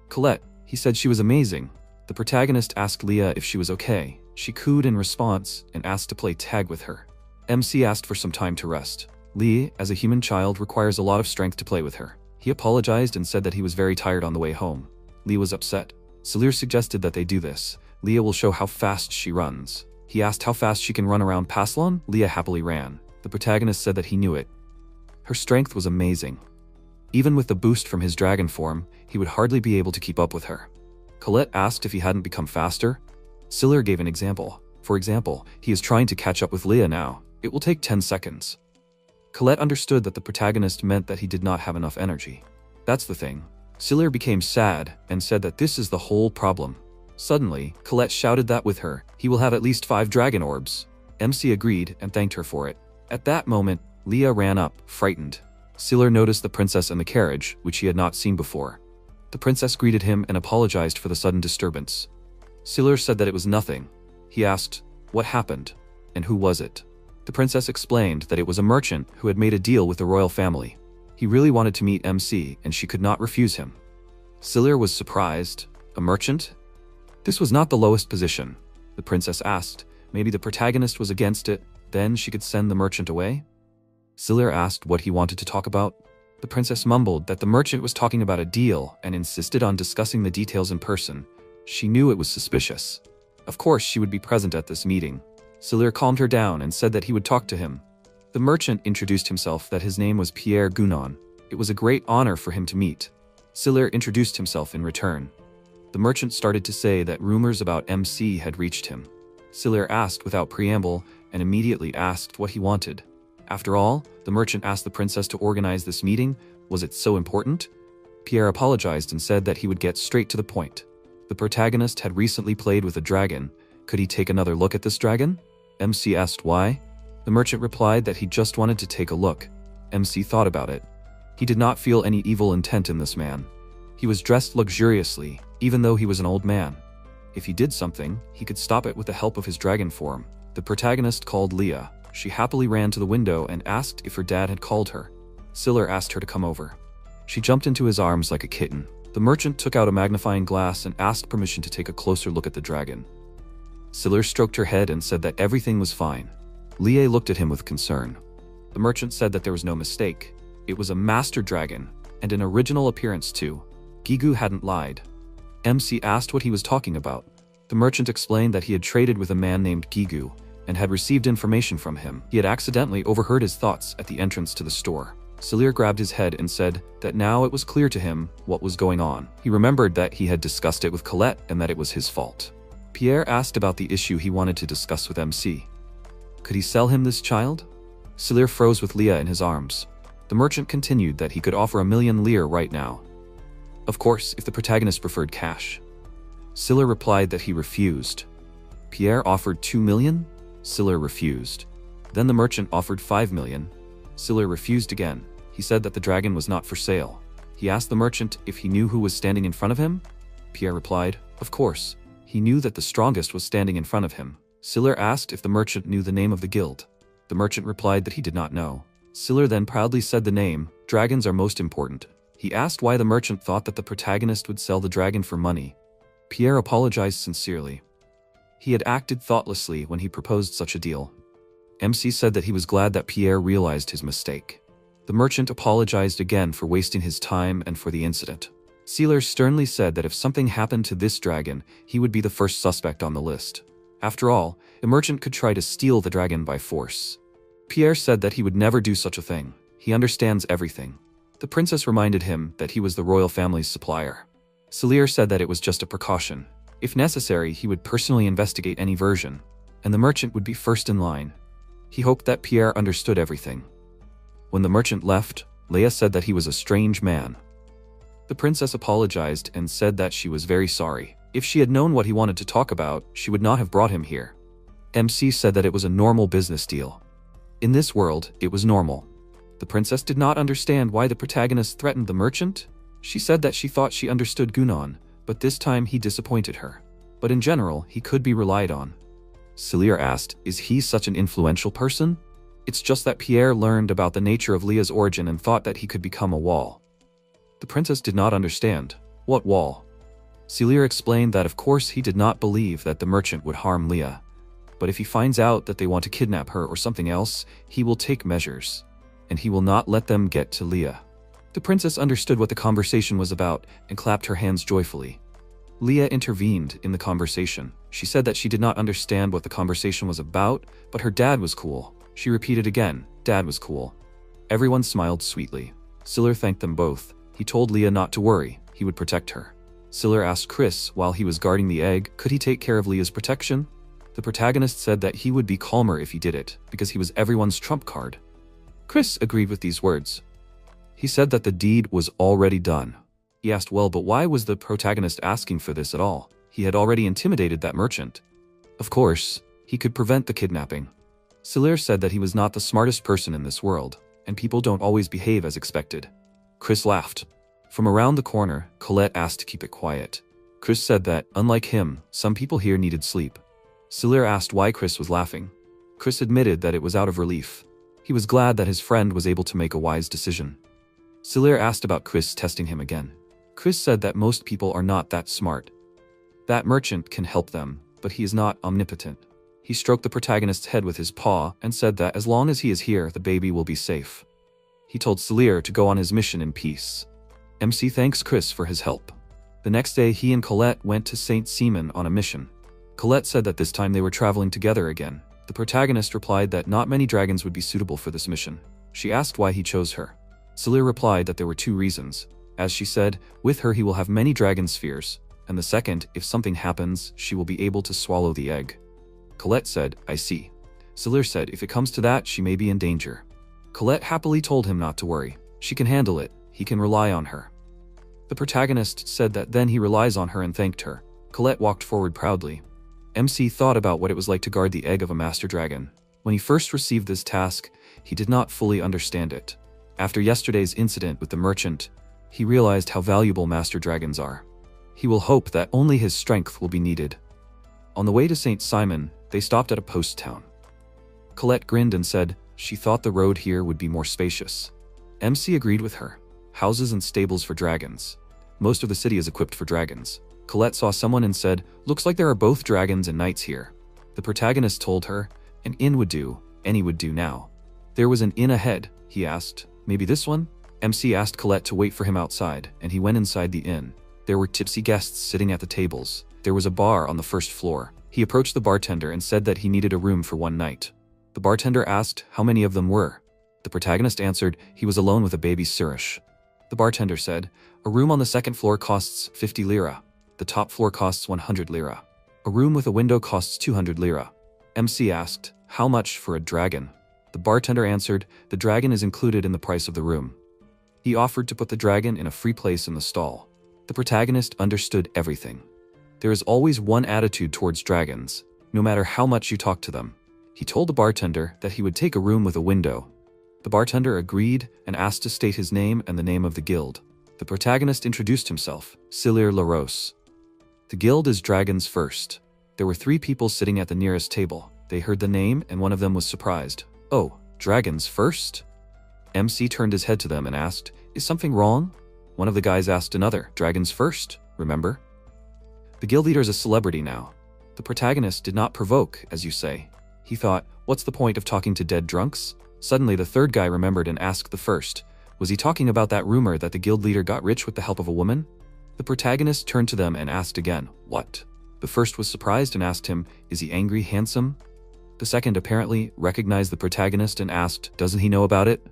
Colette, he said she was amazing. The protagonist asked Leah if she was okay. She cooed in response and asked to play tag with her. MC asked for some time to rest. Lee, as a human child, requires a lot of strength to play with her. He apologized and said that he was very tired on the way home. Lee was upset. Siller suggested that they do this. Leah will show how fast she runs. He asked how fast she can run around Paslon. Leah happily ran. The protagonist said that he knew it. Her strength was amazing. Even with the boost from his dragon form, he would hardly be able to keep up with her. Colette asked if he hadn't become faster. Siller gave an example. For example, he is trying to catch up with Leah now. It will take 10 seconds. Colette understood that the protagonist meant that he did not have enough energy. That's the thing. Siller became sad and said that this is the whole problem. Suddenly, Colette shouted that with her, he will have at least 5 dragon orbs. MC agreed and thanked her for it. At that moment, Leah ran up, frightened. Siller noticed the princess in the carriage, which he had not seen before. The princess greeted him and apologized for the sudden disturbance. Siller said that it was nothing. He asked, what happened? And who was it? The princess explained that it was a merchant who had made a deal with the royal family. He really wanted to meet MC and she could not refuse him. Siller was surprised. A merchant? This was not the lowest position. The princess asked. Maybe the protagonist was against it, then she could send the merchant away? Siller asked what he wanted to talk about. The princess mumbled that the merchant was talking about a deal and insisted on discussing the details in person. She knew it was suspicious. Of course, she would be present at this meeting. Siller calmed her down and said that he would talk to him. The merchant introduced himself that his name was Pierre Gunon. It was a great honor for him to meet. Siller introduced himself in return. The merchant started to say that rumors about MC had reached him. Siller asked without preamble and immediately asked what he wanted. After all, the merchant asked the princess to organize this meeting. Was it so important? Pierre apologized and said that he would get straight to the point. The protagonist had recently played with a dragon. Could he take another look at this dragon? MC asked why. The merchant replied that he just wanted to take a look. MC thought about it. He did not feel any evil intent in this man. He was dressed luxuriously, even though he was an old man. If he did something, he could stop it with the help of his dragon form. The protagonist called Leah. She happily ran to the window and asked if her dad had called her. Siller asked her to come over. She jumped into his arms like a kitten. The merchant took out a magnifying glass and asked permission to take a closer look at the dragon. Siller stroked her head and said that everything was fine. Leah looked at him with concern. The merchant said that there was no mistake. It was a master dragon, and an original appearance too. Gigu hadn't lied. MC asked what he was talking about. The merchant explained that he had traded with a man named Gigu, and had received information from him. He had accidentally overheard his thoughts at the entrance to the store. Siller grabbed his head and said that now it was clear to him what was going on. He remembered that he had discussed it with Colette and that it was his fault. Pierre asked about the issue he wanted to discuss with MC. Could he sell him this child? Siller froze with Leah in his arms. The merchant continued that he could offer 1,000,000 lire right now. Of course, if the protagonist preferred cash. Siller replied that he refused. Pierre offered 2 million? Siller refused. Then the merchant offered 5 million. Siller refused again. He said that the dragon was not for sale. He asked the merchant if he knew who was standing in front of him. Pierre replied, of course. He knew that the strongest was standing in front of him. Siller asked if the merchant knew the name of the guild. The merchant replied that he did not know. Siller then proudly said the name, dragons are most important. He asked why the merchant thought that the protagonist would sell the dragon for money. Pierre apologized sincerely. He had acted thoughtlessly when he proposed such a deal. MC said that he was glad that Pierre realized his mistake. The merchant apologized again for wasting his time and for the incident. Siller sternly said that if something happened to this dragon, he would be the first suspect on the list. After all, a merchant could try to steal the dragon by force. Pierre said that he would never do such a thing. He understands everything. The princess reminded him that he was the royal family's supplier. Siller said that it was just a precaution. If necessary, he would personally investigate any version, and the merchant would be first in line. He hoped that Pierre understood everything. When the merchant left, Leia said that he was a strange man. The princess apologized and said that she was very sorry. If she had known what he wanted to talk about, she would not have brought him here. MC said that it was a normal business deal. In this world, it was normal. The princess did not understand why the protagonist threatened the merchant. She said that she thought she understood Gunan, but this time he disappointed her. But in general, he could be relied on. Celia asked, is he such an influential person? It's just that Pierre learned about the nature of Leah's origin and thought that he could become a wall. The princess did not understand. What wall? Celia explained that of course he did not believe that the merchant would harm Leah. But if he finds out that they want to kidnap her or something else, he will take measures. And he will not let them get to Leah. The princess understood what the conversation was about and clapped her hands joyfully. Leah intervened in the conversation. She said that she did not understand what the conversation was about, but her dad was cool. She repeated again, Dad was cool. Everyone smiled sweetly. Siller thanked them both. He told Leah not to worry, he would protect her. Siller asked Chris, while he was guarding the egg, could he take care of Leah's protection? The protagonist said that he would be calmer if he did it, because he was everyone's trump card. Chris agreed with these words. He said that the deed was already done. He asked, well, but why was the protagonist asking for this at all? He had already intimidated that merchant. Of course, he could prevent the kidnapping. Siller said that he was not the smartest person in this world, and people don't always behave as expected. Chris laughed. From around the corner, Colette asked to keep it quiet. Chris said that, unlike him, some people here needed sleep. Siller asked why Chris was laughing. Chris admitted that it was out of relief. He was glad that his friend was able to make a wise decision. Siller asked about Chris testing him again. Chris said that most people are not that smart. That merchant can help them, but he is not omnipotent. He stroked the protagonist's head with his paw and said that as long as he is here, the baby will be safe. He told Siller to go on his mission in peace. MC thanks Chris for his help. The next day, he and Colette went to St. Simon on a mission. Colette said that this time they were traveling together again. The protagonist replied that not many dragons would be suitable for this mission. She asked why he chose her. Siller replied that there were 2 reasons. As she said, with her he will have many dragon spheres, and the second, if something happens, she will be able to swallow the egg. Colette said, I see. Siller said if it comes to that, she may be in danger. Colette happily told him not to worry. She can handle it. He can rely on her. The protagonist said that then he relies on her and thanked her. Colette walked forward proudly. MC thought about what it was like to guard the egg of a master dragon. When he first received this task, he did not fully understand it. After yesterday's incident with the merchant, he realized how valuable master dragons are. He will hope that only his strength will be needed. On the way to St. Simon, they stopped at a post town. Colette grinned and said she thought the road here would be more spacious. MC agreed with her. Houses and stables for dragons. Most of the city is equipped for dragons. Colette saw someone and said, looks like there are both dragons and knights here. The protagonist told her, an inn would do, any would do now. There was an inn ahead, he asked. Maybe this one? MC asked Colette to wait for him outside, and he went inside the inn. There were tipsy guests sitting at the tables. There was a bar on the first floor. He approached the bartender and said that he needed a room for one night. The bartender asked how many of them were. The protagonist answered he was alone with a baby Surish. The bartender said, a room on the second floor costs 50 lira. The top floor costs 100 lira. A room with a window costs 200 lira. MC asked, how much for a dragon? The bartender answered, the dragon is included in the price of the room. He offered to put the dragon in a free place in the stall. The protagonist understood everything. There is always one attitude towards dragons, no matter how much you talk to them. He told the bartender that he would take a room with a window. The bartender agreed and asked to state his name and the name of the guild. The protagonist introduced himself, Siller Laros. The guild is Dragons First. There were 3 people sitting at the nearest table. They heard the name and one of them was surprised. Oh, Dragons First? MC turned his head to them and asked, is something wrong? One of the guys asked another, Dragons First, remember? The guild leader is a celebrity now. The protagonist did not provoke, as you say. He thought, what's the point of talking to dead drunks? Suddenly the third guy remembered and asked the first, was he talking about that rumor that the guild leader got rich with the help of a woman? The protagonist turned to them and asked again, what? The first was surprised and asked him, is he angry, handsome? The second apparently recognized the protagonist and asked, doesn't he know about it?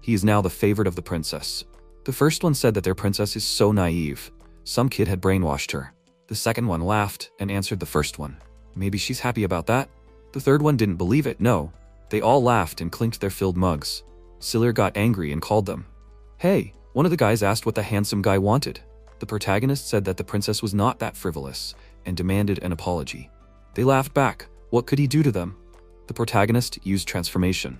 He is now the favorite of the princess. The first one said that their princess is so naive. Some kid had brainwashed her. The second one laughed and answered the first one. Maybe she's happy about that? The third one didn't believe it, no. They all laughed and clinked their filled mugs. Siller got angry and called them. Hey, one of the guys asked what the handsome guy wanted. The protagonist said that the princess was not that frivolous and demanded an apology. They laughed back. What could he do to them? The protagonist used transformation.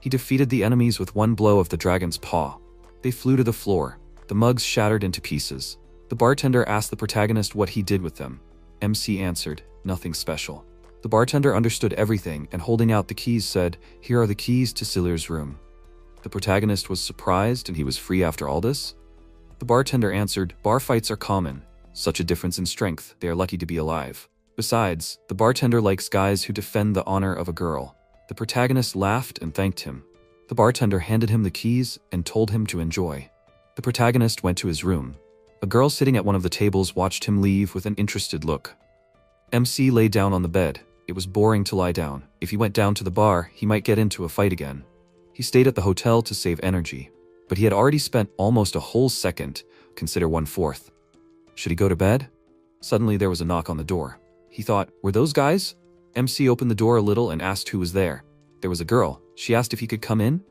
He defeated the enemies with one blow of the dragon's paw. They flew to the floor. The mugs shattered into pieces. The bartender asked the protagonist what he did with them. MC answered, "Nothing special." The bartender understood everything and holding out the keys said, "Here are the keys to Silier's room." The protagonist was surprised and he was free after all this? The bartender answered, "Bar fights are common. Such a difference in strength, they are lucky to be alive. Besides, the bartender likes guys who defend the honor of a girl." The protagonist laughed and thanked him. The bartender handed him the keys and told him to enjoy. The protagonist went to his room. A girl sitting at one of the tables watched him leave with an interested look. MC lay down on the bed. It was boring to lie down. If he went down to the bar, he might get into a fight again. He stayed at the hotel to save energy, but he had already spent almost a whole second, consider 1/4. Should he go to bed? Suddenly there was a knock on the door. He thought, were those guys? MC opened the door a little and asked who was there. There was a girl. She asked if he could come in.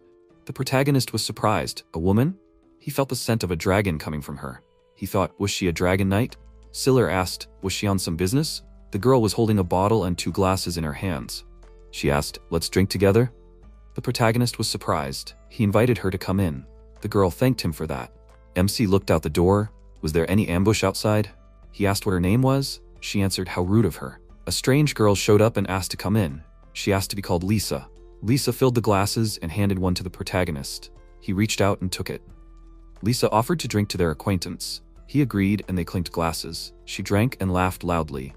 The protagonist was surprised. A woman? He felt the scent of a dragon coming from her. He thought, was she a dragon knight? Siller asked, was she on some business? The girl was holding a bottle and 2 glasses in her hands. She asked, let's drink together? The protagonist was surprised. He invited her to come in. The girl thanked him for that. MC looked out the door. Was there any ambush outside? He asked what her name was. She answered, how rude of her. A strange girl showed up and asked to come in. She asked to be called Lisa. Lisa filled the glasses and handed one to the protagonist. He reached out and took it. Lisa offered to drink to their acquaintance. He agreed and they clinked glasses. She drank and laughed loudly.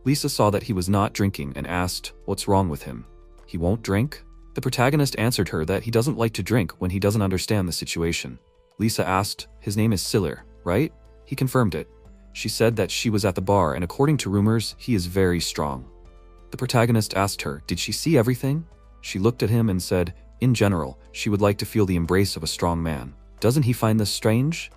Lisa saw that he was not drinking and asked, what's wrong with him? He won't drink? The protagonist answered her that he doesn't like to drink when he doesn't understand the situation. Lisa asked, his name is Siller, right? He confirmed it. She said that she was at the bar and according to rumors, he is very strong. The protagonist asked her, did she see everything? She looked at him and said, in general, she would like to feel the embrace of a strong man. Doesn't he find this strange?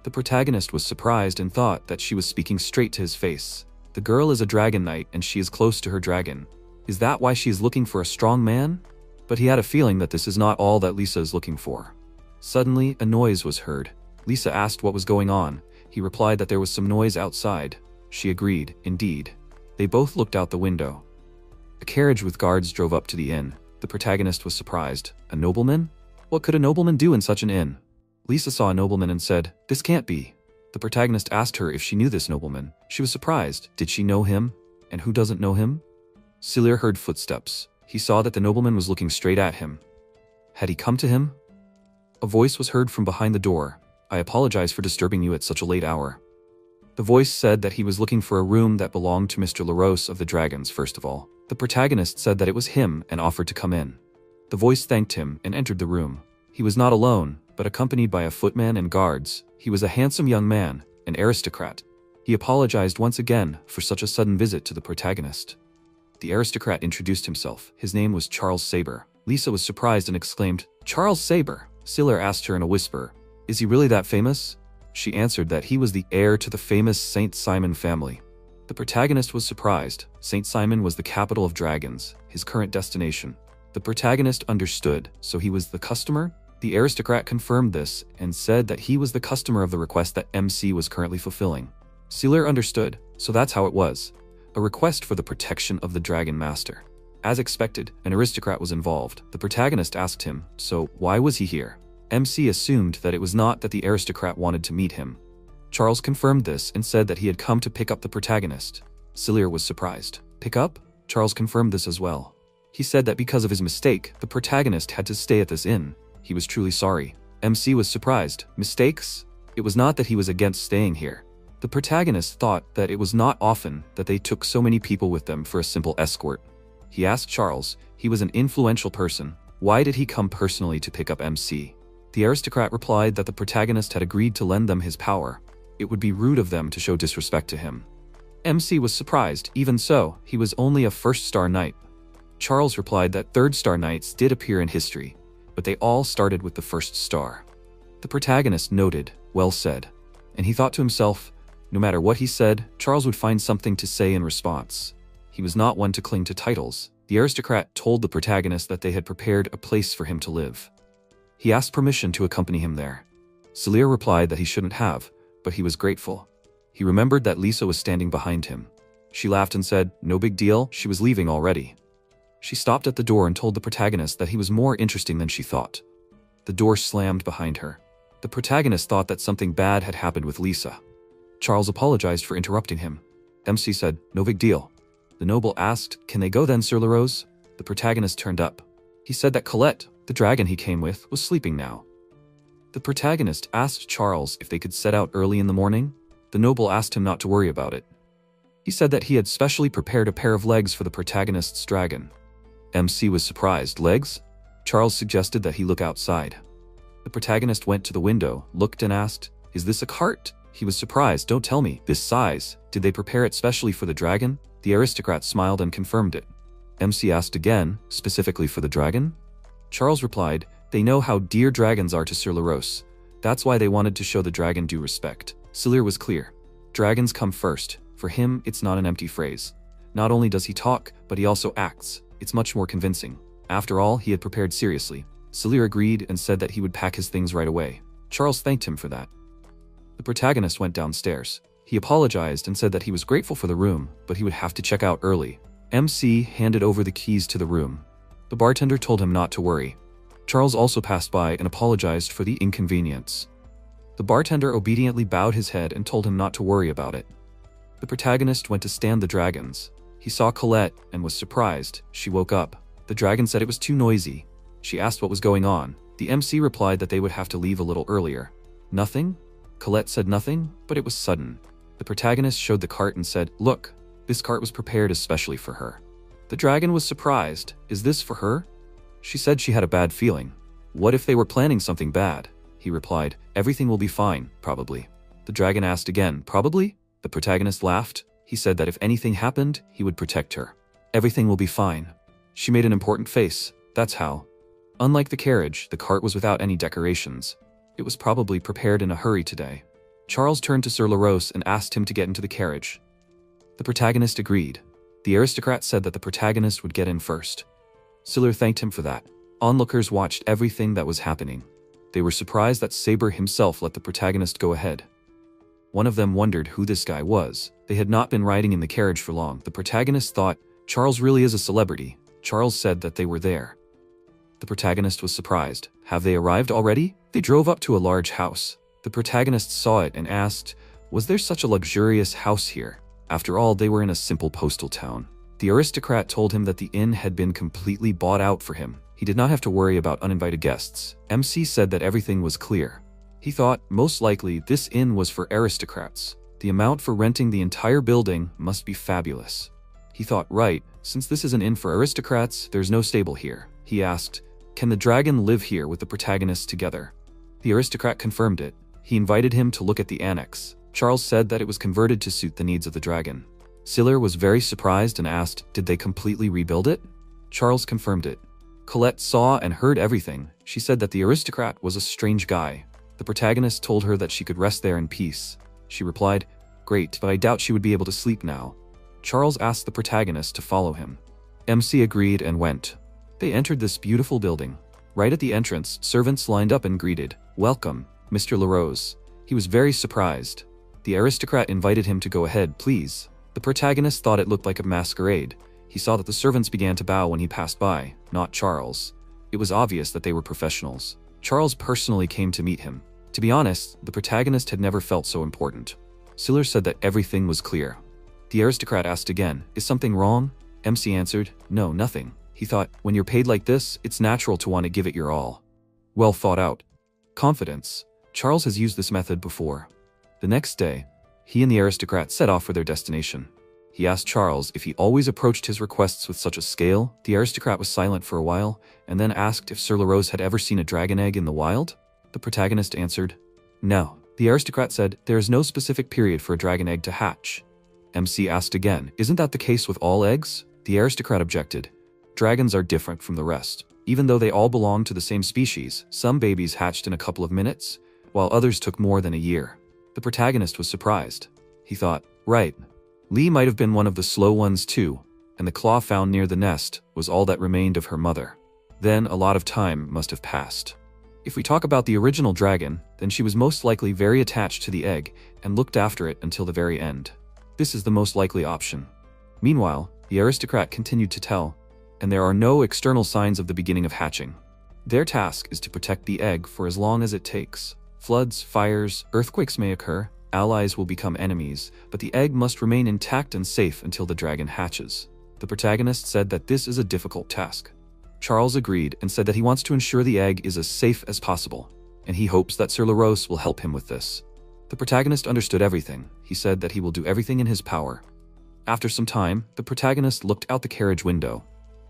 The protagonist was surprised and thought that she was speaking straight to his face. The girl is a dragon knight and she is close to her dragon. Is that why she is looking for a strong man? But he had a feeling that this is not all that Lisa is looking for. Suddenly, a noise was heard. Lisa asked what was going on. He replied that there was some noise outside. She agreed, indeed. They both looked out the window. A carriage with guards drove up to the inn. The protagonist was surprised. A nobleman? What could a nobleman do in such an inn? Lisa saw a nobleman and said, this can't be. The protagonist asked her if she knew this nobleman. She was surprised. Did she know him? And who doesn't know him? Siller heard footsteps. He saw that the nobleman was looking straight at him. Had he come to him? A voice was heard from behind the door. I apologize for disturbing you at such a late hour. The voice said that he was looking for a room that belonged to Mr. LaRose of the Dragons, first of all. The protagonist said that it was him and offered to come in. The voice thanked him and entered the room. He was not alone, but accompanied by a footman and guards. He was a handsome young man, an aristocrat. He apologized once again for such a sudden visit to the protagonist. The aristocrat introduced himself. His name was Charles Sabre. Lisa was surprised and exclaimed, Charles Sabre? Siller asked her in a whisper, is he really that famous? She answered that he was the heir to the famous Saint Simon family. The protagonist was surprised. Saint Simon was the capital of dragons, his current destination. The protagonist understood, so he was the customer? The aristocrat confirmed this and said that he was the customer of the request that MC was currently fulfilling. Siller understood, so that's how it was. A request for the protection of the Dragon Master. As expected, an aristocrat was involved. The protagonist asked him, so why was he here? MC assumed that it was not that the aristocrat wanted to meet him. Charles confirmed this and said that he had come to pick up the protagonist. Siller was surprised. Pick up? Charles confirmed this as well. He said that because of his mistake, the protagonist had to stay at this inn. He was truly sorry. MC was surprised. Mistakes? It was not that he was against staying here. The protagonist thought that it was not often that they took so many people with them for a simple escort. He asked Charles, he was an influential person, why did he come personally to pick up MC? The aristocrat replied that the protagonist had agreed to lend them his power. It would be rude of them to show disrespect to him. MC was surprised. Even so, he was only a first-star knight. Charles replied that third-star knights did appear in history, but they all started with the first star. The protagonist noted, well said. And he thought to himself, no matter what he said, Charles would find something to say in response. He was not one to cling to titles. The aristocrat told the protagonist that they had prepared a place for him to live. He asked permission to accompany him there. Siller replied that he shouldn't have, but he was grateful. He remembered that Lisa was standing behind him. She laughed and said, no big deal, she was leaving already. She stopped at the door and told the protagonist that he was more interesting than she thought. The door slammed behind her. The protagonist thought that something bad had happened with Lisa. Charles apologized for interrupting him. MC said, "No big deal." The noble asked, "Can they go then, Sir LaRose?" The protagonist turned up. He said that Colette, the dragon he came with, was sleeping now. The protagonist asked Charles if they could set out early in the morning. The noble asked him not to worry about it. He said that he had specially prepared a pair of legs for the protagonist's dragon. MC was surprised. Legs? Charles suggested that he look outside. The protagonist went to the window, looked and asked, "Is this a cart?" He was surprised. "Don't tell me. This size. Did they prepare it specially for the dragon?" The aristocrat smiled and confirmed it. MC asked again, "Specifically for the dragon?" Charles replied, "They know how dear dragons are to Sir LaRose. That's why they wanted to show the dragon due respect." Silier was clear. Dragons come first. For him, it's not an empty phrase. Not only does he talk, but he also acts. It's much more convincing. After all, he had prepared seriously. Silier agreed and said that he would pack his things right away. Charles thanked him for that. The protagonist went downstairs. He apologized and said that he was grateful for the room, but he would have to check out early. MC handed over the keys to the room. The bartender told him not to worry. Charles also passed by and apologized for the inconvenience. The bartender obediently bowed his head and told him not to worry about it. The protagonist went to stand the dragons. He saw Colette and was surprised. She woke up. The dragon said it was too noisy. She asked what was going on. The MC replied that they would have to leave a little earlier. Nothing? Colette said nothing, but it was sudden. The protagonist showed the cart and said, "Look, this cart was prepared especially for her." The dragon was surprised. "Is this for her?" She said she had a bad feeling. "What if they were planning something bad?" He replied, "Everything will be fine, probably." The dragon asked again, "Probably?" The protagonist laughed. He said that if anything happened, he would protect her. "Everything will be fine." She made an important face. That's how. Unlike the carriage, the cart was without any decorations. It was probably prepared in a hurry today. Charles turned to Sir LaRose and asked him to get into the carriage. The protagonist agreed. The aristocrat said that the protagonist would get in first. Siller thanked him for that. Onlookers watched everything that was happening. They were surprised that Saber himself let the protagonist go ahead. One of them wondered who this guy was. They had not been riding in the carriage for long. The protagonist thought, Charles really is a celebrity. Charles said that they were there. The protagonist was surprised. Have they arrived already? They drove up to a large house. The protagonist saw it and asked, was there such a luxurious house here? After all, they were in a simple postal town. The aristocrat told him that the inn had been completely bought out for him. He did not have to worry about uninvited guests. MC said that everything was clear. He thought, most likely, this inn was for aristocrats. The amount for renting the entire building must be fabulous. He thought, right, since this is an inn for aristocrats, there's no stable here. He asked, can the dragon live here with the protagonists together? The aristocrat confirmed it. He invited him to look at the annex. Charles said that it was converted to suit the needs of the dragon. Siller was very surprised and asked, did they completely rebuild it? Charles confirmed it. Colette saw and heard everything. She said that the aristocrat was a strange guy. The protagonist told her that she could rest there in peace. She replied, great, but I doubt she would be able to sleep now. Charles asked the protagonist to follow him. MC agreed and went. They entered this beautiful building. Right at the entrance, servants lined up and greeted, welcome, Mr. LaRose. He was very surprised. The aristocrat invited him to go ahead, please. The protagonist thought it looked like a masquerade. He saw that the servants began to bow when he passed by, not Charles. It was obvious that they were professionals. Charles personally came to meet him. To be honest, the protagonist had never felt so important. Siller said that everything was clear. The aristocrat asked again, is something wrong? MC answered, no, nothing. He thought, when you're paid like this, it's natural to want to give it your all. Well thought out. Confidence. Charles has used this method before. The next day, he and the aristocrat set off for their destination. He asked Charles if he always approached his requests with such a scale. The aristocrat was silent for a while, and then asked if Sir LaRose had ever seen a dragon egg in the wild. The protagonist answered, no. The aristocrat said, there is no specific period for a dragon egg to hatch. MC asked again, isn't that the case with all eggs? The aristocrat objected. Dragons are different from the rest. Even though they all belong to the same species, some babies hatched in a couple of minutes, while others took more than a year. The protagonist was surprised. He thought, right. Lee might have been one of the slow ones too, and the claw found near the nest was all that remained of her mother. Then a lot of time must have passed. If we talk about the original dragon, then she was most likely very attached to the egg and looked after it until the very end. This is the most likely option. Meanwhile, the aristocrat continued to tell, and there are no external signs of the beginning of hatching. Their task is to protect the egg for as long as it takes. Floods, fires, earthquakes may occur, allies will become enemies, but the egg must remain intact and safe until the dragon hatches. The protagonist said that this is a difficult task. Charles agreed and said that he wants to ensure the egg is as safe as possible, and he hopes that Sir LaRose will help him with this. The protagonist understood everything. He said that he will do everything in his power. After some time, the protagonist looked out the carriage window.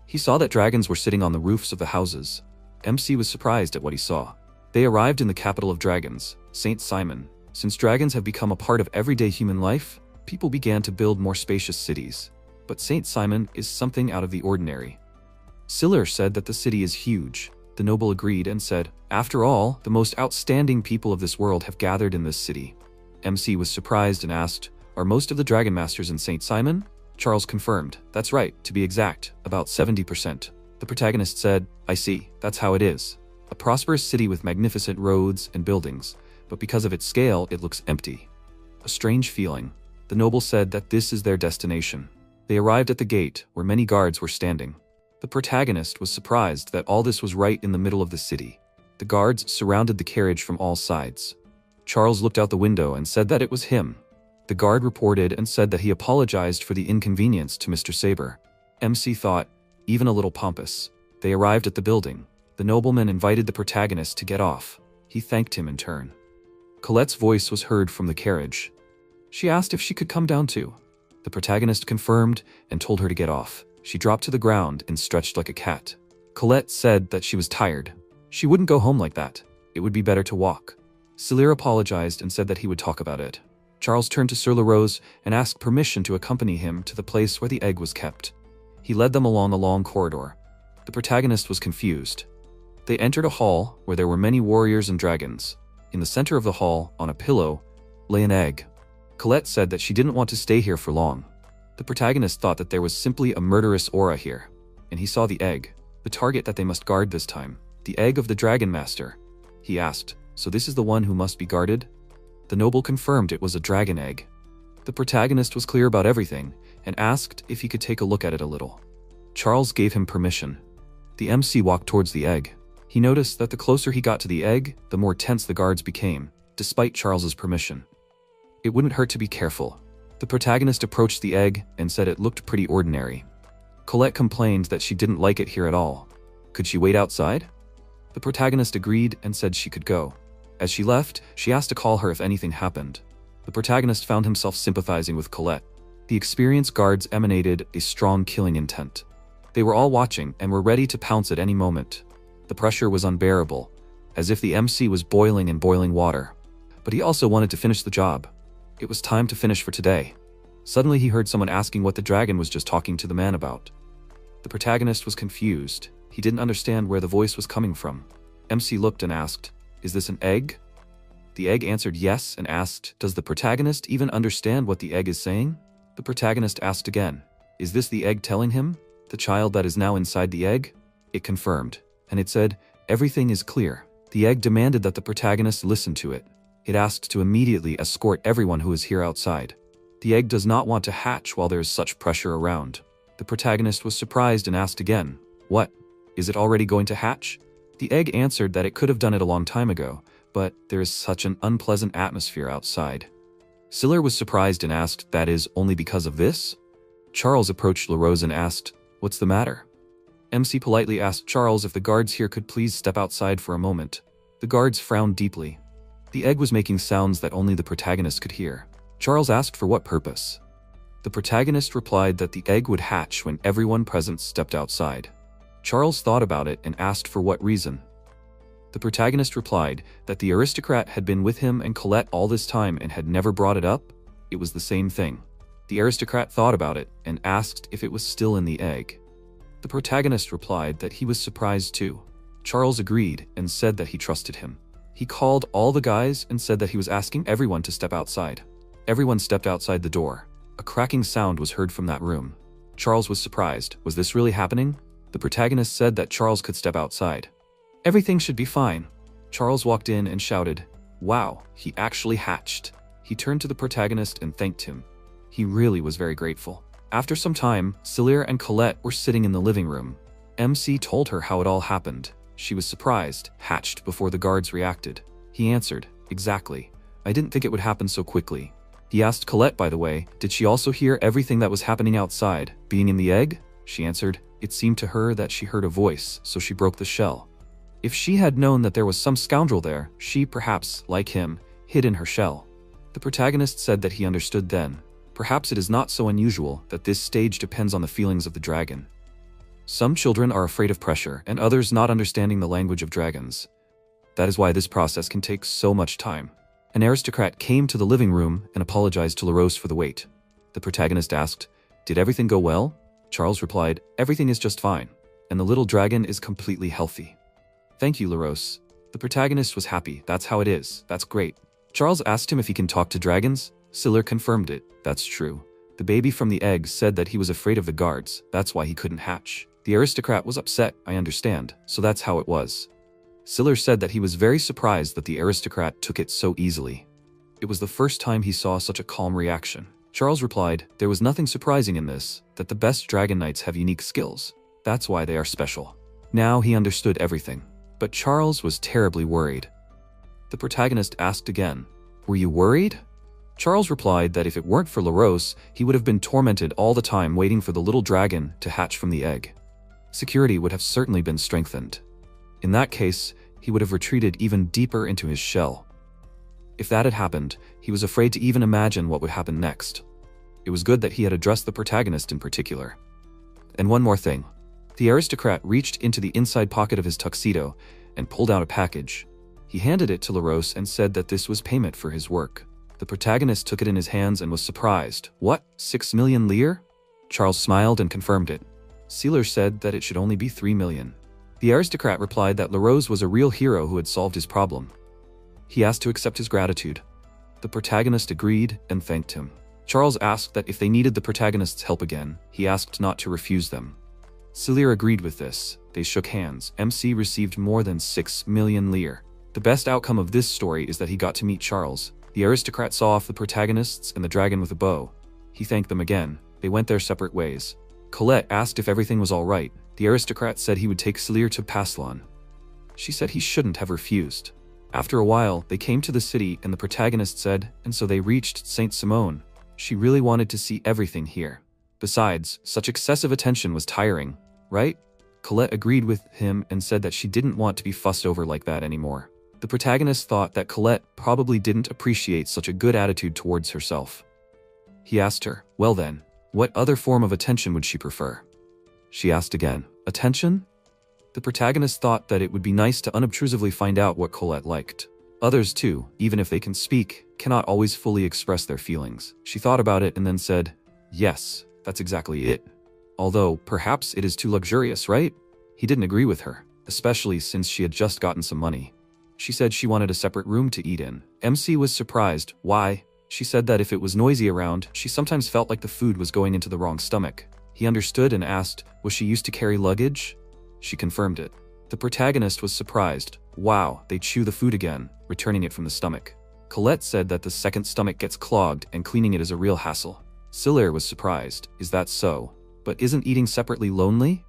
He saw that dragons were sitting on the roofs of the houses. MC was surprised at what he saw. They arrived in the capital of dragons, St. Simon. Since dragons have become a part of everyday human life, people began to build more spacious cities. But St. Simon is something out of the ordinary. Siller said that the city is huge. The noble agreed and said, "After all, the most outstanding people of this world have gathered in this city." MC was surprised and asked, "Are most of the dragon masters in St. Simon?" Charles confirmed, "That's right, to be exact, about 70%. The protagonist said, "I see, that's how it is. A prosperous city with magnificent roads and buildings, but because of its scale, it looks empty." A strange feeling. The noble said that this is their destination. They arrived at the gate, where many guards were standing. The protagonist was surprised that all this was right in the middle of the city. The guards surrounded the carriage from all sides. Charles looked out the window and said that it was him. The guard reported and said that he apologized for the inconvenience to Mr. Saber. MC thought, even a little pompous. They arrived at the building. The nobleman invited the protagonist to get off. He thanked him in turn. Colette's voice was heard from the carriage. She asked if she could come down too. The protagonist confirmed and told her to get off. She dropped to the ground and stretched like a cat. Colette said that she was tired. She wouldn't go home like that. It would be better to walk. Siller apologized and said that he would talk about it. Charles turned to Sir LaRose and asked permission to accompany him to the place where the egg was kept. He led them along a long corridor. The protagonist was confused. They entered a hall where there were many warriors and dragons. In the center of the hall, on a pillow, lay an egg. Colette said that she didn't want to stay here for long. The protagonist thought that there was simply a murderous aura here, and he saw the egg, the target that they must guard this time. The egg of the Dragon Master. He asked, "So this is the one who must be guarded?" The noble confirmed it was a dragon egg. The protagonist was clear about everything, and asked if he could take a look at it a little. Charles gave him permission. The MC walked towards the egg. He noticed that the closer he got to the egg, the more tense the guards became, despite Charles's permission. It wouldn't hurt to be careful. The protagonist approached the egg and said it looked pretty ordinary. Colette complained that she didn't like it here at all. Could she wait outside? The protagonist agreed and said she could go. As she left, she asked to call her if anything happened. The protagonist found himself sympathizing with Colette. The experienced guards emanated a strong killing intent. They were all watching and were ready to pounce at any moment. The pressure was unbearable, as if the MC was boiling in boiling water. But he also wanted to finish the job. It was time to finish for today. Suddenly he heard someone asking what the dragon was just talking to the man about. The protagonist was confused. He didn't understand where the voice was coming from. MC looked and asked, "Is this an egg?" The egg answered yes and asked, "Does the protagonist even understand what the egg is saying?" The protagonist asked again, "Is this the egg telling him? The child that is now inside the egg?" It confirmed, and it said, "Everything is clear." The egg demanded that the protagonist listen to it. It asked to immediately escort everyone who is here outside. The egg does not want to hatch while there is such pressure around. The protagonist was surprised and asked again, "What? Is it already going to hatch?" The egg answered that it could have done it a long time ago, but there is such an unpleasant atmosphere outside. Siller was surprised and asked, "That is only because of this?" Charles approached LaRose and asked, "What's the matter?" MC politely asked Charles if the guards here could please step outside for a moment. The guards frowned deeply. The egg was making sounds that only the protagonist could hear. Charles asked for what purpose. The protagonist replied that the egg would hatch when everyone present stepped outside. Charles thought about it and asked for what reason. The protagonist replied that the aristocrat had been with him and Colette all this time and had never brought it up. It was the same thing. The aristocrat thought about it and asked if it was still in the egg. The protagonist replied that he was surprised too. Charles agreed and said that he trusted him. He called all the guys and said that he was asking everyone to step outside. Everyone stepped outside the door. A cracking sound was heard from that room. Charles was surprised. Was this really happening? The protagonist said that Charles could step outside. Everything should be fine. Charles walked in and shouted, "Wow, he actually hatched." He turned to the protagonist and thanked him. He really was very grateful. After some time, Celia and Colette were sitting in the living room. MC told her how it all happened. She was surprised, hatched before the guards reacted. He answered, "Exactly. I didn't think it would happen so quickly." He asked Colette, by the way, did she also hear everything that was happening outside, being in the egg? She answered, it seemed to her that she heard a voice, so she broke the shell. If she had known that there was some scoundrel there, she perhaps, like him, hid in her shell. The protagonist said that he understood then. Perhaps it is not so unusual that this stage depends on the feelings of the dragon. Some children are afraid of pressure, and others not understanding the language of dragons. That is why this process can take so much time. An aristocrat came to the living room and apologized to LaRose for the wait. The protagonist asked, "Did everything go well?" Charles replied, "Everything is just fine, and the little dragon is completely healthy." "Thank you, LaRose." The protagonist was happy. "That's how it is. That's great." Charles asked him if he can talk to dragons. Siller confirmed it. "That's true. The baby from the egg said that he was afraid of the guards. That's why he couldn't hatch. The aristocrat was upset, I understand, so that's how it was." Siller said that he was very surprised that the aristocrat took it so easily. It was the first time he saw such a calm reaction. Charles replied, "There was nothing surprising in this, that the best dragon knights have unique skills. That's why they are special." Now he understood everything. But Charles was terribly worried. The protagonist asked again, "Were you worried?" Charles replied that if it weren't for LaRose, he would have been tormented all the time waiting for the little dragon to hatch from the egg. Security would have certainly been strengthened. In that case, he would have retreated even deeper into his shell. If that had happened, he was afraid to even imagine what would happen next. It was good that he had addressed the protagonist in particular. And one more thing. The aristocrat reached into the inside pocket of his tuxedo and pulled out a package. He handed it to LaRose and said that this was payment for his work. The protagonist took it in his hands and was surprised. "What? 6 million lire?" Charles smiled and confirmed it. Sealer said that it should only be 3 million. The aristocrat replied that LaRose was a real hero who had solved his problem. He asked to accept his gratitude. The protagonist agreed and thanked him. Charles asked that if they needed the protagonist's help again, he asked not to refuse them. Celia agreed with this. They shook hands. MC received more than 6 million lire. The best outcome of this story is that he got to meet Charles. The aristocrat saw off the protagonists and the dragon with a bow. He thanked them again. They went their separate ways. Colette asked if everything was all right. The aristocrat said he would take Celia to Paslon. She said he shouldn't have refused. After a while, they came to the city and the protagonist said, and so they reached Saint Simone. She really wanted to see everything here. Besides, such excessive attention was tiring, right? Colette agreed with him and said that she didn't want to be fussed over like that anymore. The protagonist thought that Colette probably didn't appreciate such a good attitude towards herself. He asked her, "Well then, what other form of attention would she prefer?" She asked again, "Attention?" The protagonist thought that it would be nice to unobtrusively find out what Colette liked. Others too, even if they can speak, cannot always fully express their feelings. She thought about it and then said, "Yes, that's exactly it. Although, perhaps it is too luxurious, right?" He didn't agree with her, especially since she had just gotten some money. She said she wanted a separate room to eat in. MC was surprised. Why? She said that if it was noisy around, she sometimes felt like the food was going into the wrong stomach. He understood and asked, was she used to carry luggage? She confirmed it. The protagonist was surprised. Wow, they chew the food again, returning it from the stomach. Colette said that the second stomach gets clogged and cleaning it is a real hassle. Siller was surprised. Is that so? But isn't eating separately lonely?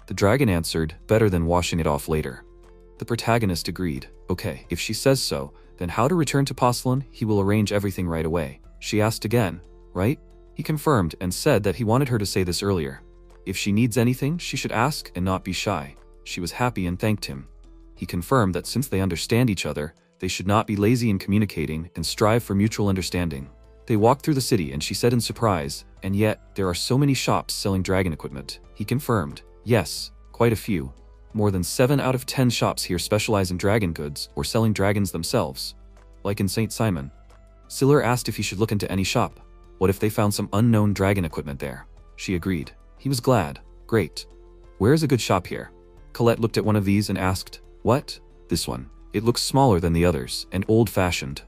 The dragon answered, better than washing it off later. The protagonist agreed. Okay, if she says so, then how to return to Paslon? He will arrange everything right away. She asked again, right? He confirmed and said that he wanted her to say this earlier. If she needs anything, she should ask and not be shy. She was happy and thanked him. He confirmed that since they understand each other, they should not be lazy in communicating and strive for mutual understanding. They walked through the city and she said in surprise, and yet, there are so many shops selling dragon equipment. He confirmed, yes, quite a few. More than 7 out of 10 shops here specialize in dragon goods or selling dragons themselves. Like in St. Simon. Siller asked if he should look into any shop. What if they found some unknown dragon equipment there? She agreed. He was glad. Great. Where is a good shop here? Colette looked at one of these and asked, what? This one. It looks smaller than the others and old-fashioned.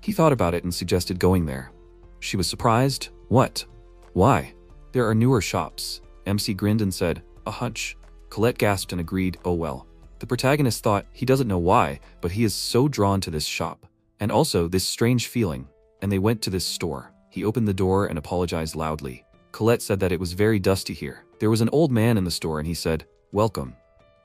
He thought about it and suggested going there. She was surprised. What? Why? There are newer shops. MC grinned and said, a hunch. Colette gasped and agreed, oh well. The protagonist thought he doesn't know why, but he is so drawn to this shop. And also this strange feeling. And they went to this store. He opened the door and apologized loudly. Colette said that it was very dusty here. There was an old man in the store and he said, "Welcome."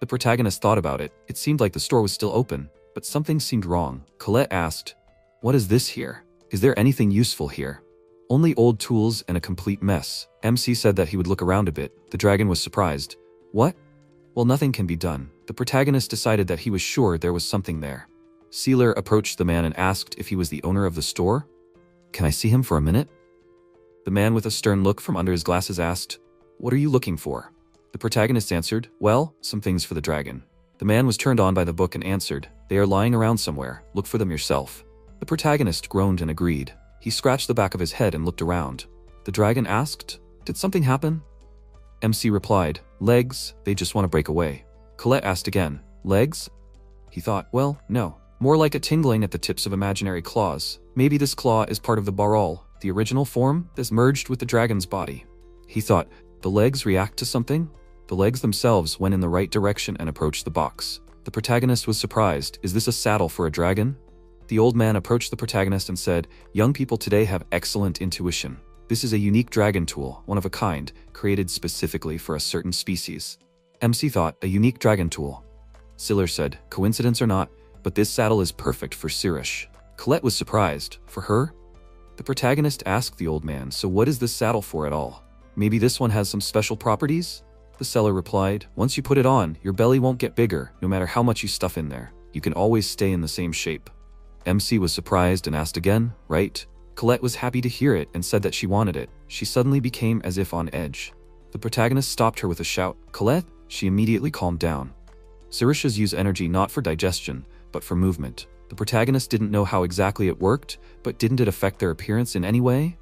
The protagonist thought about it. It seemed like the store was still open, but something seemed wrong. Colette asked, "What is this here? Is there anything useful here?" "Only old tools and a complete mess." MC said that he would look around a bit. The dragon was surprised. "What?" "Well, nothing can be done." The protagonist decided that he was sure there was something there. Sealer approached the man and asked if he was the owner of the store. "Can I see him for a minute?" The man with a stern look from under his glasses asked, "What are you looking for?" The protagonist answered, "Well, some things for the dragon." The man was turned on by the book and answered, "They are lying around somewhere. Look for them yourself." The protagonist groaned and agreed. He scratched the back of his head and looked around. The dragon asked, "Did something happen?" MC replied, "Legs, they just want to break away." Colette asked again, "Legs?" He thought, well, no. More like a tingling at the tips of imaginary claws. Maybe this claw is part of the baral, the original form that's merged with the dragon's body. He thought, the legs react to something? The legs themselves went in the right direction and approached the box. The protagonist was surprised. Is this a saddle for a dragon? The old man approached the protagonist and said, "Young people today have excellent intuition. This is a unique dragon tool, one of a kind, created specifically for a certain species." MC thought, a unique dragon tool. Siller said, "Coincidence or not, but this saddle is perfect for Sirish." Colette was surprised. For her? The protagonist asked the old man, "So what is this saddle for at all? Maybe this one has some special properties?" The seller replied, "Once you put it on, your belly won't get bigger, no matter how much you stuff in there. You can always stay in the same shape." MC was surprised and asked again, "Right?" Colette was happy to hear it and said that she wanted it. She suddenly became as if on edge. The protagonist stopped her with a shout, "Colette?" She immediately calmed down. Sirishas use energy not for digestion, but for movement. The protagonist didn't know how exactly it worked, but didn't it affect their appearance in any way?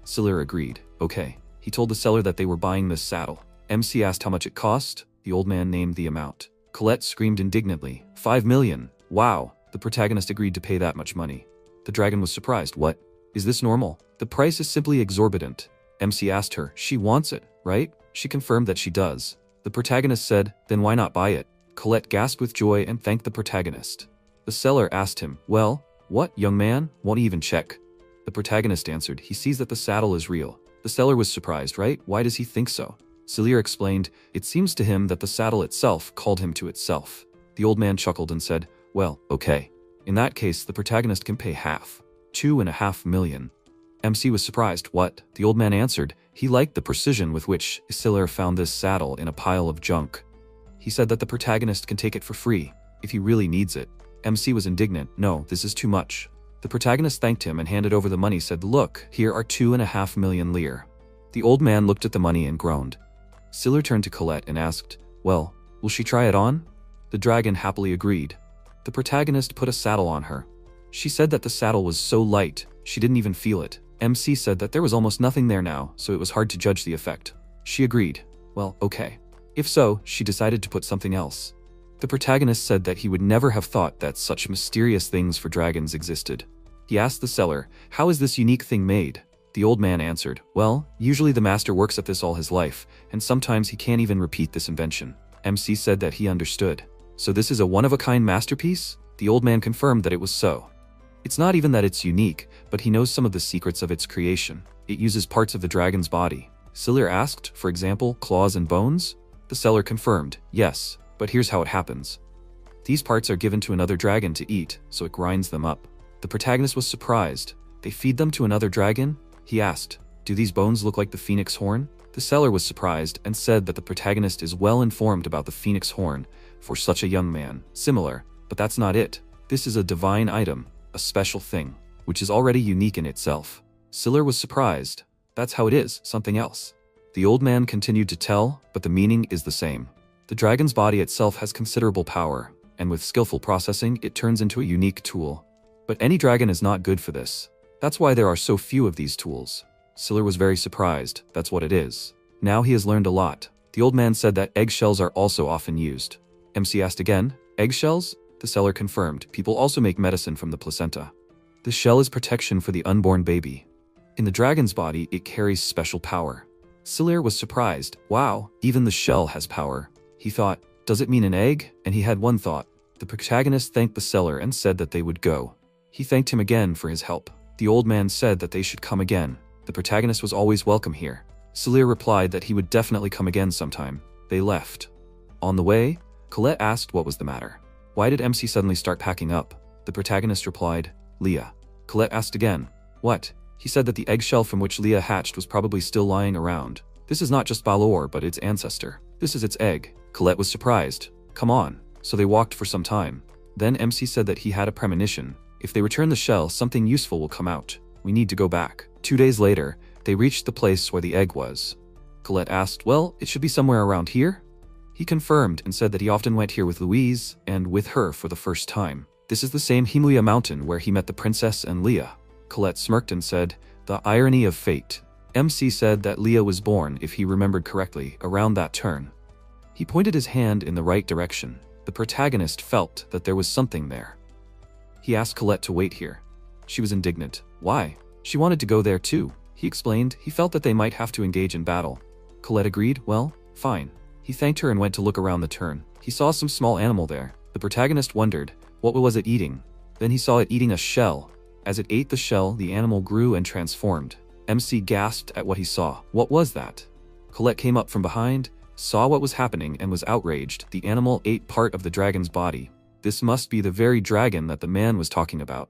Siller agreed. Okay. He told the seller that they were buying this saddle. MC asked how much it cost. The old man named the amount. Colette screamed indignantly, 5 million. Wow. The protagonist agreed to pay that much money. The dragon was surprised. What? Is this normal? The price is simply exorbitant. MC asked her. She wants it, right? She confirmed that she does. The protagonist said, "Then why not buy it?" Colette gasped with joy and thanked the protagonist. The seller asked him, "Well, what, young man? Won't he even check?" The protagonist answered, "He sees that the saddle is real." The seller was surprised, right? Why does he think so? Selir explained, "It seems to him that the saddle itself called him to itself." The old man chuckled and said, "Well, okay. In that case, the protagonist can pay half. 2.5 million. MC was surprised. What? The old man answered, he liked the precision with which Selir found this saddle in a pile of junk. He said that the protagonist can take it for free, if he really needs it. MC was indignant. "No, this is too much." The protagonist thanked him and handed over the money, said, "Look, here are 2.5 million lire." The old man looked at the money and groaned. Siller turned to Colette and asked, "Well, will she try it on?" The dragon happily agreed. The protagonist put a saddle on her. She said that the saddle was so light, she didn't even feel it. MC said that there was almost nothing there now, so it was hard to judge the effect. She agreed. Well, okay. If so, she decided to put something else. The protagonist said that he would never have thought that such mysterious things for dragons existed. He asked the seller, "How is this unique thing made?" The old man answered, "Well, usually the master works at this all his life, and sometimes he can't even repeat this invention." MC said that he understood. "So this is a one-of-a-kind masterpiece?" The old man confirmed that it was so. It's not even that it's unique, but he knows some of the secrets of its creation. It uses parts of the dragon's body. Selir asked, "For example, claws and bones?" The seller confirmed, "Yes, but here's how it happens. These parts are given to another dragon to eat, so it grinds them up." The protagonist was surprised. "They feed them to another dragon?" He asked, "Do these bones look like the phoenix horn?" The seller was surprised and said that the protagonist is well informed about the phoenix horn for such a young man. Similar, but that's not it. This is a divine item, a special thing, which is already unique in itself. Siller was surprised. That's how it is, something else. The old man continued to tell, but the meaning is the same. The dragon's body itself has considerable power, and with skillful processing, it turns into a unique tool. But any dragon is not good for this. That's why there are so few of these tools. Siller was very surprised. That's what it is. Now he has learned a lot. The old man said that eggshells are also often used. MC asked again, "Eggshells?" The seller confirmed. People also make medicine from the placenta. The shell is protection for the unborn baby. In the dragon's body, it carries special power. Siller was surprised. Wow, even the shell has power. He thought, does it mean an egg? And he had one thought. The protagonist thanked the seller and said that they would go. He thanked him again for his help. The old man said that they should come again. The protagonist was always welcome here. Celia replied that he would definitely come again sometime. They left. On the way, Colette asked what was the matter. Why did MC suddenly start packing up? The protagonist replied, Leah. Colette asked again, what? He said that the eggshell from which Leah hatched was probably still lying around. This is not just Balor, but its ancestor. This is its egg. Colette was surprised. Come on. So they walked for some time. Then MC said that he had a premonition. If they return the shell, something useful will come out. We need to go back. 2 days later, they reached the place where the egg was. Colette asked, well, it should be somewhere around here? He confirmed and said that he often went here with Louise and with her for the first time. This is the same Himalaya mountain where he met the princess and Leah. Colette smirked and said, the irony of fate. MC said that Leah was born, if he remembered correctly, around that turn. He pointed his hand in the right direction. The protagonist felt that there was something there. He asked Colette to wait here. She was indignant. Why? She wanted to go there too. He explained he felt that they might have to engage in battle. Colette agreed, well, fine. He thanked her and went to look around the turn. He saw some small animal there. The protagonist wondered, what was it eating? Then he saw it eating a shell. As it ate the shell, the animal grew and transformed. MC gasped at what he saw. What was that? Colette came up from behind, saw what was happening and was outraged. The animal ate part of the dragon's body. This must be the very dragon that the man was talking about.